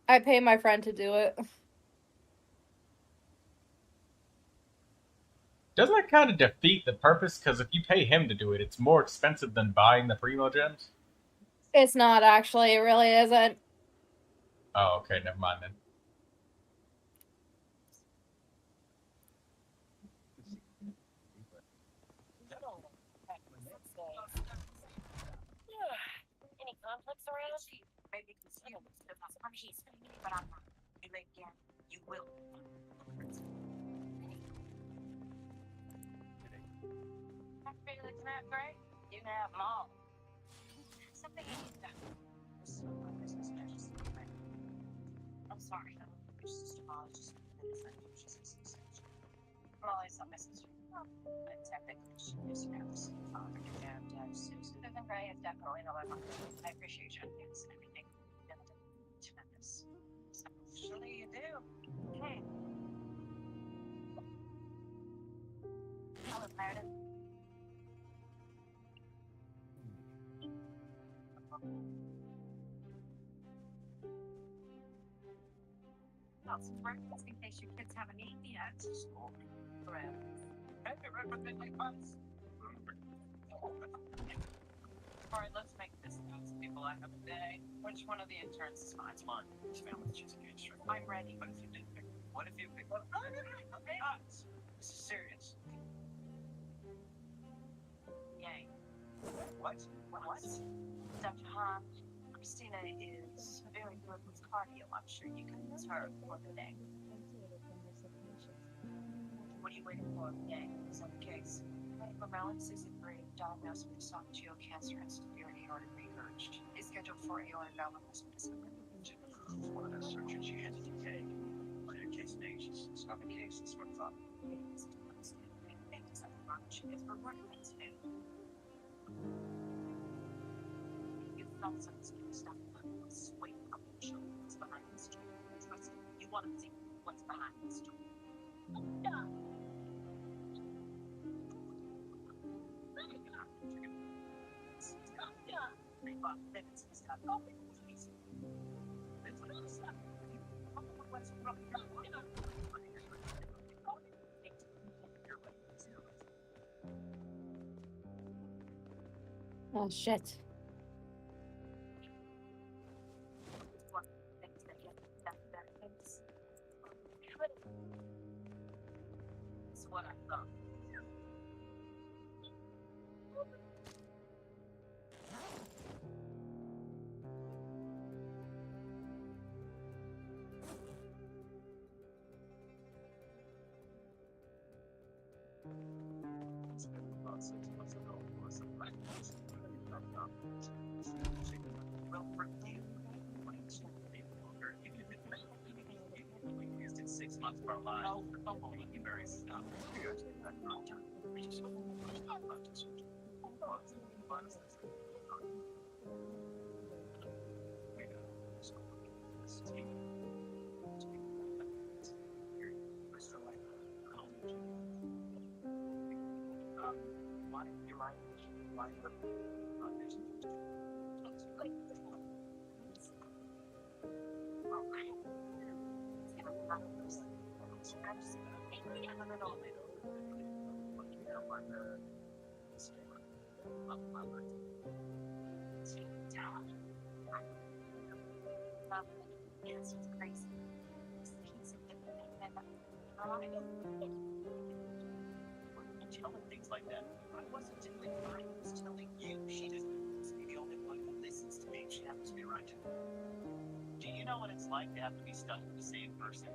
Speaker 4: I pay my friend to do it.
Speaker 2: Doesn't that kind of defeat the purpose? Because if you pay him to do it, it's more expensive than buying the Primo Gems?
Speaker 4: It's not, actually. It really isn't.
Speaker 2: Oh, okay. Never mind then.
Speaker 11: Any conflicts around? Maybe conceal some peacemaking, but I'm not. You may again. You will. Right? You can have them all. Something you need to I'm sorry. She's just But technically, she is Matt's father. And Susan and Ray is definitely the level. I appreciate you and everything. Tremendous. So, surely you do. Okay. Hello, Meredith. Got some breakfast in case your kids haven't eaten yet. Correct. Alright, let's make this those people I have a day. Which one of the interns is mine? It's mine. It's family's cheesecake straight. I'm ready. What if you did pick? What if you pick one? Okay, this is serious. Yay. What? Dr. Han, Christina is very good with cardio. I'm sure you can use her for the day. What are you waiting for? Yay. Is that the case? Mammalian 63, diagnosed with esophageal cancer and severe aortic regurg. Is scheduled for aortic valve replacement. One of those surgeries she had to decay. Later case stage, it's not the case, it's what I thought. She gets her work today. You felt some stuff. Wait, what's behind this story? You want to see what's behind this story.
Speaker 12: Oh shit.
Speaker 11: That's what I thought. About 6 months ago, for some practice, well, for you, when it's longer, you can we used it 6 months of our lives. You very stuff. You guys did that wrong time. We just left it. Yes, it's crazy. He's a different telling things like that. I wasn't telling her, I was telling you. She just happens to be the only one who listens to me. She happens to be right. Do you know what it's like to have to be stuck with the same person?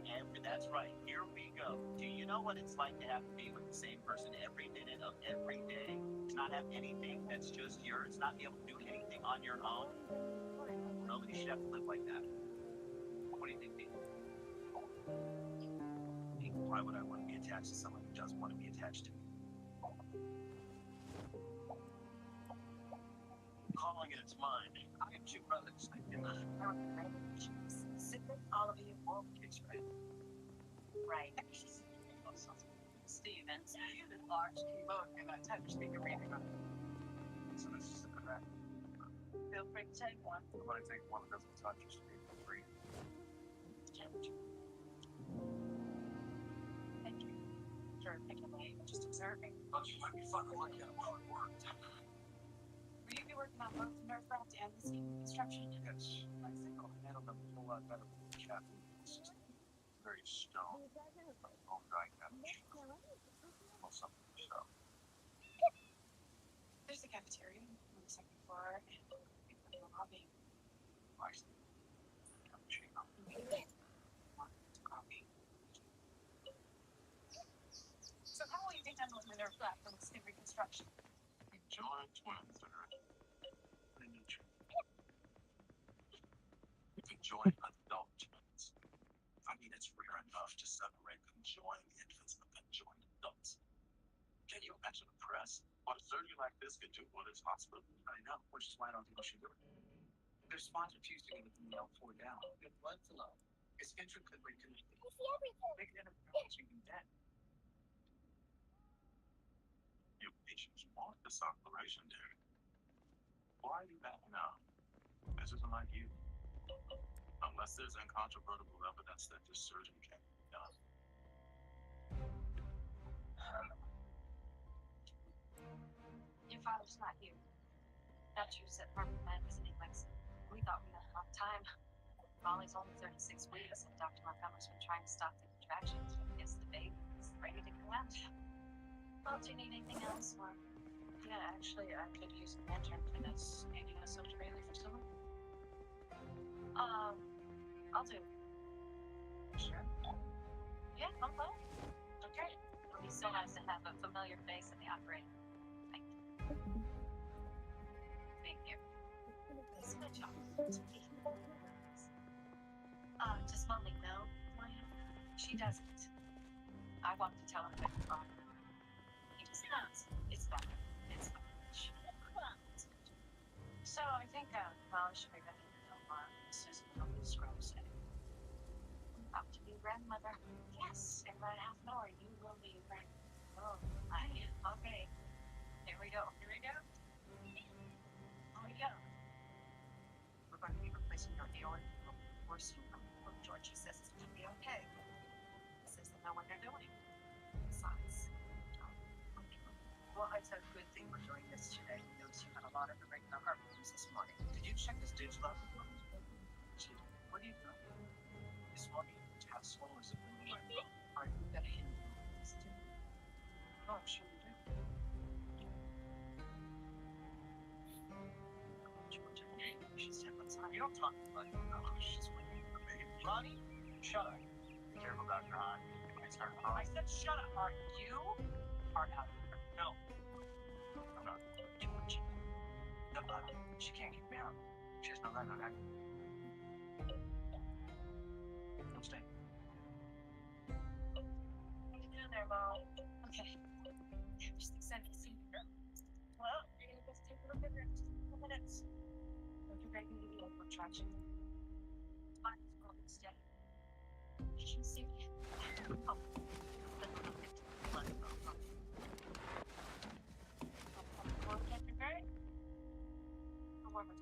Speaker 11: And that's right, here we go. Do you know what it's like to have to be with the same person every minute of every day? To not have anything that's just yours, not be able to do anything on your own? Nobody should have to live like that. What do you think, Pete? Why would I want to be attached to someone who doesn't want to be attached to me? Calling it its mine. I have two brothers. I did not. All of you will kids, right? Right. Steven, you did large book and I touched speaker reading. So this is the correct. Feel free to take one. But I think one doesn't touch your speaker free. Thank you. For picking me, just observing. Oh, you might be fucking lucky on how it worked. Will you be working on both the Neuvilette and the Sigewinne construction? Yes. I think I'll handle them a whole lot better with the captain. It's very stone. Bone dry captain. Well, something to show. There's a cafeteria on the second floor and the lobby. I see. Cappuccino. Coffee. So how will you take down the Neuvilette from the Sigewinne construction? Enjoy twins that are in nature. Conjoined adult twins. I mean, it's rare enough to separate conjoined infants from conjoined adults.
Speaker 9: You mentioned the press. What a surgery like this could do for this hospital. I know, which is why I don't think we should do it. Their spots refuse to get the L4 down. Their blood flow is intricately connected.
Speaker 3: I see everything.
Speaker 9: They can end up damaging you dead. Your patients want this operation, Derek. Why are you backing out? This isn't like you. Unless there's incontrovertible evidence that this surgery can be done.
Speaker 11: Your father's not here. That you said Harvard Med visiting Lexington. We thought we had enough time. Molly's only 36 weeks, and Dr. Montgomery's been trying to stop the contractions. I guess the baby is ready to come out. Well, do you need anything else? Or... Yeah, actually, I could use an intern for this. Maybe a social trailer for someone? I'll do. Sure. Yeah, I'm fine. Okay. It'll be so nice to have a familiar face in the operating room. Thank you. Being here. It's a good job. Does Molly know Lynn? She doesn't. I want to tell her that you're fine. He just knows. It's fine. It's fine. So I think Molly should be ready to go on. Susan told me to scrub say. About to be grandmother. Yes, in about half an hour you will be grandmother. Oh, okay. Here we go. Here we go. Here we go. We're going to be replacing your aorta. Force you from Georgie says it's going to be okay. He says they know what they're doing. Besides. Well, it's a good thing we're doing this today. You notice you had a lot of irregular heartbeats this morning. Did you check this dude's blood? What are you doing? This morning, how slow is it in my blood? Alright, we gotta handle this too. Oh, I'm sure you do. Georgia, she's step outside. You don't talk about it. No, she's waiting for me. Ronnie, shut up. Be careful about your eye. You might start crying. I said shut up. Are you? Are out of here. No. I'm not. Georgia. No, she can't keep me out. She has no right on that. Don't stay. What are you doing there, Mom? Okay. Just excited to see you. Well, you're gonna just take a look at her in just a couple minutes. Don't you break into the local attraction? It's fine, it's going to stay. You should see me. Oh. Well, get your break. Or warm it.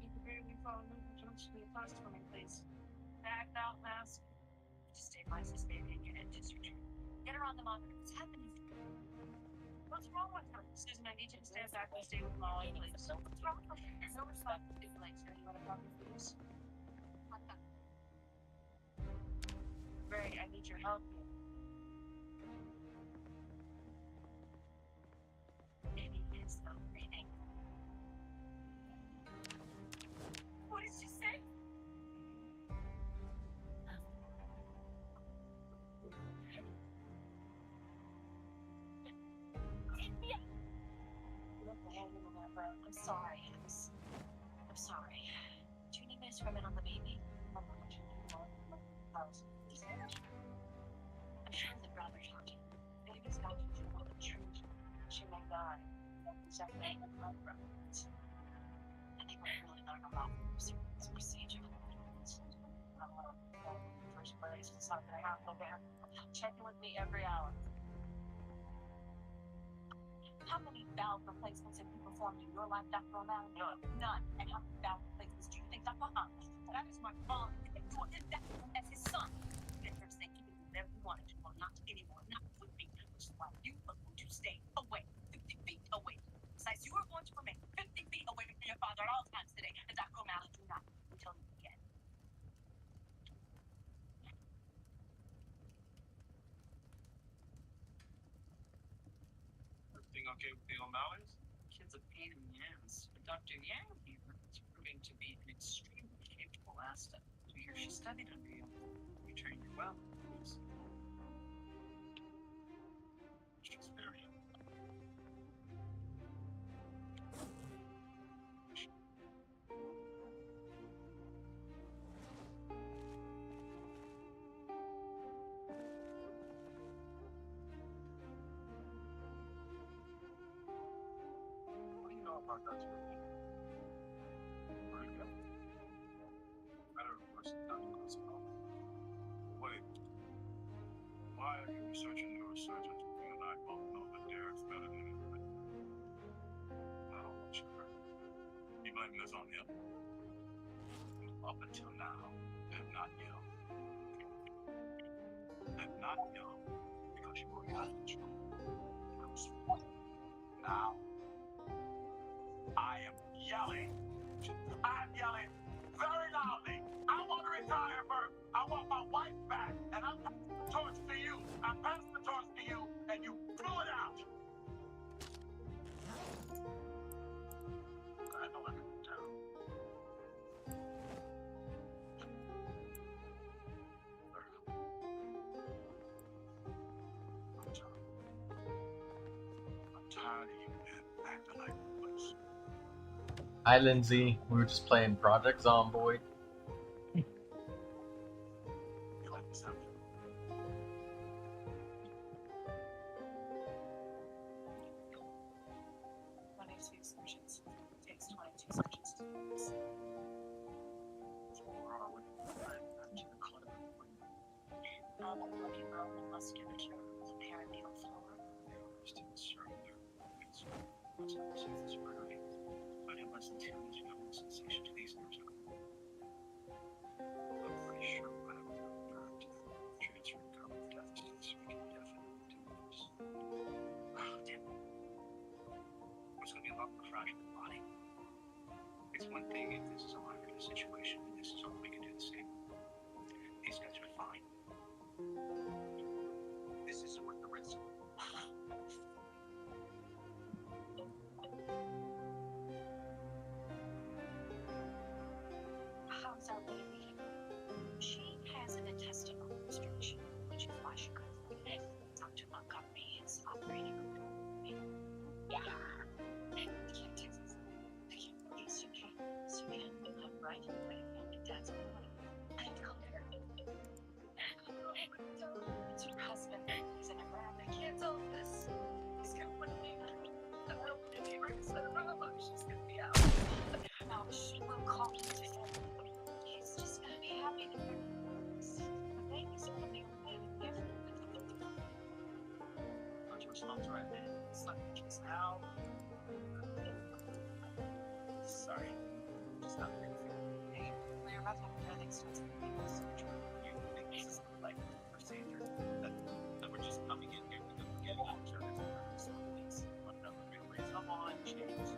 Speaker 11: You can barely follow me. Don't you be a post for me, please? Back out, mask. Just stabilize this baby and get it to surgery. Get her on the monitor. What's happening? What's wrong with her? Susan, I need you to stand back and stay with Molly, please. What's wrong with her? There's no respect. If you like, you want to talk to me, please? What the? Ray, I need your help here. Baby is not breathing. What did she say? I'm sorry. I'm sorry. Do you need me to scream it on the baby? I'm sure the brother's watching. Baby's got to do the truth. She may die. Exactly. I think we're really learning a lot from this procedure. First place, it's not going to happen there. Check in with me every hour. How many valve replacements have you performed in your life, Dr. O'Malley? None. And how many valve replacements do you think Dr. Hunt? That is my father. As his son. You get her to say you can do whatever you want to do, or not anymore, not with me, which is why you are going to stay away, 50 feet away. Besides, you are going to remain 50 feet away from your father at all times today, and Dr. O'Malley, do not until you again.
Speaker 9: Everything okay with the O'Malleys? Kid's a pain in the ass, but Dr. Yang here is proving to be an extremely capable asset. 2 years she studied under you. We trained her well. She's very thought that's what you did. Right, yeah. I don't know what's not possible. Wait. Why are you researching neurosurgeons when you and I both know that Derek's better than anybody? I don't want you hurt. You blaming this on him? Up until now, have not yelled. Have not yelled because you were out of control. Now, I am yelling. I'm yelling very loudly. I want to retire, Bert. I want my wife back. And I'm passing the torch to you. I'm passing the torch to you, and you blew it out. I know I can tell. I'm tired of you acting like this.
Speaker 2: Hi, Lindsay. We were just playing Project Zomboid.
Speaker 9: You like the sound?
Speaker 11: 22 sessions. Takes 22 sessions to do this.
Speaker 9: So where are we? Right back to the clinic.
Speaker 11: Normal working bone and musculature with perineal flora.
Speaker 9: Still certain there. It's what's on the surface priority. But in less than 2 minutes, you have no sensation to these nerves. I'm pretty sure I have a nerve to transfer carbon deficit so we can definitely do this. Oh, damn. It's going to be a lot more fragile than the body. It's one thing if this is a life-or-death situation and this is all we can do the same. These guys are fine. This isn't worth the risk.
Speaker 11: How's our baby? She has an intestinal restriction, which is why she couldn't eat. Dr. Montgomery is operating on her. Yeah. Yes, you can. Yes, you can. You come right away. And Dad's away. I told her. It's her husband. He's in Iran. I can't tell him this. He's gonna put me in. I don't want to be right beside her. She's gonna be out. No, she will call him to him. He's just gonna be happy to hear this. The baby's gonna be okay.
Speaker 9: Don't you respond to right then? It's like kiss now. Sorry. Just not really feeling pain.
Speaker 11: We're about to have to have extensive medical surgery.
Speaker 9: You think this is like procedure that we're just coming in here because we're getting out of service. Come on, James.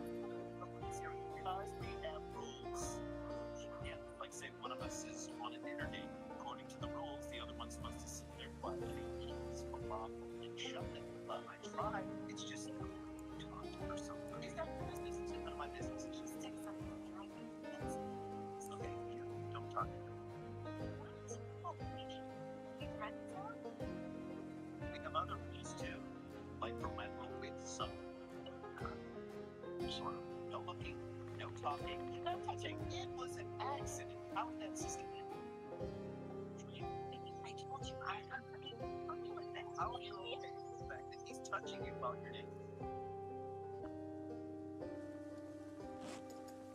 Speaker 9: Because we have rules. Yeah, like say one of us is on an internet. According to the rules, the other one's supposed to sit there quietly and shut it. But I tried. It's just talk to her something. It's not your business. It's none of my business. It's just take something and try it. Okay, yeah, don't talk to her.
Speaker 11: What? Oh, we friends now?
Speaker 9: We have other rules too. Like for my rule with some sort of no looking, no talking, no touching. It was an accident. How would that system end?
Speaker 11: I told you I'm okay with that.
Speaker 9: How are you okay with the fact that he's touching you while you're naked?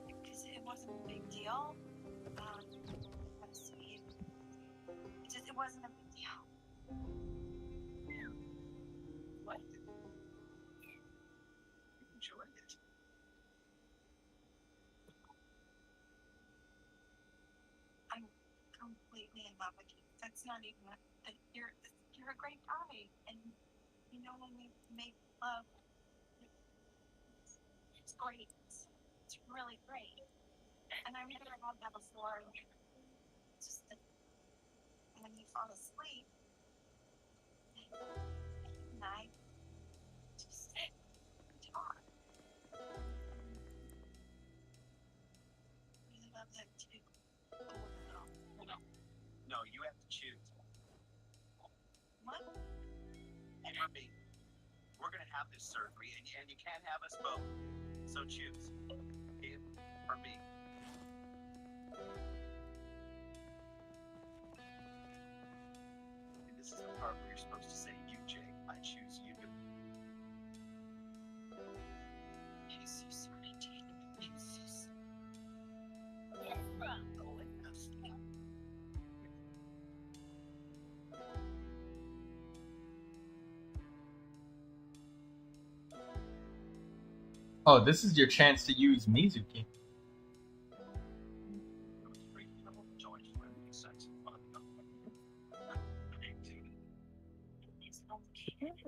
Speaker 11: Because it wasn't a big deal. Let's see. It wasn't a big deal.
Speaker 9: Yeah. Liked it. You enjoyed it.
Speaker 11: I'm completely in love with you. That's not even you're a great guy, and you know when we make love, it's great. It's really great, and I've never had that before. It's just that when you fall asleep, and I just talk. I really love that too.
Speaker 9: No, you have to choose.
Speaker 11: What?
Speaker 9: And for me, we're gonna have this surgery, and you can't have us both. So choose. Him or me. And this is the part where you're supposed to say you, Jake. I choose you.
Speaker 11: He's so sorry, Jake.
Speaker 2: Oh, this is your chance to use Mizuki.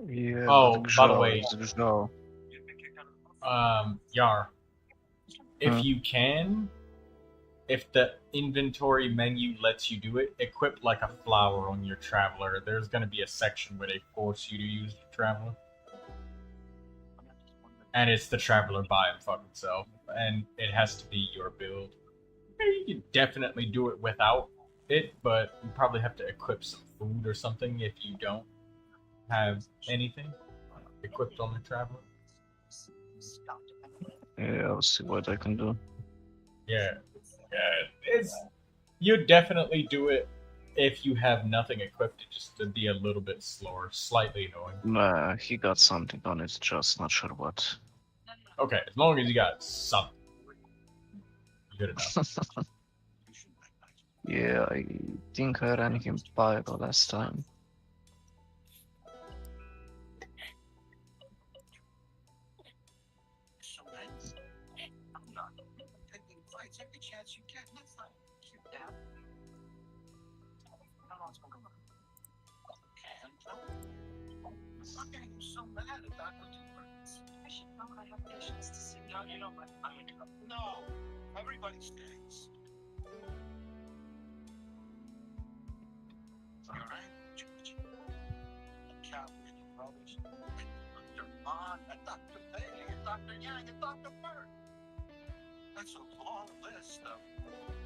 Speaker 10: Yeah,
Speaker 2: Oh,
Speaker 10: but
Speaker 2: by the way, Yar, if you can, if the inventory menu lets you do it, equip like a flower on your traveler. There's going to be a section where they force you to use the traveler. And it's the traveler by him fucking self. And it has to be your build. You can definitely do it without it, but you probably have to equip some food or something if you don't have anything equipped on the traveler.
Speaker 10: Yeah, I'll see what I can do.
Speaker 2: Yeah, you definitely do it if you have nothing equipped, just to be a little bit slower, slightly annoying.
Speaker 10: Nah, he got something on it, just not sure what.
Speaker 2: Okay, as long as you got something. Good enough.
Speaker 10: Yeah, I think I ran him by the last time.
Speaker 9: Every chance you get, that's not cute, Dad. I don't know what's going on. I'm getting so mad at Dr. Words. I should know I have patience to sit down. You know what? No, everybody stays. All right, George. Catherine, your brothers, your mom, and Dr. Bailey, and Dr. Yang, and Dr. Bird. That's a long list of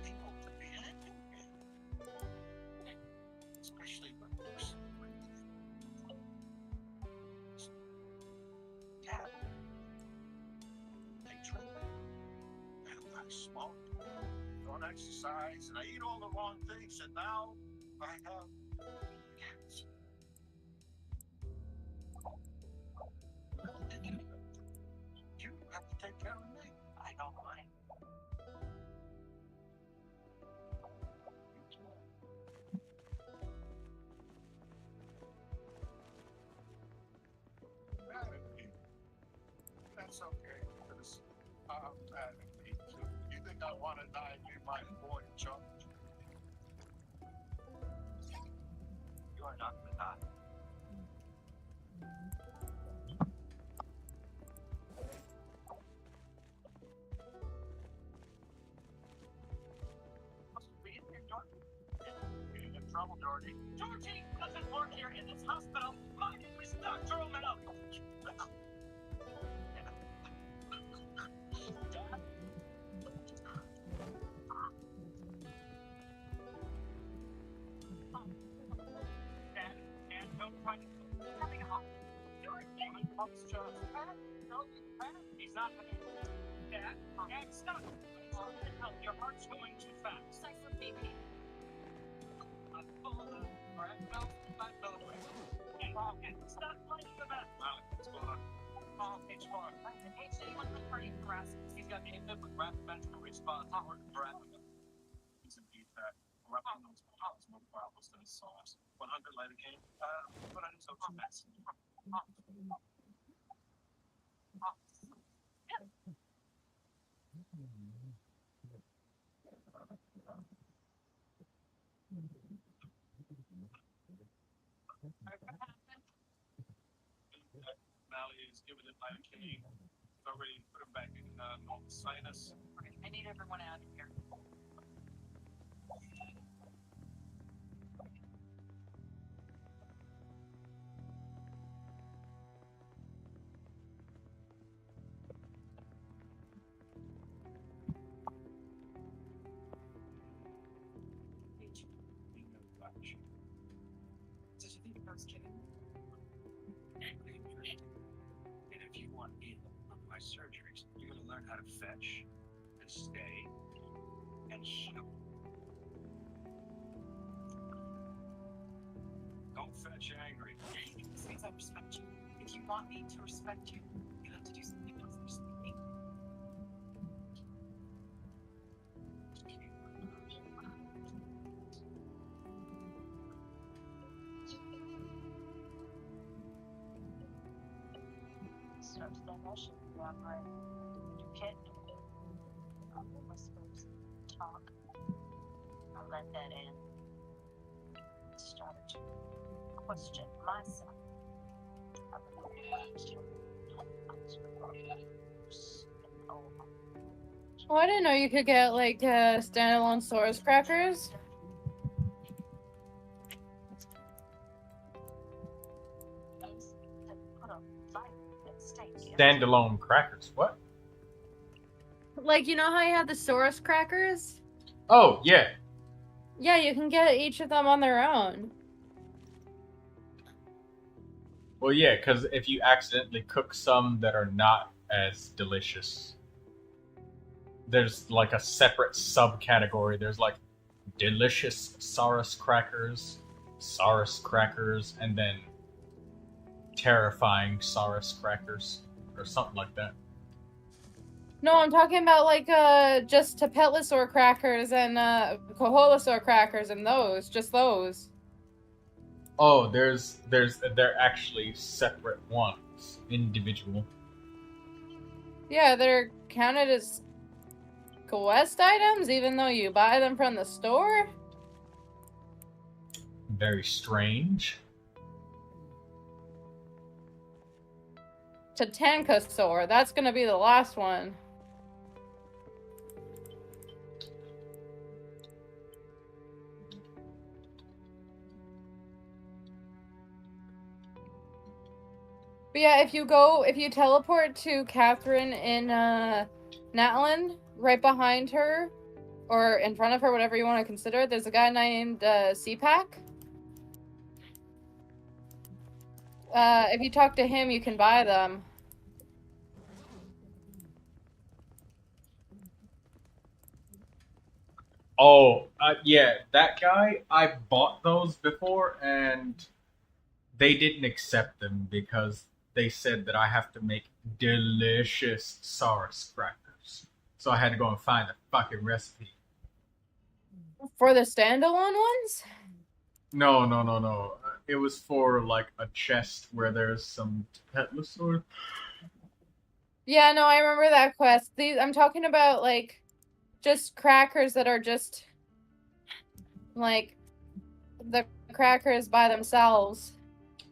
Speaker 9: people to be hanging with. Especially when there's Dad. I drink, and I smoke, don't exercise, and I eat all the wrong things, and now I have cancer. You have to take care of me. I don't mind. That's okay, because I'm mad at me too. You think I want to die and leave my boy in charge? You are not going to die. Must be in here, Georgie. You're in trouble, Georgie. Georgie doesn't work here in this hospital. My name is Dr. O'Malley. He's not Dad, Dad, stop! Help, your heart's going too fast. Stop for baby. I'm full of the alright, no, stop playing the map. What's going on? H1. H1 with cardiac arrest. He's got AFib with rapid ventricular response. Rapid. He's in defect. Rapid smoke problems to his sauce. 100 lidocaine. Put on his own mess. Mally is giving it lidocaine. Already put him back in normal sinus. I need everyone out of here. Did you think I was kidding? And if you want in on my surgeries, you're going to learn how to fetch and stay and shoot. Don't fetch angry. This means I respect you. If you want me to respect you, you have to do something else for speaking.
Speaker 11: Sometimes they should be operating. You can't do it. Whispers talk. I let that in. Started to question myself. I
Speaker 4: Oh, I didn't know you could get like standalone Source crackers.
Speaker 2: Standalone crackers. What?
Speaker 4: Like, you know how you have the Source crackers?
Speaker 2: Oh, yeah.
Speaker 4: Yeah, you can get each of them on their own.
Speaker 2: Well, yeah, because if you accidentally cook some that are not as delicious, there's like a separate subcategory. There's like delicious Saurus crackers, and then terrifying Saurus crackers, or something like that.
Speaker 4: No, I'm talking about like just Tapetlosaur crackers and Koholosaur crackers and those, just those.
Speaker 2: Oh, they're actually separate ones, individual.
Speaker 4: Yeah, they're counted as quest items, even though you buy them from the store.
Speaker 2: Very strange.
Speaker 4: Tatankasaur, that's gonna be the last one. But yeah, if you teleport to Catherine in Natland, right behind her, or in front of her, whatever you want to consider, there's a guy named CPAC. If you talk to him, you can buy them.
Speaker 2: Oh, yeah, that guy, I bought those before, and they didn't accept them because they said that I have to make delicious Saurus crackers. So I had to go and find the fucking recipe.
Speaker 4: For the standalone ones?
Speaker 2: No. It was for, like, a chest where there's some Tapetlosaur.
Speaker 4: Yeah, no, I remember that quest. I'm talking about, like, just crackers that are just, like, the crackers by themselves.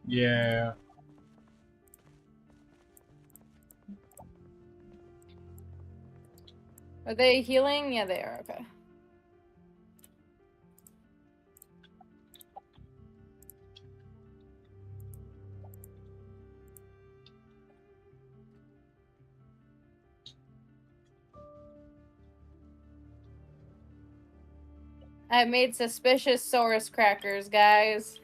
Speaker 2: Yeah.
Speaker 4: Are they healing? Yeah, they are. Okay. I made suspicious Saurus crackers, guys.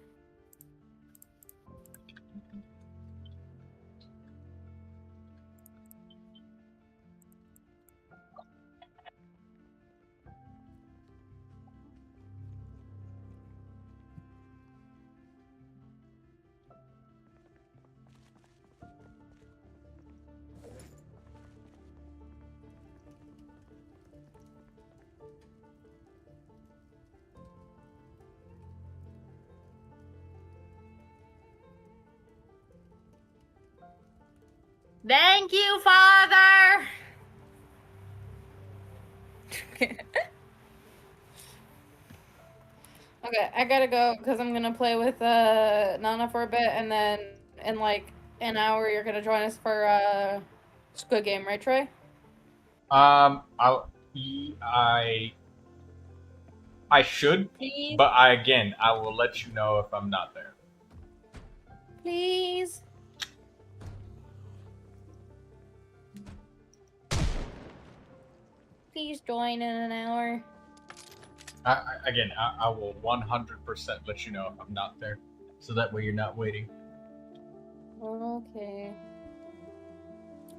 Speaker 4: Thank you, Father! Okay, I gotta go because I'm gonna play with Nana for a bit, and then in like an hour you're gonna join us for Squid Game, right, Troy?
Speaker 2: I should,
Speaker 4: Please?
Speaker 2: but I will let you know if I'm not there.
Speaker 4: Please? Please join in an hour.
Speaker 2: I will 100% let you know if I'm not there, so that way you're not waiting.
Speaker 4: Okay.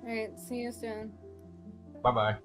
Speaker 4: Alright, see you soon.
Speaker 2: Bye-bye.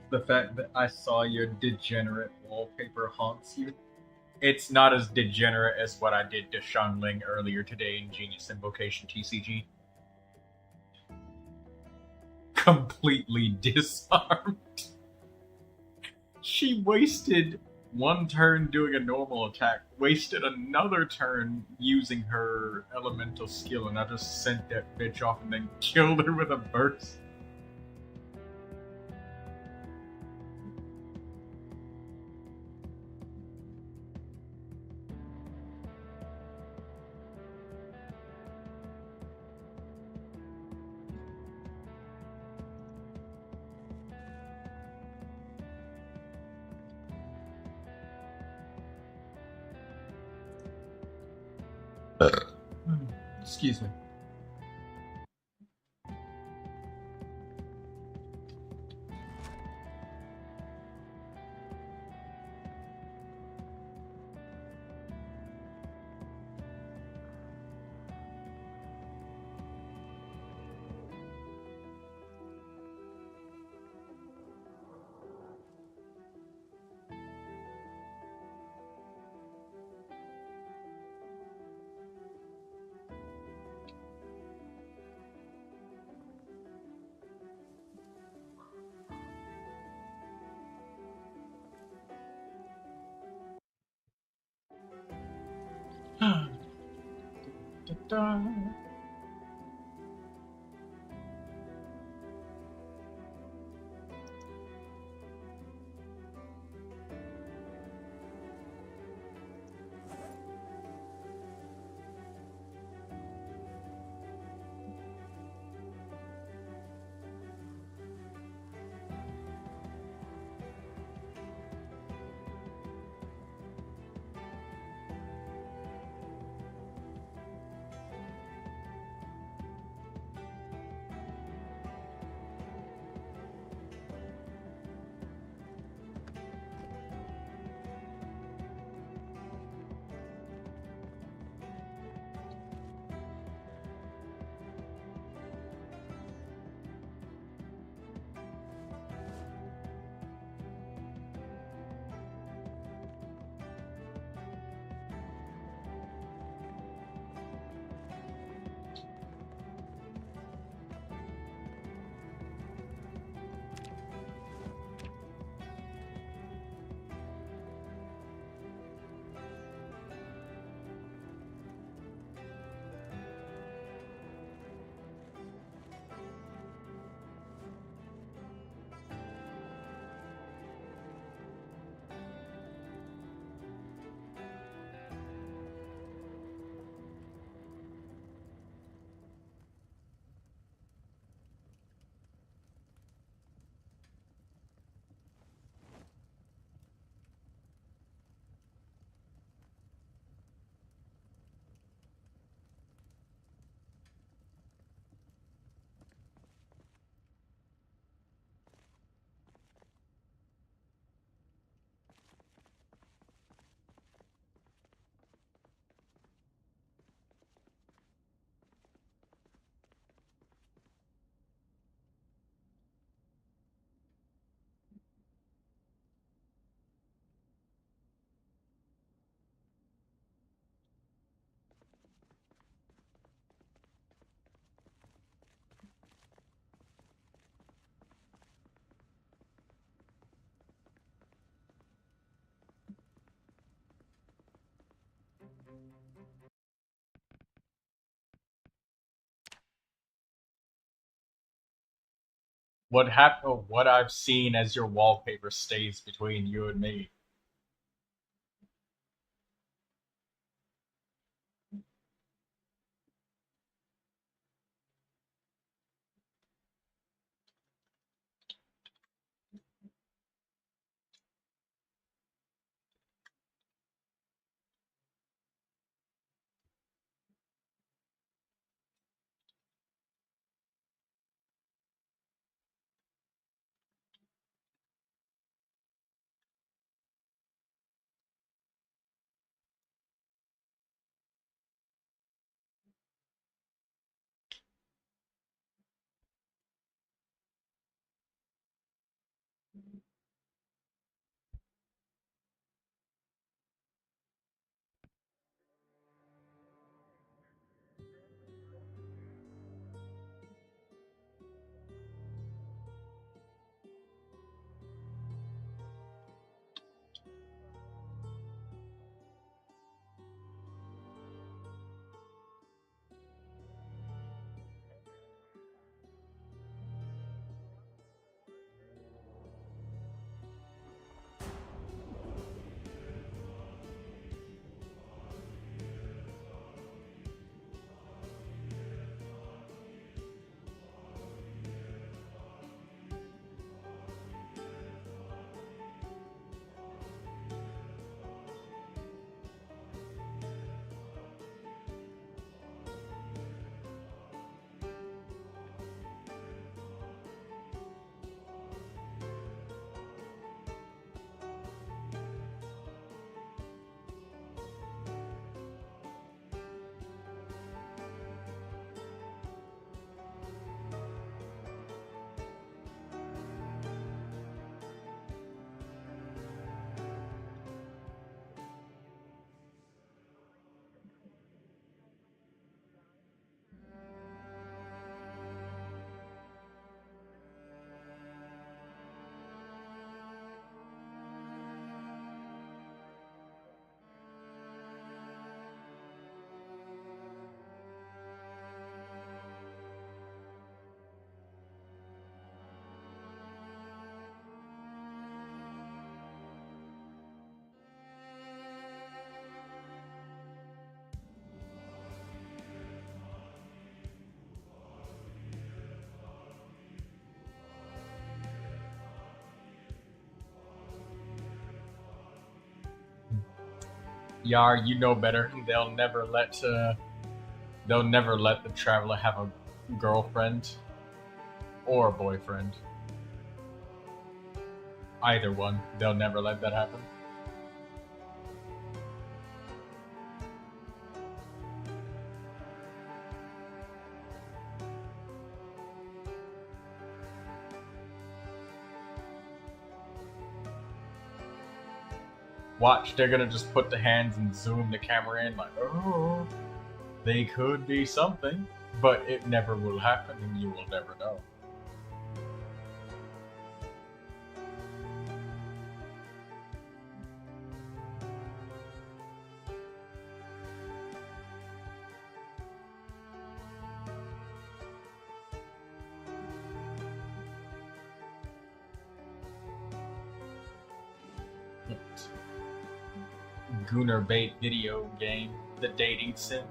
Speaker 2: The fact that I saw your degenerate wallpaper haunts you. It's not as degenerate as what I did to Xiangling earlier today in Genius Invocation TCG. Completely disarmed. She wasted one turn doing a normal attack, wasted another turn using her elemental skill, and I just sent that bitch off and then killed her with a burst. Excuse me. Da-da. What I've seen as your wallpaper stays between you and me. Yar, you know better. They'll never let the traveler have a girlfriend or a boyfriend. Either one. They'll never let that happen. Watch, they're gonna just put the hands and zoom the camera in like, oh, they could be something, but it never will happen and you will never know. Gunnar bait video game, the dating sim.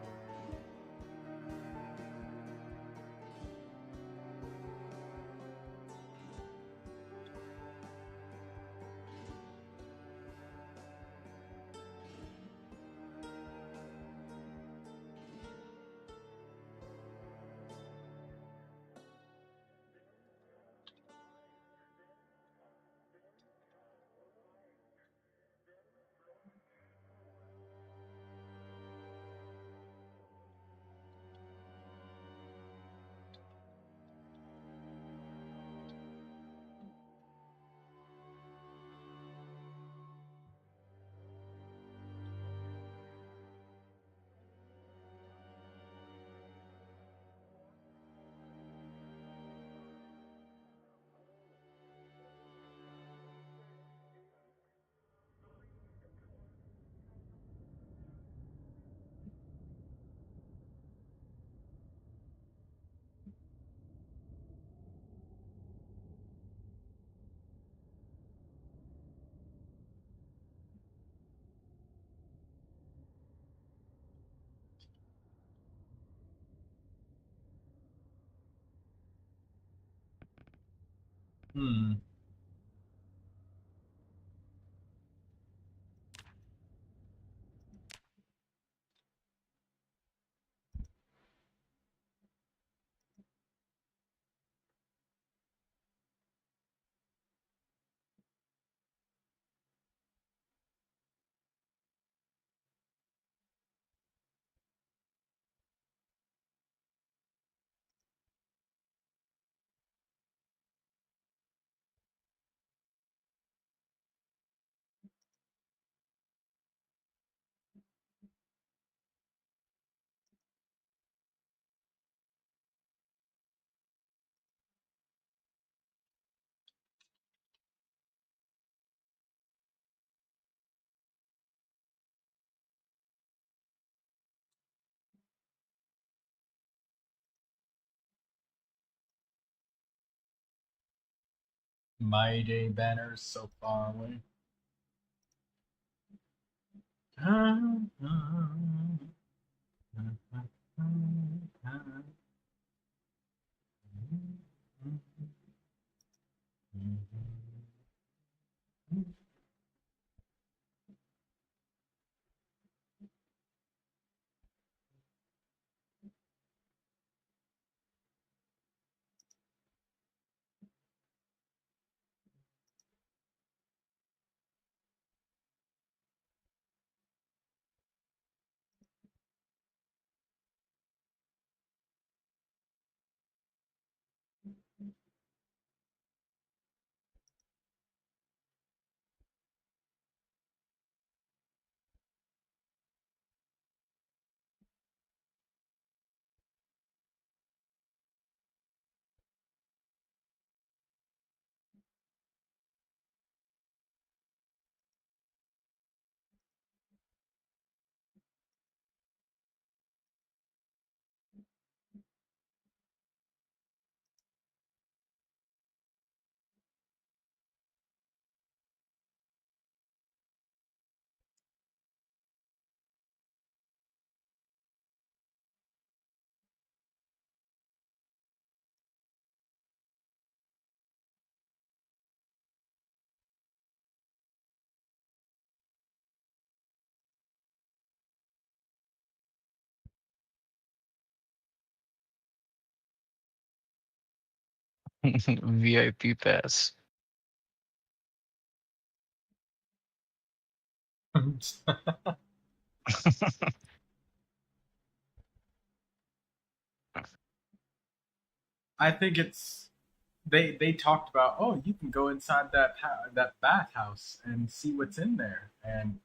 Speaker 2: My Day banners so far away.
Speaker 10: VIP pass.
Speaker 2: I think it's they talked about, oh, you can go inside that bathhouse and see what's in there, and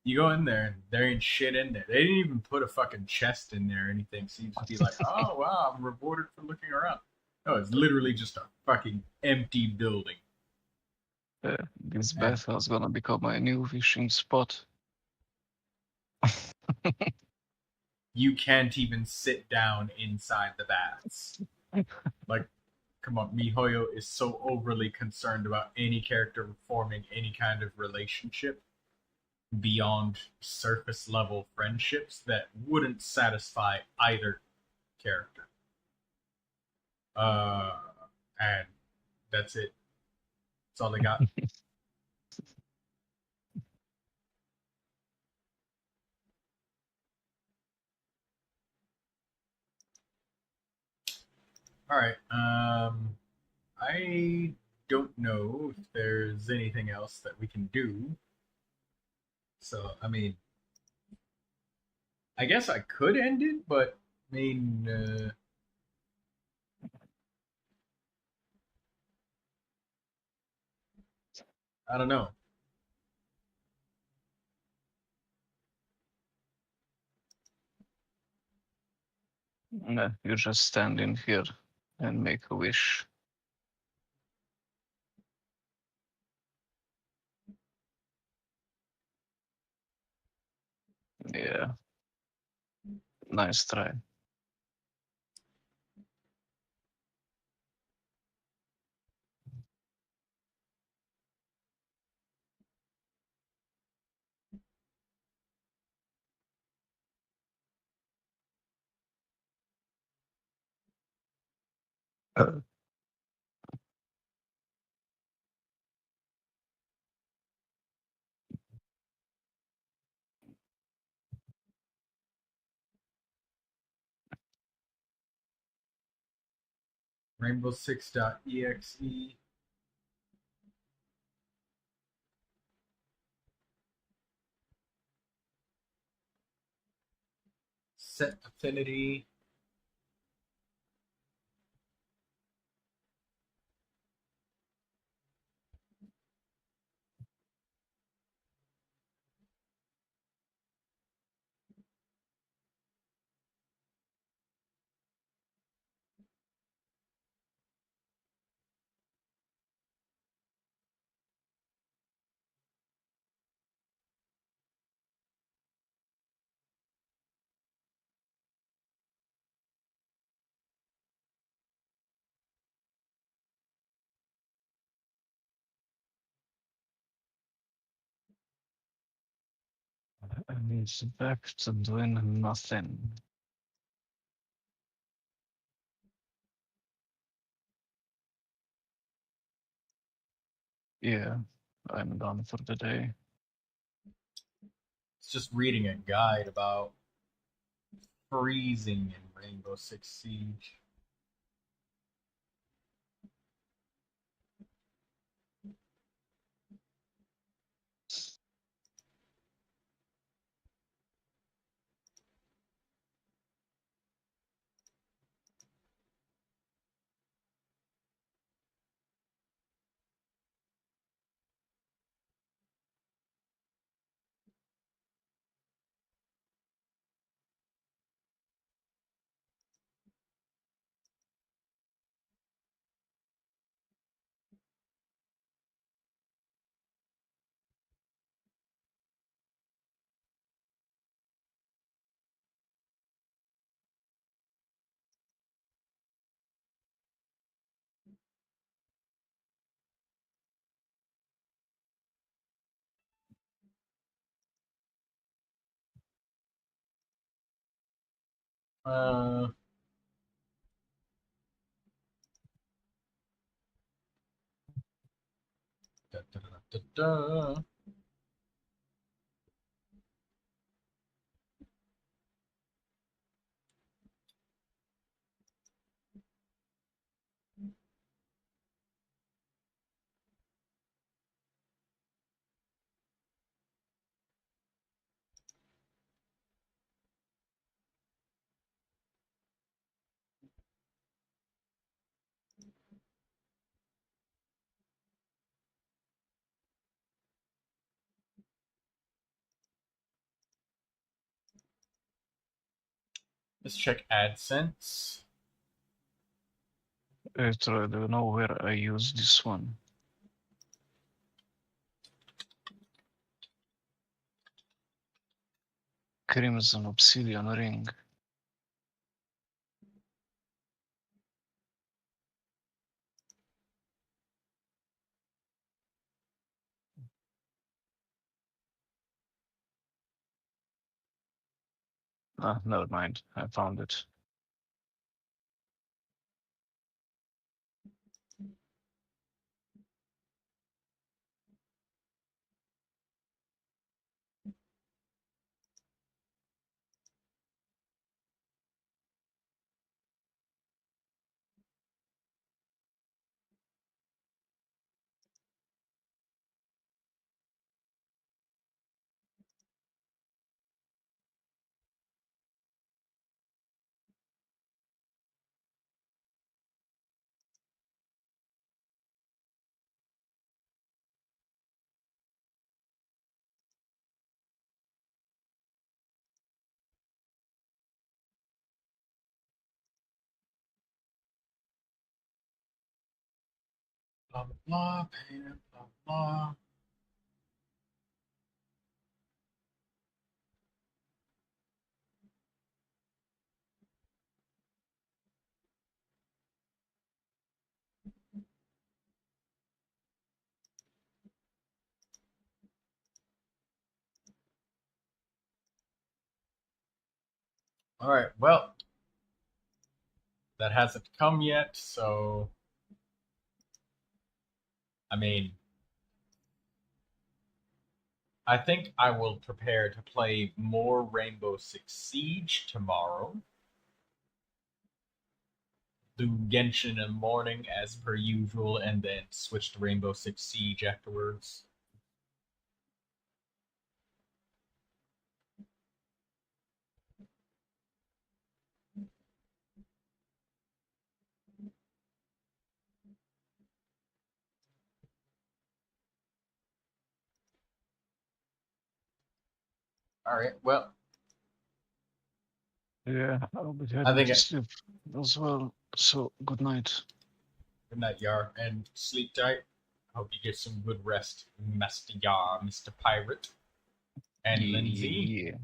Speaker 2: you go in there and there ain't shit in there. They didn't even put a fucking chest in there or anything, so you just be like, oh wow, I'm rewarded for looking around. No, it's literally just a fucking empty building.
Speaker 10: This bathhouse gonna become my new fishing spot.
Speaker 2: You can't even sit down inside the baths. Like, come on, Mihoyo is so overly concerned about any character forming any kind of relationship beyond surface level friendships that wouldn't satisfy either character. And that's it. That's all they got. All right. I don't know if there's anything else that we can do. So, I mean, I guess I could end it, but I mean, I don't know.
Speaker 10: Yeah, you just stand in here and make a wish. Yeah. Nice try.
Speaker 2: Rainbow6.exe. Set affinity.
Speaker 10: And it's back to doing nothing. Yeah, I'm done for the day.
Speaker 2: It's just reading a guide about freezing in Rainbow Six Siege. Uh, da, da, da, da, da. Let's check AdSense.
Speaker 10: I don't know where I use this one. Crimson Obsidian Ring. Ah, never mind. I found it.
Speaker 2: Blah, blah, blah, blah, blah. All right, well, that hasn't come yet, so I mean, I think I will prepare to play more Rainbow Six Siege tomorrow. Do Genshin in the morning as per usual, and then switch to Rainbow Six Siege afterwards. All right, well.
Speaker 10: Yeah, I'll be
Speaker 2: I
Speaker 10: heading
Speaker 2: think
Speaker 10: to sleep as well. So, good night.
Speaker 2: Good night, Yar, and sleep tight. Hope you get some good rest, Master Yar, Mr. Pirate. And Lindsay.
Speaker 10: Yeah.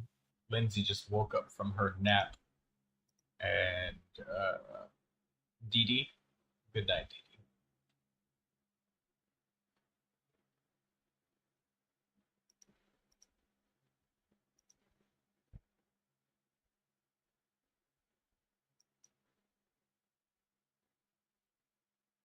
Speaker 2: Lindsay just woke up from her nap. And Dee Dee, good night.